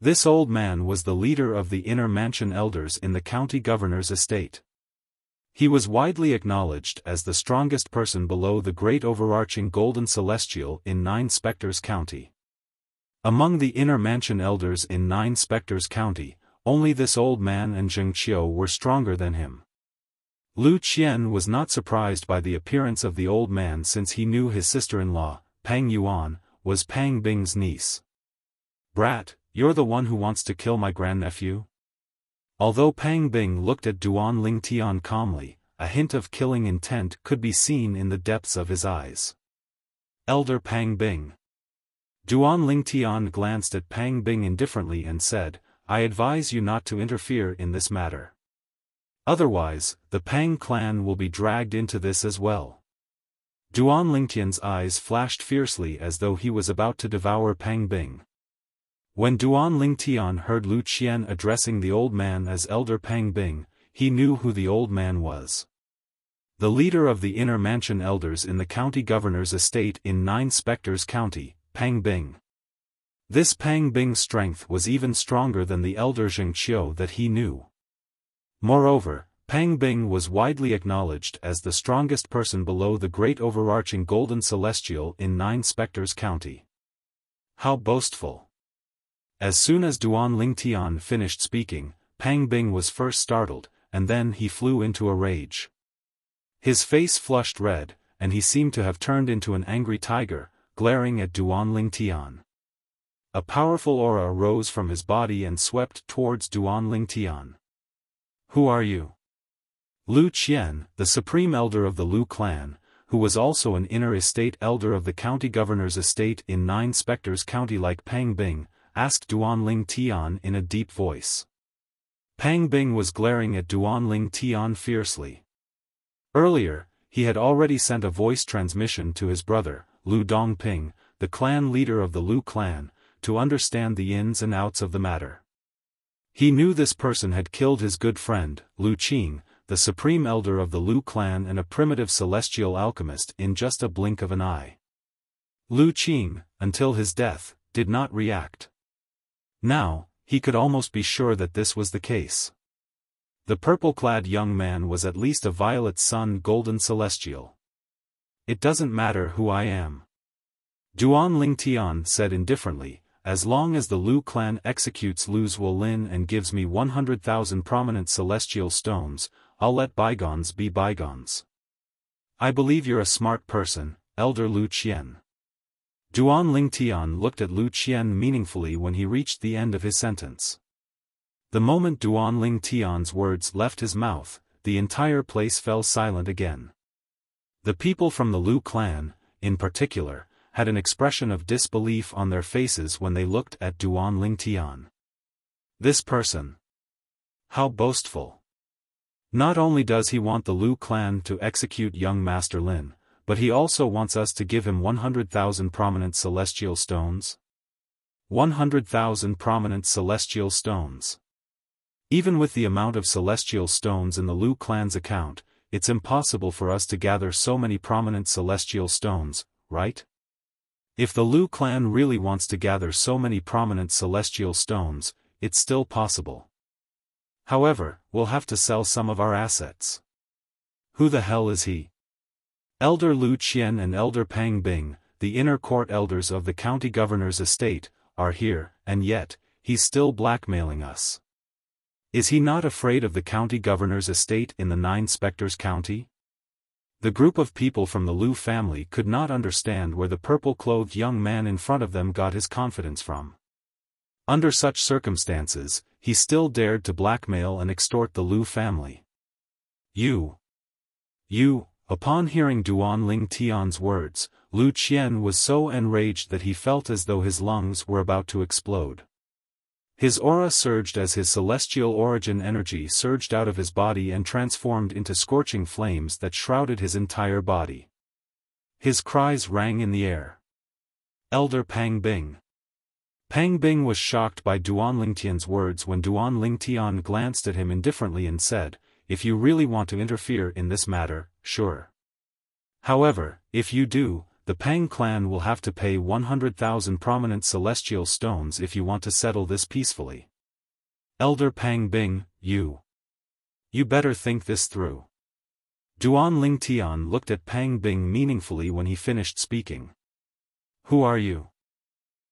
This old man was the leader of the inner mansion elders in the county governor's estate. He was widely acknowledged as the strongest person below the great overarching Golden Celestial in Nine Spectres County. Among the inner mansion elders in Nine Spectres County, only this old man and Zheng Qiu were stronger than him. Lu Qian was not surprised by the appearance of the old man since he knew his sister-in-law, Pang Yuan, was Pang Bing's niece. Brat, you're the one who wants to kill my grandnephew? Although Pang Bing looked at Duanling Tian calmly, a hint of killing intent could be seen in the depths of his eyes. Elder Pang Bing. Duanling Tian glanced at Pang Bing indifferently and said, I advise you not to interfere in this matter. Otherwise, the Pang clan will be dragged into this as well. Duanling Tian's eyes flashed fiercely as though he was about to devour Pang Bing. When Duanling Tian heard Lu Qian addressing the old man as Elder Pang Bing, he knew who the old man was. The leader of the inner mansion elders in the county governor's estate in Nine Spectres County, Pang Bing. This Pang Bing's strength was even stronger than the elder Zheng Qiu that he knew. Moreover, Pang Bing was widely acknowledged as the strongest person below the great overarching Golden Celestial in Nine Spectres County. How boastful! As soon as Duanling Tian finished speaking, Pang Bing was first startled, and then he flew into a rage. His face flushed red, and he seemed to have turned into an angry tiger, glaring at Duanling Tian. A powerful aura rose from his body and swept towards Duan Lingtian. Who are you? Lu Qian, the supreme elder of the Lu clan, who was also an inner estate elder of the county governor's estate in Nine Spectres County like Pang Bing, asked Duan Lingtian in a deep voice. Pang Bing was glaring at Duan Lingtian fiercely. Earlier, he had already sent a voice transmission to his brother, Lu Dongping, the clan leader of the Lu clan, to understand the ins and outs of the matter. He knew this person had killed his good friend, Lu Qing, the supreme elder of the Lu clan and a primitive celestial alchemist in just a blink of an eye. Lu Qing, until his death, did not react. Now, he could almost be sure that this was the case. The purple-clad young man was at least a violet sun golden celestial. It doesn't matter who I am. Duan Lingtian said indifferently, as long as the Lu clan executes Lu Zuolin and gives me 100,000 prominent celestial stones, I'll let bygones be bygones. I believe you're a smart person, Elder Lu Qian. Duan Lingtian looked at Lu Qian meaningfully when he reached the end of his sentence. The moment Duan Lingtian's words left his mouth, the entire place fell silent again. The people from the Lu clan, in particular, had an expression of disbelief on their faces when they looked at Duan Lingtian. This person. How boastful. Not only does he want the Lu clan to execute young Master Lin, but he also wants us to give him 100,000 prominent celestial stones. 100,000 prominent celestial stones. Even with the amount of celestial stones in the Lu clan's account, it's impossible for us to gather so many prominent celestial stones, right? If the Lu clan really wants to gather so many prominent celestial stones, it's still possible. However, we'll have to sell some of our assets. Who the hell is he? Elder Lu Qian and Elder Pang Bing, the inner court elders of the county governor's estate, are here, and yet, he's still blackmailing us. Is he not afraid of the county governor's estate in the Nine Spectres County? The group of people from the Lu family could not understand where the purple-clothed young man in front of them got his confidence from. Under such circumstances, he still dared to blackmail and extort the Lu family. You. Upon hearing Duan Lingtian's words, Lu Qian was so enraged that he felt as though his lungs were about to explode. His aura surged as his celestial origin energy surged out of his body and transformed into scorching flames that shrouded his entire body. His cries rang in the air. Elder Pang Bing. Pang Bing was shocked by Duan Lingtian's words when Duan Lingtian glanced at him indifferently and said, "If you really want to interfere in this matter, sure. However, if you do, the Pang clan will have to pay 100,000 prominent celestial stones if you want to settle this peacefully. Elder Pang Bing, you better think this through." Duan Lingtian looked at Pang Bing meaningfully when he finished speaking. Who are you?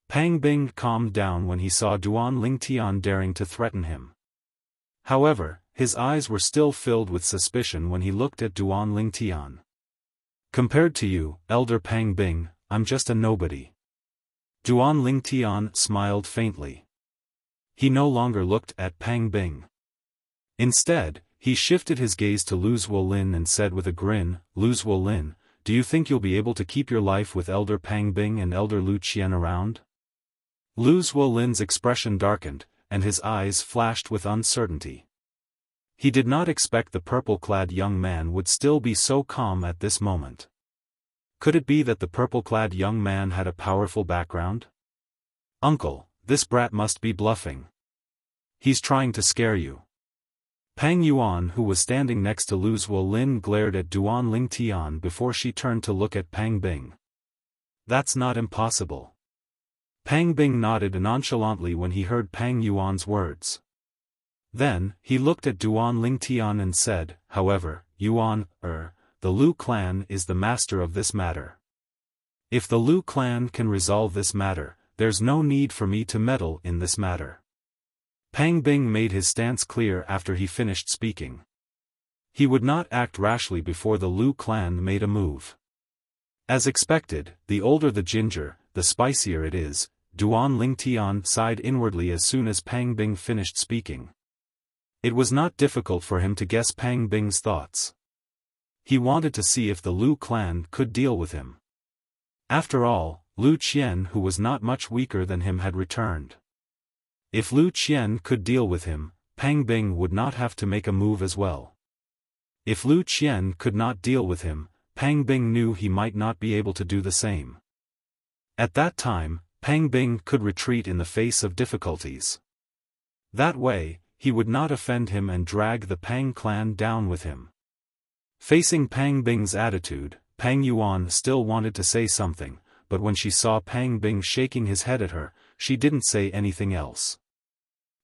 Pang Bing calmed down when he saw Duan Lingtian daring to threaten him. However, his eyes were still filled with suspicion when he looked at Duan Lingtian. Compared to you, Elder Pang Bing, I'm just a nobody. Duan Lingtian smiled faintly. He no longer looked at Pang Bing. Instead, he shifted his gaze to Lu Zuolin and said with a grin, "Lu Zuolin, do you think you'll be able to keep your life with Elder Pang Bing and Elder Lu Qian around?" Lu Zuolin's expression darkened, and his eyes flashed with uncertainty. He did not expect the purple-clad young man would still be so calm at this moment. Could it be that the purple-clad young man had a powerful background? "Uncle, this brat must be bluffing. He's trying to scare you." Pang Yuan, who was standing next to Lu Zuolin, glared at Duan Lingtian before she turned to look at Pang Bing. "That's not impossible." Pang Bing nodded nonchalantly when he heard Pang Yuan's words. Then, he looked at Duan Lingtian and said, "However, Yuan, the Lu clan is the master of this matter. If the Lu clan can resolve this matter, there's no need for me to meddle in this matter." Pang Bing made his stance clear after he finished speaking. He would not act rashly before the Lu clan made a move. As expected, the older the ginger, the spicier it is, Duan Lingtian sighed inwardly as soon as Pang Bing finished speaking. It was not difficult for him to guess Pang Bing's thoughts. He wanted to see if the Lu clan could deal with him. After all, Lu Qian, who was not much weaker than him, had returned. If Lu Qian could deal with him, Pang Bing would not have to make a move as well. If Lu Qian could not deal with him, Pang Bing knew he might not be able to do the same. At that time, Pang Bing could retreat in the face of difficulties. That way, he would not offend him and drag the Pang clan down with him. Facing Pang Bing's attitude, Pang Yuan still wanted to say something, but when she saw Pang Bing shaking his head at her, she didn't say anything else.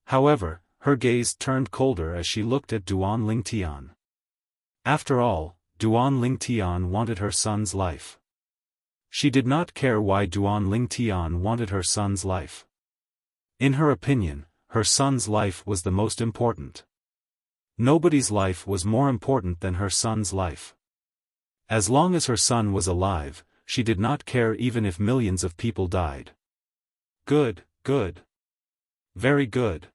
However, her gaze turned colder as she looked at Duan Lingtian. After all, Duan Lingtian wanted her son's life. She did not care why Duan Lingtian wanted her son's life. In her opinion, her son's life was the most important. Nobody's life was more important than her son's life. As long as her son was alive, she did not care even if millions of people died. Good, good. Very good.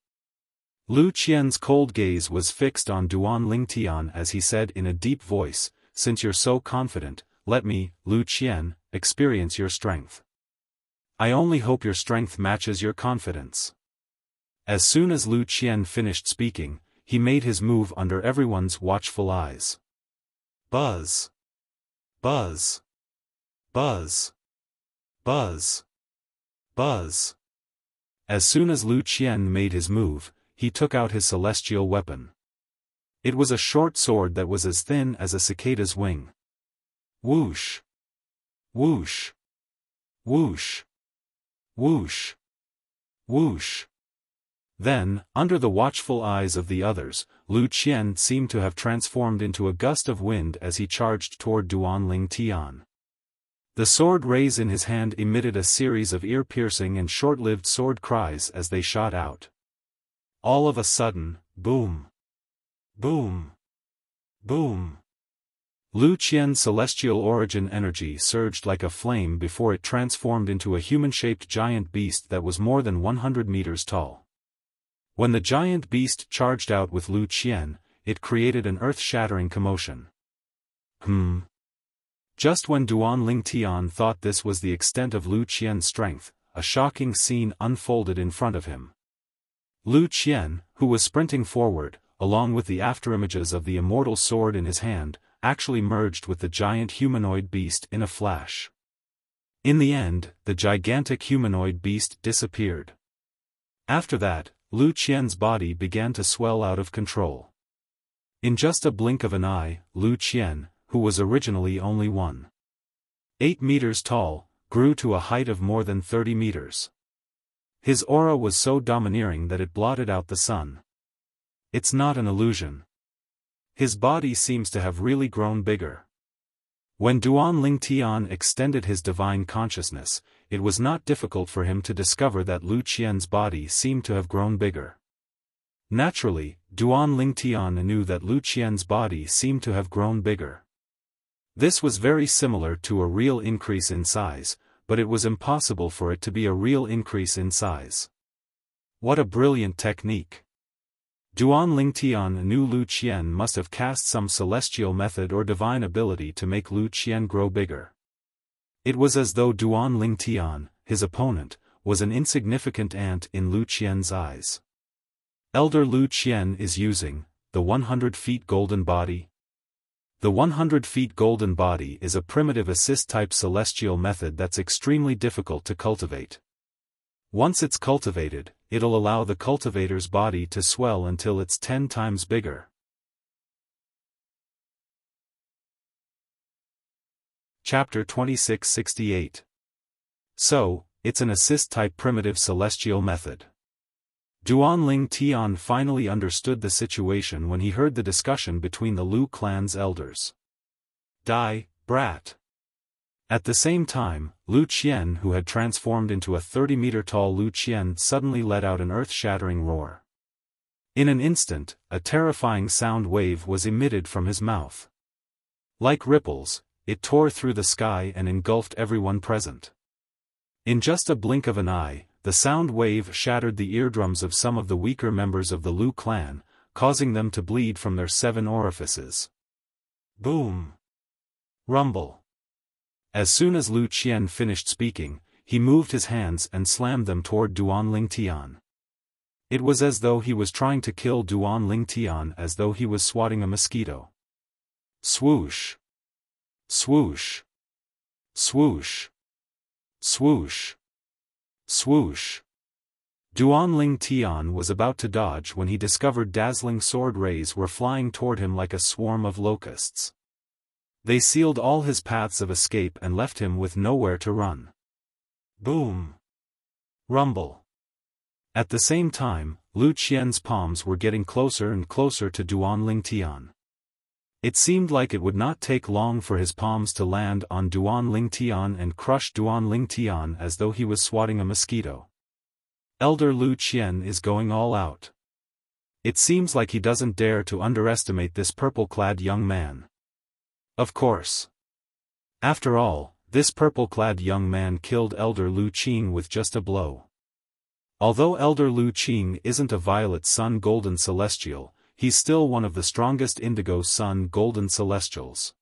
Lu Qian's cold gaze was fixed on Duan Lingtian as he said in a deep voice, "Since you're so confident, let me, Lu Qian, experience your strength. I only hope your strength matches your confidence." As soon as Lu Qian finished speaking, he made his move under everyone's watchful eyes. Buzz. Buzz. Buzz. Buzz. Buzz. As soon as Lu Qian made his move, he took out his celestial weapon. It was a short sword that was as thin as a cicada's wing. Whoosh. Whoosh. Whoosh. Whoosh. Whoosh. Then, under the watchful eyes of the others, Lu Qian seemed to have transformed into a gust of wind as he charged toward Duan Lingtian. The sword rays in his hand emitted a series of ear-piercing and short-lived sword cries as they shot out. All of a sudden, boom! Boom! Boom! Lu Qian's celestial origin energy surged like a flame before it transformed into a human-shaped giant beast that was more than 100 meters tall. When the giant beast charged out with Lu Qian, it created an earth-shattering commotion. Just when Duan Lingtian thought this was the extent of Lu Qian's strength, a shocking scene unfolded in front of him. Lu Qian, who was sprinting forward, along with the afterimages of the immortal sword in his hand, actually merged with the giant humanoid beast in a flash. In the end, the gigantic humanoid beast disappeared. After that, Lu Qian's body began to swell out of control. In just a blink of an eye, Lu Qian, who was originally only 1.8 meters tall, grew to a height of more than 30 meters. His aura was so domineering that it blotted out the sun. It's not an illusion. His body seems to have really grown bigger. When Duan Lingtian extended his divine consciousness, it was not difficult for him to discover that Lu Qian's body seemed to have grown bigger. Naturally, Duan Lingtian knew that Lu Qian's body seemed to have grown bigger. This was very similar to a real increase in size, but it was impossible for it to be a real increase in size. What a brilliant technique! Duan Lingtian knew Lu Qian must have cast some celestial method or divine ability to make Lu Qian grow bigger. It was as though Duan Lingtian, his opponent, was an insignificant ant in Lu Qian's eyes. Elder Lu Qian is using the 100 feet golden body. The 100 feet golden body is a primitive assist-type celestial method that's extremely difficult to cultivate. Once it's cultivated, it'll allow the cultivator's body to swell until it's 10 times bigger. Chapter 2668. So, it's an assist-type primitive celestial method. Duan Lingtian finally understood the situation when he heard the discussion between the Lu clan's elders. Die, brat. At the same time, Lu Qian, who had transformed into a 30-meter-tall Lu Qian, suddenly let out an earth-shattering roar. In an instant, a terrifying sound wave was emitted from his mouth. Like ripples, it tore through the sky and engulfed everyone present. In just a blink of an eye, the sound wave shattered the eardrums of some of the weaker members of the Lu clan, causing them to bleed from their 7 orifices. Boom! Rumble! As soon as Lu Qian finished speaking, he moved his hands and slammed them toward Duan Lingtian. It was as though he was trying to kill Duan Lingtian, as though he was swatting a mosquito. Swoosh! Swoosh! Swoosh! Swoosh! Swoosh! Duan Lingtian was about to dodge when he discovered dazzling sword rays were flying toward him like a swarm of locusts. They sealed all his paths of escape and left him with nowhere to run. Boom! Rumble! At the same time, Lu Qian's palms were getting closer and closer to Duan Lingtian. It seemed like it would not take long for his palms to land on Duan Lingtian and crush Duan Lingtian as though he was swatting a mosquito. Elder Lu Qian is going all out. It seems like he doesn't dare to underestimate this purple-clad young man. Of course. After all, this purple-clad young man killed Elder Lu Qing with just a blow. Although Elder Lu Qing isn't a Violet Sun Golden Celestial, he's still one of the strongest Indigo Sun Golden Celestials.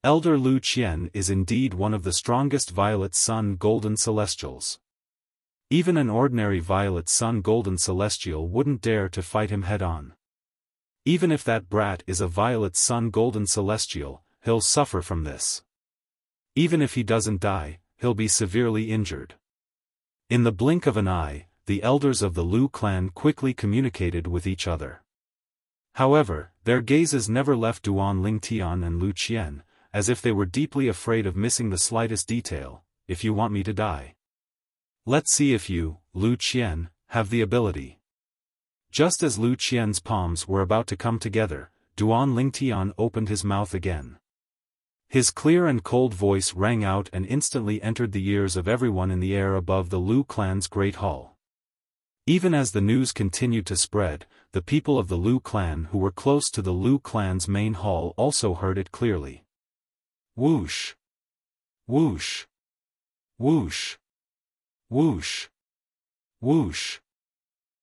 Elder Lu Qian is indeed one of the strongest Violet Sun Golden Celestials. Even an ordinary Violet Sun Golden Celestial wouldn't dare to fight him head-on. Even if that brat is a Violet Sun Golden Celestial, he'll suffer from this. Even if he doesn't die, he'll be severely injured. In the blink of an eye, the elders of the Lu clan quickly communicated with each other. However, their gazes never left Duan Lingtian and Lu Qian, as if they were deeply afraid of missing the slightest detail. If you want me to die, let's see if you, Lu Qian, have the ability. Just as Lu Qian's palms were about to come together, Duan Lingtian opened his mouth again. His clear and cold voice rang out and instantly entered the ears of everyone in the air above the Lu clan's great hall. Even as the news continued to spread, the people of the Lu clan who were close to the Lu clan's main hall also heard it clearly. Whoosh! Whoosh! Whoosh! Whoosh! Whoosh!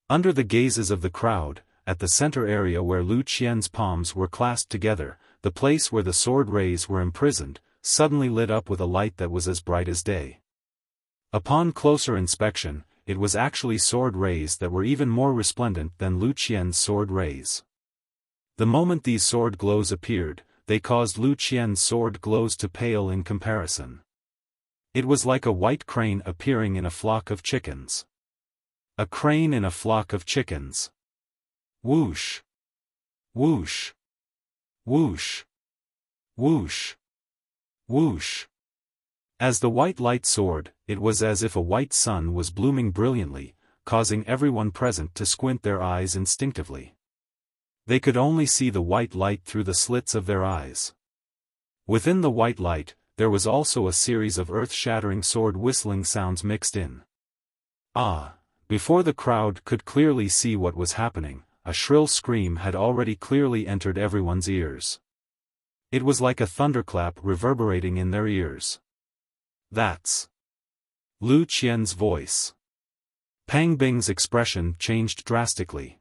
Under the gazes of the crowd, at the center area where Lu Qian's palms were clasped together, the place where the sword rays were imprisoned, suddenly lit up with a light that was as bright as day. Upon closer inspection, it was actually sword rays that were even more resplendent than Lu Qian's sword rays. The moment these sword glows appeared, they caused Lu Qian's sword glows to pale in comparison. It was like a white crane appearing in a flock of chickens. A crane in a flock of chickens. Whoosh! Whoosh! Whoosh! Whoosh! Whoosh! As the white light soared, it was as if a white sun was blooming brilliantly, causing everyone present to squint their eyes instinctively. They could only see the white light through the slits of their eyes. Within the white light, there was also a series of earth-shattering sword whistling sounds mixed in. Ah! Before the crowd could clearly see what was happening, a shrill scream had already clearly entered everyone's ears. It was like a thunderclap reverberating in their ears. That's Lu Qian's voice. Pang Bing's expression changed drastically.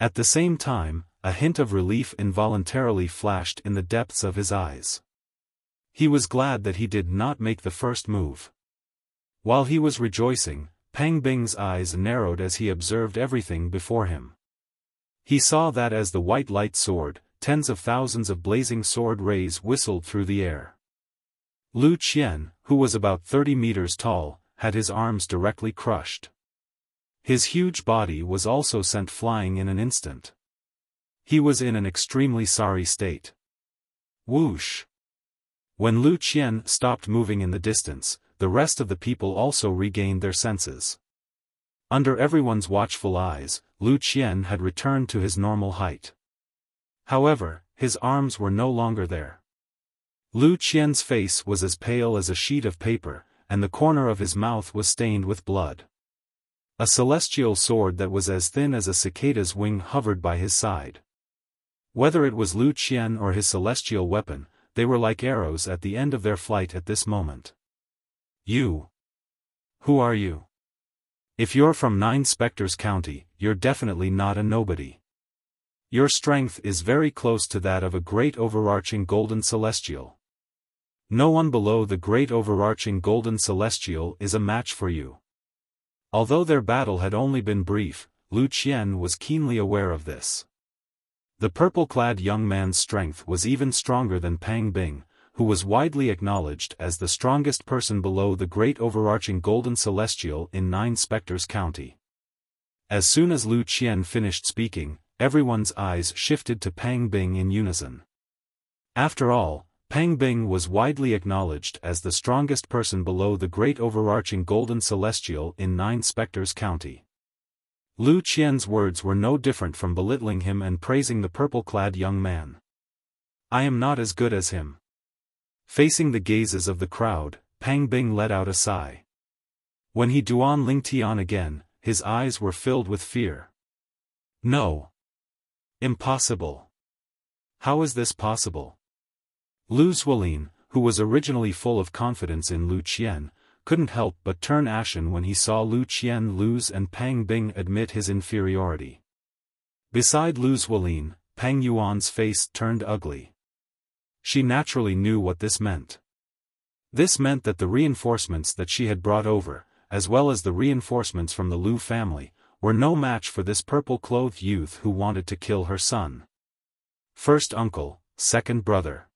At the same time, a hint of relief involuntarily flashed in the depths of his eyes. He was glad that he did not make the first move. While he was rejoicing, Pang Bing's eyes narrowed as he observed everything before him. He saw that as the white light soared, tens of thousands of blazing sword rays whistled through the air. Lu Qian, who was about 30 meters tall, had his arms directly crushed. His huge body was also sent flying in an instant. He was in an extremely sorry state. Whoosh! When Lu Qian stopped moving in the distance, the rest of the people also regained their senses. Under everyone's watchful eyes, Lu Qian had returned to his normal height. However, his arms were no longer there. Lu Qian's face was as pale as a sheet of paper, and the corner of his mouth was stained with blood. A celestial sword that was as thin as a cicada's wing hovered by his side. Whether it was Lu Qian or his celestial weapon, they were like arrows at the end of their flight at this moment. You! Who are you? If you're from Nine Spectres County, you're definitely not a nobody. Your strength is very close to that of a great overarching golden celestial. No one below the great overarching golden celestial is a match for you. Although their battle had only been brief, Lu Qian was keenly aware of this. The purple-clad young man's strength was even stronger than Pang Bing, who was widely acknowledged as the strongest person below the great overarching golden celestial in Nine Spectres County. As soon as Lu Qian finished speaking, everyone's eyes shifted to Pang Bing in unison. After all, Pang Bing was widely acknowledged as the strongest person below the great overarching golden celestial in Nine Spectres County. Lu Qian's words were no different from belittling him and praising the purple-clad young man. I am not as good as him. Facing the gazes of the crowd, Pang Bing let out a sigh. When he Duan Ling Tian again, his eyes were filled with fear. No. Impossible. How is this possible? Lu Zuolin, who was originally full of confidence in Lu Qian, couldn't help but turn ashen when he saw Lu Qian lose and Pang Bing admit his inferiority. Beside Lu Zuolin, Pang Yuan's face turned ugly. She naturally knew what this meant. This meant that the reinforcements that she had brought over, as well as the reinforcements from the Lu family, were no match for this purple-clothed youth who wanted to kill her son. First uncle, second brother.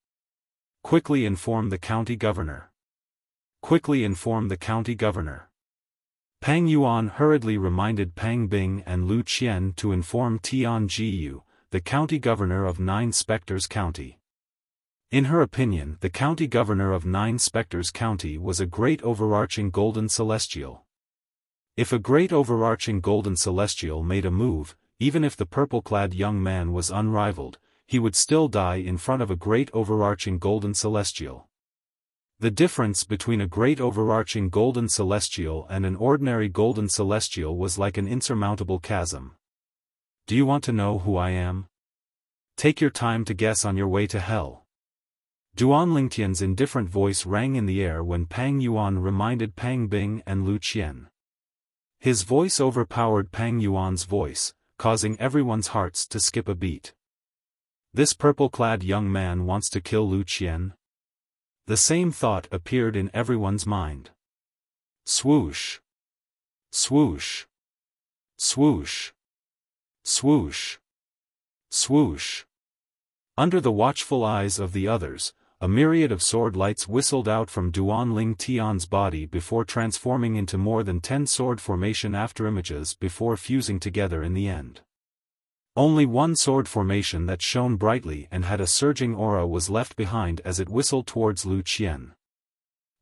Quickly inform the county governor. Quickly inform the county governor. Pang Yuan hurriedly reminded Pang Bing and Lu Qian to inform Tian Jiyu, the county governor of Nine Spectres County. In her opinion, the county governor of Nine Spectres County was a great overarching golden celestial. If a great overarching golden celestial made a move, even if the purple-clad young man was unrivaled, he would still die in front of a great overarching golden celestial. The difference between a great overarching golden celestial and an ordinary golden celestial was like an insurmountable chasm. Do you want to know who I am? Take your time to guess on your way to hell. Duan Lingtian's indifferent voice rang in the air when Pang Yuan reminded Pang Bing and Lu Qian. His voice overpowered Pang Yuan's voice, causing everyone's hearts to skip a beat. This purple-clad young man wants to kill Lu Qian? The same thought appeared in everyone's mind. Swoosh. Swoosh. Swoosh. Swoosh. Swoosh. Under the watchful eyes of the others, a myriad of sword lights whistled out from Duan Ling Tian's body before transforming into more than 10 sword formation afterimages before fusing together in the end. Only one sword formation that shone brightly and had a surging aura was left behind as it whistled towards Lu Qian.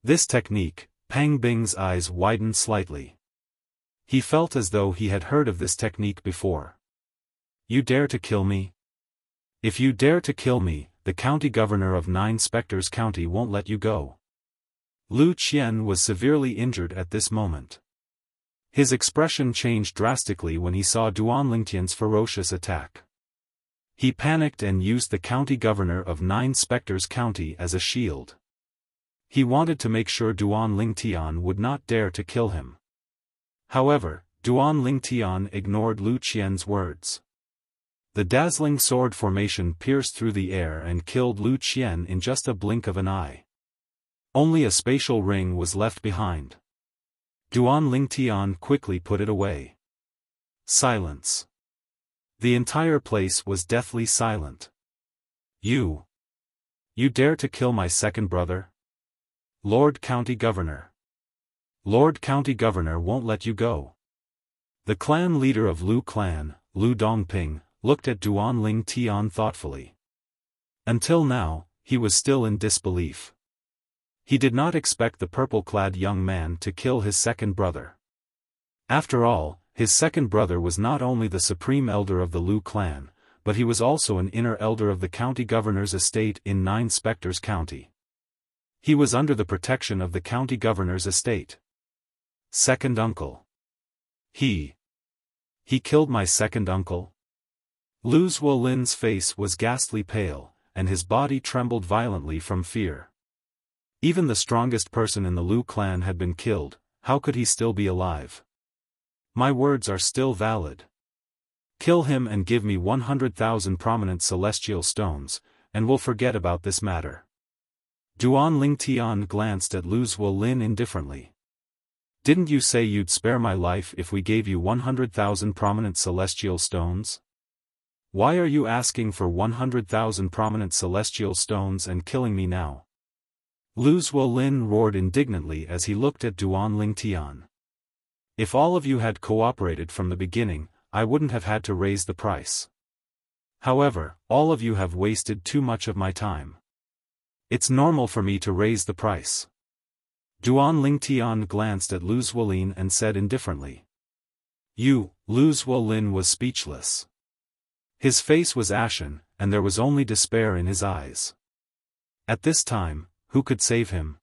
This technique, Pang Bing's eyes widened slightly. He felt as though he had heard of this technique before. You dare to kill me? If you dare to kill me, the county governor of Nine Spectres County won't let you go. Lu Qian was severely injured at this moment. His expression changed drastically when he saw Duan Lingtian's ferocious attack. He panicked and used the county governor of Nine Spectres County as a shield. He wanted to make sure Duan Lingtian would not dare to kill him. However, Duan Lingtian ignored Lu Qian's words. The dazzling sword formation pierced through the air and killed Lu Qian in just a blink of an eye. Only a spatial ring was left behind. Duan Lingtian quickly put it away. Silence. The entire place was deathly silent. You dare to kill my second brother? Lord County Governor. Lord County Governor won't let you go. The clan leader of Lu clan, Lu Dongping, looked at Duan Ling Tian thoughtfully. Until now, he was still in disbelief. He did not expect the purple-clad young man to kill his second brother. After all, his second brother was not only the supreme elder of the Lu clan, but he was also an inner elder of the county governor's estate in Nine Spectres County. He was under the protection of the county governor's estate. Second uncle. He killed my second uncle? Lu Zuolin's face was ghastly pale, and his body trembled violently from fear. Even the strongest person in the Lu clan had been killed, how could he still be alive? My words are still valid. Kill him and give me 100,000 prominent celestial stones, and we'll forget about this matter. Duan Lingtian glanced at Lu Zuolin indifferently. Didn't you say you'd spare my life if we gave you 100,000 prominent celestial stones? Why are you asking for 100,000 prominent celestial stones and killing me now? Lu Zuolin roared indignantly as he looked at Duan Lingtian. If all of you had cooperated from the beginning, I wouldn't have had to raise the price. However, all of you have wasted too much of my time. It's normal for me to raise the price. Duan Lingtian glanced at Lu Zuolin and said indifferently. Lu Zuolin was speechless. His face was ashen, and there was only despair in his eyes. At this time, who could save him?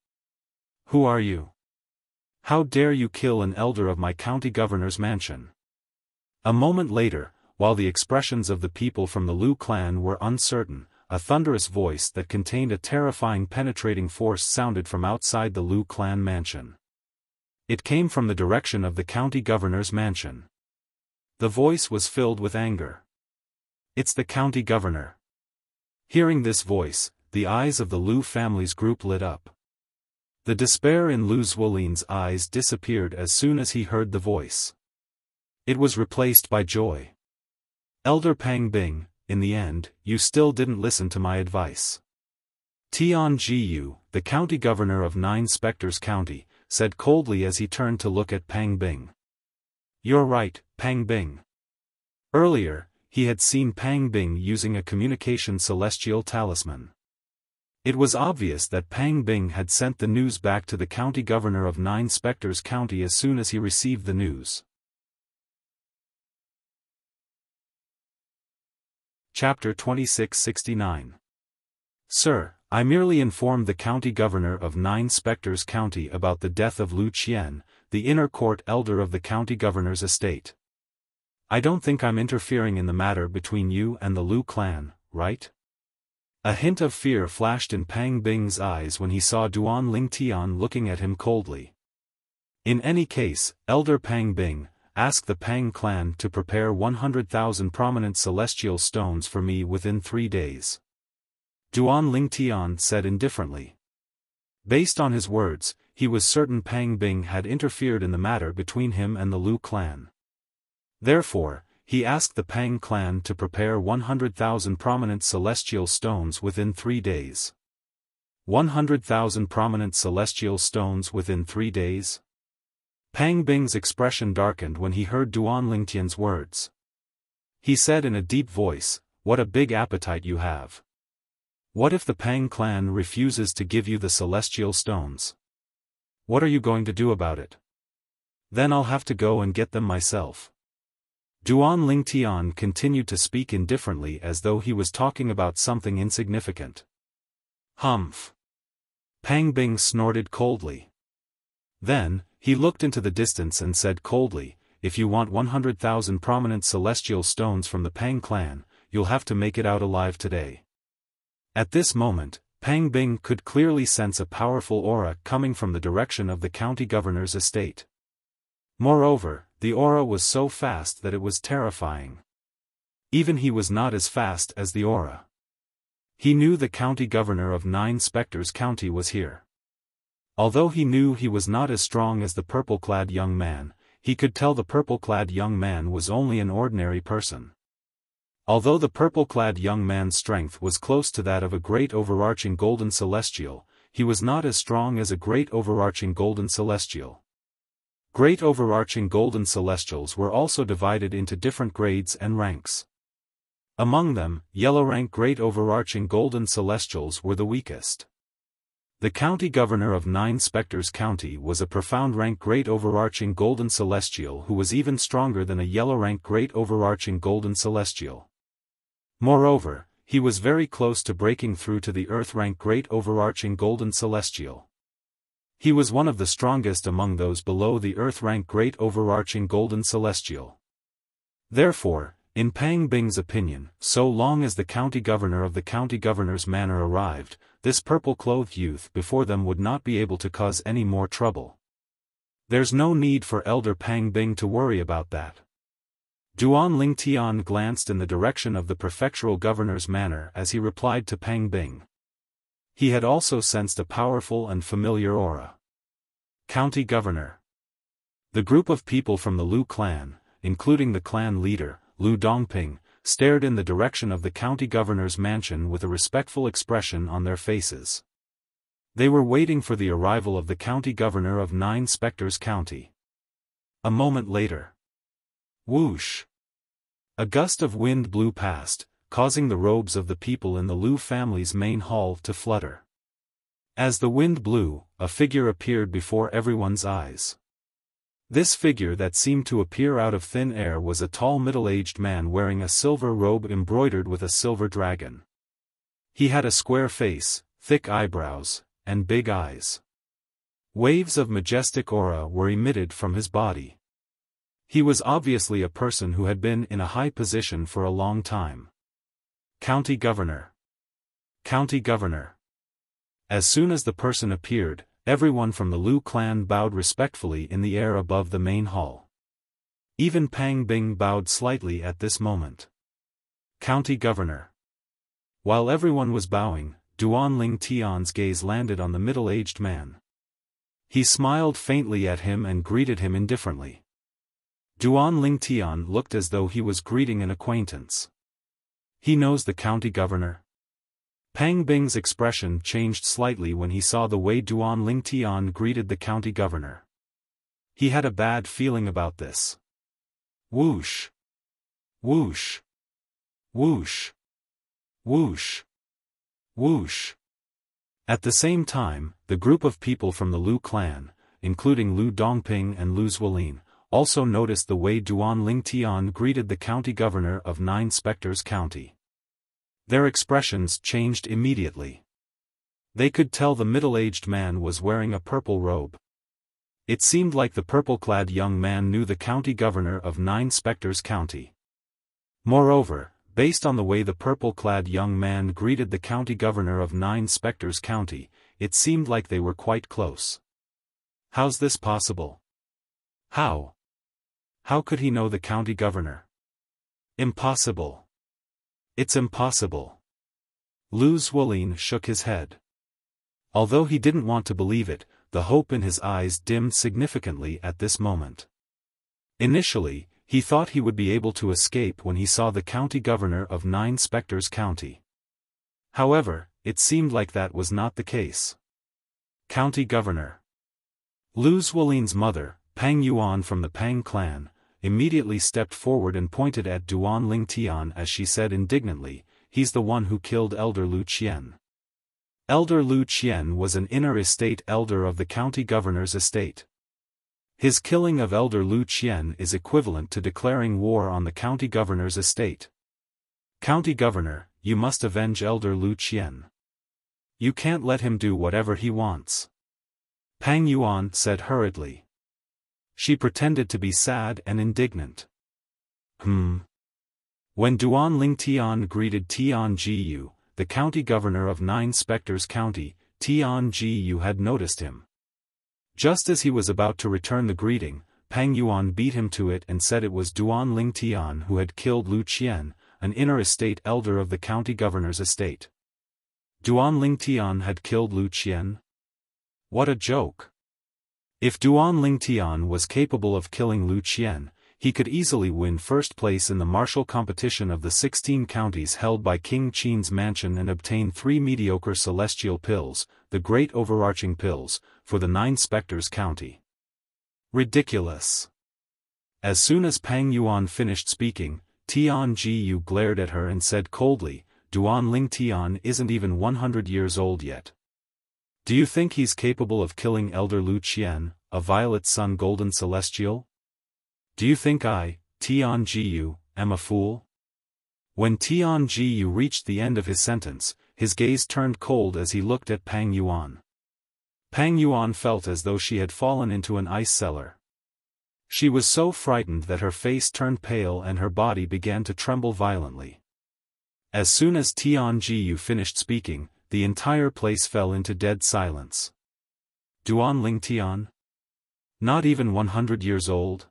Who are you? How dare you kill an elder of my county governor's mansion? A moment later, while the expressions of the people from the Lu clan were uncertain, a thunderous voice that contained a terrifying penetrating force sounded from outside the Lu clan mansion. It came from the direction of the county governor's mansion. The voice was filled with anger. It's the county governor. Hearing this voice, the eyes of the Lu family's group lit up. The despair in Lu Zuolin's eyes disappeared as soon as he heard the voice. It was replaced by joy. Elder Pang Bing, in the end, you still didn't listen to my advice. Tian Jiyu, the county governor of 9 Spectres County, said coldly as he turned to look at Pang Bing. You're right, Pang Bing. Earlier, he had seen Pang Bing using a communication celestial talisman. It was obvious that Pang Bing had sent the news back to the county governor of 9 Spectres County as soon as he received the news. Chapter 2669. Sir, I merely informed the county governor of 9 Spectres County about the death of Lu Qian, the inner court elder of the county governor's estate. I don't think I'm interfering in the matter between you and the Lu clan, right? A hint of fear flashed in Pang Bing's eyes when he saw Duan Lingtian looking at him coldly. In any case, Elder Pang Bing, ask the Pang clan to prepare 100,000 prominent celestial stones for me within 3 days. Duan Lingtian said indifferently. Based on his words, he was certain Pang Bing had interfered in the matter between him and the Lu clan. Therefore, he asked the Pang clan to prepare 100,000 prominent celestial stones within 3 days. 100,000 prominent celestial stones within 3 days? Pang Bing's expression darkened when he heard Duan Lingtian's words. He said in a deep voice, what a big appetite you have. What if the Pang clan refuses to give you the celestial stones? What are you going to do about it? Then I'll have to go and get them myself. Duan Lingtian continued to speak indifferently as though he was talking about something insignificant. Humph. Pang Bing snorted coldly. Then, he looked into the distance and said coldly, if you want 100,000 prominent celestial stones from the Pang clan, you'll have to make it out alive today. At this moment, Pang Bing could clearly sense a powerful aura coming from the direction of the county governor's estate. Moreover, the aura was so fast that it was terrifying. Even he was not as fast as the aura. He knew the county governor of 9 Spectres County was here. Although he knew he was not as strong as the purple-clad young man, he could tell the purple-clad young man was only an ordinary person. Although the purple-clad young man's strength was close to that of a great overarching golden celestial, he was not as strong as a great overarching golden celestial. Great overarching golden celestials were also divided into different grades and ranks. Among them, yellow-rank great overarching golden celestials were the weakest. The county governor of 9 Spectres County was a profound-rank great overarching golden celestial who was even stronger than a yellow-rank great overarching golden celestial. Moreover, he was very close to breaking through to the earth-rank great overarching golden celestial. He was one of the strongest among those below the earth-rank great overarching golden celestial. Therefore, in Pang Bing's opinion, so long as the county governor of the county governor's manor arrived, this purple-clothed youth before them would not be able to cause any more trouble. There's no need for Elder Pang Bing to worry about that. Duan Lingtian glanced in the direction of the prefectural governor's manor as he replied to Pang Bing. He had also sensed a powerful and familiar aura. County Governor. The group of people from the Lu clan, including the clan leader, Lu Dongping, stared in the direction of the county governor's mansion with a respectful expression on their faces. They were waiting for the arrival of the county governor of Nine Spectres County. A moment later. Whoosh! A gust of wind blew past, causing the robes of the people in the Lu family's main hall to flutter. As the wind blew, a figure appeared before everyone's eyes. This figure that seemed to appear out of thin air was a tall middle-aged man wearing a silver robe embroidered with a silver dragon. He had a square face, thick eyebrows, and big eyes. Waves of majestic aura were emitted from his body. He was obviously a person who had been in a high position for a long time. County Governor. County Governor. As soon as the person appeared, everyone from the Lu clan bowed respectfully in the air above the main hall. Even Pang Bing bowed slightly at this moment. County Governor. While everyone was bowing, Duan Lingtian's gaze landed on the middle-aged man. He smiled faintly at him and greeted him indifferently. Duan Lingtian looked as though he was greeting an acquaintance. He knows the county governor? Pang Bing's expression changed slightly when he saw the way Duan Lingtian greeted the county governor. He had a bad feeling about this. Whoosh! Whoosh! Whoosh! Whoosh! Whoosh! At the same time, the group of people from the Lu clan, including Lu Dongping and Lu Zuolin, also noticed the way Duan Lingtian greeted the county governor of Nine Spectres County. Their expressions changed immediately. They could tell the middle-aged man was wearing a purple robe. It seemed like the purple-clad young man knew the county governor of Nine Spectres County. Moreover, based on the way the purple-clad young man greeted the county governor of Nine Spectres County, it seemed like they were quite close. How's this possible? How? How could he know the county governor? Impossible. It's impossible. Lu Zuolin shook his head. Although he didn't want to believe it, the hope in his eyes dimmed significantly at this moment. Initially, he thought he would be able to escape when he saw the county governor of Nine Spectres County. However, it seemed like that was not the case. County Governor. Lu Zuolin's mother, Pang Yuan from the Pang clan, immediately stepped forward and pointed at Duan Lingtian as she said indignantly, "He's the one who killed Elder Lu Qian." Elder Lu Qian was an inner estate elder of the county governor's estate. His killing of Elder Lu Qian is equivalent to declaring war on the county governor's estate. County governor, you must avenge Elder Lu Qian. You can't let him do whatever he wants. Pang Yuan said hurriedly. She pretended to be sad and indignant. When Duan Lingtian greeted Tian Jiyu, the county governor of Nine Spectres County, Tian Jiyu had noticed him. Just as he was about to return the greeting, Pang Yuan beat him to it and said it was Duan Lingtian who had killed Lu Qian, an inner estate elder of the county governor's estate. Duan Lingtian had killed Lu Qian? What a joke! If Duan Lingtian was capable of killing Lu Qian, he could easily win first place in the martial competition of the 16 counties held by King Qin's mansion and obtain 3 mediocre celestial pills, the great overarching pills, for the Nine Spectres County. Ridiculous. As soon as Pang Yuan finished speaking, Tian Jiyu glared at her and said coldly, "Duan Lingtian isn't even 100 years old yet. Do you think he's capable of killing Elder Lu Qian, a Violet Sun Golden Celestial? Do you think I, Tian Jiyu, am a fool?" When Tian Jiyu reached the end of his sentence, his gaze turned cold as he looked at Pang Yuan. Pang Yuan felt as though she had fallen into an ice cellar. She was so frightened that her face turned pale and her body began to tremble violently. As soon as Tian Jiyu finished speaking, the entire place fell into dead silence. Duan Lingtian? Not even 100 years old?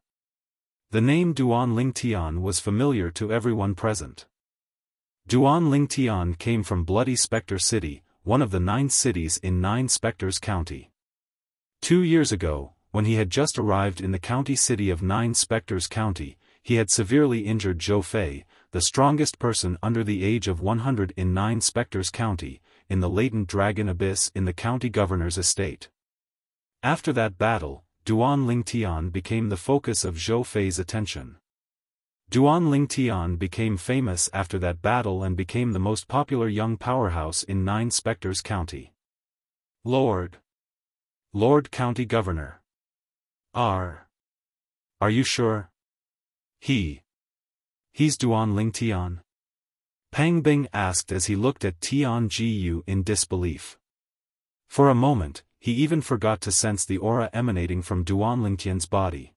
The name Duan Lingtian was familiar to everyone present. Duan Lingtian came from Bloody Spectre City, one of the 9 cities in 9 Spectres County. 2 years ago, when he had just arrived in the county city of 9 Spectres County, he had severely injured Zhou Fei, the strongest person under the age of 100 in 9 Spectres County, in the latent dragon abyss in the county governor's estate. After that battle, Duan Lingtian became the focus of Zhou Fei's attention. Duan Lingtian became famous after that battle and became the most popular young powerhouse in 9 Spectres County. Lord County Governor. Are you sure? He's Duan Lingtian? Pang Bing asked as he looked at Tian Jiyu in disbelief. For a moment, he even forgot to sense the aura emanating from Duan Lingtian's body.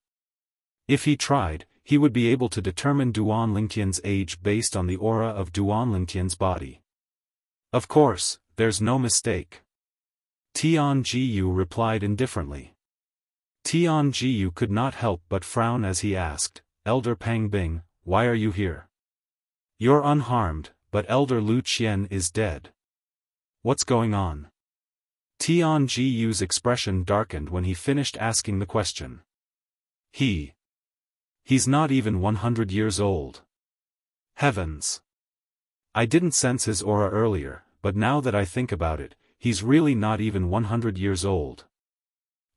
If he tried, he would be able to determine Duan Lingtian's age based on the aura of Duan Lingtian's body. Of course, there's no mistake. Tian Jiyu replied indifferently. Tian Jiyu could not help but frown as he asked, Elder Pang Bing, why are you here? You're unharmed, but Elder Lu Qian is dead. What's going on? Tian Jiyu's expression darkened when he finished asking the question. He's not even 100 years old. Heavens! I didn't sense his aura earlier, but now that I think about it, he's really not even 100 years old.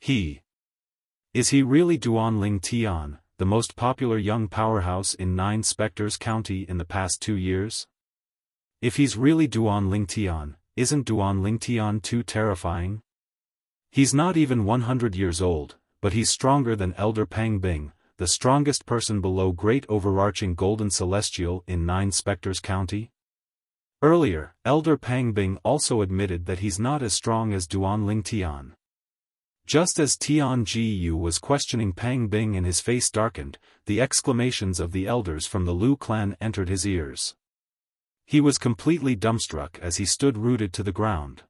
Is he really Duan Lingtian, the most popular young powerhouse in 9 Spectres County in the past 2 years? If he's really Duan Lingtian, isn't Duan Lingtian too terrifying? He's not even 100 years old, but he's stronger than Elder Pang Bing, the strongest person below Great Overarching Golden Celestial in 9 Spectres County? Earlier, Elder Pang Bing also admitted that he's not as strong as Duan Lingtian. Just as Tian Jiyu was questioning Pang Bing and his face darkened, the exclamations of the elders from the Lu clan entered his ears. He was completely dumbstruck as he stood rooted to the ground.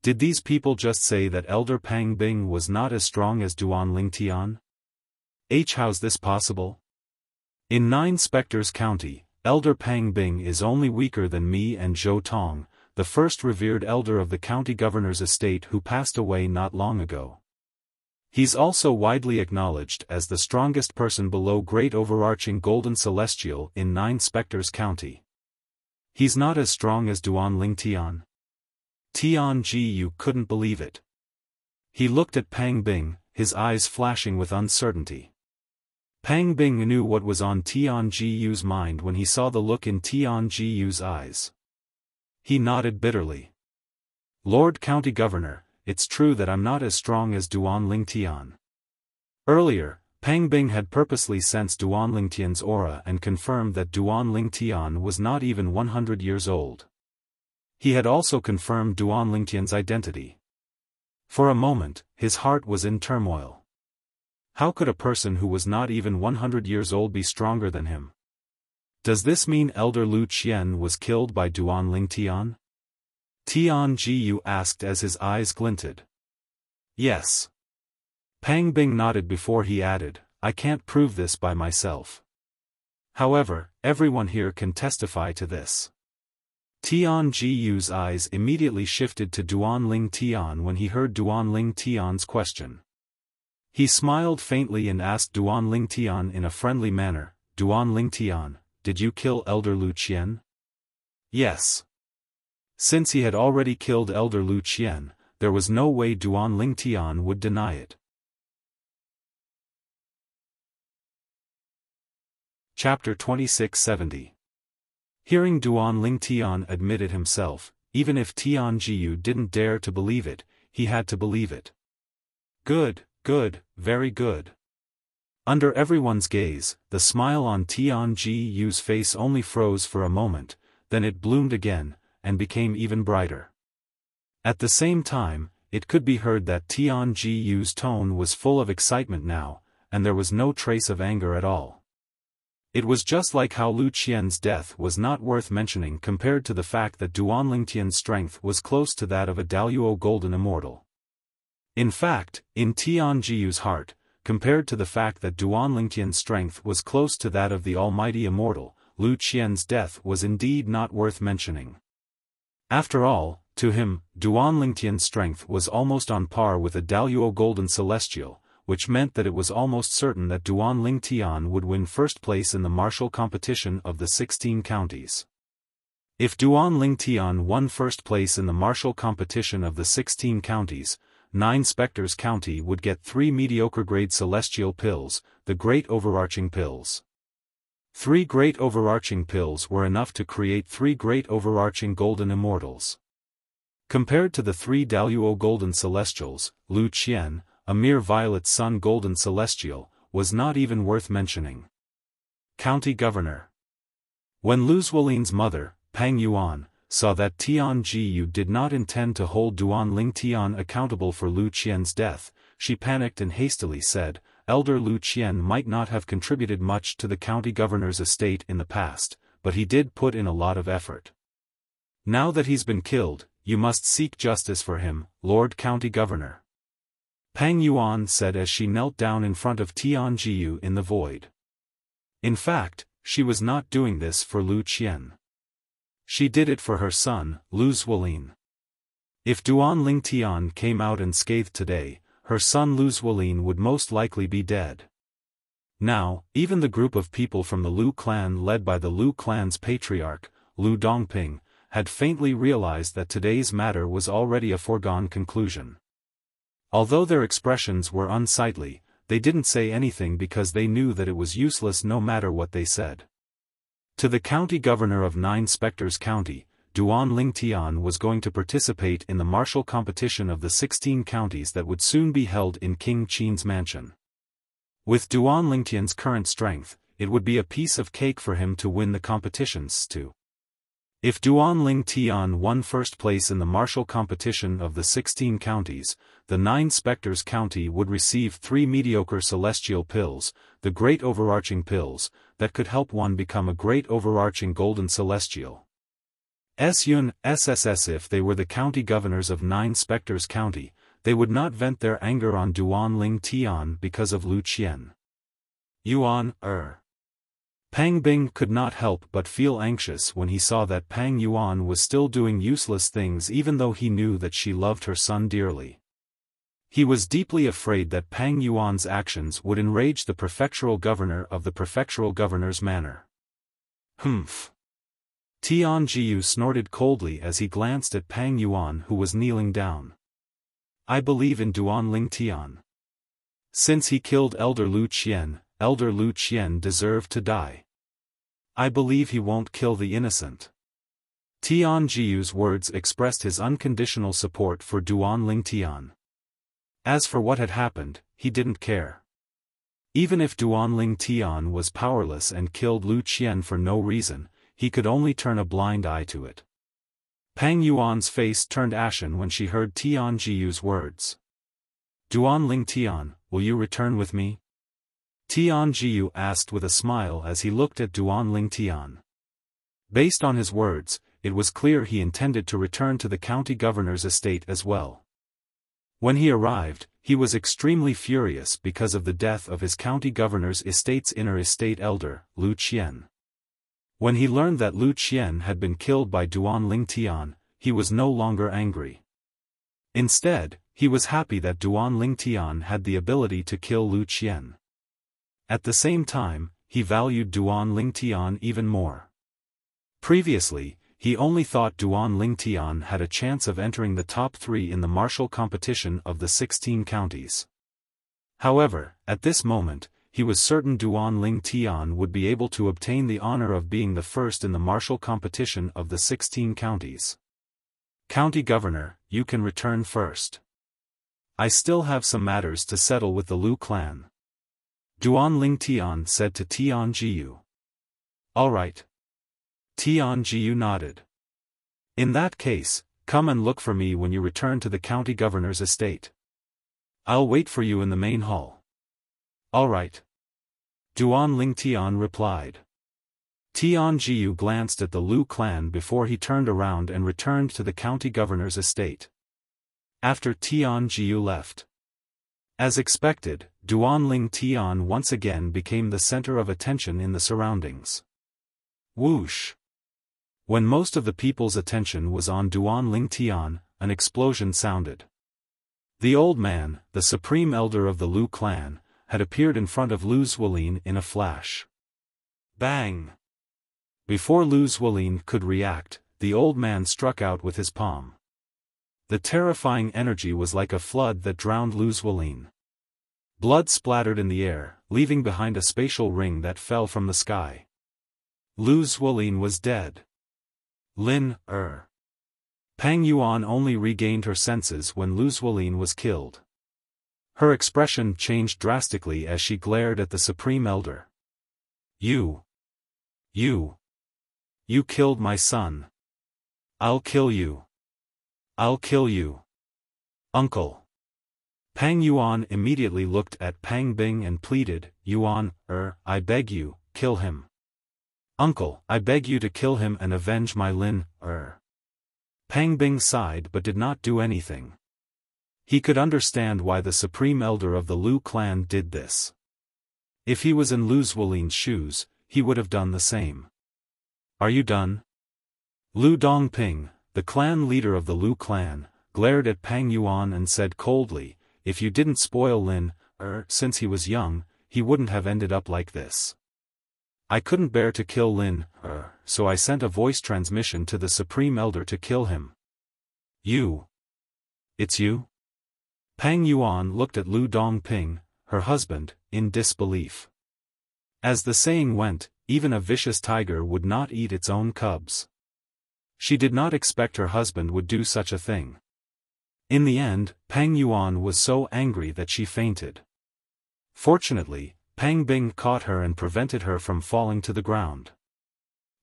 Did these people just say that Elder Pang Bing was not as strong as Duan Lingtian? How's this possible? In 9 Spectres County, Elder Pang Bing is only weaker than me and Zhou Tong, the first revered elder of the county governor's estate who passed away not long ago. He's also widely acknowledged as the strongest person below Great Overarching Golden Celestial in 9 Spectres County. He's not as strong as Duan Lingtian? Tian Jiyu couldn't believe it. He looked at Pang Bing, his eyes flashing with uncertainty. Pang Bing knew what was on Tian Jiyu's mind when he saw the look in Tian Jiyu's eyes. He nodded bitterly. Lord County Governor, it's true that I'm not as strong as Duan Lingtian. Earlier, Pang Bing had purposely sensed Duan Lingtian's aura and confirmed that Duan Lingtian was not even 100 years old. He had also confirmed Duan Lingtian's identity. For a moment, his heart was in turmoil. How could a person who was not even 100 years old be stronger than him? Does this mean Elder Lu Qian was killed by Duan Lingtian? Tian Jiyu asked as his eyes glinted. Yes. Pang Bing nodded before he added, I can't prove this by myself. However, everyone here can testify to this. Tian Jiyu's eyes immediately shifted to Duan Lingtian when he heard Duan Lingtian's question. He smiled faintly and asked Duan Lingtian in a friendly manner, Duan Lingtian, did you kill Elder Lu Qian? Yes. Since he had already killed Elder Lu Qian, there was no way Duan Lingtian would deny it. Chapter 2670. Hearing Duan Lingtian admit it himself, even if Tian Jiyu didn't dare to believe it, he had to believe it. Good, very good. Under everyone's gaze, the smile on Tian Jiyu's face only froze for a moment, then it bloomed again, and became even brighter. At the same time, it could be heard that Tian Jiyu's tone was full of excitement now, and there was no trace of anger at all. It was just like how Lu Qian's death was not worth mentioning compared to the fact that Duan Lingtian's strength was close to that of a Daluo Golden Immortal. In fact, in Tianjiu's heart, compared to the fact that Duan Lingtian's strength was close to that of the almighty immortal, Lu Qian's death was indeed not worth mentioning. After all, to him, Duan Lingtian's strength was almost on par with a Daluo Golden Celestial, which meant that it was almost certain that Duan Lingtian would win first place in the martial competition of the 16 counties. If Duan Lingtian won first place in the martial competition of the 16 counties, 9 Spectres County would get 3 mediocre-grade celestial pills, the Great Overarching Pills. 3 Great Overarching Pills were enough to create 3 Great Overarching Golden Immortals. Compared to the 3 Daluo Golden Celestials, Lu Qian, a mere Violet Sun Golden Celestial, was not even worth mentioning. County Governor. When Lu Zuolin's mother, Pang Yuan, saw that Tianjiu did not intend to hold Duan Lingtian accountable for Lu Qian's death, she panicked and hastily said, "Elder Lu Qian might not have contributed much to the county governor's estate in the past, but he did put in a lot of effort. Now that he's been killed, you must seek justice for him, Lord County Governor." Pang Yuan said as she knelt down in front of Tianjiu in the void. In fact, she was not doing this for Lu Qian. She did it for her son, Lu Zuolin. If Duan Lingtian came out unscathed today, her son Lu Zuolin would most likely be dead. Now, even the group of people from the Lu clan led by the Lu clan's patriarch, Lu Dongping, had faintly realized that today's matter was already a foregone conclusion. Although their expressions were unsightly, they didn't say anything because they knew that it was useless no matter what they said. To the county governor of 9 Spectres County, Duan Lingtian was going to participate in the martial competition of the 16 counties that would soon be held in King Qin's mansion. With Duan Lingtian's current strength, it would be a piece of cake for him to win the competitions too. If Duan Lingtian won first place in the martial competition of the 16 counties, the 9 Spectres County would receive 3 mediocre celestial pills, the Great Overarching Pills, that could help one become a Great Overarching Golden Celestial. Yun SSS. If they were the county governors of 9 Spectres County, they would not vent their anger on Duan Lingtian because of Lu Qian. Yuan, Pang Bing could not help but feel anxious when he saw that Pang Yuan was still doing useless things even though he knew that she loved her son dearly. He was deeply afraid that Pang Yuan's actions would enrage the prefectural governor of the prefectural governor's manor. Humph. Tianjiu snorted coldly as he glanced at Pang Yuan, who was kneeling down. "I believe in Duan Lingtian. Since he killed Elder Lu Qian deserved to die. I believe he won't kill the innocent." Tianjiu's words expressed his unconditional support for Duan Lingtian. As for what had happened, he didn't care. Even if Duan Lingtian was powerless and killed Lu Qian for no reason, he could only turn a blind eye to it. Pang Yuan's face turned ashen when she heard Tianjiu's words. "Duan Lingtian, will you return with me?" Tianjiu asked with a smile as he looked at Duan Lingtian. Based on his words, it was clear he intended to return to the county governor's estate as well. When he arrived, he was extremely furious because of the death of his county governor's estate's inner estate elder, Lu Qian. When he learned that Lu Qian had been killed by Duan Lingtian, he was no longer angry. Instead, he was happy that Duan Lingtian had the ability to kill Lu Qian. At the same time, he valued Duan Lingtian even more. Previously, he only thought Duan Lingtian had a chance of entering the top 3 in the martial competition of the 16 counties. However, at this moment, he was certain Duan Lingtian would be able to obtain the honor of being the first in the martial competition of the 16 counties. "County Governor, you can return first. I still have some matters to settle with the Lu clan," Duan Lingtian said to Tianjiu. "All right." Tianjiu nodded. "In that case, come and look for me when you return to the county governor's estate. I'll wait for you in the main hall." "All right." Duan Lingtian replied. Tianjiu glanced at the Lu clan before he turned around and returned to the county governor's estate. After Tianjiu left, As expected, Duanling Tian once again became the center of attention in the surroundings. Whoosh! When most of the people's attention was on Duanling Tian, an explosion sounded. The old man, the supreme elder of the Lu clan, had appeared in front of Lu Zuolin in a flash. Bang! Before Lu Zuolin could react, the old man struck out with his palm. The terrifying energy was like a flood that drowned Lu Zuolin. Blood splattered in the air, leaving behind a spatial ring that fell from the sky. Lu Zuolin was dead. Pang Yuan only regained her senses when Lu Zuolin was killed. Her expression changed drastically as she glared at the Supreme Elder. You killed my son. I'll kill you. I'll kill you. Uncle. Pang Yuan immediately looked at Pang Bing and pleaded, Yuan, I beg you, kill him. Uncle, I beg you to kill him and avenge my Lin. Pang Bing sighed but did not do anything. He could understand why the Supreme Elder of the Lu clan did this. If he was in Lu Zuolin's shoes, he would have done the same. Are you done? Lu Dongping, the clan leader of the Lu clan, glared at Pang Yuan and said coldly, if you didn't spoil Lin, since he was young, he wouldn't have ended up like this. I couldn't bear to kill Lin, so I sent a voice transmission to the Supreme Elder to kill him. You? It's you? Pang Yuan looked at Lu Dongping, her husband, in disbelief. As the saying went, even a vicious tiger would not eat its own cubs. She did not expect her husband would do such a thing. In the end, Pang Yuan was so angry that she fainted. Fortunately, Pang Bing caught her and prevented her from falling to the ground.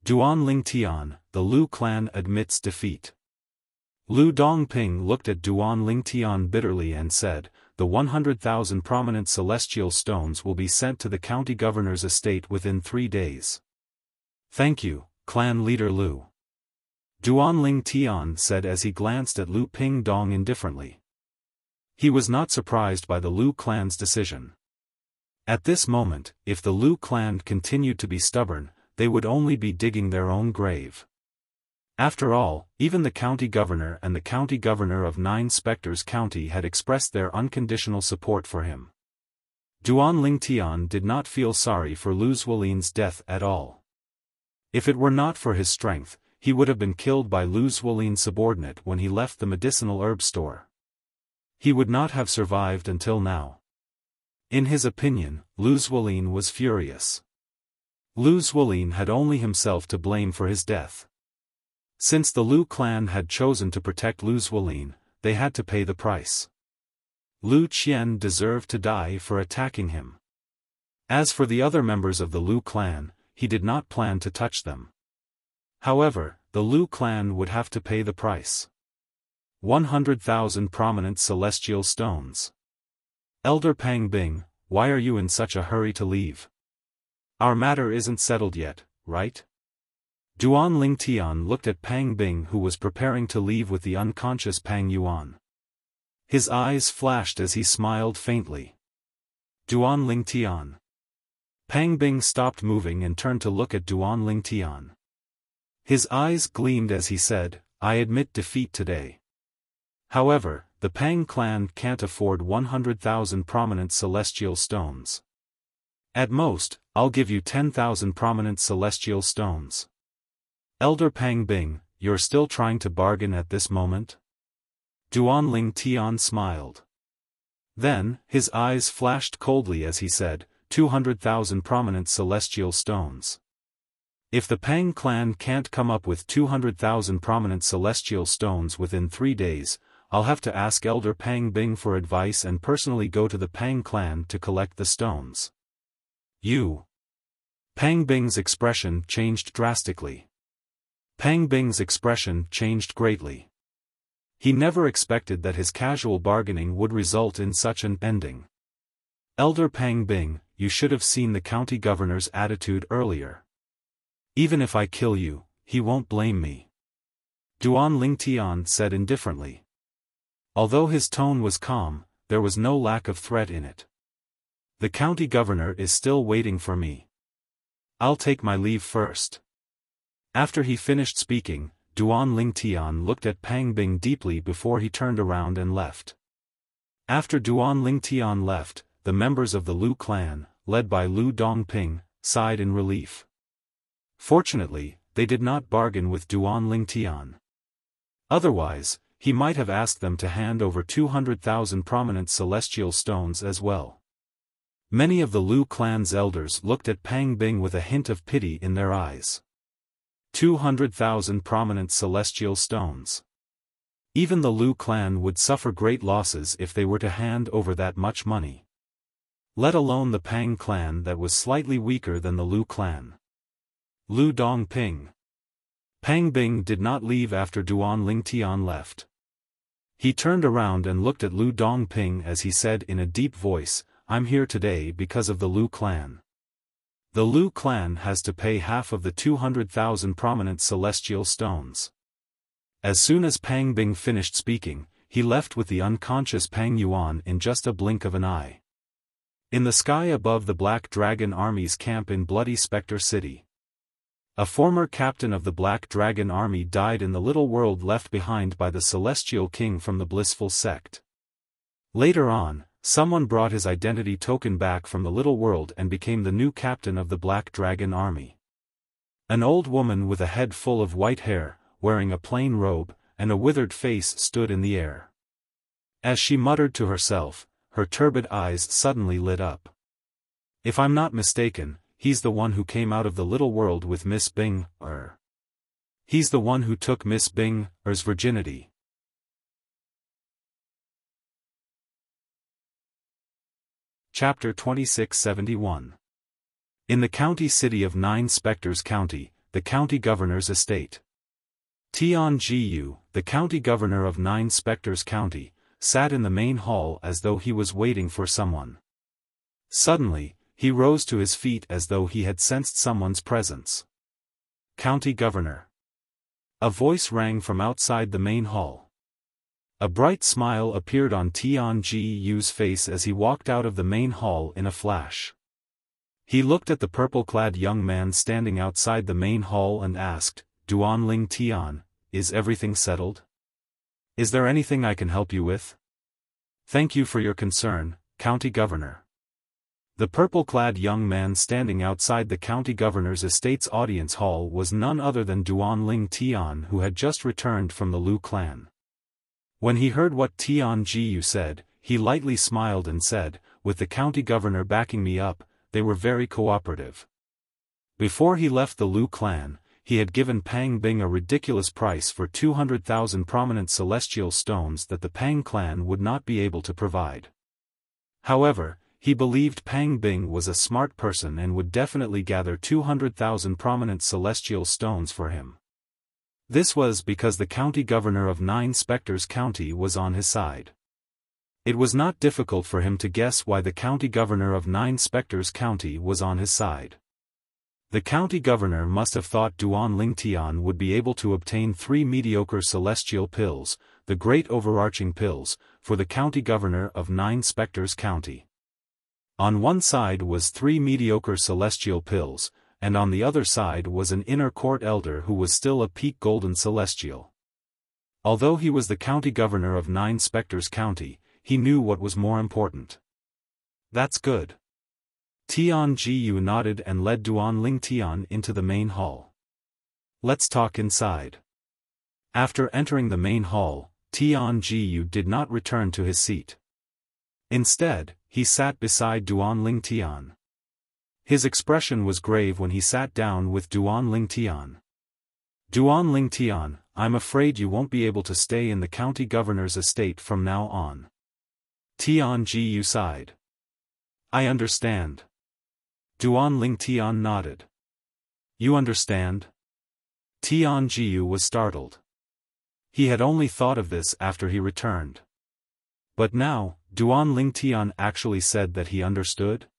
Duanling Tian, the Lu clan admits defeat. Lu Dongping looked at Duanling Tian bitterly and said, the 100,000 prominent celestial stones will be sent to the county governor's estate within 3 days. Thank you, clan leader Lu. Duanling Tian said as he glanced at Lu Ping Dong indifferently. He was not surprised by the Lu clan's decision. At this moment, if the Lu clan continued to be stubborn, they would only be digging their own grave. After all, even the county governor and the county governor of 9 Spectres County had expressed their unconditional support for him. Duanling Tian did not feel sorry for Lu Zuolin's death at all. If it were not for his strength, he would have been killed by Lu Zuolin's subordinate when he left the medicinal herb store. He would not have survived until now. In his opinion, Lu Zuolin was furious. Lu Zuolin had only himself to blame for his death. Since the Lu clan had chosen to protect Lu Zuolin, they had to pay the price. Lu Qian deserved to die for attacking him. As for the other members of the Lu clan, he did not plan to touch them. However, the Lu clan would have to pay the price. 100,000 prominent celestial stones. Elder Pang Bing, why are you in such a hurry to leave? Our matter isn't settled yet, right? Duanling Tian looked at Pang Bing who was preparing to leave with the unconscious Pang Yuan. His eyes flashed as he smiled faintly. Duanling Tian. Pang Bing stopped moving and turned to look at Duanling Tian. His eyes gleamed as he said, I admit defeat today. However, the Pang clan can't afford 100,000 prominent celestial stones. At most, I'll give you 10,000 prominent celestial stones. Elder Pang Bing, you're still trying to bargain at this moment? Duanling Tian smiled. Then, his eyes flashed coldly as he said, 200,000 prominent celestial stones. If the Pang clan can't come up with 200,000 prominent celestial stones within 3 days, I'll have to ask Elder Pang Bing for advice and personally go to the Pang clan to collect the stones. You. Pang Bing's expression changed drastically. Pang Bing's expression changed greatly. He never expected that his casual bargaining would result in such an ending. Elder Pang Bing, you should have seen the county governor's attitude earlier. Even if I kill you, he won't blame me. Duanling Tian said indifferently. Although his tone was calm, there was no lack of threat in it. The county governor is still waiting for me. I'll take my leave first. After he finished speaking, Duan Lingtian looked at Pang Bing deeply before he turned around and left. After Duan Lingtian left, the members of the Lu clan, led by Lu Dongping, sighed in relief. Fortunately, they did not bargain with Duan Lingtian. Otherwise, he might have asked them to hand over 200,000 prominent celestial stones as well. Many of the Lu clan's elders looked at Pang Bing with a hint of pity in their eyes. 200,000 prominent celestial stones. Even the Lu clan would suffer great losses if they were to hand over that much money. Let alone the Pang clan that was slightly weaker than the Lu clan. Lu Dongping. Pang Bing did not leave after Duan Lingtian left. He turned around and looked at Lu Dongping as he said in a deep voice, "I'm here today because of the Lu clan. The Lu clan has to pay half of the 200,000 prominent celestial stones." As soon as Pang Bing finished speaking, he left with the unconscious Pang Yuan in just a blink of an eye. In the sky above the Black Dragon Army's camp in Bloody Spectre City. A former captain of the Black Dragon Army died in the little world left behind by the Celestial King from the Blissful Sect. Later on, someone brought his identity token back from the little world and became the new captain of the Black Dragon Army. An old woman with a head full of white hair, wearing a plain robe, and a withered face stood in the air. As she muttered to herself, her turbid eyes suddenly lit up. "If I'm not mistaken, he's the one who came out of the little world with Miss Bing, He's the one who took Miss Bing's virginity." Chapter 2671. In the county city of Nine Spectres County, the county governor's estate. Tian Jiyu, the county governor of Nine Spectres County, sat in the main hall as though he was waiting for someone. Suddenly, he rose to his feet as though he had sensed someone's presence. "County Governor." A voice rang from outside the main hall. A bright smile appeared on Tian Jiyu's face as he walked out of the main hall in a flash. He looked at the purple-clad young man standing outside the main hall and asked, "Duan Lingtian, is everything settled? Is there anything I can help you with?" "Thank you for your concern, County Governor." The purple-clad young man standing outside the county governor's estate's audience hall was none other than Duan Lingtian, who had just returned from the Lu clan. When he heard what Tian Jiyu said, he lightly smiled and said, "With the county governor backing me up, they were very cooperative." Before he left the Lu clan, he had given Pang Bing a ridiculous price for 200,000 prominent celestial stones that the Pang clan would not be able to provide. However, he believed Pang Bing was a smart person and would definitely gather 200,000 prominent celestial stones for him. This was because the county governor of Nine Spectres County was on his side. It was not difficult for him to guess why the county governor of Nine Spectres County was on his side. The county governor must have thought Duan Lingtian would be able to obtain 3 mediocre celestial pills, the great overarching pills, for the county governor of Nine Spectres County. On one side was 3 mediocre celestial pills, and on the other side was an inner court elder who was still a peak golden celestial. Although he was the county governor of Nine Spectres County, he knew what was more important. "That's good." Tian Jiyu nodded and led Duan Lingtian into the main hall. "Let's talk inside." After entering the main hall, Tian Jiyu did not return to his seat. Instead, he sat beside Duan Lingtian. His expression was grave when he sat down with Duan Lingtian. "Duan Lingtian, I'm afraid you won't be able to stay in the county governor's estate from now on." Tian Jiyu sighed. "I understand." Duan Lingtian nodded. "You understand?" Tian Jiyu was startled. He had only thought of this after he returned. But now, Duan Lingtian actually said that he understood?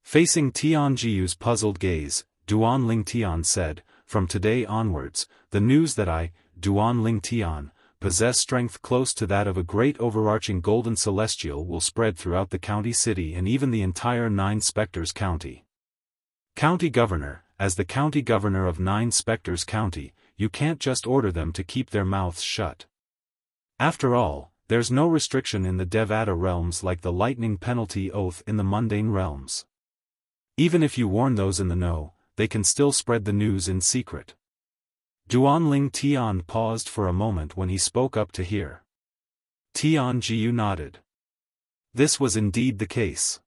Facing Tian Jiyu's puzzled gaze, Duan Lingtian said, "From today onwards, the news that I, Duan Lingtian, possess strength close to that of a great overarching golden celestial will spread throughout the county city and even the entire Nine Spectres County. County Governor, as the county governor of Nine Spectres County, you can't just order them to keep their mouths shut. After all, there's no restriction in the Devata realms like the lightning penalty oath in the mundane realms. Even if you warn those in the know, they can still spread the news in secret. Duanling Tian paused for a moment when he spoke up to hear. Tian Jiu nodded. This was indeed the case.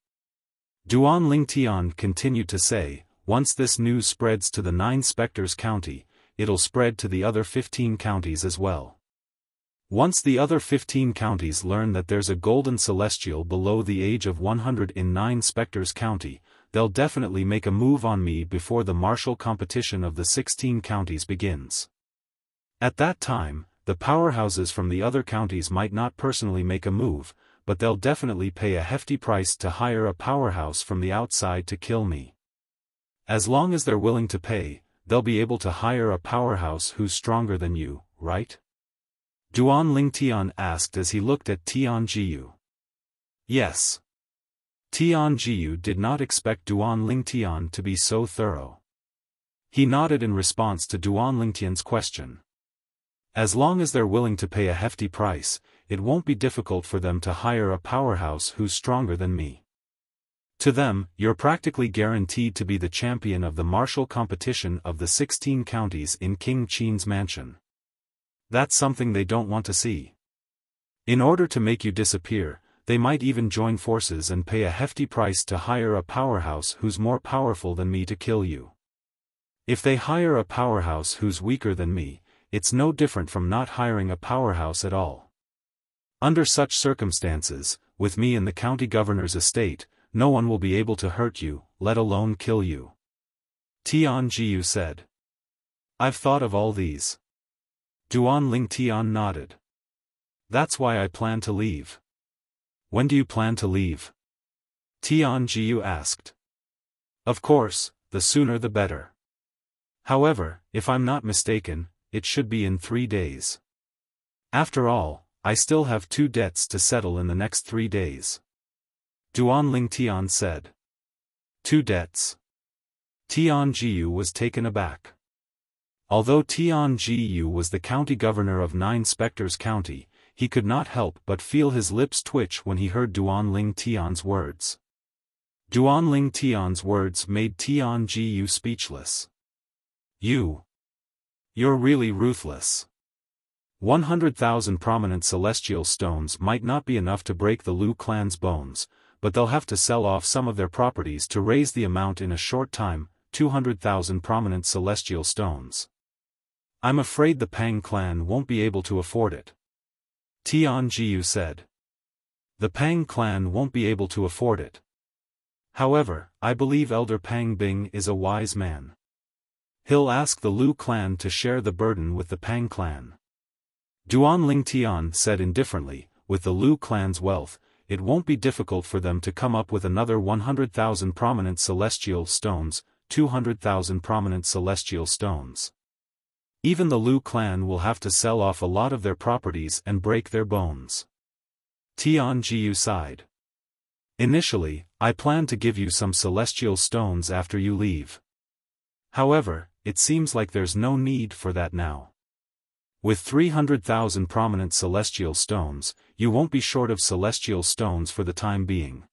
Duanling Tian continued to say, once this news spreads to the Nine Spectres County, it'll spread to the other 15 counties as well. Once the other 15 counties learn that there's a golden celestial below the age of 100 in Nine Spectres County, they'll definitely make a move on me before the martial competition of the 16 counties begins. At that time, the powerhouses from the other counties might not personally make a move, but they'll definitely pay a hefty price to hire a powerhouse from the outside to kill me. As long as they're willing to pay, they'll be able to hire a powerhouse who's stronger than you, right? Duanling Tian asked as he looked at Tian Jiu. Yes. Tian Jiu did not expect Duanling Tian to be so thorough. He nodded in response to Duanling Tian's question. As long as they're willing to pay a hefty price, it won't be difficult for them to hire a powerhouse who's stronger than me. To them, you're practically guaranteed to be the champion of the martial competition of the 16 counties in King Qin's mansion. That's something they don't want to see. In order to make you disappear, they might even join forces and pay a hefty price to hire a powerhouse who's more powerful than me to kill you. If they hire a powerhouse who's weaker than me, it's no different from not hiring a powerhouse at all. Under such circumstances, with me in the county governor's estate, no one will be able to hurt you, let alone kill you. Tian Jiu said. I've thought of all these. Duanling Tian nodded. That's why I plan to leave. When do you plan to leave? Tian Jiu asked. Of course, the sooner the better. However, if I'm not mistaken, it should be in 3 days. After all, I still have 2 debts to settle in the next 3 days. Duanling Tian said. 2 debts? Tian Jiu was taken aback. Although Tian Jiu was the county governor of Nine Spectres County, he could not help but feel his lips twitch when he heard Duanling Tian's words. Duanling Tian's words made Tian Jiu speechless. You're really ruthless. 100,000 prominent celestial stones might not be enough to break the Lu clan's bones, but they'll have to sell off some of their properties to raise the amount in a short time, 200,000 prominent celestial stones. I'm afraid the Pang clan won't be able to afford it. Tian Jiu said. The Pang clan won't be able to afford it. However, I believe Elder Pang Bing is a wise man. He'll ask the Lu clan to share the burden with the Pang clan. Duanling Tian said indifferently, with the Lu clan's wealth, it won't be difficult for them to come up with another 100,000 prominent celestial stones, 200,000 prominent celestial stones. Even the Lu clan will have to sell off a lot of their properties and break their bones. Tian Jiu sighed. Initially, I plan to give you some celestial stones after you leave. However, it seems like there's no need for that now. With 300,000 prominent celestial stones, you won't be short of celestial stones for the time being.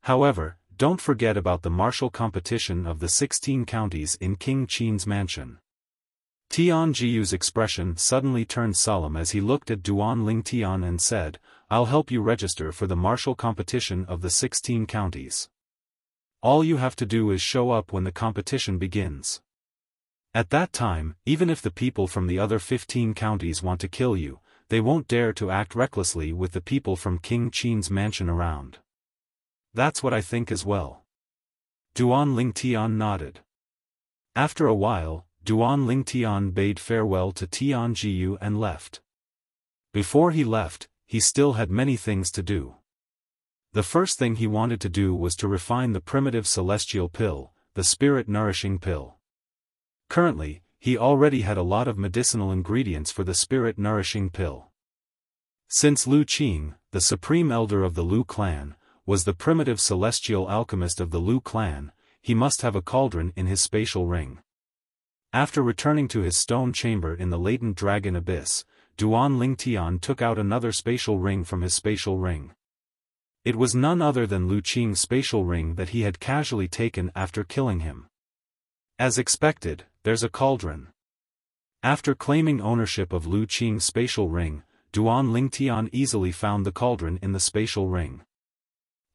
However, don't forget about the martial competition of the 16 counties in King Qin's mansion. Tian Jiu's expression suddenly turned solemn as he looked at Duanling Tian and said, I'll help you register for the martial competition of the 16 counties. All you have to do is show up when the competition begins. At that time, even if the people from the other 15 counties want to kill you, they won't dare to act recklessly with the people from King Qin's mansion around. That's what I think as well. Duanling Tian nodded. After a while, Duanling Tian bade farewell to Tian Jiu and left. Before he left, he still had many things to do. The first thing he wanted to do was to refine the primitive celestial pill, the spirit-nourishing pill. Currently, he already had a lot of medicinal ingredients for the spirit-nourishing pill. Since Lu Qing, the supreme elder of the Lu clan, was the primitive celestial alchemist of the Lu clan, he must have a cauldron in his spatial ring. After returning to his stone chamber in the latent dragon abyss, Duan Lingtian took out another spatial ring from his spatial ring. It was none other than Lu Qing's spatial ring that he had casually taken after killing him. As expected, there's a cauldron. After claiming ownership of Lu Qing's spatial ring, Duan Lingtian easily found the cauldron in the spatial ring.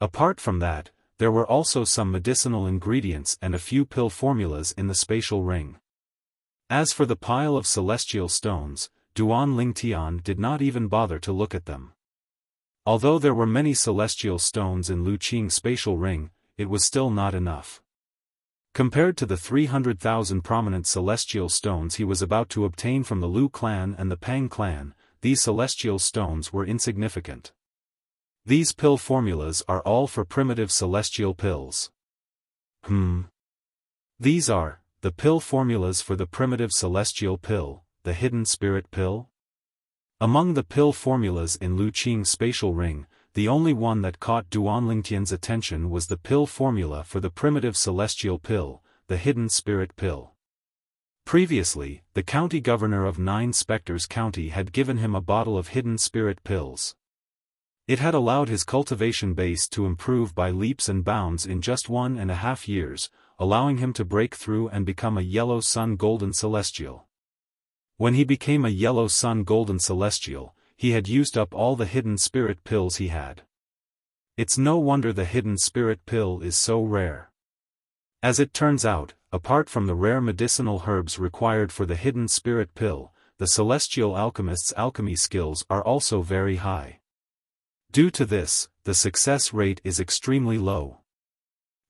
Apart from that, there were also some medicinal ingredients and a few pill formulas in the spatial ring. As for the pile of celestial stones, Duan Lingtian did not even bother to look at them. Although there were many celestial stones in Lu Qing's spatial ring, it was still not enough. Compared to the 300,000 prominent celestial stones he was about to obtain from the Lu clan and the Pang clan, these celestial stones were insignificant. These pill formulas are all for primitive celestial pills. These are the pill formulas for the primitive celestial pill, the hidden spirit pill? Among the pill formulas in Lu Qing's spatial ring, the only one that caught Duan Lingtian's attention was the pill formula for the primitive celestial pill, the hidden spirit pill. Previously, the county governor of Nine Spectres County had given him a bottle of hidden spirit pills. It had allowed his cultivation base to improve by leaps and bounds in just 1.5 years, allowing him to break through and become a yellow sun golden celestial. When he became a yellow sun golden celestial, he had used up all the hidden spirit pills he had. It's no wonder the hidden spirit pill is so rare. As it turns out, apart from the rare medicinal herbs required for the hidden spirit pill, the celestial alchemist's alchemy skills are also very high. Due to this, the success rate is extremely low.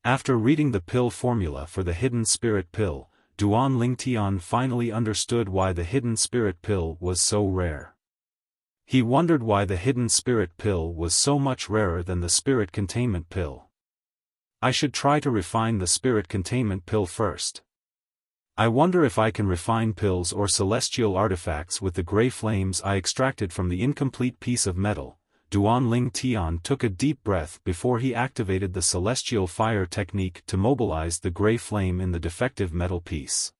After reading the pill formula for the hidden spirit pill, Duan Lingtian finally understood why the hidden spirit pill was so rare. He wondered why the hidden spirit pill was so much rarer than the spirit containment pill. I should try to refine the spirit containment pill first. I wonder if I can refine pills or celestial artifacts with the gray flames I extracted from the incomplete piece of metal. Duan Lingtian took a deep breath before he activated the celestial fire technique to mobilize the gray flame in the defective metal piece.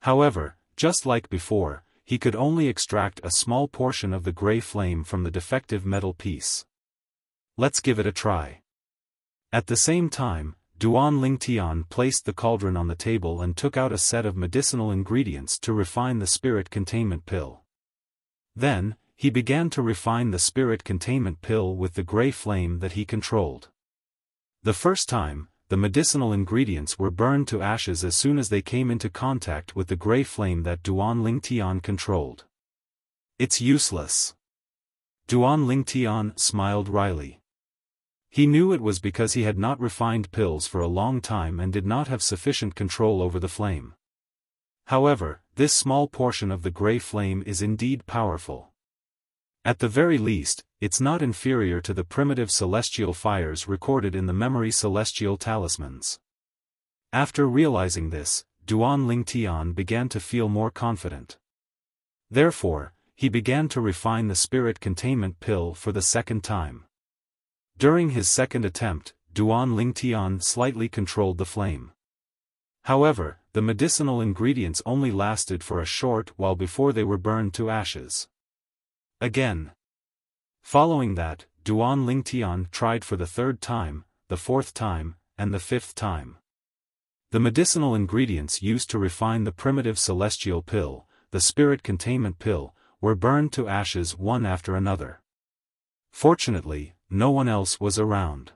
However, just like before, he could only extract a small portion of the gray flame from the defective metal piece. Let's give it a try. At the same time, Duan Lingtian placed the cauldron on the table and took out a set of medicinal ingredients to refine the spirit containment pill. Then, he began to refine the spirit containment pill with the gray flame that he controlled. The first time, the medicinal ingredients were burned to ashes as soon as they came into contact with the gray flame that Duan Lingtian controlled. It's useless. Duan Lingtian smiled wryly. He knew it was because he had not refined pills for a long time and did not have sufficient control over the flame. However, this small portion of the gray flame is indeed powerful. At the very least, it's not inferior to the primitive celestial fires recorded in the memory celestial talismans. After realizing this, Duan Lingtian began to feel more confident. Therefore, he began to refine the spirit containment pill for the second time. During his second attempt, Duan Lingtian slightly controlled the flame. However, the medicinal ingredients only lasted for a short while before they were burned to ashes. Again. Following that, Duan Lingtian tried for the third time, the fourth time, and the fifth time. The medicinal ingredients used to refine the primitive celestial pill, the spirit containment pill, were burned to ashes one after another. Fortunately, no one else was around.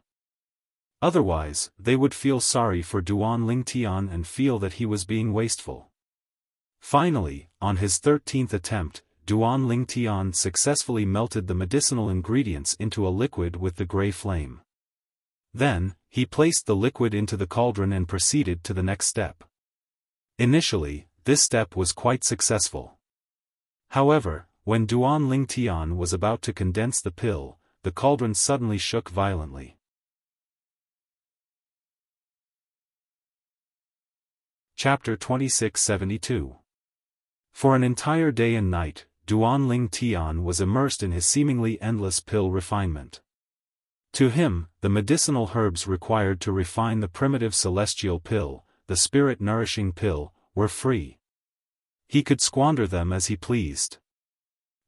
Otherwise, they would feel sorry for Duan Lingtian and feel that he was being wasteful. Finally, on his 13th attempt, Duan Lingtian successfully melted the medicinal ingredients into a liquid with the gray flame. Then, he placed the liquid into the cauldron and proceeded to the next step. Initially, this step was quite successful. However, when Duan Lingtian was about to condense the pill, the cauldron suddenly shook violently. Chapter 2672 For an entire day and night, Duan Ling Tian was immersed in his seemingly endless pill refinement. To him, the medicinal herbs required to refine the primitive celestial pill, the spirit-nourishing pill, were free. He could squander them as he pleased.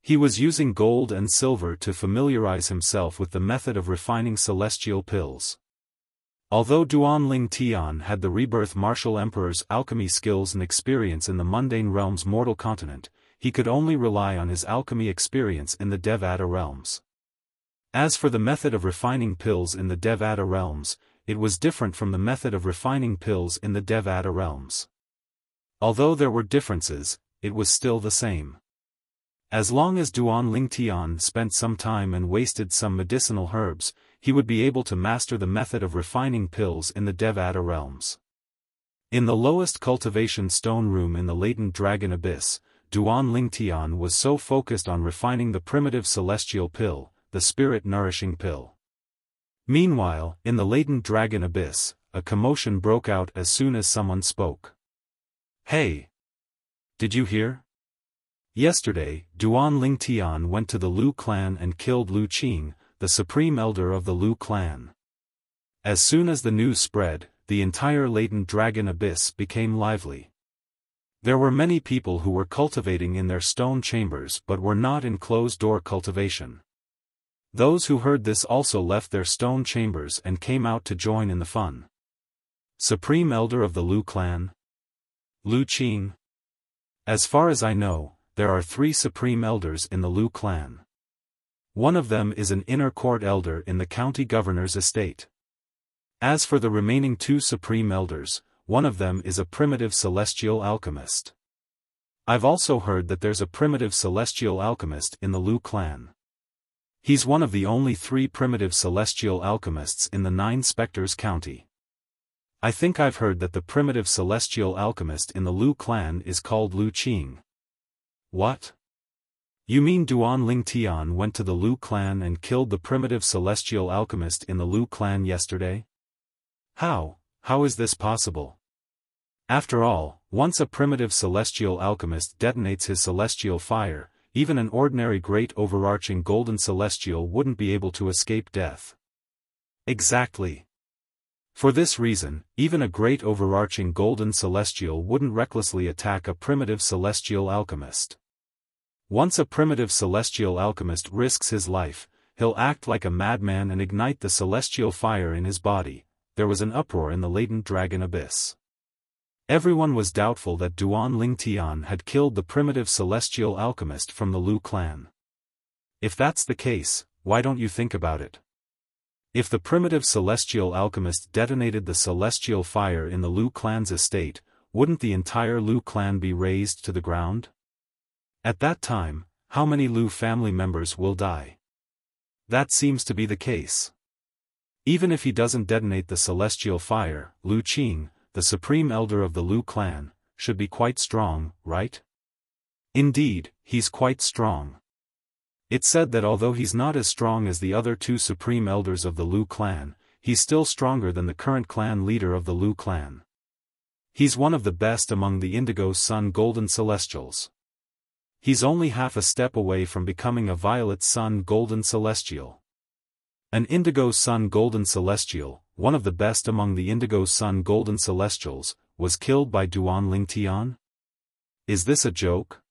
He was using gold and silver to familiarize himself with the method of refining celestial pills. Although Duan Ling Tian had the rebirth martial emperor's alchemy skills and experience in the mundane realm's mortal continent, he could only rely on his alchemy experience in the Devata realms. As for the method of refining pills in the Devata realms, it was different from the method of refining pills in the Devata realms. Although there were differences, it was still the same. As long as Duan Ling Tian spent some time and wasted some medicinal herbs, he would be able to master the method of refining pills in the Devata realms. In the lowest cultivation stone room in the latent dragon abyss, Duan Ling Tian was so focused on refining the primitive celestial pill, the spirit-nourishing pill. Meanwhile, in the latent dragon abyss, a commotion broke out as soon as someone spoke. "Hey! Did you hear? Yesterday, Duan Ling Tian went to the Lu clan and killed Lu Qing, the supreme elder of the Lu clan." As soon as the news spread, the entire latent dragon abyss became lively. There were many people who were cultivating in their stone chambers but were not in closed-door cultivation. Those who heard this also left their stone chambers and came out to join in the fun. Supreme elder of the Lu clan? Lu Qing? As far as I know, there are 3 supreme elders in the Lu clan. One of them is an inner court elder in the county governor's estate. As for the remaining 2 supreme elders, one of them is a primitive celestial alchemist. I've also heard that there's a primitive celestial alchemist in the Lu clan. He's one of the only 3 primitive celestial alchemists in the 9 Spectres County. I think I've heard that the primitive celestial alchemist in the Lu clan is called Lu Qing. What? You mean Duan Ling Tian went to the Lu clan and killed the primitive celestial alchemist in the Lu clan yesterday? How is this possible? After all, once a primitive celestial alchemist detonates his celestial fire, even an ordinary great overarching golden celestial wouldn't be able to escape death. Exactly. For this reason, even a great overarching golden celestial wouldn't recklessly attack a primitive celestial alchemist. Once a primitive celestial alchemist risks his life, he'll act like a madman and ignite the celestial fire in his body. There was an uproar in the latent dragon abyss. Everyone was doubtful that Duan Ling Tian had killed the primitive celestial alchemist from the Lu clan. If that's the case, why don't you think about it? If the primitive celestial alchemist detonated the celestial fire in the Lu clan's estate, wouldn't the entire Lu clan be razed to the ground? At that time, how many Lu family members will die? That seems to be the case. Even if he doesn't detonate the celestial fire, Lu Qing, the supreme elder of the Lu clan, should be quite strong, right? Indeed, he's quite strong. It's said that although he's not as strong as the other 2 supreme elders of the Lu clan, he's still stronger than the current clan leader of the Lu clan. He's one of the best among the Indigo Sun Golden Celestials. He's only half a step away from becoming a Violet Sun Golden Celestial. An Indigo Sun Golden Celestial, one of the best among the Indigo Sun Golden Celestials, was killed by Duan Ling Tian? Is this a joke?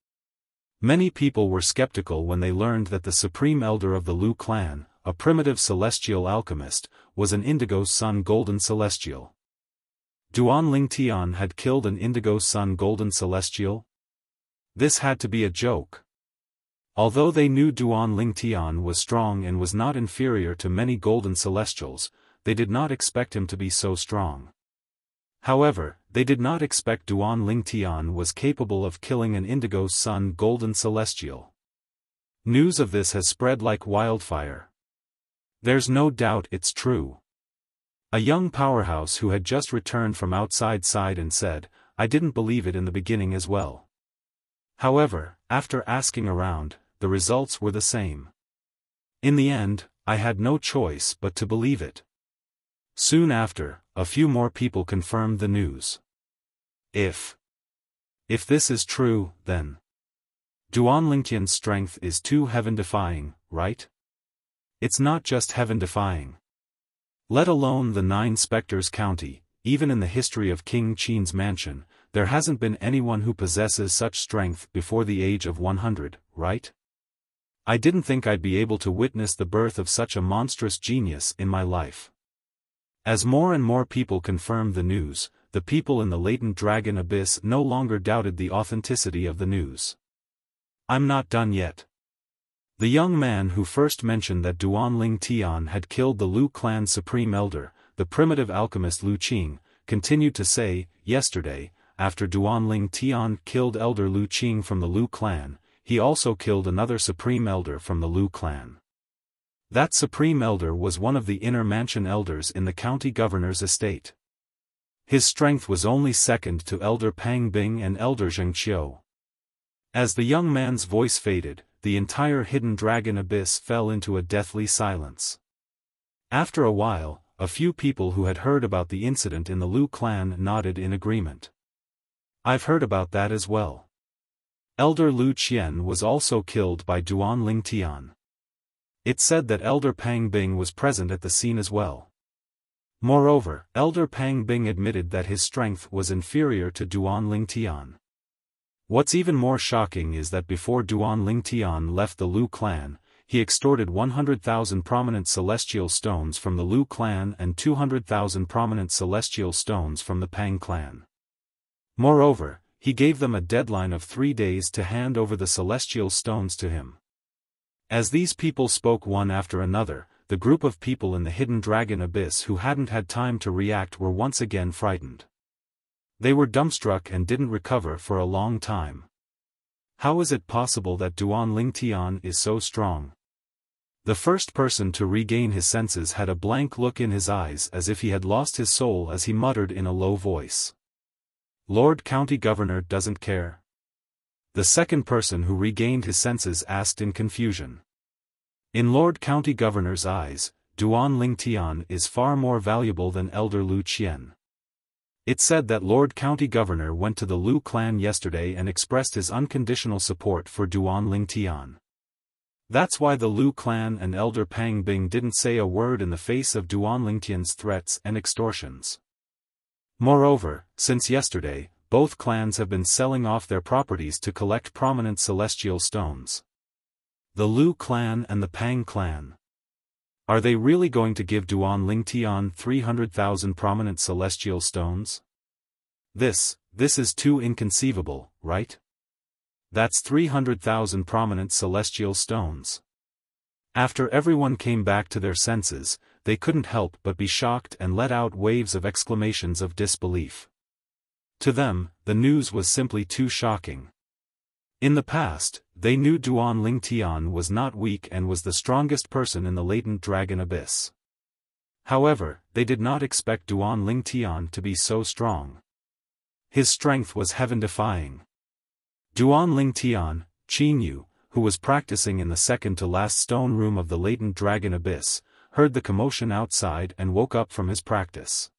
Many people were skeptical when they learned that the supreme elder of the Lu clan, a primitive celestial alchemist, was an Indigo Sun Golden Celestial. Duan Ling Tian had killed an Indigo Sun Golden Celestial? This had to be a joke. Although they knew Duan Ling Tian was strong and was not inferior to many Golden Celestials, they did not expect him to be so strong. However, they did not expect Duan Ling Tian was capable of killing an Indigo Sun Golden Celestial. News of this has spread like wildfire. There's no doubt it's true. A young powerhouse who had just returned from outside sighed and said, "I didn't believe it in the beginning as well." However, after asking around, the results were the same. In the end, I had no choice but to believe it. Soon after, a few more people confirmed the news. If this is true, then Duan Lingtian's strength is too heaven-defying, right? It's not just heaven-defying. Let alone the 9 Spectres County, even in the history of King Qin's mansion, there hasn't been anyone who possesses such strength before the age of 100, right? I didn't think I'd be able to witness the birth of such a monstrous genius in my life. As more and more people confirmed the news, the people in the latent dragon abyss no longer doubted the authenticity of the news. I'm not done yet. The young man who first mentioned that Duan Lingtian had killed the Lu clan's supreme elder, the primitive alchemist Lu Qing, continued to say, yesterday, after Duan Lingtian killed Elder Lu Qing from the Lu clan, he also killed another supreme elder from the Lu clan. That supreme elder was one of the inner mansion elders in the county governor's estate. His strength was only second to Elder Pang Bing and Elder Zheng Qiu. As the young man's voice faded, the entire hidden dragon abyss fell into a deathly silence. After a while, a few people who had heard about the incident in the Lu clan nodded in agreement. I've heard about that as well. Elder Lu Qian was also killed by Duan Lingtian. It said that Elder Pang Bing was present at the scene as well. Moreover, Elder Pang Bing admitted that his strength was inferior to Duan Lingtian. What's even more shocking is that before Duan Lingtian left the Lu clan, he extorted 100,000 prominent celestial stones from the Lu clan and 200,000 prominent celestial stones from the Pang clan. Moreover, he gave them a deadline of 3 days to hand over the celestial stones to him. As these people spoke one after another, the group of people in the hidden dragon abyss who hadn't had time to react were once again frightened. They were dumbstruck and didn't recover for a long time. How is it possible that Duan Lingtian is so strong? The first person to regain his senses had a blank look in his eyes as if he had lost his soul as he muttered in a low voice. Lord County Governor doesn't care? The second person who regained his senses asked in confusion. In Lord County Governor's eyes, Duan Lingtian is far more valuable than Elder Lu Qian. It said that Lord County Governor went to the Lu clan yesterday and expressed his unconditional support for Duan Lingtian. That's why the Lu clan and Elder Pang Bing didn't say a word in the face of Duan Lingtian's threats and extortions. Moreover, since yesterday, both clans have been selling off their properties to collect prominent celestial stones. The Lu clan and the Pang clan. Are they really going to give Duan Lingtian 300,000 prominent celestial stones? This is too inconceivable, right? That's 300,000 prominent celestial stones. After everyone came back to their senses, they couldn't help but be shocked and let out waves of exclamations of disbelief. To them, the news was simply too shocking. In the past, they knew Duan Lingtian was not weak and was the strongest person in the latent dragon abyss. However, they did not expect Duan Lingtian to be so strong. His strength was heaven-defying. Duan Lingtian, Qin Yu, who was practicing in the second-to-last stone room of the latent dragon abyss, heard the commotion outside and woke up from his practice.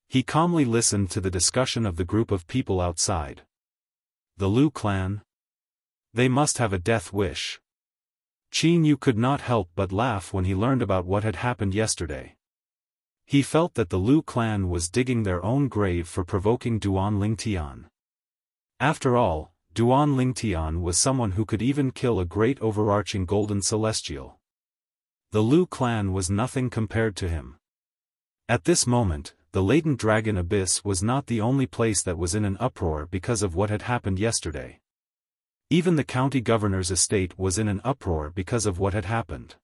He calmly listened to the discussion of the group of people outside. The Lu clan? They must have a death wish. Qin Yu could not help but laugh when he learned about what had happened yesterday. He felt that the Lu clan was digging their own grave for provoking Duan Lingtian. After all, Duan Lingtian was someone who could even kill a great overarching golden celestial. The Lu clan was nothing compared to him. At this moment, the latent dragon abyss was not the only place that was in an uproar because of what had happened yesterday. Even the county governor's estate was in an uproar because of what had happened.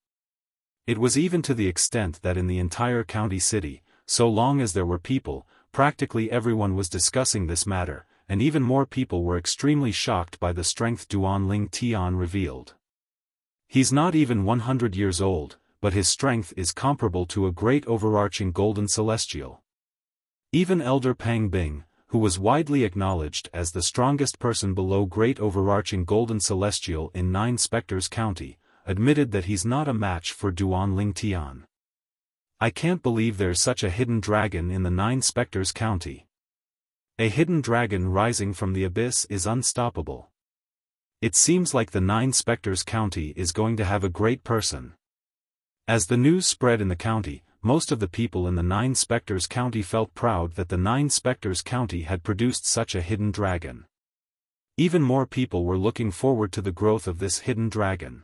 It was even to the extent that in the entire county city, so long as there were people, practically everyone was discussing this matter, and even more people were extremely shocked by the strength Duan Lingtian revealed. He's not even 100 years old, but his strength is comparable to a great overarching golden celestial. Even Elder Pang Bing, who was widely acknowledged as the strongest person below great overarching golden celestial in 9 Spectres County, admitted that he's not a match for Duan Lingtian. I can't believe there's such a hidden dragon in the 9 Spectres County. A hidden dragon rising from the abyss is unstoppable. It seems like the Nine Spectres County is going to have a great person. As the news spread in the county, most of the people in the Nine Spectres County felt proud that the Nine Spectres County had produced such a hidden dragon. Even more people were looking forward to the growth of this hidden dragon.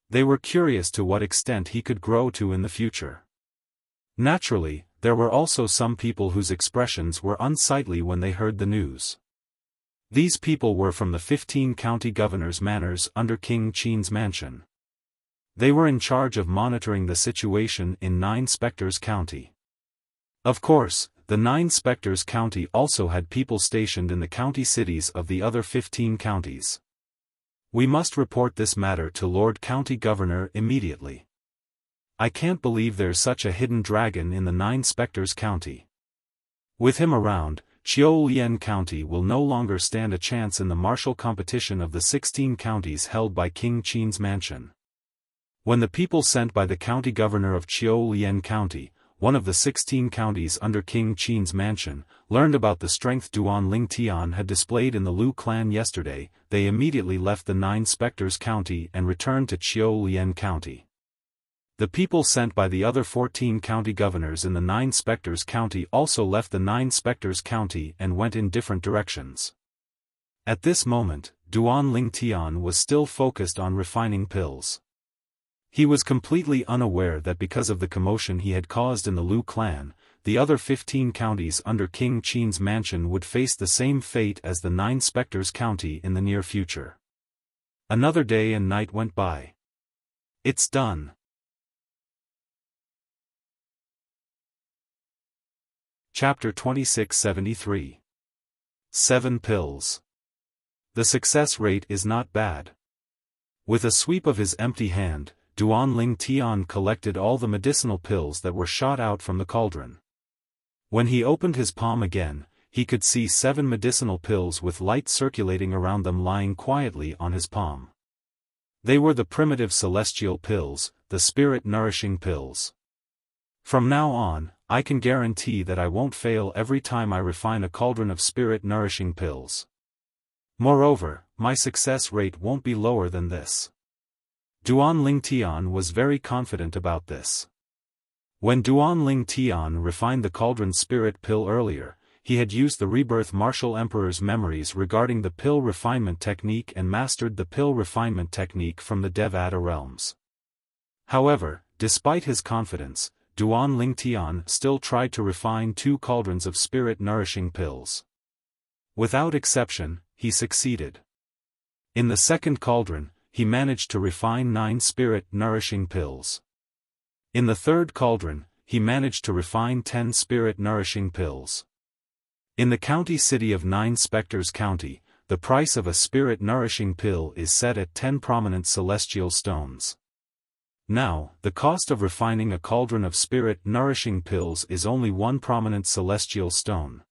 They were curious to what extent he could grow to in the future. Naturally, there were also some people whose expressions were unsightly when they heard the news. These people were from the 15 county governors' manors under King Qin's mansion. They were in charge of monitoring the situation in Nine Spectres County. Of course, the Nine Spectres County also had people stationed in the county cities of the other 15 counties. We must report this matter to Lord County Governor immediately. I can't believe there's such a hidden dragon in the Nine Spectres County. With him around, Xiaofan County will no longer stand a chance in the martial competition of the 16 counties held by King Qin's mansion. When the people sent by the county governor of Xiaofan County, one of the 16 counties under King Qin's mansion, learned about the strength Duan Lingtian had displayed in the Lu clan yesterday, they immediately left the Nine Spectres County and returned to Xiaofan County. The people sent by the other 14 county governors in the Nine Spectres County also left the Nine Spectres County and went in different directions. At this moment, Duan Lingtian was still focused on refining pills. He was completely unaware that because of the commotion he had caused in the Lu clan, the other 15 counties under King Qin's mansion would face the same fate as the Nine Spectres County in the near future. Another day and night went by. It's done. Chapter 2673. 7 Pills. The success rate is not bad. With a sweep of his empty hand, Duan Lingtian collected all the medicinal pills that were shot out from the cauldron. When he opened his palm again, he could see 7 medicinal pills with light circulating around them lying quietly on his palm. They were the primitive celestial pills, the spirit-nourishing pills. From now on, I can guarantee that I won't fail every time I refine a cauldron of spirit-nourishing pills. Moreover, my success rate won't be lower than this. Duan Lingtian was very confident about this. When Duan Lingtian refined the cauldron spirit pill earlier, he had used the rebirth martial emperor's memories regarding the pill refinement technique and mastered the pill refinement technique from the Devata realms. However, despite his confidence, Duan Lingtian still tried to refine 2 cauldrons of spirit-nourishing pills. Without exception, he succeeded. In the second cauldron, he managed to refine 9 spirit-nourishing pills. In the third cauldron, he managed to refine 10 spirit-nourishing pills. In the county city of Nine Spectres County, the price of a spirit-nourishing pill is set at 10 prominent celestial stones. Now, the cost of refining a cauldron of spirit-nourishing pills is only 1 prominent celestial stone.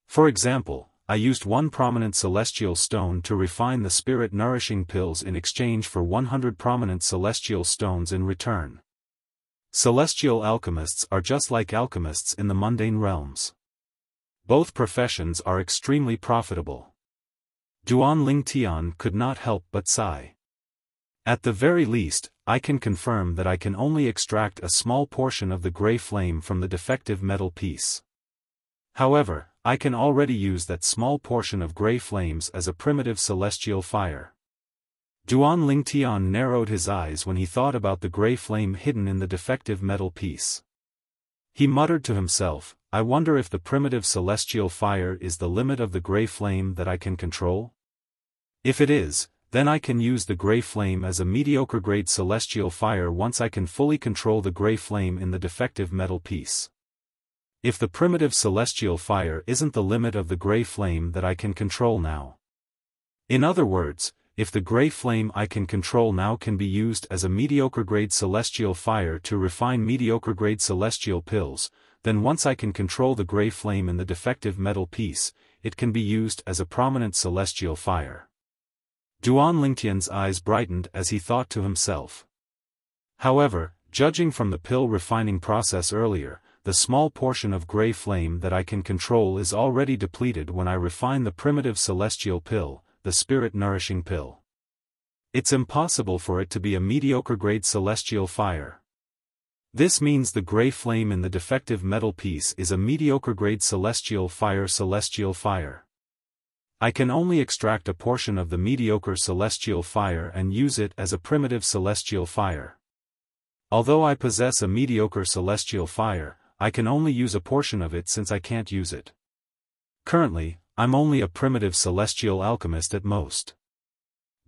For example, I used 1 prominent celestial stone to refine the spirit-nourishing pills in exchange for 100 prominent celestial stones in return. Celestial alchemists are just like alchemists in the mundane realms. Both professions are extremely profitable. Duan Lingtian could not help but sigh. At the very least, I can confirm that I can only extract a small portion of the gray flame from the defective metal piece. However, I can already use that small portion of gray flames as a primitive celestial fire. Duan Lingtian narrowed his eyes when he thought about the gray flame hidden in the defective metal piece. He muttered to himself, I wonder if the primitive celestial fire is the limit of the gray flame that I can control? If it is, then I can use the gray flame as a mediocre-grade celestial fire once I can fully control the gray flame in the defective metal piece. If the primitive celestial fire isn't the limit of the gray flame that I can control now. In other words, if the gray flame I can control now can be used as a mediocre-grade celestial fire to refine mediocre-grade celestial pills, then once I can control the gray flame in the defective metal piece, it can be used as a prominent celestial fire. Duan Lingtian's eyes brightened as he thought to himself. However, judging from the pill refining process earlier, the small portion of gray flame that I can control is already depleted when I refine the primitive celestial pill, the spirit-nourishing pill. It's impossible for it to be a mediocre-grade celestial fire. This means the gray flame in the defective metal piece is a mediocre-grade celestial fire. I can only extract a portion of the mediocre celestial fire and use it as a primitive celestial fire. Although I possess a mediocre celestial fire, I can only use a portion of it since I can't use it. Currently, I'm only a primitive celestial alchemist at most.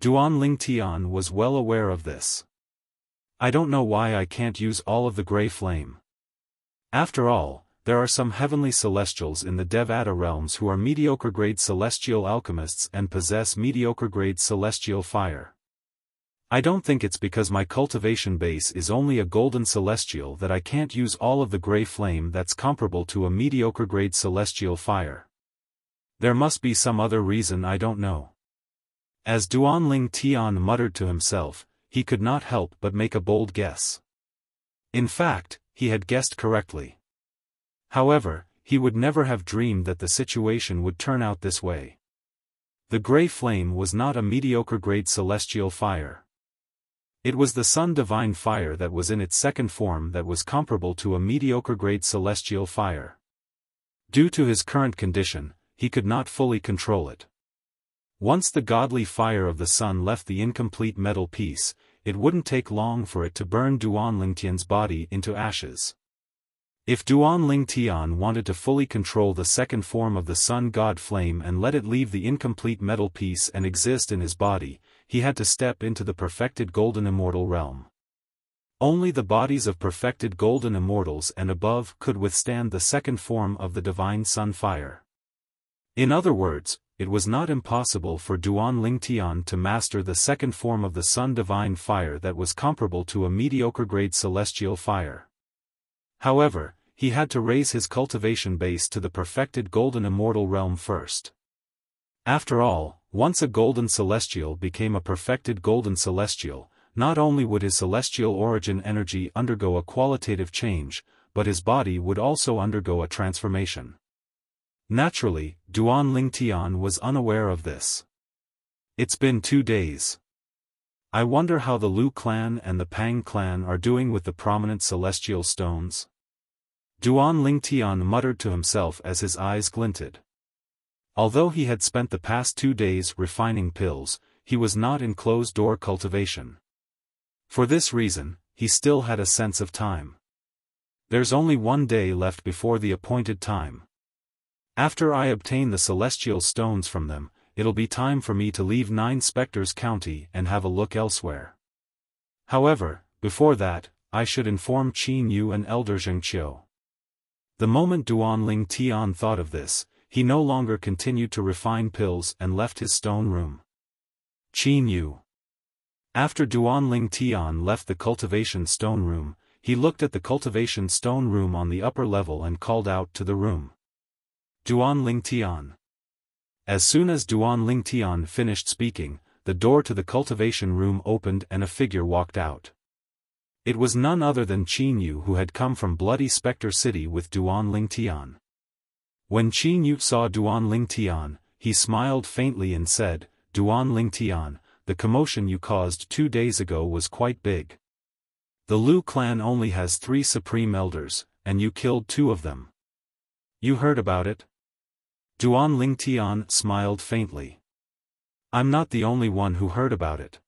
Duan Tian was well aware of this. I don't know why I can't use all of the gray flame. After all, there are some heavenly celestials in the Devata realms who are mediocre-grade celestial alchemists and possess mediocre-grade celestial fire. I don't think it's because my cultivation base is only a golden celestial that I can't use all of the gray flame that's comparable to a mediocre-grade celestial fire. There must be some other reason I don't know. As Duan Tian muttered to himself, he could not help but make a bold guess. In fact, he had guessed correctly. However, he would never have dreamed that the situation would turn out this way. The gray flame was not a mediocre-grade celestial fire. It was the Sun Divine Fire that was in its second form that was comparable to a mediocre-grade celestial fire. Due to his current condition, he could not fully control it. Once the godly fire of the sun left the incomplete metal piece, it wouldn't take long for it to burn Duan Tian's body into ashes. If Duan Tian wanted to fully control the second form of the sun god flame and let it leave the incomplete metal piece and exist in his body, he had to step into the perfected golden immortal realm. Only the bodies of perfected golden immortals and above could withstand the second form of the divine sun fire. In other words, it was not impossible for Duan Tian to master the second form of the Sun Divine Fire that was comparable to a mediocre-grade celestial fire. However, he had to raise his cultivation base to the perfected golden immortal realm first. After all, once a golden celestial became a perfected golden celestial, not only would his celestial origin energy undergo a qualitative change, but his body would also undergo a transformation. Naturally, Duan Tian was unaware of this. It's been 2 days. I wonder how the Lu clan and the Pang clan are doing with the prominent celestial stones. Duan Tian muttered to himself as his eyes glinted. Although he had spent the past 2 days refining pills, he was not in closed-door cultivation. For this reason, he still had a sense of time. There's only 1 day left before the appointed time. After I obtain the celestial stones from them, it'll be time for me to leave 9 Spectres County and have a look elsewhere. However, before that, I should inform Qin Yu and Elder Zhengqiu. The moment Duan Tian thought of this, he no longer continued to refine pills and left his stone room. Qin Yu. After Duan Tian left the cultivation stone room, he looked at the cultivation stone room on the upper level and called out to the room. Duan Tian. As soon as Duan Tian finished speaking, the door to the cultivation room opened and a figure walked out. It was none other than Qin Yu, who had come from Bloody Spectre City with Duan Tian. When Qin Yu saw Duan Tian, he smiled faintly and said, "Duan Tian, the commotion you caused 2 days ago was quite big. The Lu clan only has 3 supreme elders, and you killed 2 of them. You heard about it?" Duan Tian smiled faintly. "I'm not the only one who heard about it.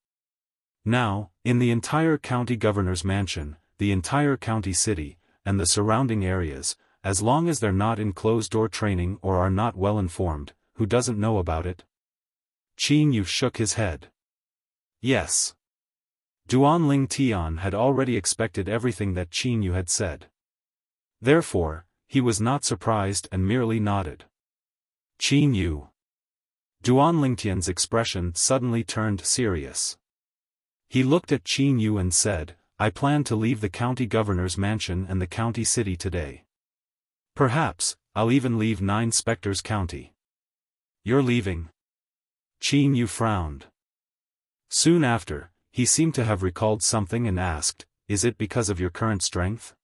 Now, in the entire county governor's mansion, the entire county city, and the surrounding areas, as long as they're not in closed-door training or are not well informed, who doesn't know about it?" Qin Yu shook his head. Yes. Duan Tian had already expected everything that Qin Yu had said. Therefore, he was not surprised and merely nodded. Qin Yu. Duan Tian's expression suddenly turned serious. He looked at Qin Yu and said, "I plan to leave the county governor's mansion and the county city today. Perhaps, I'll even leave 9 Spectres County." "You're leaving?" Qin Yu frowned. Soon after, he seemed to have recalled something and asked, "Is it because of your current strength?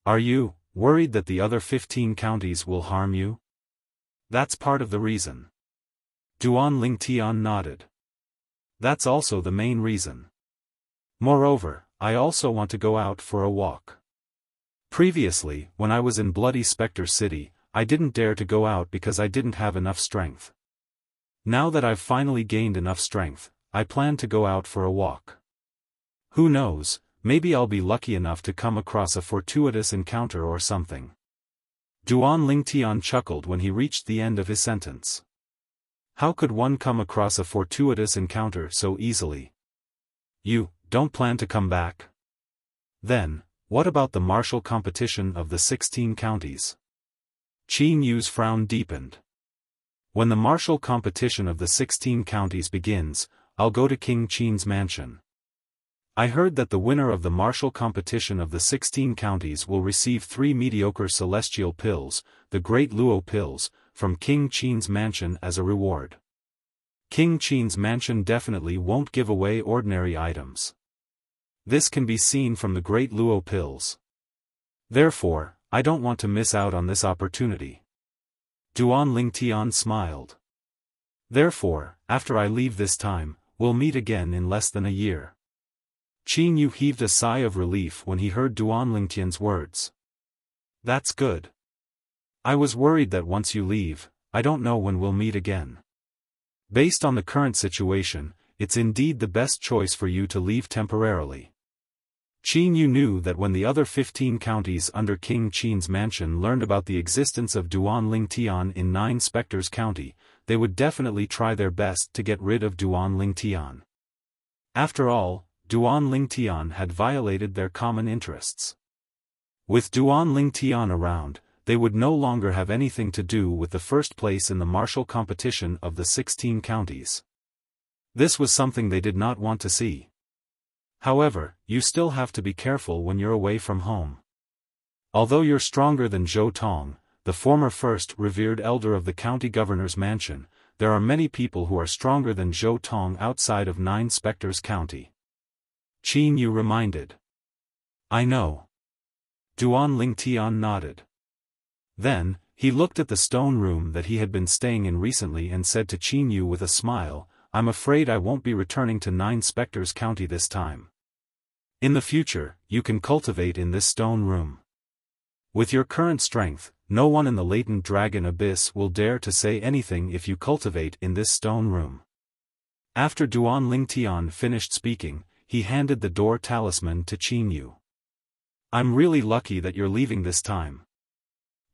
Are you worried that the other 15 counties will harm you?" "That's part of the reason." Duan Lingtian nodded. That's also the main reason. Moreover, I also want to go out for a walk. Previously, when I was in Bloody Spectre City, I didn't dare to go out because I didn't have enough strength. Now that I've finally gained enough strength, I plan to go out for a walk. Who knows, maybe I'll be lucky enough to come across a fortuitous encounter or something. Duan Lingtian chuckled when he reached the end of his sentence. How could one come across a fortuitous encounter so easily? You don't plan to come back? Then, what about the martial competition of the 16 counties? Qin Yu's frown deepened. When the martial competition of the 16 counties begins, I'll go to King Qin's mansion. I heard that the winner of the martial competition of the 16 counties will receive 3 mediocre celestial pills, the Great Luo pills, from King Qin's mansion as a reward. King Qin's mansion definitely won't give away ordinary items. This can be seen from the Great Luo pills. Therefore, I don't want to miss out on this opportunity. Duan Lingtian smiled. Therefore, after I leave this time, we'll meet again in less than a year. Qin Yu heaved a sigh of relief when he heard Duan Lingtian's words. That's good. I was worried that once you leave, I don't know when we'll meet again. Based on the current situation, it's indeed the best choice for you to leave temporarily. Qin Yu knew that when the other 15 counties under King Qin's mansion learned about the existence of Duan Lingtian in 9 Spectres County, they would definitely try their best to get rid of Duan Lingtian. After all, Duan Lingtian had violated their common interests. With Duan Lingtian around, they would no longer have anything to do with the first place in the martial competition of the 16 counties. This was something they did not want to see. However, you still have to be careful when you're away from home. Although you're stronger than Zhou Tong, the former first revered elder of the county governor's mansion, there are many people who are stronger than Zhou Tong outside of 9 Spectres County. Qin Yu reminded. I know. Duan Lingtian nodded. Then, he looked at the stone room that he had been staying in recently and said to Qin Yu with a smile, I'm afraid I won't be returning to 9 Spectres County this time. In the future, you can cultivate in this stone room. With your current strength, no one in the latent dragon abyss will dare to say anything if you cultivate in this stone room. After Duan Lingtian finished speaking, he handed the door talisman to Qin Yu. I'm really lucky that you're leaving this time.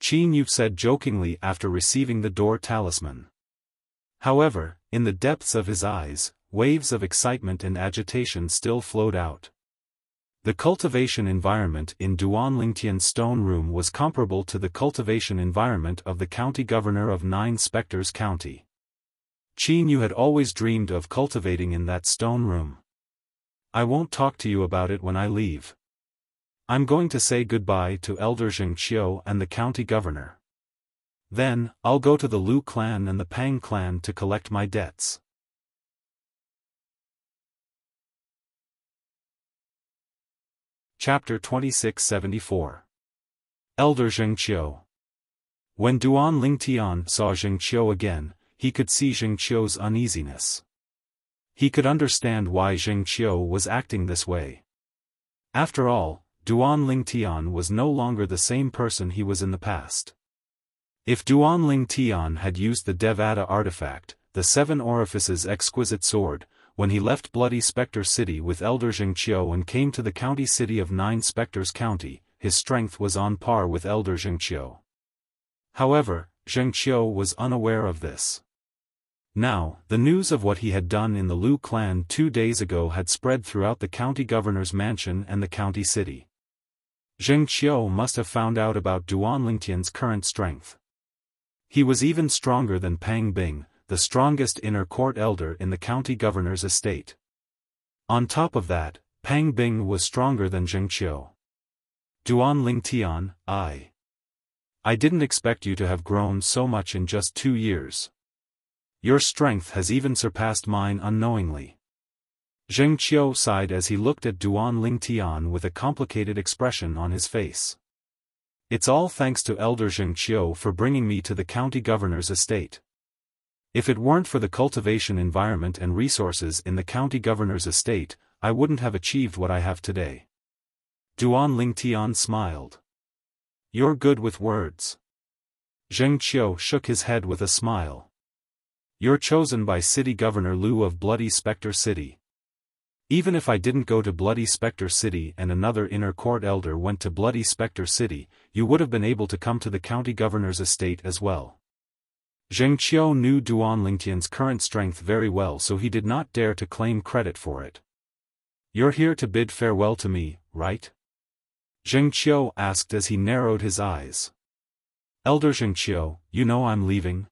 Qin Yu said jokingly after receiving the door talisman. However, in the depths of his eyes, waves of excitement and agitation still flowed out. The cultivation environment in Duan Lingtian's stone room was comparable to the cultivation environment of the county governor of 9 Spectres County. Qin Yu had always dreamed of cultivating in that stone room. I won't talk to you about it when I leave. I'm going to say goodbye to Elder Zhengqiu and the county governor. Then, I'll go to the Lu clan and the Pang clan to collect my debts. Chapter 2674. Elder Zhengqiu. When Duan Lingtian saw Zhengqiu again, he could see Zhengqiu's uneasiness. He could understand why Zhengqiu was acting this way. After all, Duan Lingtian was no longer the same person he was in the past. If Duan Lingtian had used the Devata artifact, the 7 Orifices exquisite sword, when he left Bloody Spectre City with Elder Zhengqiu and came to the county city of 9 Spectres County, his strength was on par with Elder Zhengqiu. However, Zhengqiu was unaware of this. Now, the news of what he had done in the Lu clan 2 days ago had spread throughout the county governor's mansion and the county city. Zhengqiu must have found out about Duan Lingtian's current strength. He was even stronger than Pang Bing, the strongest inner court elder in the county governor's estate. On top of that, Pang Bing was stronger than Zhengqiu. Duan Lingtian, I didn't expect you to have grown so much in just 2 years. Your strength has even surpassed mine unknowingly. Zhengqiu sighed as he looked at Duan Lingtian with a complicated expression on his face. It's all thanks to Elder Zhengqiu for bringing me to the county governor's estate. If it weren't for the cultivation environment and resources in the county governor's estate, I wouldn't have achieved what I have today. Duan Lingtian smiled. You're good with words. Zheng Qiu shook his head with a smile. You're chosen by City Governor Liu of Bloody Spectre City. Even if I didn't go to Bloody Spectre City and another inner court elder went to Bloody Spectre City, you would have been able to come to the county governor's estate as well. Zheng Qiu knew Duan Lingtian's current strength very well, so he did not dare to claim credit for it. You're here to bid farewell to me, right? Zheng Qiu asked as he narrowed his eyes. Elder Zheng Qiu, you know I'm leaving?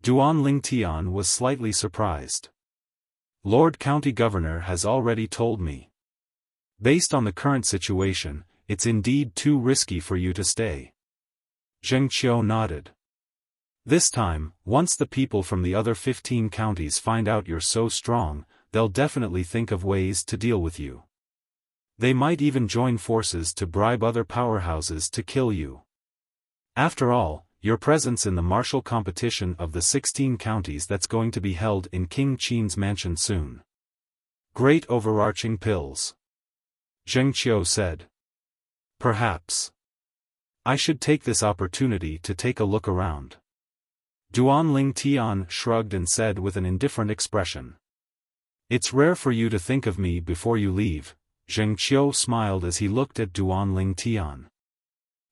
Duan Lingtian was slightly surprised. Lord County Governor has already told me. Based on the current situation, it's indeed too risky for you to stay. Zheng Qiu nodded. This time, once the people from the other 15 counties find out you're so strong, they'll definitely think of ways to deal with you. They might even join forces to bribe other powerhouses to kill you. After all, your presence in the martial competition of the 16 counties that's going to be held in King Qin's mansion soon. Great overarching pills. Zheng Qiu said. Perhaps. I should take this opportunity to take a look around. Duan Lingtian shrugged and said with an indifferent expression. It's rare for you to think of me before you leave. Zheng Qiu smiled as he looked at Duan Lingtian.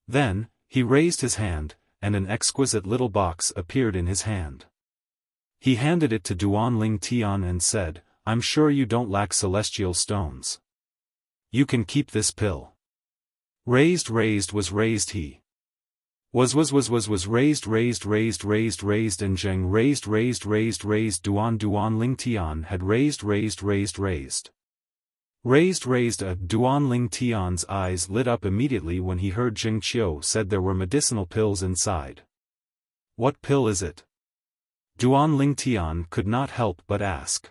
Then, he raised his hand, and an exquisite little box appeared in his hand. He handed it to Duan Lingtian and said, I'm sure you don't lack celestial stones. You can keep this pill. Raised was raised he. Was raised and Zheng raised Duan Lingtian had raised. Duan Lingtian's eyes lit up immediately when he heard Zheng Qiu said there were medicinal pills inside. What pill is it? Duan Lingtian could not help but ask.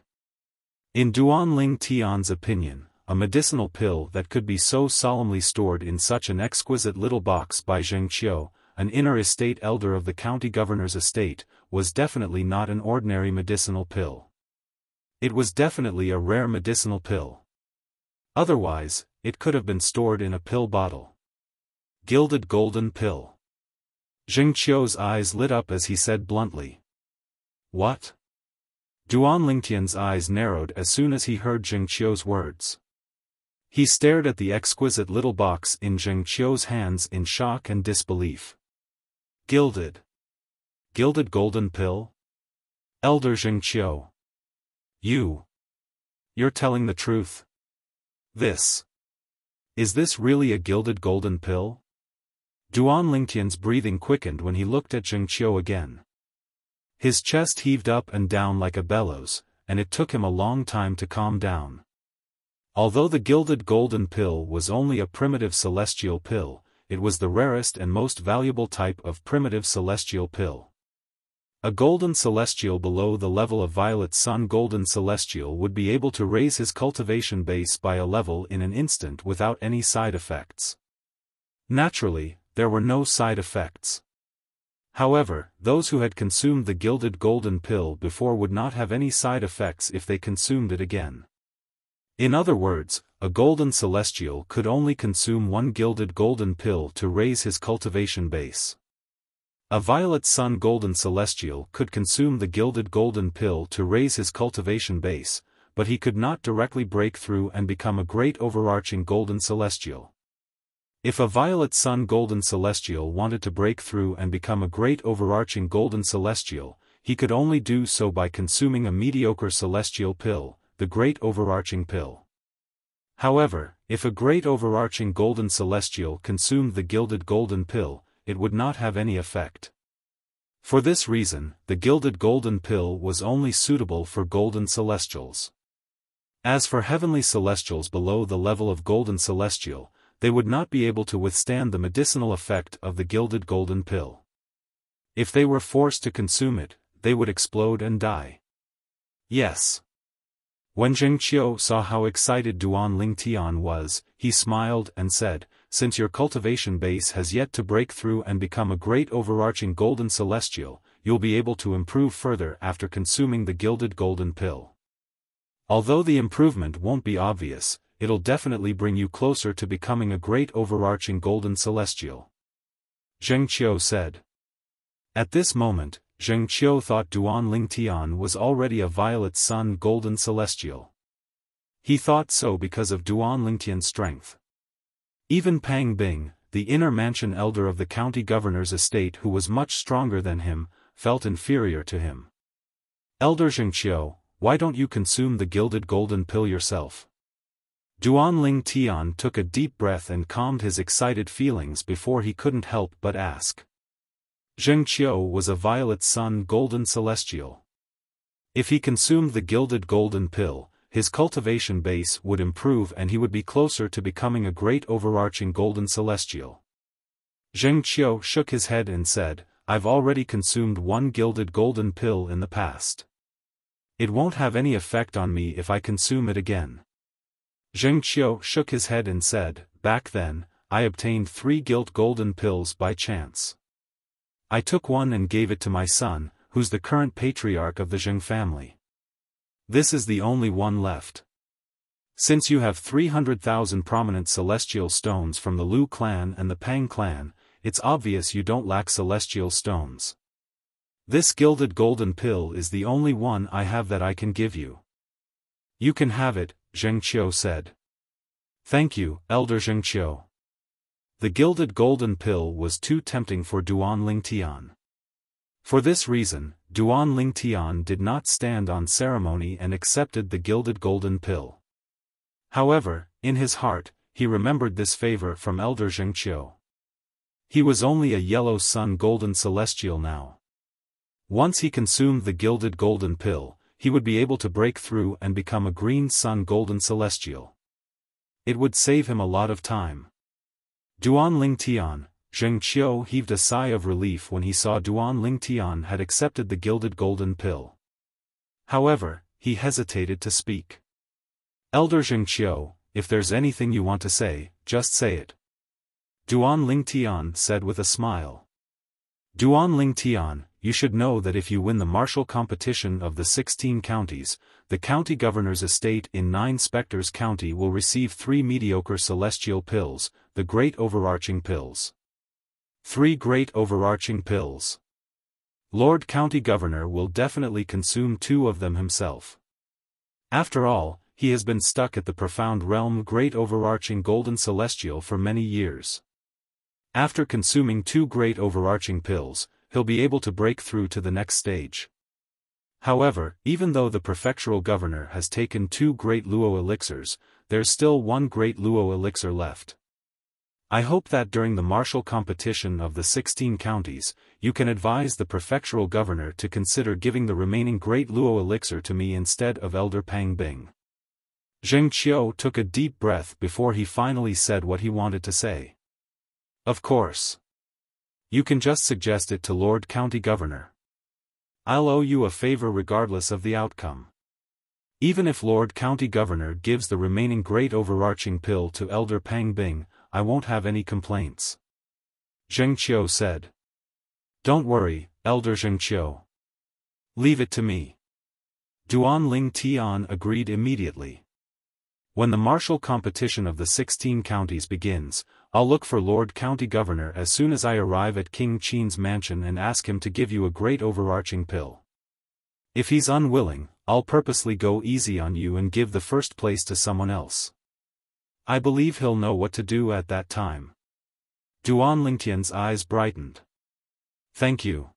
In Duan Lingtian's opinion, a medicinal pill that could be so solemnly stored in such an exquisite little box by Zheng Qiu, an inner estate elder of the county governor's estate, was definitely not an ordinary medicinal pill. It was definitely a rare medicinal pill. Otherwise, it could have been stored in a pill bottle. Gilded golden pill. Zheng Qiu's eyes lit up as he said bluntly. What? Duan Lingtian's eyes narrowed as soon as he heard Zheng Qiu's words. He stared at the exquisite little box in Zheng Qiu's hands in shock and disbelief. Gilded golden pill? Elder Zheng Qiu. You're telling the truth? Is this really a gilded golden pill? Duan Lingtian's breathing quickened when he looked at Zheng Qiu again. His chest heaved up and down like a bellows, and it took him a long time to calm down. Although the gilded golden pill was only a primitive celestial pill, it was the rarest and most valuable type of primitive celestial pill. A golden celestial below the level of Violet Sun golden celestial would be able to raise his cultivation base by a level in an instant without any side effects. Naturally, there were no side effects. However, those who had consumed the gilded golden pill before would not have any side effects if they consumed it again. In other words, a golden celestial could only consume one gilded golden pill to raise his cultivation base. A Violet Sun golden celestial could consume the gilded golden pill to raise his cultivation base, but he could not directly break through and become a great overarching golden celestial. If a Violet Sun golden celestial wanted to break through and become a great overarching golden celestial, he could only do so by consuming a mediocre celestial pill, the great overarching pill. However, if a great overarching golden celestial consumed the gilded golden pill, it would not have any effect. For this reason, the gilded golden pill was only suitable for golden celestials. As for heavenly celestials below the level of golden celestial, they would not be able to withstand the medicinal effect of the gilded golden pill. If they were forced to consume it, they would explode and die. Yes. When Zheng Qiu saw how excited Duan Lingtian was, he smiled and said, since your cultivation base has yet to break through and become a great overarching golden celestial, you'll be able to improve further after consuming the gilded golden pill. Although the improvement won't be obvious, it'll definitely bring you closer to becoming a great overarching golden celestial. Zheng Qiu said. At this moment, Zheng Qiu thought Duan Lingtian was already a violet sun golden celestial. He thought so because of Duan Lingtian's strength. Even Pang Bing, the inner mansion elder of the county governor's estate who was much stronger than him, felt inferior to him. Elder Zheng Qiu, why don't you consume the gilded golden pill yourself? Duan Lingtian took a deep breath and calmed his excited feelings before he couldn't help but ask. Zheng Qiu was a violet sun golden celestial. If he consumed the gilded golden pill, his cultivation base would improve and he would be closer to becoming a great overarching golden celestial. Zheng Qiu shook his head and said, I've already consumed one gilded golden pill in the past. It won't have any effect on me if I consume it again. Zheng Qiu shook his head and said, back then, I obtained 3 gilt golden pills by chance. I took one and gave it to my son, who's the current patriarch of the Zheng family. This is the only one left. Since you have 300,000 prominent celestial stones from the Lu clan and the Pang clan, it's obvious you don't lack celestial stones. This gilded golden pill is the only one I have that I can give you. You can have it, Zheng Qiu said. Thank you, Elder Zheng Qiu. The gilded golden pill was too tempting for Duan Lingtian. For this reason, Duan Lingtian did not stand on ceremony and accepted the gilded golden pill. However, in his heart, he remembered this favor from Elder Zheng Qiu. He was only a yellow sun golden celestial now. Once he consumed the gilded golden pill, he would be able to break through and become a green sun golden celestial. It would save him a lot of time. Duan Lingtian, Zheng Qiu heaved a sigh of relief when he saw Duan Lingtian had accepted the gilded golden pill. However, he hesitated to speak. Elder Zheng Qiu, if there's anything you want to say, just say it. Duan Lingtian said with a smile. Duan Lingtian, you should know that if you win the martial competition of the 16 counties, the county governor's estate in 9 Spectres County will receive 3 mediocre celestial pills, the great overarching pills. 3 great overarching pills. Lord County Governor will definitely consume 2 of them himself. After all, he has been stuck at the profound realm great overarching golden celestial for many years. After consuming 2 great overarching pills, he'll be able to break through to the next stage. However, even though the prefectural governor has taken 2 great luo elixirs, there's still 1 great luo elixir left. I hope that during the martial competition of the 16 counties, you can advise the prefectural governor to consider giving the remaining great luo elixir to me instead of Elder Pang Bing. Zheng Qiu took a deep breath before he finally said what he wanted to say. Of course. You can just suggest it to Lord County Governor. I'll owe you a favor regardless of the outcome. Even if Lord County Governor gives the remaining great overarching pill to Elder Pang Bing, I won't have any complaints. Zheng Qiu said. Don't worry, Elder Zheng Qiu. Leave it to me. Duan Lingtian agreed immediately. When the martial competition of the 16 counties begins, I'll look for Lord County Governor as soon as I arrive at King Qin's mansion and ask him to give you a great overarching pill. If he's unwilling, I'll purposely go easy on you and give the first place to someone else. I believe he'll know what to do at that time. Duan Lingtian's eyes brightened. Thank you.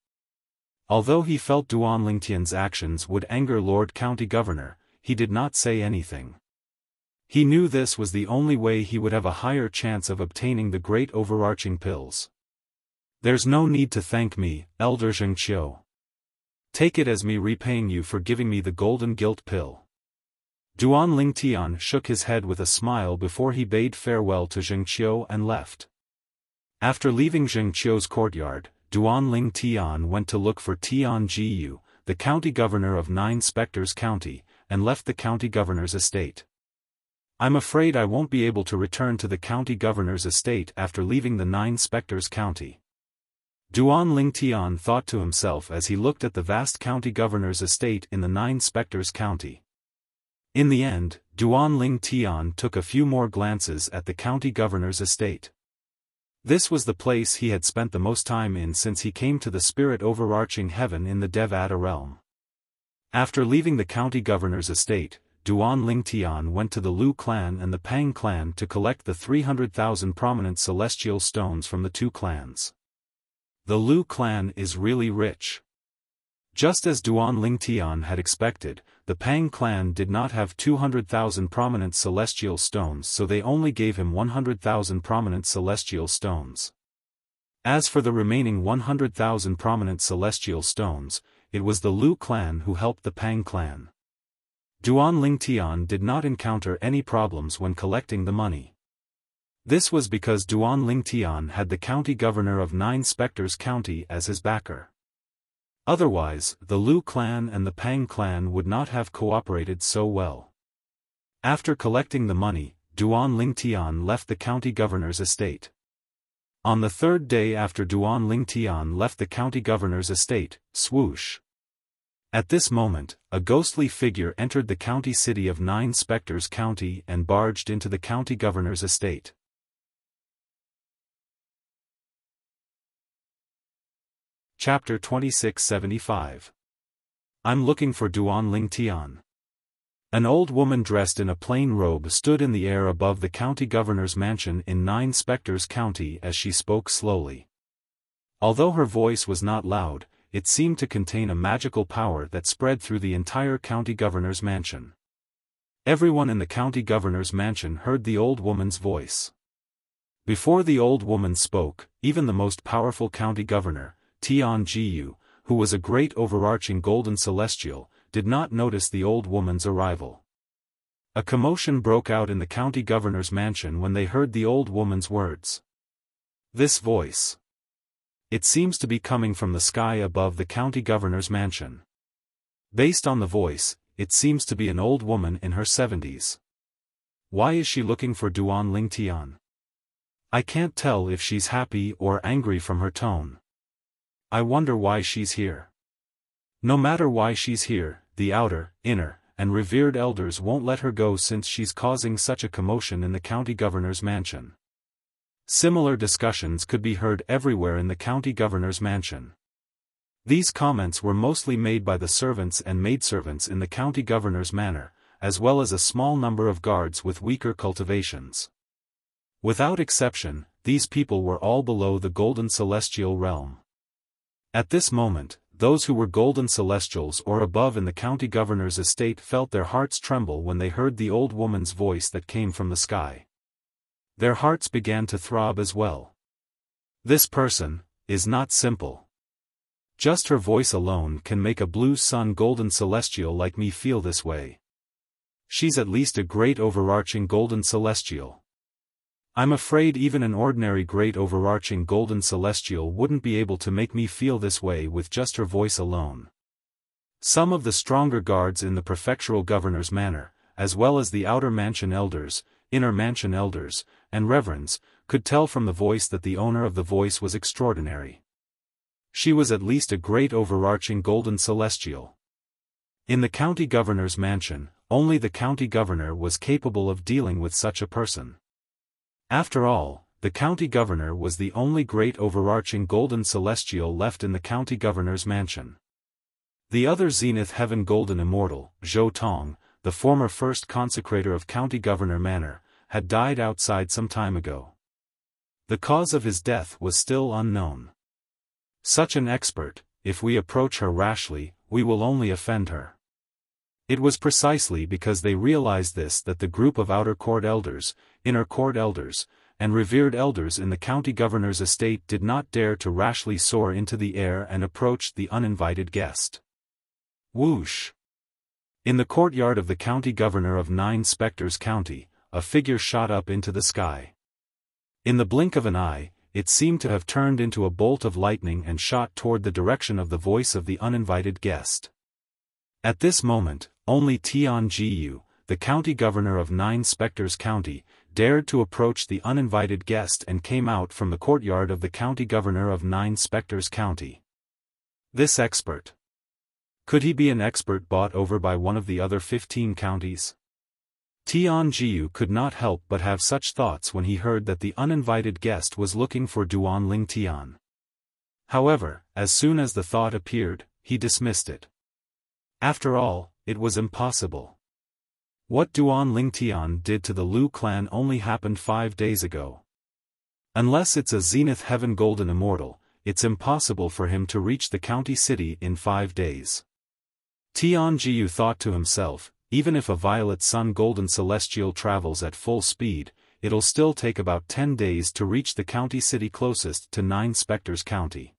Although he felt Duan Lingtian's actions would anger Lord County Governor, he did not say anything. He knew this was the only way he would have a higher chance of obtaining the great overarching pills. There's no need to thank me, Elder Zheng Qiu. Take it as me repaying you for giving me the golden gilt pill. Duan Lingtian shook his head with a smile before he bade farewell to Zheng Qiu and left. After leaving Zheng Qiu's courtyard, Duan Lingtian went to look for Tian Jiyu, the county governor of 9 Spectres County, and left the county governor's estate. I'm afraid I won't be able to return to the county governor's estate after leaving the 9 Spectres County. Duan Lingtian thought to himself as he looked at the vast county governor's estate in the 9 specters county. In the end, Duan Lingtian took a few more glances at the county governor's estate. This was the place he had spent the most time in since he came to the spirit overarching heaven in the Devata realm. After leaving the county governor's estate, Duan Lingtian went to the Lu clan and the Pang clan to collect the 300,000 prominent celestial stones from the 2 clans. The Lu clan is really rich. Just as Duan Lingtian had expected, the Pang clan did not have 200,000 prominent celestial stones, so they only gave him 100,000 prominent celestial stones. As for the remaining 100,000 prominent celestial stones, it was the Lu clan who helped the Pang clan. Duan Lingtian did not encounter any problems when collecting the money. This was because Duan Lingtian had the county governor of 9 specters county as his backer. Otherwise, the Lu clan and the Pang clan would not have cooperated so well. After collecting the money, Duan Lingtian left the county governor's estate. On the 3rd day after Duan Lingtian left the county governor's estate, swoosh. At this moment, a ghostly figure entered the county city of 9 specters county and barged into the county governor's estate. Chapter 2675. I'm looking for Duan Lingtian. An old woman dressed in a plain robe stood in the air above the county governor's mansion in 9 specters county as she spoke slowly. Although her voice was not loud, it seemed to contain a magical power that spread through the entire county governor's mansion. Everyone in the county governor's mansion heard the old woman's voice. Before the old woman spoke, even the most powerful county governor, Tian Jiyu, who was a great overarching golden celestial, did not notice the old woman's arrival. A commotion broke out in the county governor's mansion when they heard the old woman's words. This voice. It seems to be coming from the sky above the county governor's mansion. Based on the voice, it seems to be an old woman in her 70s. Why is she looking for Duan Lingtian? I can't tell if she's happy or angry from her tone. I wonder why she's here. No matter why she's here, the outer, inner, and revered elders won't let her go since she's causing such a commotion in the county governor's mansion. Similar discussions could be heard everywhere in the county governor's mansion. These comments were mostly made by the servants and maidservants in the county governor's manor, as well as a small number of guards with weaker cultivations. Without exception, these people were all below the golden celestial realm. At this moment, those who were golden celestials or above in the county governor's estate felt their hearts tremble when they heard the old woman's voice that came from the sky. Their hearts began to throb as well. This person is not simple. Just her voice alone can make a blue sun golden celestial like me feel this way. She's at least a great overarching golden celestial. I'm afraid even an ordinary great overarching golden celestial wouldn't be able to make me feel this way with just her voice alone. Some of the stronger guards in the prefectural governor's manor, as well as the outer mansion elders, inner mansion elders, and reverends, could tell from the voice that the owner of the voice was extraordinary. She was at least a great overarching golden celestial. In the county governor's mansion, only the county governor was capable of dealing with such a person. After all, the county governor was the only great overarching golden celestial left in the county governor's mansion. The other Zenith Heaven Golden Immortal, Zhou Tong, the former first consecrator of County Governor Manor, had died outside some time ago. The cause of his death was still unknown. Such an expert, if we approach her rashly, we will only offend her. It was precisely because they realized this that the group of outer court elders, inner court elders, and revered elders in the county governor's estate did not dare to rashly soar into the air and approach the uninvited guest. Whoosh! In the courtyard of the county governor of 9 specters county, a figure shot up into the sky. In the blink of an eye, it seemed to have turned into a bolt of lightning and shot toward the direction of the voice of the uninvited guest. At this moment, only Tian Jiyu, the county governor of 9 specters county, dared to approach the uninvited guest and came out from the courtyard of the county governor of 9 Spectres County. This expert. Could he be an expert bought over by one of the other 15 counties? Tian Jiu could not help but have such thoughts when he heard that the uninvited guest was looking for Duan Ling Tian. However, as soon as the thought appeared, he dismissed it. After all, it was impossible. What Duan Ling Tian did to the Liu clan only happened 5 days ago. Unless it's a Zenith Heaven Golden Immortal, it's impossible for him to reach the county city in 5 days. Tian Jiu thought to himself, even if a Violet Sun Golden Celestial travels at full speed, it'll still take about 10 days to reach the county city closest to 9 Spectres County.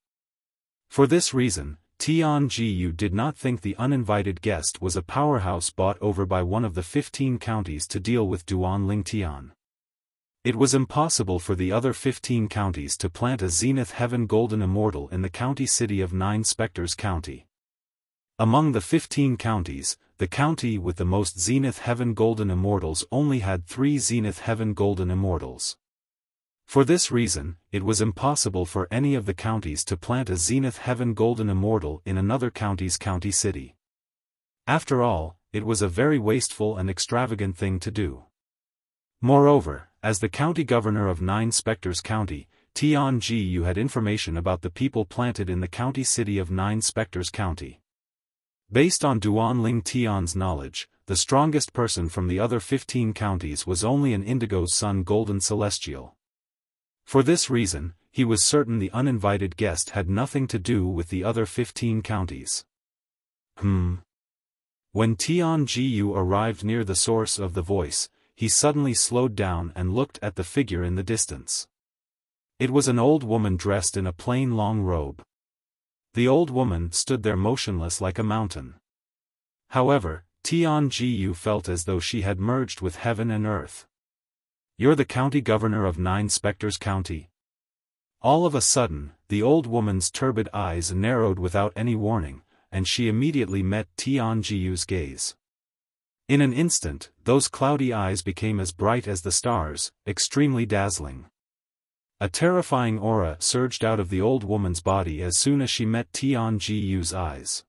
For this reason, Tian Jiu did not think the uninvited guest was a powerhouse bought over by one of the 15 counties to deal with Duan Ling Tian. It was impossible for the other 15 counties to plant a Zenith Heaven Golden Immortal in the county city of 9 Spectres County. Among the 15 counties, the county with the most Zenith Heaven Golden Immortals only had 3 Zenith Heaven Golden Immortals. For this reason, it was impossible for any of the counties to plant a Zenith Heaven Golden Immortal in another county's county city. After all, it was a very wasteful and extravagant thing to do. Moreover, as the county governor of 9 Spectres County, Tian Jiu had information about the people planted in the county city of 9 Spectres County. Based on Duan Ling Tian's knowledge, the strongest person from the other 15 counties was only an Indigo Sun Golden Celestial. For this reason, he was certain the uninvited guest had nothing to do with the other 15 counties. When Tian Jiu arrived near the source of the voice, he suddenly slowed down and looked at the figure in the distance. It was an old woman dressed in a plain long robe. The old woman stood there motionless like a mountain. However, Tian Jiu felt as though she had merged with heaven and earth. "You're the county governor of 9 Spectres County?" All of a sudden, the old woman's turbid eyes narrowed without any warning, and she immediately met Tian Jiu's gaze. In an instant, those cloudy eyes became as bright as the stars, extremely dazzling. A terrifying aura surged out of the old woman's body as soon as she met Tian Jiu's eyes.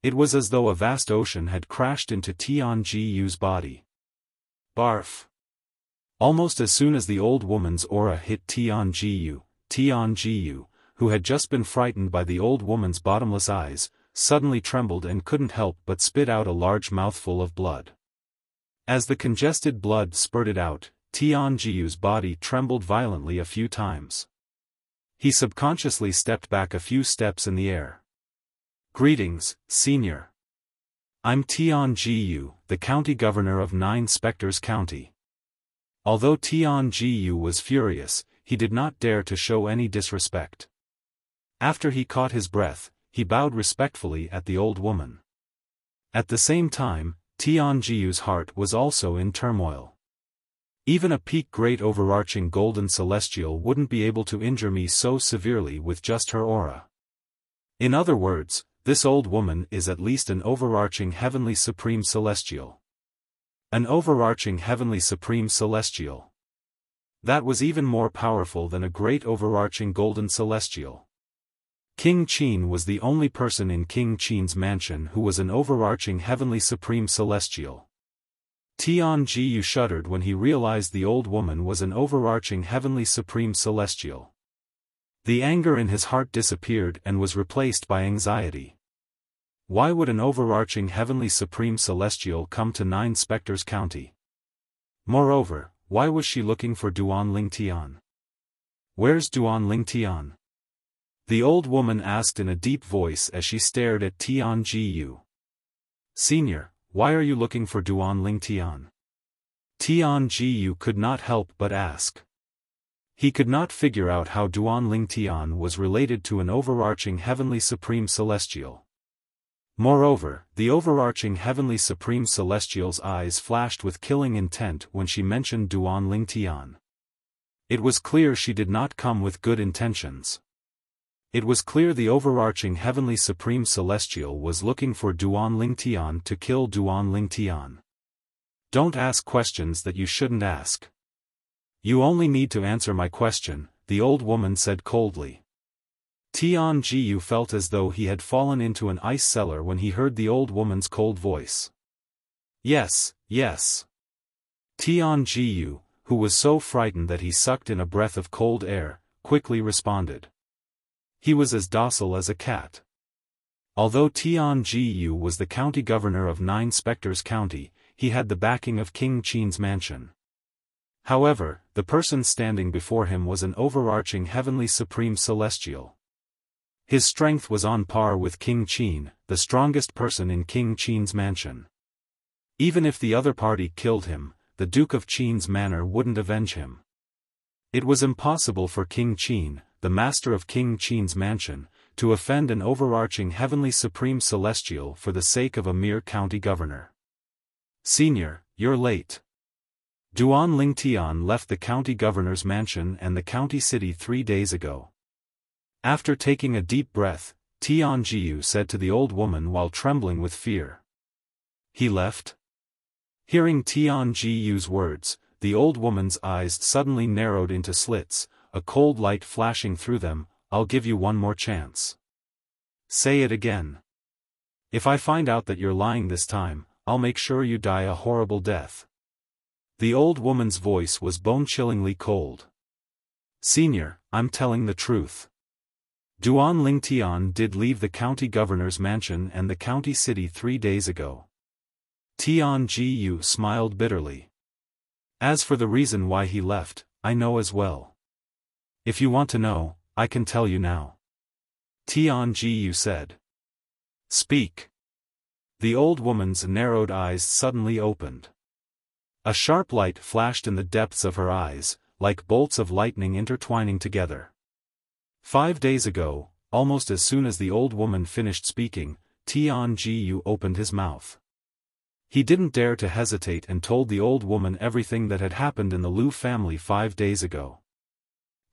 It was as though a vast ocean had crashed into Tian Jiu's body. Barf! Almost as soon as the old woman's aura hit Tian Jiu, who had just been frightened by the old woman's bottomless eyes, suddenly trembled and couldn't help but spit out a large mouthful of blood. As the congested blood spurted out, Tian Jiu's body trembled violently a few times. He subconsciously stepped back a few steps in the air. "Greetings, Senior. I'm Tian Jiu, the county governor of 9 Spectres County." Although Tian Jiu was furious, he did not dare to show any disrespect. After he caught his breath, he bowed respectfully at the old woman. At the same time, Tian Jiu's heart was also in turmoil. Even a peak great overarching golden celestial wouldn't be able to injure me so severely with just her aura. In other words, this old woman is at least an overarching heavenly supreme celestial. An overarching heavenly supreme celestial. That was even more powerful than a great overarching golden celestial. King Qin was the only person in King Qin's mansion who was an overarching heavenly supreme celestial. Tian Jiu shuddered when he realized the old woman was an overarching heavenly supreme celestial. The anger in his heart disappeared and was replaced by anxiety. Why would an overarching heavenly supreme celestial come to 9 Spectres County? Moreover, why was she looking for Duan Ling Tian? "Where's Duan Ling Tian?" the old woman asked in a deep voice as she stared at Tian Jiu. "Senior, why are you looking for Duan Ling Tian?" Tian Jiu could not help but ask. He could not figure out how Duan Ling Tian was related to an overarching heavenly supreme celestial. Moreover, the overarching heavenly supreme celestial's eyes flashed with killing intent when she mentioned Duan Ling Tian. It was clear she did not come with good intentions. It was clear the overarching heavenly supreme celestial was looking for Duan Ling Tian to kill Duan Ling Tian. Don't ask questions that you shouldn't ask. You only need to answer my question, the old woman said coldly. Tian Jiyu felt as though he had fallen into an ice cellar when he heard the old woman's cold voice. Yes, yes. Tian Jiyu, who was so frightened that he sucked in a breath of cold air, quickly responded. He was as docile as a cat. Although Tian Jiyu was the county governor of Nine Spectres County, he had the backing of King Qin's mansion. However, the person standing before him was an overarching heavenly supreme celestial. His strength was on par with King Qin, the strongest person in King Qin's mansion. Even if the other party killed him, the Duke of Qin's manor wouldn't avenge him. It was impossible for King Qin, the master of King Qin's mansion, to offend an overarching heavenly supreme celestial for the sake of a mere county governor. Senior, you're late. Duan Lingtian left the county governor's mansion and the county city 3 days ago. After taking a deep breath, Tian Jiyu said to the old woman while trembling with fear. He left? Hearing Tian Jiyu's words, the old woman's eyes suddenly narrowed into slits, a cold light flashing through them. I'll give you one more chance. Say it again. If I find out that you're lying this time, I'll make sure you die a horrible death. The old woman's voice was bone-chillingly cold. Senior, I'm telling the truth. Duan Lingtian did leave the county governor's mansion and the county city 3 days ago. Tian Jiyu smiled bitterly. As for the reason why he left, I know as well. If you want to know, I can tell you now. Tian Jiyu said. Speak. The old woman's narrowed eyes suddenly opened. A sharp light flashed in the depths of her eyes, like bolts of lightning intertwining together. 5 days ago, almost as soon as the old woman finished speaking, Tian Jiyu opened his mouth. He didn't dare to hesitate and told the old woman everything that had happened in the Lu family 5 days ago.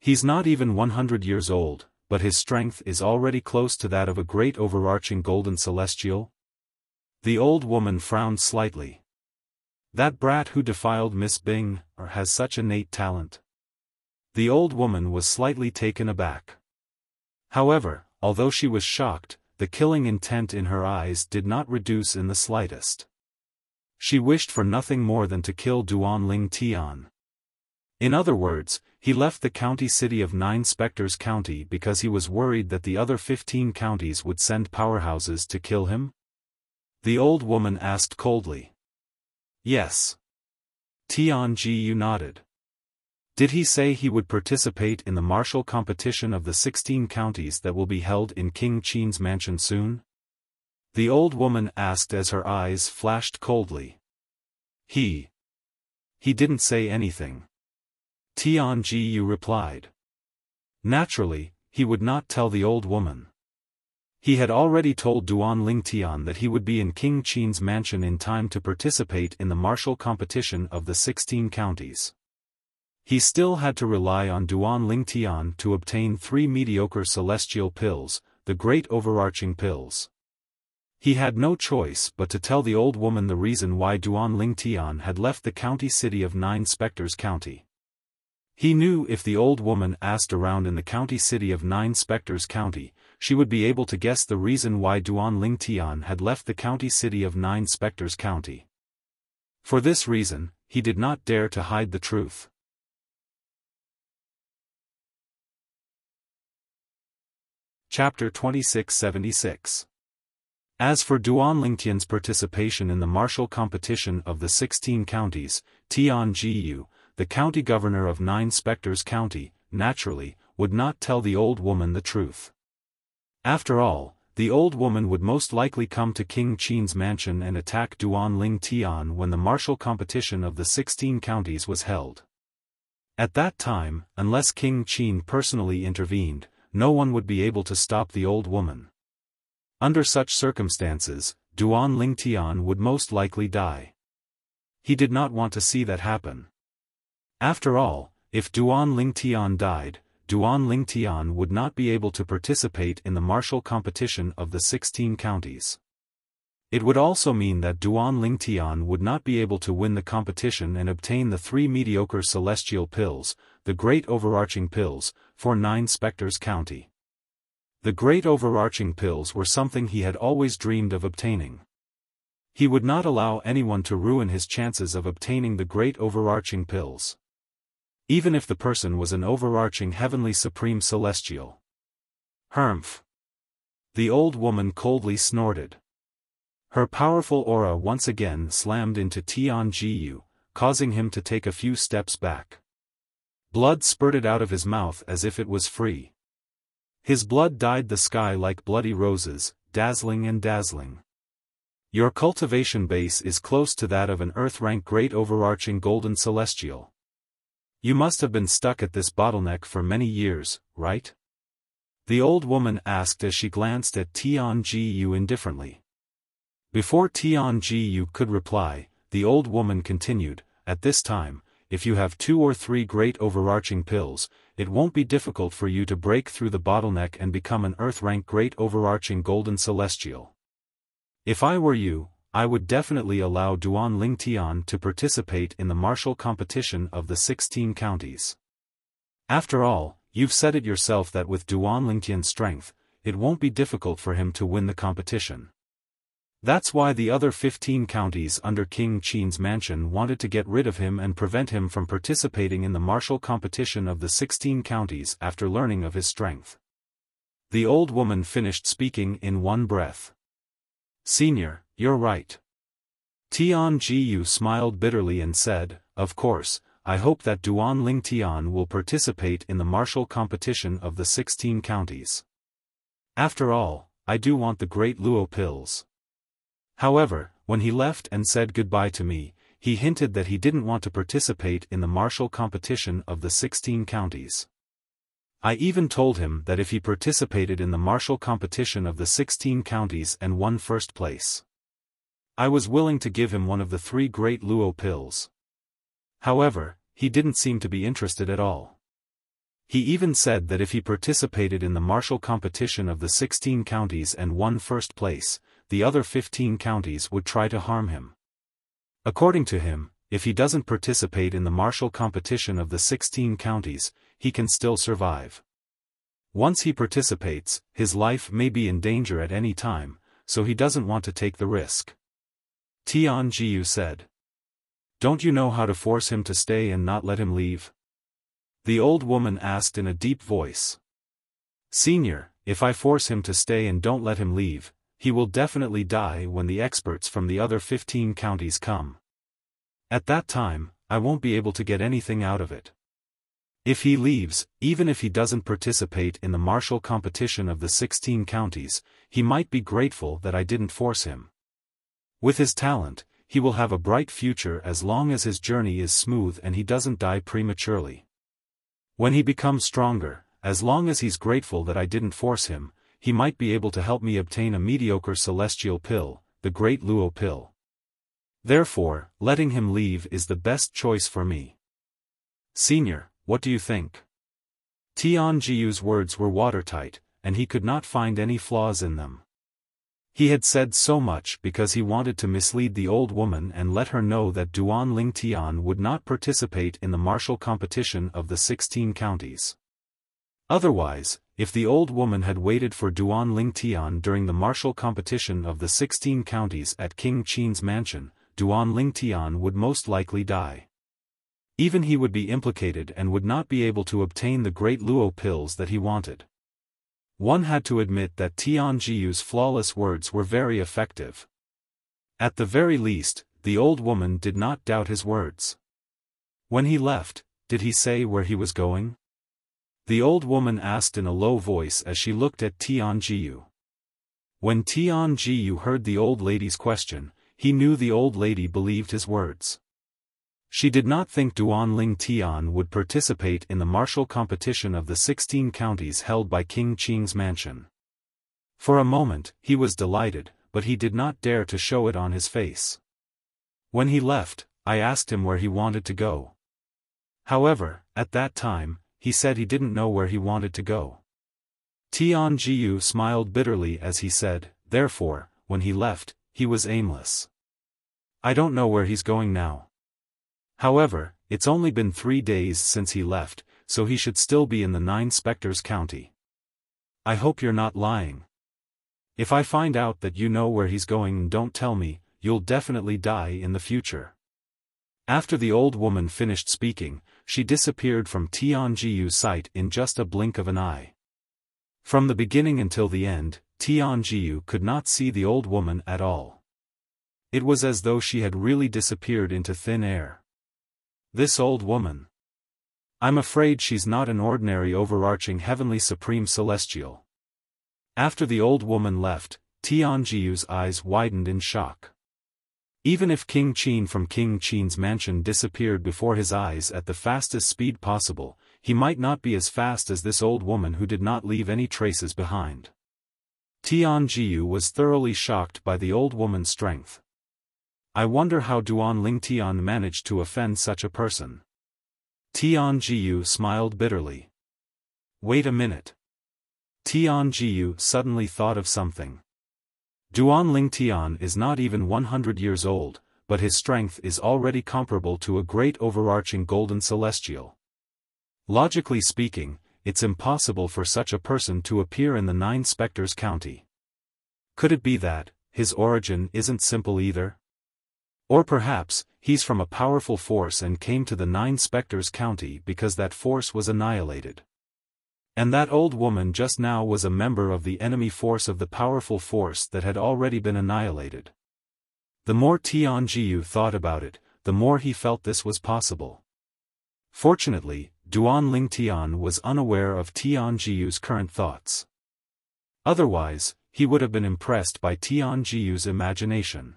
He's not even 100 years old, but his strength is already close to that of a great overarching golden celestial. The old woman frowned slightly. That brat who defiled Miss Bing has such innate talent. The old woman was slightly taken aback. However, although she was shocked, the killing intent in her eyes did not reduce in the slightest. She wished for nothing more than to kill Duan Lingtian. In other words, he left the county city of Nine Spectres County because he was worried that the other 15 counties would send powerhouses to kill him? The old woman asked coldly. Yes. Tian Jiyu nodded. Did he say he would participate in the martial competition of the 16 counties that will be held in King Qin's mansion soon? The old woman asked as her eyes flashed coldly. He didn't say anything. Tian Jiyu replied. Naturally, he would not tell the old woman. He had already told Duan Lingtian that he would be in King Qin's mansion in time to participate in the martial competition of the 16 counties. He still had to rely on Duan Lingtian to obtain 3 mediocre celestial pills, the great overarching pills. He had no choice but to tell the old woman the reason why Duan Lingtian had left the county city of Nine Spectres County. He knew if the old woman asked around in the county city of Nine Spectres County, she would be able to guess the reason why Duan Lingtian had left the county city of Nine Spectres County. For this reason, he did not dare to hide the truth. Chapter 2676. As for Duan Lingtian's participation in the martial competition of the 16 counties, Tian Jiyu, the county governor of Nine Spectres County, naturally, would not tell the old woman the truth. After all, the old woman would most likely come to King Qin's mansion and attack Duan Lingtian when the martial competition of the 16 counties was held. At that time, unless King Qin personally intervened, no one would be able to stop the old woman. Under such circumstances, Duan Lingtian would most likely die. He did not want to see that happen. After all, if Duan Lingtian died, Duan Lingtian would not be able to participate in the martial competition of the 16 counties. It would also mean that Duan Lingtian would not be able to win the competition and obtain the 3 mediocre celestial pills, the Great Overarching Pills, for 9 Spectres County. The Great Overarching Pills were something he had always dreamed of obtaining. He would not allow anyone to ruin his chances of obtaining the Great Overarching Pills. Even if the person was an overarching heavenly supreme celestial. Humph. The old woman coldly snorted. Her powerful aura once again slammed into Tian Jiyu, causing him to take a few steps back. Blood spurted out of his mouth as if it was free. His blood dyed the sky like bloody roses, dazzling and dazzling. Your cultivation base is close to that of an Earth-rank Great Overarching Golden Celestial. You must have been stuck at this bottleneck for many years, right? The old woman asked as she glanced at Tian Jiyu indifferently. Before Tian Jiyu could reply, the old woman continued, at this time, if you have 2 or 3 Great Overarching Pills, it won't be difficult for you to break through the bottleneck and become an Earth-rank Great Overarching Golden Celestial. If I were you, I would definitely allow Duan Lingtian to participate in the martial competition of the 16 counties. After all, you've said it yourself that with Duan Lingtian's strength, it won't be difficult for him to win the competition. That's why the other 15 counties under King Qin's mansion wanted to get rid of him and prevent him from participating in the martial competition of the 16 counties after learning of his strength. The old woman finished speaking in one breath. Senior, you're right. Tian Jiyu smiled bitterly and said, of course, I hope that Duan Lingtian will participate in the martial competition of the 16 counties. After all, I do want the Great Luo Pills. However, when he left and said goodbye to me, he hinted that he didn't want to participate in the martial competition of the 16 counties. I even told him that if he participated in the martial competition of the 16 counties and won first place, I was willing to give him one of the 3 Great Luo Pills. However, he didn't seem to be interested at all. He even said that if he participated in the martial competition of the 16 counties and won first place, the other 15 counties would try to harm him. According to him, if he doesn't participate in the martial competition of the 16 counties, he can still survive. Once he participates, his life may be in danger at any time, so he doesn't want to take the risk. Tian Jiyu said. Don't you know how to force him to stay and not let him leave? The old woman asked in a deep voice. Senior, if I force him to stay and don't let him leave, he will definitely die when the experts from the other 15 counties come. At that time, I won't be able to get anything out of it. If he leaves, even if he doesn't participate in the martial competition of the 16 counties, he might be grateful that I didn't force him. With his talent, he will have a bright future as long as his journey is smooth and he doesn't die prematurely. When he becomes stronger, as long as he's grateful that I didn't force him, he might be able to help me obtain a mediocre celestial pill, the Great Luo Pill. Therefore, letting him leave is the best choice for me. Senior, what do you think? Tian Jiyu's words were watertight, and he could not find any flaws in them. He had said so much because he wanted to mislead the old woman and let her know that Duan Lingtian would not participate in the martial competition of the 16 counties. Otherwise, if the old woman had waited for Duan Lingtian during the martial competition of the 16 counties at King Qin's mansion, Duan Lingtian would most likely die. Even he would be implicated and would not be able to obtain the Great Luo Pills that he wanted. One had to admit that Tian Jiyu's flawless words were very effective. At the very least, the old woman did not doubt his words. When he left, did he say where he was going? The old woman asked in a low voice as she looked at Tian Jiyu. When Tian Jiyu heard the old lady's question, he knew the old lady believed his words. She did not think Duan Lingtian would participate in the martial competition of the 16 counties held by King Qing's mansion. For a moment, he was delighted, but he did not dare to show it on his face. When he left, I asked him where he wanted to go. However, at that time, he said he didn't know where he wanted to go. Tian Jiyu smiled bitterly as he said, therefore, when he left, he was aimless. I don't know where he's going now. However, it's only been 3 days since he left, so he should still be in the 9 Spectres County. I hope you're not lying. If I find out that you know where he's going and don't tell me, you'll definitely die in the future. After the old woman finished speaking, she disappeared from Tianjiyu's sight in just a blink of an eye. From the beginning until the end, Tianjiyu could not see the old woman at all. It was as though she had really disappeared into thin air. This old woman. I'm afraid she's not an ordinary overarching heavenly supreme celestial. After the old woman left, Tianjiyu's eyes widened in shock. Even if King Qin from King Qin's mansion disappeared before his eyes at the fastest speed possible, he might not be as fast as this old woman who did not leave any traces behind. Tianjiyu was thoroughly shocked by the old woman's strength. I wonder how Duan Lingtian managed to offend such a person. Tianjiyu smiled bitterly. Wait a minute. Tianjiyu suddenly thought of something. Duan Lingtian is not even 100 years old, but his strength is already comparable to a great overarching golden celestial. Logically speaking, it's impossible for such a person to appear in the 9 Spectres County. Could it be that his origin isn't simple either? Or perhaps, he's from a powerful force and came to the 9 Spectres County because that force was annihilated. And that old woman just now was a member of the enemy force of the powerful force that had already been annihilated. The more Tianjiyu thought about it, the more he felt this was possible. Fortunately, Duan Lingtian was unaware of Tianjiyu's current thoughts. Otherwise, he would have been impressed by Tianjiyu's imagination.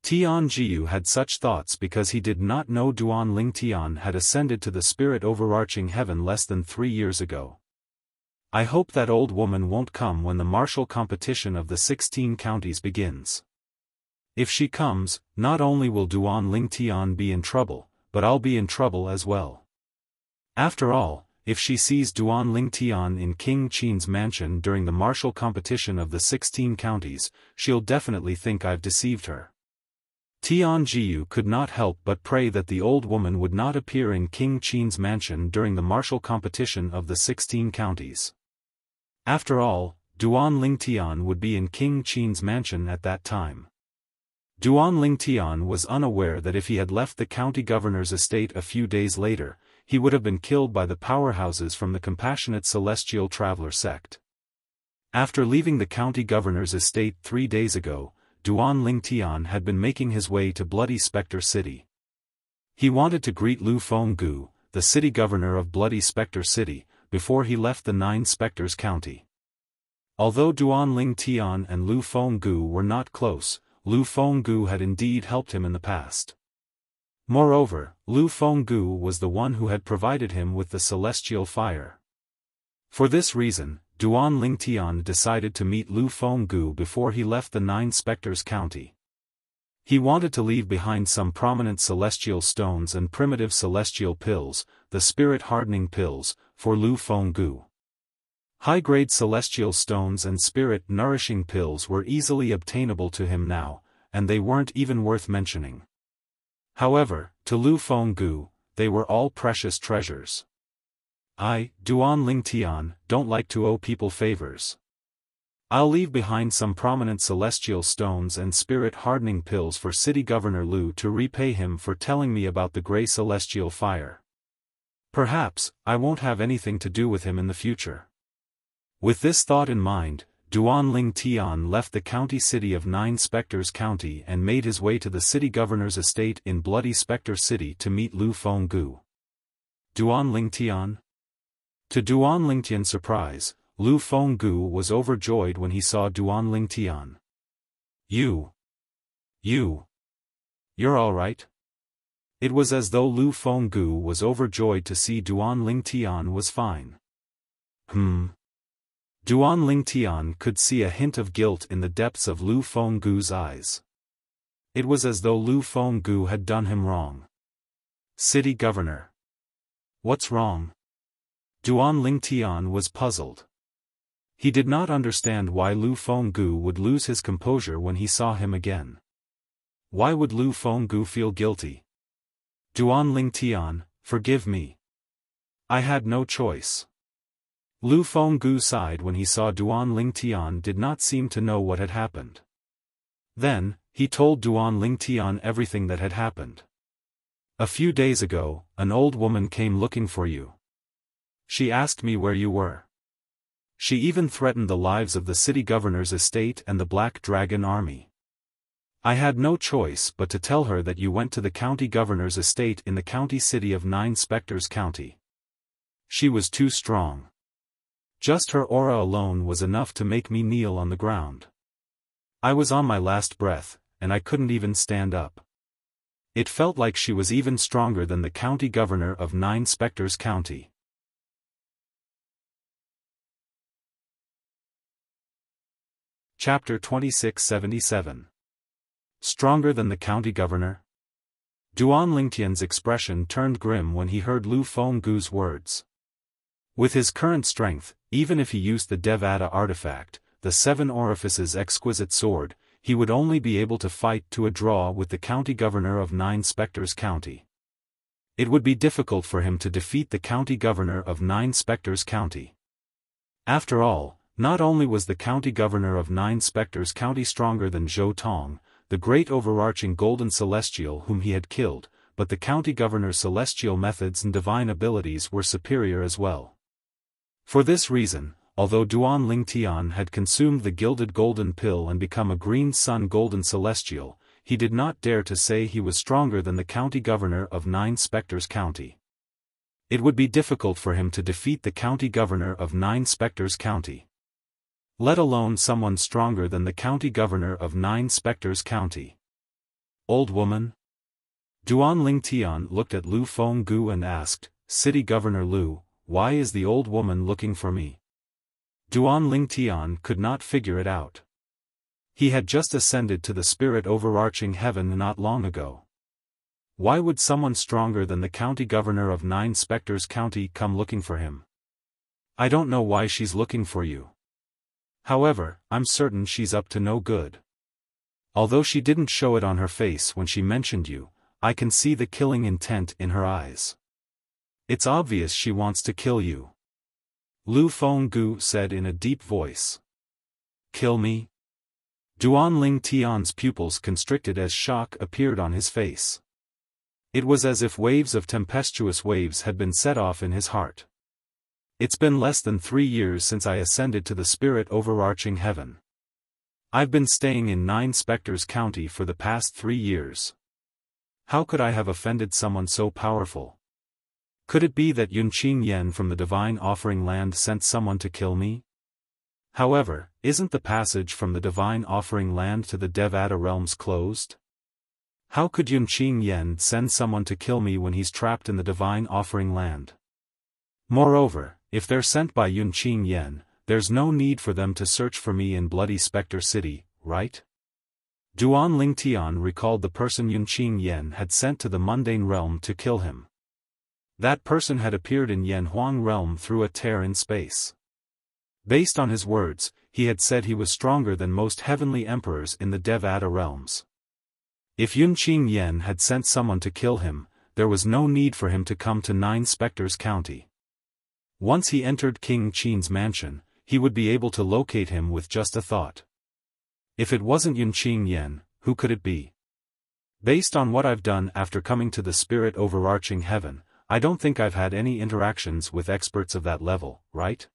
Tianjiyu had such thoughts because he did not know Duan Lingtian had ascended to the spirit overarching heaven less than 3 years ago. I hope that old woman won't come when the martial competition of the 16 counties begins. If she comes, not only will Duan Lingtian be in trouble, but I'll be in trouble as well. After all, if she sees Duan Lingtian in King Qin's mansion during the martial competition of the 16 counties, she'll definitely think I've deceived her. Tianjiyu could not help but pray that the old woman would not appear in King Qin's mansion during the martial competition of the 16 counties. After all, Duan Lingtian would be in King Qin's mansion at that time. Duan Lingtian was unaware that if he had left the county governor's estate a few days later, he would have been killed by the powerhouses from the Compassionate Celestial Traveler sect. After leaving the county governor's estate 3 days ago, Duan Lingtian had been making his way to Bloody Spectre City. He wanted to greet Lu Fenggu, the city governor of Bloody Spectre City, before he left the 9 Spectres County. Although Duan Lingtian and Lu Fenggu were not close, Lu Fenggu had indeed helped him in the past. Moreover, Lu Fenggu was the one who had provided him with the celestial fire. For this reason, Duan Lingtian decided to meet Lu Fenggu before he left the 9 Spectres County. He wanted to leave behind some prominent celestial stones and primitive celestial pills, the spirit-hardening pills, for Lu Fenggu. High-grade celestial stones and spirit-nourishing pills were easily obtainable to him now, and they weren't even worth mentioning. However, to Lu Fenggu, they were all precious treasures. I, Duan Lingtian, don't like to owe people favors. I'll leave behind some prominent celestial stones and spirit-hardening pills for City Governor Lu to repay him for telling me about the Grey Celestial Fire. Perhaps, I won't have anything to do with him in the future. With this thought in mind, Duan Lingtian left the county city of 9 Spectres County and made his way to the city governor's estate in Bloody Spectre City to meet Lu Fenggu. Duan Lingtian? To Duan Lingtian's surprise, Lu Fenggu was overjoyed when he saw Duan Lingtian. You're all right? It was as though Lu Fenggu was overjoyed to see Duan Lingtian was fine. Duan Lingtian could see a hint of guilt in the depths of Lu Fenggu's eyes. It was as though Lu Fenggu had done him wrong. City Governor. What's wrong? Duan Lingtian was puzzled. He did not understand why Lu Fenggu would lose his composure when he saw him again. Why would Lu Fenggu feel guilty? Duan Lingtian, forgive me. I had no choice. Lu Fenggu sighed when he saw Duan Lingtian did not seem to know what had happened. Then, he told Duan Lingtian everything that had happened. A few days ago, an old woman came looking for you. She asked me where you were. She even threatened the lives of the city governor's estate and the Black Dragon army. I had no choice but to tell her that you went to the county governor's estate in the county city of Nine Spectres County. She was too strong. Just her aura alone was enough to make me kneel on the ground. I was on my last breath, and I couldn't even stand up. It felt like she was even stronger than the county governor of Nine Spectres County. Chapter 2677. Stronger than the county governor? Duan Lingtian's expression turned grim when he heard Lu Fenggu's words. With his current strength, even if he used the Devata artifact, the Seven Orifices exquisite sword, he would only be able to fight to a draw with the county governor of Nine Spectres County. It would be difficult for him to defeat the county governor of Nine Spectres County. After all, not only was the county governor of Nine Spectres County stronger than Zhou Tong, the great overarching golden celestial whom he had killed, but the county governor's celestial methods and divine abilities were superior as well. For this reason, although Duan Lingtian had consumed the gilded golden pill and become a green sun golden celestial, he did not dare to say he was stronger than the county governor of Nine Spectres County. It would be difficult for him to defeat the county governor of Nine Spectres County. Let alone someone stronger than the county governor of Nine Spectres County. Old woman? Duan Lingtian looked at Lu Fenggu and asked, City Governor Lu, why is the old woman looking for me? Duan Lingtian could not figure it out. He had just ascended to the spirit overarching heaven not long ago. Why would someone stronger than the county governor of Nine Spectres County come looking for him? I don't know why she's looking for you. However, I'm certain she's up to no good. Although she didn't show it on her face when she mentioned you, I can see the killing intent in her eyes. It's obvious she wants to kill you. Lu Fenggu said in a deep voice. Kill me? Duan Lingtian's pupils constricted as shock appeared on his face. It was as if waves of tempestuous waves had been set off in his heart. It's been less than 3 years since I ascended to the spirit overarching heaven. I've been staying in Nine Spectres County for the past 3 years. How could I have offended someone so powerful? Could it be that Yunqing Yen from the Divine Offering Land sent someone to kill me? However, isn't the passage from the Divine Offering Land to the Devata realms closed? How could Yunqing Yen send someone to kill me when he's trapped in the Divine Offering Land? Moreover, if they're sent by Yunqing Yen, there's no need for them to search for me in Bloody Spectre City, right? Duan Lingtian recalled the person Yunqing Yen had sent to the mundane realm to kill him. That person had appeared in Yanhuang realm through a tear in space. Based on his words, he had said he was stronger than most heavenly emperors in the Devata realms. If Yunqing Yen had sent someone to kill him, there was no need for him to come to Nine Spectres County. Once he entered King Qin's mansion, he would be able to locate him with just a thought. If it wasn't Yunqing Yen, who could it be? Based on what I've done after coming to the spirit overarching heaven, I don't think I've had any interactions with experts of that level, right?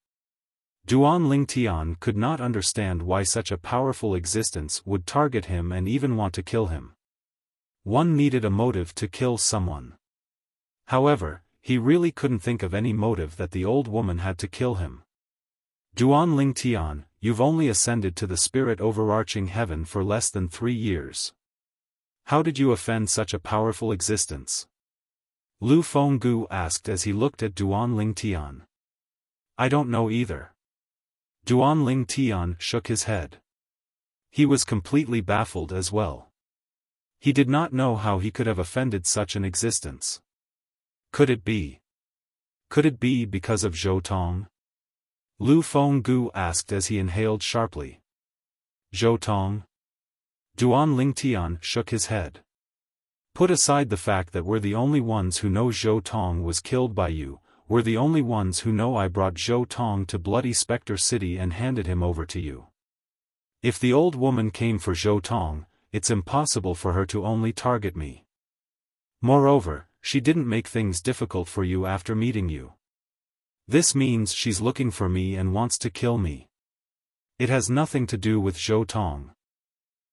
Duan Lingtian could not understand why such a powerful existence would target him and even want to kill him. One needed a motive to kill someone. However, he really couldn't think of any motive that the old woman had to kill him. Duan Lingtian, you've only ascended to the spirit overarching heaven for less than 3 years. How did you offend such a powerful existence? Lu Fenggu asked as he looked at Duan Lingtian. I don't know either. Duan Lingtian shook his head. He was completely baffled as well. He did not know how he could have offended such an existence. Could it be? Could it be because of Zhou Tong? Lu Fenggu asked as he inhaled sharply. Zhou Tong? Duan Lingtian shook his head. Put aside the fact that we're the only ones who know Zhou Tong was killed by you, we're the only ones who know I brought Zhou Tong to Bloody Spectre City and handed him over to you. If the old woman came for Zhou Tong, it's impossible for her to only target me. Moreover, she didn't make things difficult for you after meeting you. This means she's looking for me and wants to kill me. It has nothing to do with Zhou Tong.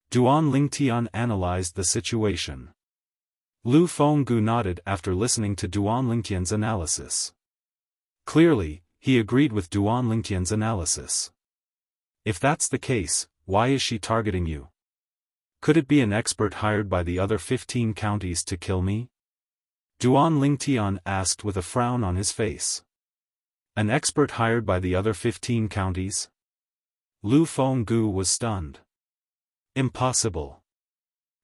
Duan Lingtian analyzed the situation. Lu Fenggu nodded after listening to Duan Lingtian's analysis. Clearly, he agreed with Duan Lingtian's analysis. If that's the case, why is she targeting you? Could it be an expert hired by the other 15 counties to kill me? Duan Lingtian asked with a frown on his face. An expert hired by the other 15 counties? Lu Fenggu was stunned. Impossible.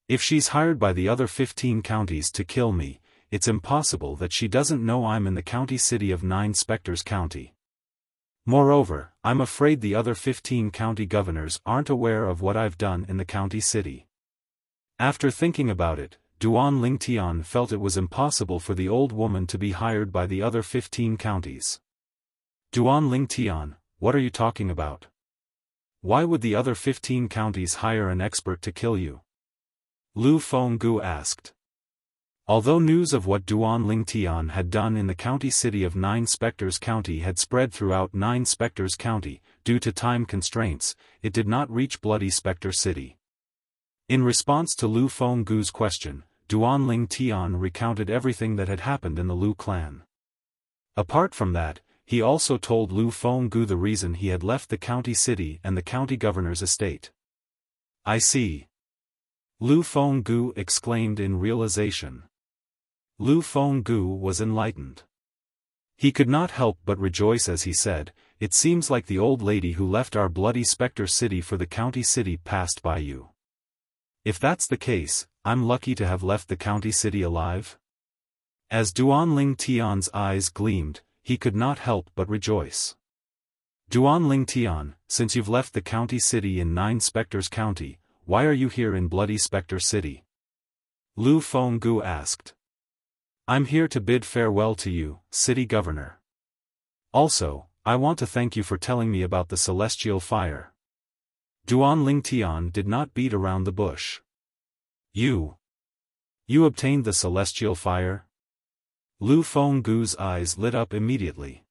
If she's hired by the other 15 counties to kill me, it's impossible that she doesn't know I'm in the county city of 9 Spectres County. Moreover, I'm afraid the other 15 county governors aren't aware of what I've done in the county city. After thinking about it, Duan Lingtian felt it was impossible for the old woman to be hired by the other 15 counties. Duan Lingtian, what are you talking about? Why would the other 15 counties hire an expert to kill you? Lu Fenggu asked. Although news of what Duan Lingtian had done in the county city of 9 Spectres County had spread throughout 9 Spectres County, due to time constraints, it did not reach Bloody Spectre City. In response to Lu Fenggu's question, Duan Lingtian recounted everything that had happened in the Lu clan. Apart from that, he also told Lu Fenggu the reason he had left the county city and the county governor's estate. I see. Lu Fenggu exclaimed in realization. Lu Fenggu was enlightened. He could not help but rejoice as he said, "It seems like the old lady who left our Bloody Spectre City for the county city passed by you. If that's the case, I'm lucky to have left the county city alive." As Duan Lingtian's eyes gleamed, he could not help but rejoice. Duan Lingtian, since you've left the county city in 9 Spectres County, why are you here in Bloody Spectre City? Lu Fenggu asked. I'm here to bid farewell to you, city governor. Also, I want to thank you for telling me about the celestial fire. Duan Lingtian did not beat around the bush. You obtained the celestial fire? Lu Fenggu's eyes lit up immediately.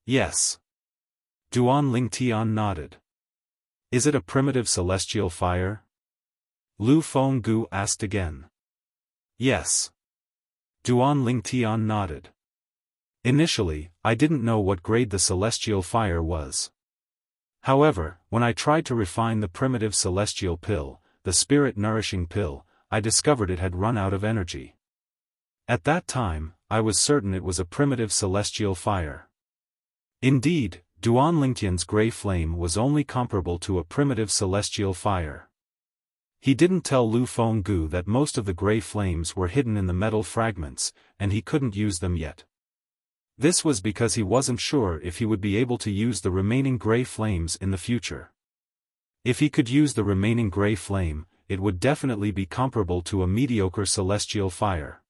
Yes. Duan Lingtian nodded. Is it a primitive celestial fire? Lu Fenggu asked again. Yes. Duan Lingtian nodded. Initially, I didn't know what grade the celestial fire was. However, when I tried to refine the primitive celestial pill, the spirit-nourishing pill, I discovered it had run out of energy. At that time, I was certain it was a primitive celestial fire. Indeed, Duan Lingtian's grey flame was only comparable to a primitive celestial fire. He didn't tell Lu Fenggu that most of the grey flames were hidden in the metal fragments, and he couldn't use them yet. This was because he wasn't sure if he would be able to use the remaining grey flames in the future. If he could use the remaining grey flame, it would definitely be comparable to a mediocre celestial fire.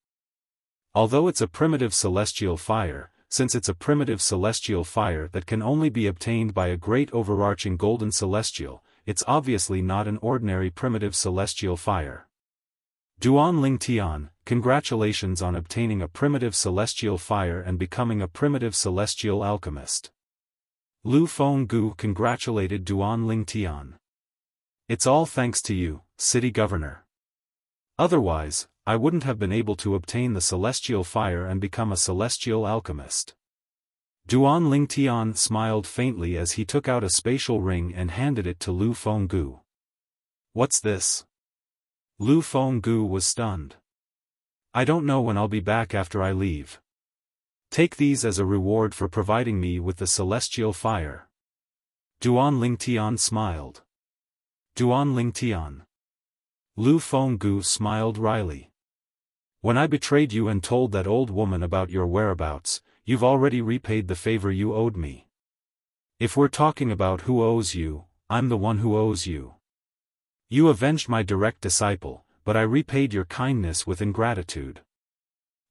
Although it's a primitive celestial fire, since it's a primitive celestial fire that can only be obtained by a great overarching golden celestial, it's obviously not an ordinary primitive celestial fire. Duan Lingtian, congratulations on obtaining a primitive celestial fire and becoming a primitive celestial alchemist. Lu Fenggu congratulated Duan Lingtian. It's all thanks to you, city governor. Otherwise, I wouldn't have been able to obtain the celestial fire and become a celestial alchemist. Duan Lingtian smiled faintly as he took out a spatial ring and handed it to Lu Fenggu. What's this? Lu Fenggu was stunned. I don't know when I'll be back after I leave. Take these as a reward for providing me with the celestial fire. Duan Lingtian smiled. Duan Lingtian. Lu Fenggu smiled wryly. When I betrayed you and told that old woman about your whereabouts, you've already repaid the favor you owed me. If we're talking about who owes you, I'm the one who owes you. You avenged my direct disciple, but I repaid your kindness with ingratitude.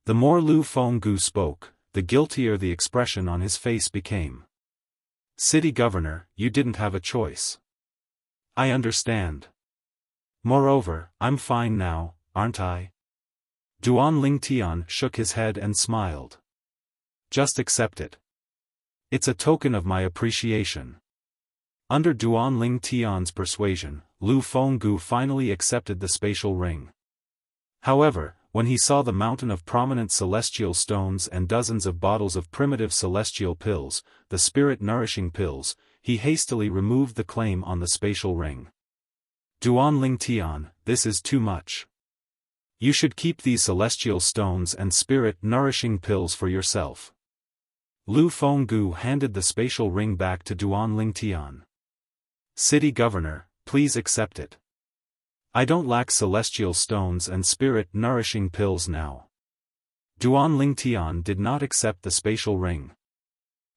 The more Lu Fenggu spoke, the guiltier the expression on his face became. City governor, you didn't have a choice. I understand. Moreover, I'm fine now, aren't I? Duan Lingtian shook his head and smiled. Just accept it. It's a token of my appreciation. Under Duan Lingtian's persuasion, Lu Fenggu finally accepted the spatial ring. However, when he saw the mountain of prominent celestial stones and dozens of bottles of primitive celestial pills, the spirit-nourishing pills, he hastily removed the claim on the spatial ring. Duan Lingtian, this is too much. You should keep these celestial stones and spirit-nourishing pills for yourself. Lu Fenggu handed the spatial ring back to Duan Lingtian. City governor, please accept it. I don't lack celestial stones and spirit-nourishing pills now. Duan Lingtian did not accept the spatial ring.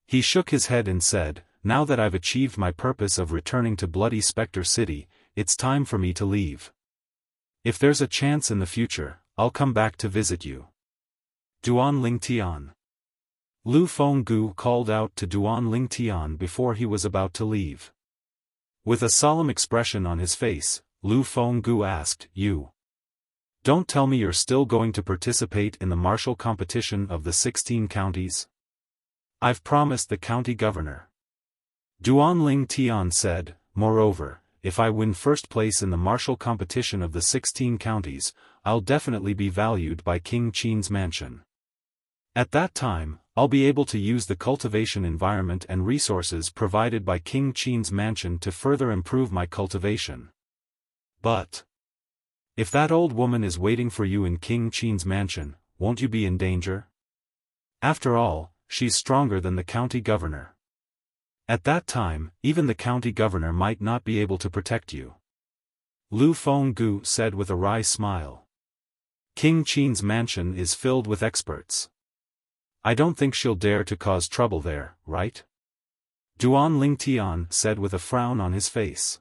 He shook his head and said, now that I've achieved my purpose of returning to Bloody Spectre City, it's time for me to leave. If there's a chance in the future, I'll come back to visit you. Duan Lingtian. Lu Fenggu called out to Duan Lingtian before he was about to leave. With a solemn expression on his face, Lu Fenggu asked, You. Don't tell me you're still going to participate in the martial competition of the 16 counties? I've promised the county governor. Duan Lingtian said, moreover, if I win first place in the martial competition of the 16 counties, I'll definitely be valued by King Qin's mansion. At that time, I'll be able to use the cultivation environment and resources provided by King Qin's mansion to further improve my cultivation. But if that old woman is waiting for you in King Qin's mansion, won't you be in danger? After all, she's stronger than the county governor. At that time, even the county governor might not be able to protect you. Lu Fenggu said with a wry smile. King Qin's mansion is filled with experts. I don't think she'll dare to cause trouble there, right? Duan Lingtian said with a frown on his face.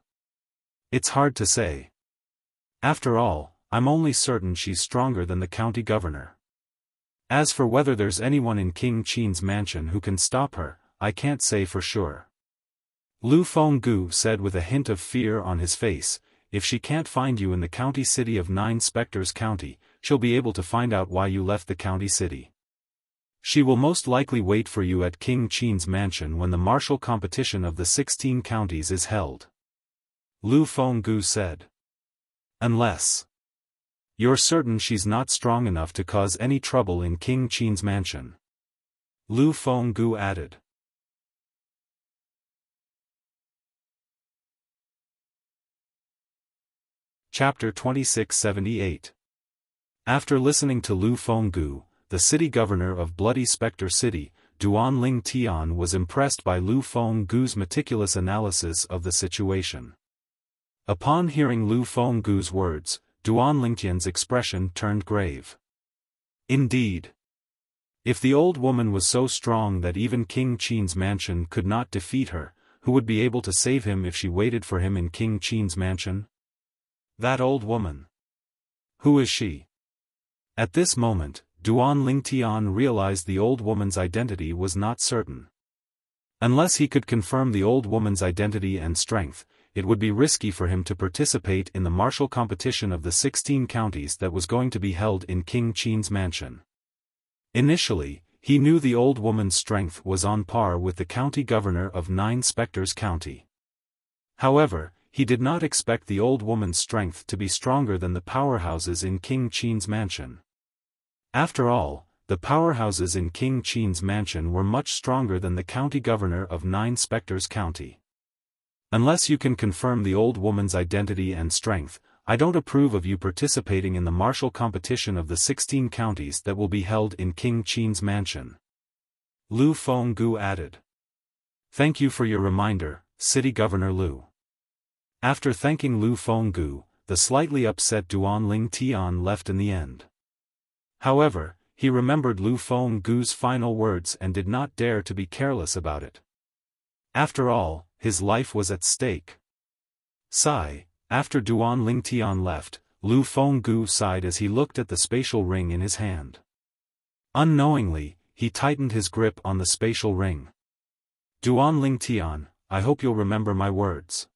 It's hard to say. After all, I'm only certain she's stronger than the county governor. As for whether there's anyone in King Qin's mansion who can stop her, I can't say for sure. Lu Fenggu said with a hint of fear on his face, if she can't find you in the county city of 9 Spectres County, she'll be able to find out why you left the county city. She will most likely wait for you at King Qin's mansion when the martial competition of the 16 counties is held. Lu Fenggu said. Unless you're certain she's not strong enough to cause any trouble in King Qin's mansion. Lu Fenggu added. Chapter 2678. After listening to Lu Fenggu, the city governor of Bloody Spectre City, Duan Lingtian was impressed by Lu Fenggu's meticulous analysis of the situation. Upon hearing Lu Fenggu's words, Duan Lingtian's expression turned grave. Indeed. If the old woman was so strong that even King Qin's mansion could not defeat her, who would be able to save him if she waited for him in King Qin's mansion? That old woman. Who is she? At this moment, Duan Lingtian realized the old woman's identity was not certain. Unless he could confirm the old woman's identity and strength, it would be risky for him to participate in the martial competition of the 16 counties that was going to be held in King Qin's mansion. Initially, he knew the old woman's strength was on par with the county governor of 9 Spectres County. However, he did not expect the old woman's strength to be stronger than the powerhouses in King Qin's mansion. After all, the powerhouses in King Qin's mansion were much stronger than the county governor of 9 Spectres County. Unless you can confirm the old woman's identity and strength, I don't approve of you participating in the martial competition of the 16 counties that will be held in King Qin's mansion. Lu Fenggu added. Thank you for your reminder, City Governor Lu. After thanking Lu Fenggu, the slightly upset Duan Lingtian left in the end. However, he remembered Lu Fenggu's final words and did not dare to be careless about it. After all, his life was at stake. Sigh. After Duan Lingtian left, Lu Fenggu sighed as he looked at the spatial ring in his hand. Unknowingly, he tightened his grip on the spatial ring. Duan Lingtian, I hope you'll remember my words.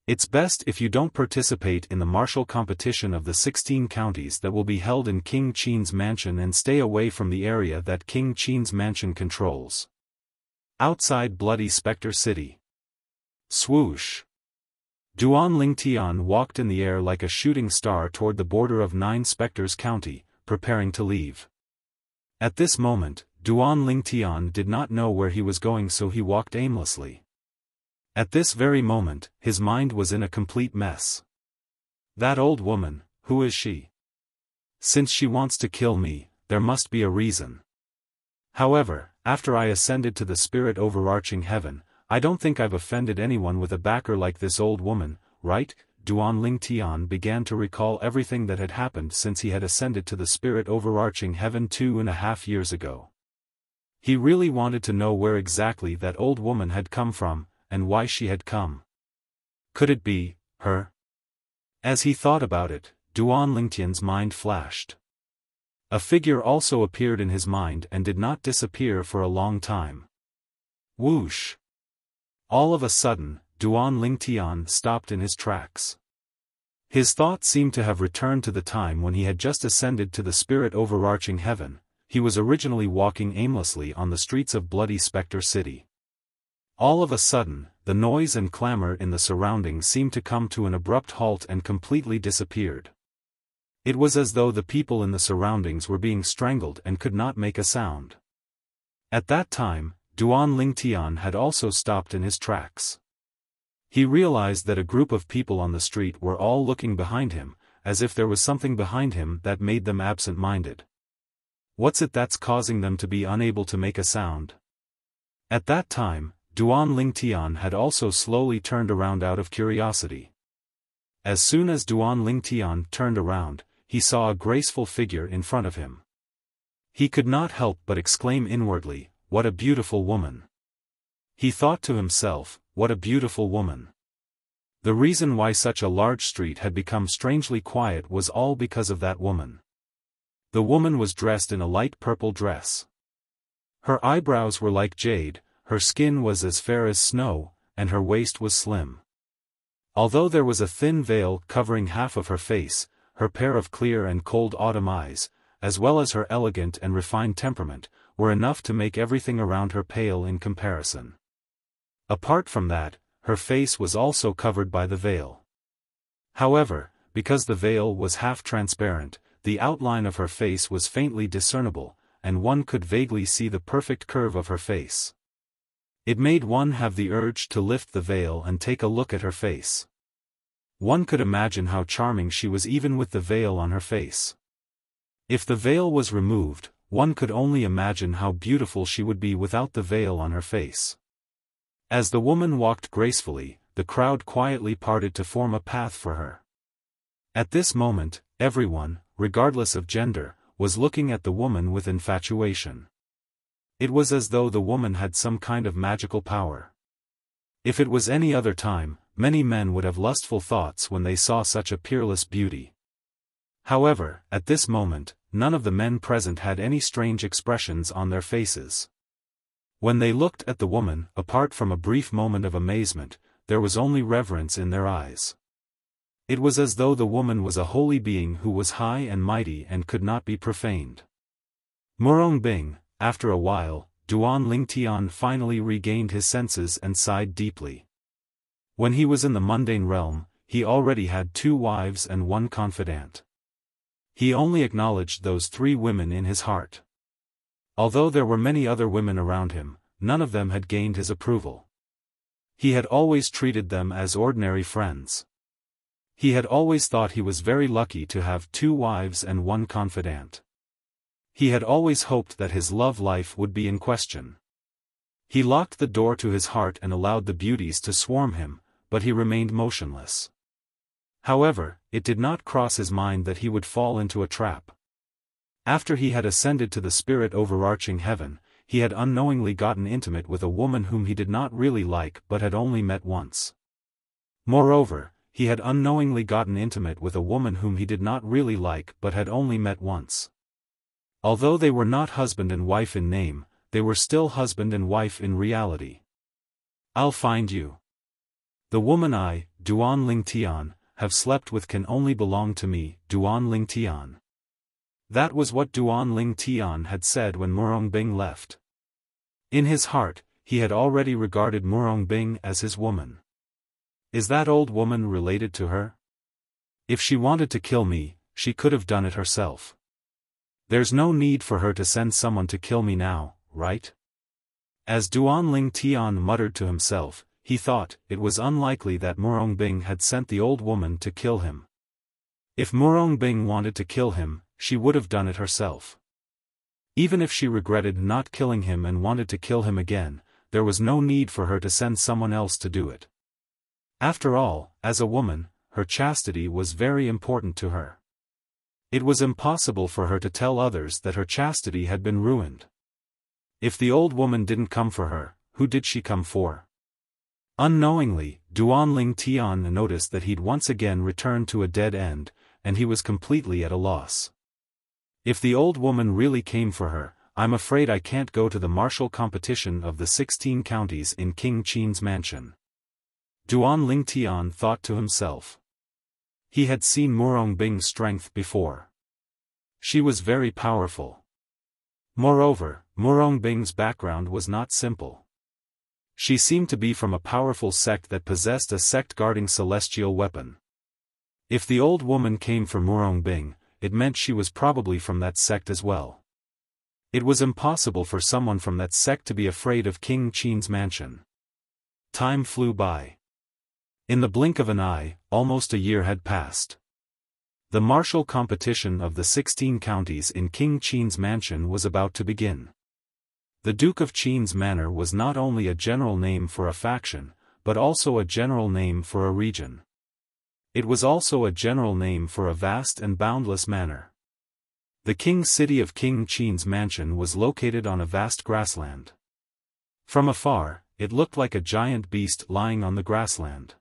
It's best if you don't participate in the martial competition of the 16 counties that will be held in King Qin's mansion, and stay away from the area that King Qin's mansion controls. Outside Bloody Spectre City. Swoosh. Duan Lingtian walked in the air like a shooting star toward the border of Nine Spectres County, preparing to leave. At this moment, Duan Lingtian did not know where he was going, so he walked aimlessly. At this very moment, his mind was in a complete mess. That old woman, who is she? Since she wants to kill me, there must be a reason. However, after I ascended to the spirit overarching heaven, I don't think I've offended anyone with a backer like this old woman, right? Duan Lingtian began to recall everything that had happened since he had ascended to the spirit overarching heaven 2.5 years ago. He really wanted to know where exactly that old woman had come from, and why she had come. Could it be her? As he thought about it, Duan Lingtian's mind flashed. A figure also appeared in his mind and did not disappear for a long time. Whoosh! All of a sudden, Duan Lingtian stopped in his tracks. His thoughts seemed to have returned to the time when he had just ascended to the spirit overarching heaven. He was originally walking aimlessly on the streets of Bloody Spectre City. All of a sudden, the noise and clamor in the surroundings seemed to come to an abrupt halt and completely disappeared. It was as though the people in the surroundings were being strangled and could not make a sound. At that time, Duan Lingtian had also stopped in his tracks. He realized that a group of people on the street were all looking behind him, as if there was something behind him that made them absent-minded. What's it that's causing them to be unable to make a sound? At that time, Duan Lingtian had also slowly turned around out of curiosity. As soon as Duan Lingtian turned around, he saw a graceful figure in front of him. He could not help but exclaim inwardly, "What a beautiful woman!" He thought to himself, "What a beautiful woman!" The reason why such a large street had become strangely quiet was all because of that woman. The woman was dressed in a light purple dress. Her eyebrows were like jade, her skin was as fair as snow, and her waist was slim. Although there was a thin veil covering half of her face, her pair of clear and cold autumn eyes, as well as her elegant and refined temperament, were enough to make everything around her pale in comparison. Apart from that, her face was also covered by the veil. However, because the veil was half transparent, the outline of her face was faintly discernible, and one could vaguely see the perfect curve of her face. It made one have the urge to lift the veil and take a look at her face. One could imagine how charming she was even with the veil on her face. If the veil was removed, one could only imagine how beautiful she would be without the veil on her face. As the woman walked gracefully, the crowd quietly parted to form a path for her. At this moment, everyone, regardless of gender, was looking at the woman with infatuation. It was as though the woman had some kind of magical power. If it was any other time, many men would have lustful thoughts when they saw such a peerless beauty. However, at this moment, none of the men present had any strange expressions on their faces. When they looked at the woman, apart from a brief moment of amazement, there was only reverence in their eyes. It was as though the woman was a holy being who was high and mighty and could not be profaned. Murong Bing. After a while, Duan Lingtian finally regained his senses and sighed deeply. When he was in the mundane realm, he already had 2 wives and 1 confidant. He only acknowledged those 3 women in his heart. Although there were many other women around him, none of them had gained his approval. He had always treated them as ordinary friends. He had always thought he was very lucky to have 2 wives and 1 confidant. He had always hoped that his love life would be in question. He locked the door to his heart and allowed the beauties to swarm him, but he remained motionless. However, it did not cross his mind that he would fall into a trap. After he had ascended to the spirit overarching heaven, he had unknowingly gotten intimate with a woman whom he did not really like but had only met once. Moreover, he had unknowingly gotten intimate with a woman whom he did not really like but had only met once. Although they were not husband and wife in name, they were still husband and wife in reality. I'll find you. The woman I, Duan Ling Tian, have slept with can only belong to me, Duan Ling Tian. That was what Duan Ling Tian had said when Murong Bing left. In his heart, he had already regarded Murong Bing as his woman. Is that old woman related to her? If she wanted to kill me, she could have done it herself. There's no need for her to send someone to kill me now, right? As Duan Ling Tian muttered to himself, he thought it was unlikely that Murong Bing had sent the old woman to kill him. If Murong Bing wanted to kill him, she would have done it herself. Even if she regretted not killing him and wanted to kill him again, there was no need for her to send someone else to do it. After all, as a woman, her chastity was very important to her. It was impossible for her to tell others that her chastity had been ruined. If the old woman didn't come for her, who did she come for? Unknowingly, Duan Ling Tian noticed that he'd once again returned to a dead end, and he was completely at a loss. If the old woman really came for her, I'm afraid I can't go to the martial competition of the 16 counties in King Qin's mansion. Duan Ling Tian thought to himself. He had seen Murong Bing's strength before. She was very powerful. Moreover, Murong Bing's background was not simple. She seemed to be from a powerful sect that possessed a sect-guarding celestial weapon. If the old woman came for Murong Bing, it meant she was probably from that sect as well. It was impossible for someone from that sect to be afraid of King Qin's mansion. Time flew by. In the blink of an eye, almost a year had passed. The martial competition of the 16 counties in King Qin's mansion was about to begin. The Duke of Qin's Manor was not only a general name for a faction, but also a general name for a region. It was also a general name for a vast and boundless manor. The king's city of King Qin's mansion was located on a vast grassland. From afar, it looked like a giant beast lying on the grassland.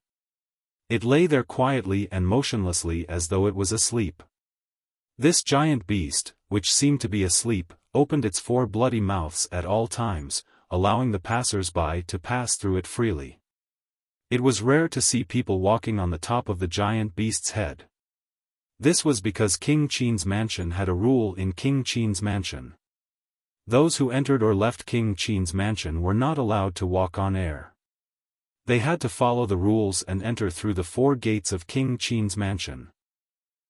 It lay there quietly and motionlessly as though it was asleep. This giant beast, which seemed to be asleep, opened its 4 bloody mouths at all times, allowing the passers-by to pass through it freely. It was rare to see people walking on the top of the giant beast's head. This was because King Qin's mansion had a rule in King Qin's mansion. Those who entered or left King Qin's mansion were not allowed to walk on air. They had to follow the rules and enter through the 4 gates of King Qin's mansion.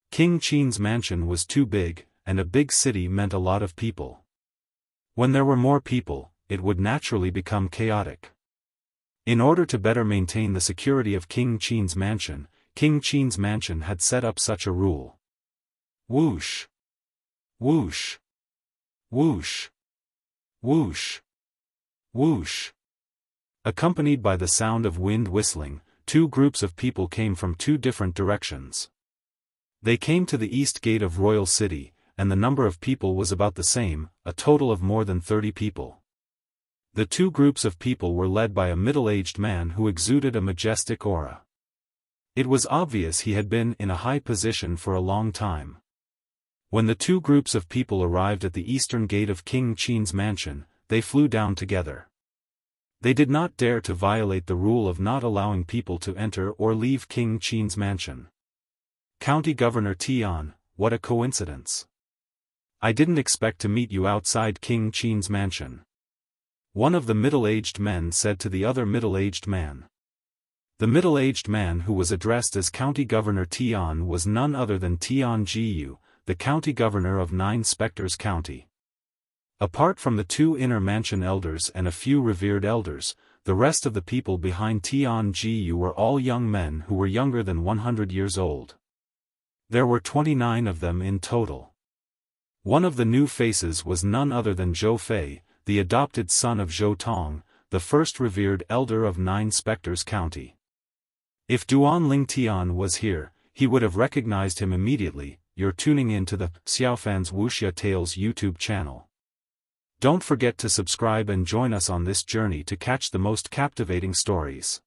King Qin's mansion was too big, and a big city meant a lot of people. When there were more people, it would naturally become chaotic. In order to better maintain the security of King Qin's mansion had set up such a rule. Whoosh! Whoosh! Whoosh! Whoosh! Whoosh! Accompanied by the sound of wind whistling, 2 groups of people came from 2 different directions. They came to the east gate of Royal City, and the number of people was about the same, a total of more than 30 people. The 2 groups of people were led by a middle-aged man who exuded a majestic aura. It was obvious he had been in a high position for a long time. When the 2 groups of people arrived at the eastern gate of King Qin's mansion, they flew down together. They did not dare to violate the rule of not allowing people to enter or leave King Qin's mansion. County Governor Tian, what a coincidence. I didn't expect to meet you outside King Qin's mansion. One of the middle-aged men said to the other middle-aged man. The middle-aged man who was addressed as County Governor Tian was none other than Tian Jiyu, the county governor of 9 Spectres County. Apart from the 2 inner mansion elders and a few revered elders, the rest of the people behind Tian Jiyu were all young men who were younger than 100 years old. There were 29 of them in total. One of the new faces was none other than Zhou Fei, the adopted son of Zhou Tong, the first revered elder of 9 Spectres County. If Duan Ling Tian was here, he would have recognized him immediately. You're tuning in to the Xiaofan's Wuxia Tales YouTube channel. Don't forget to subscribe and join us on this journey to catch the most captivating stories.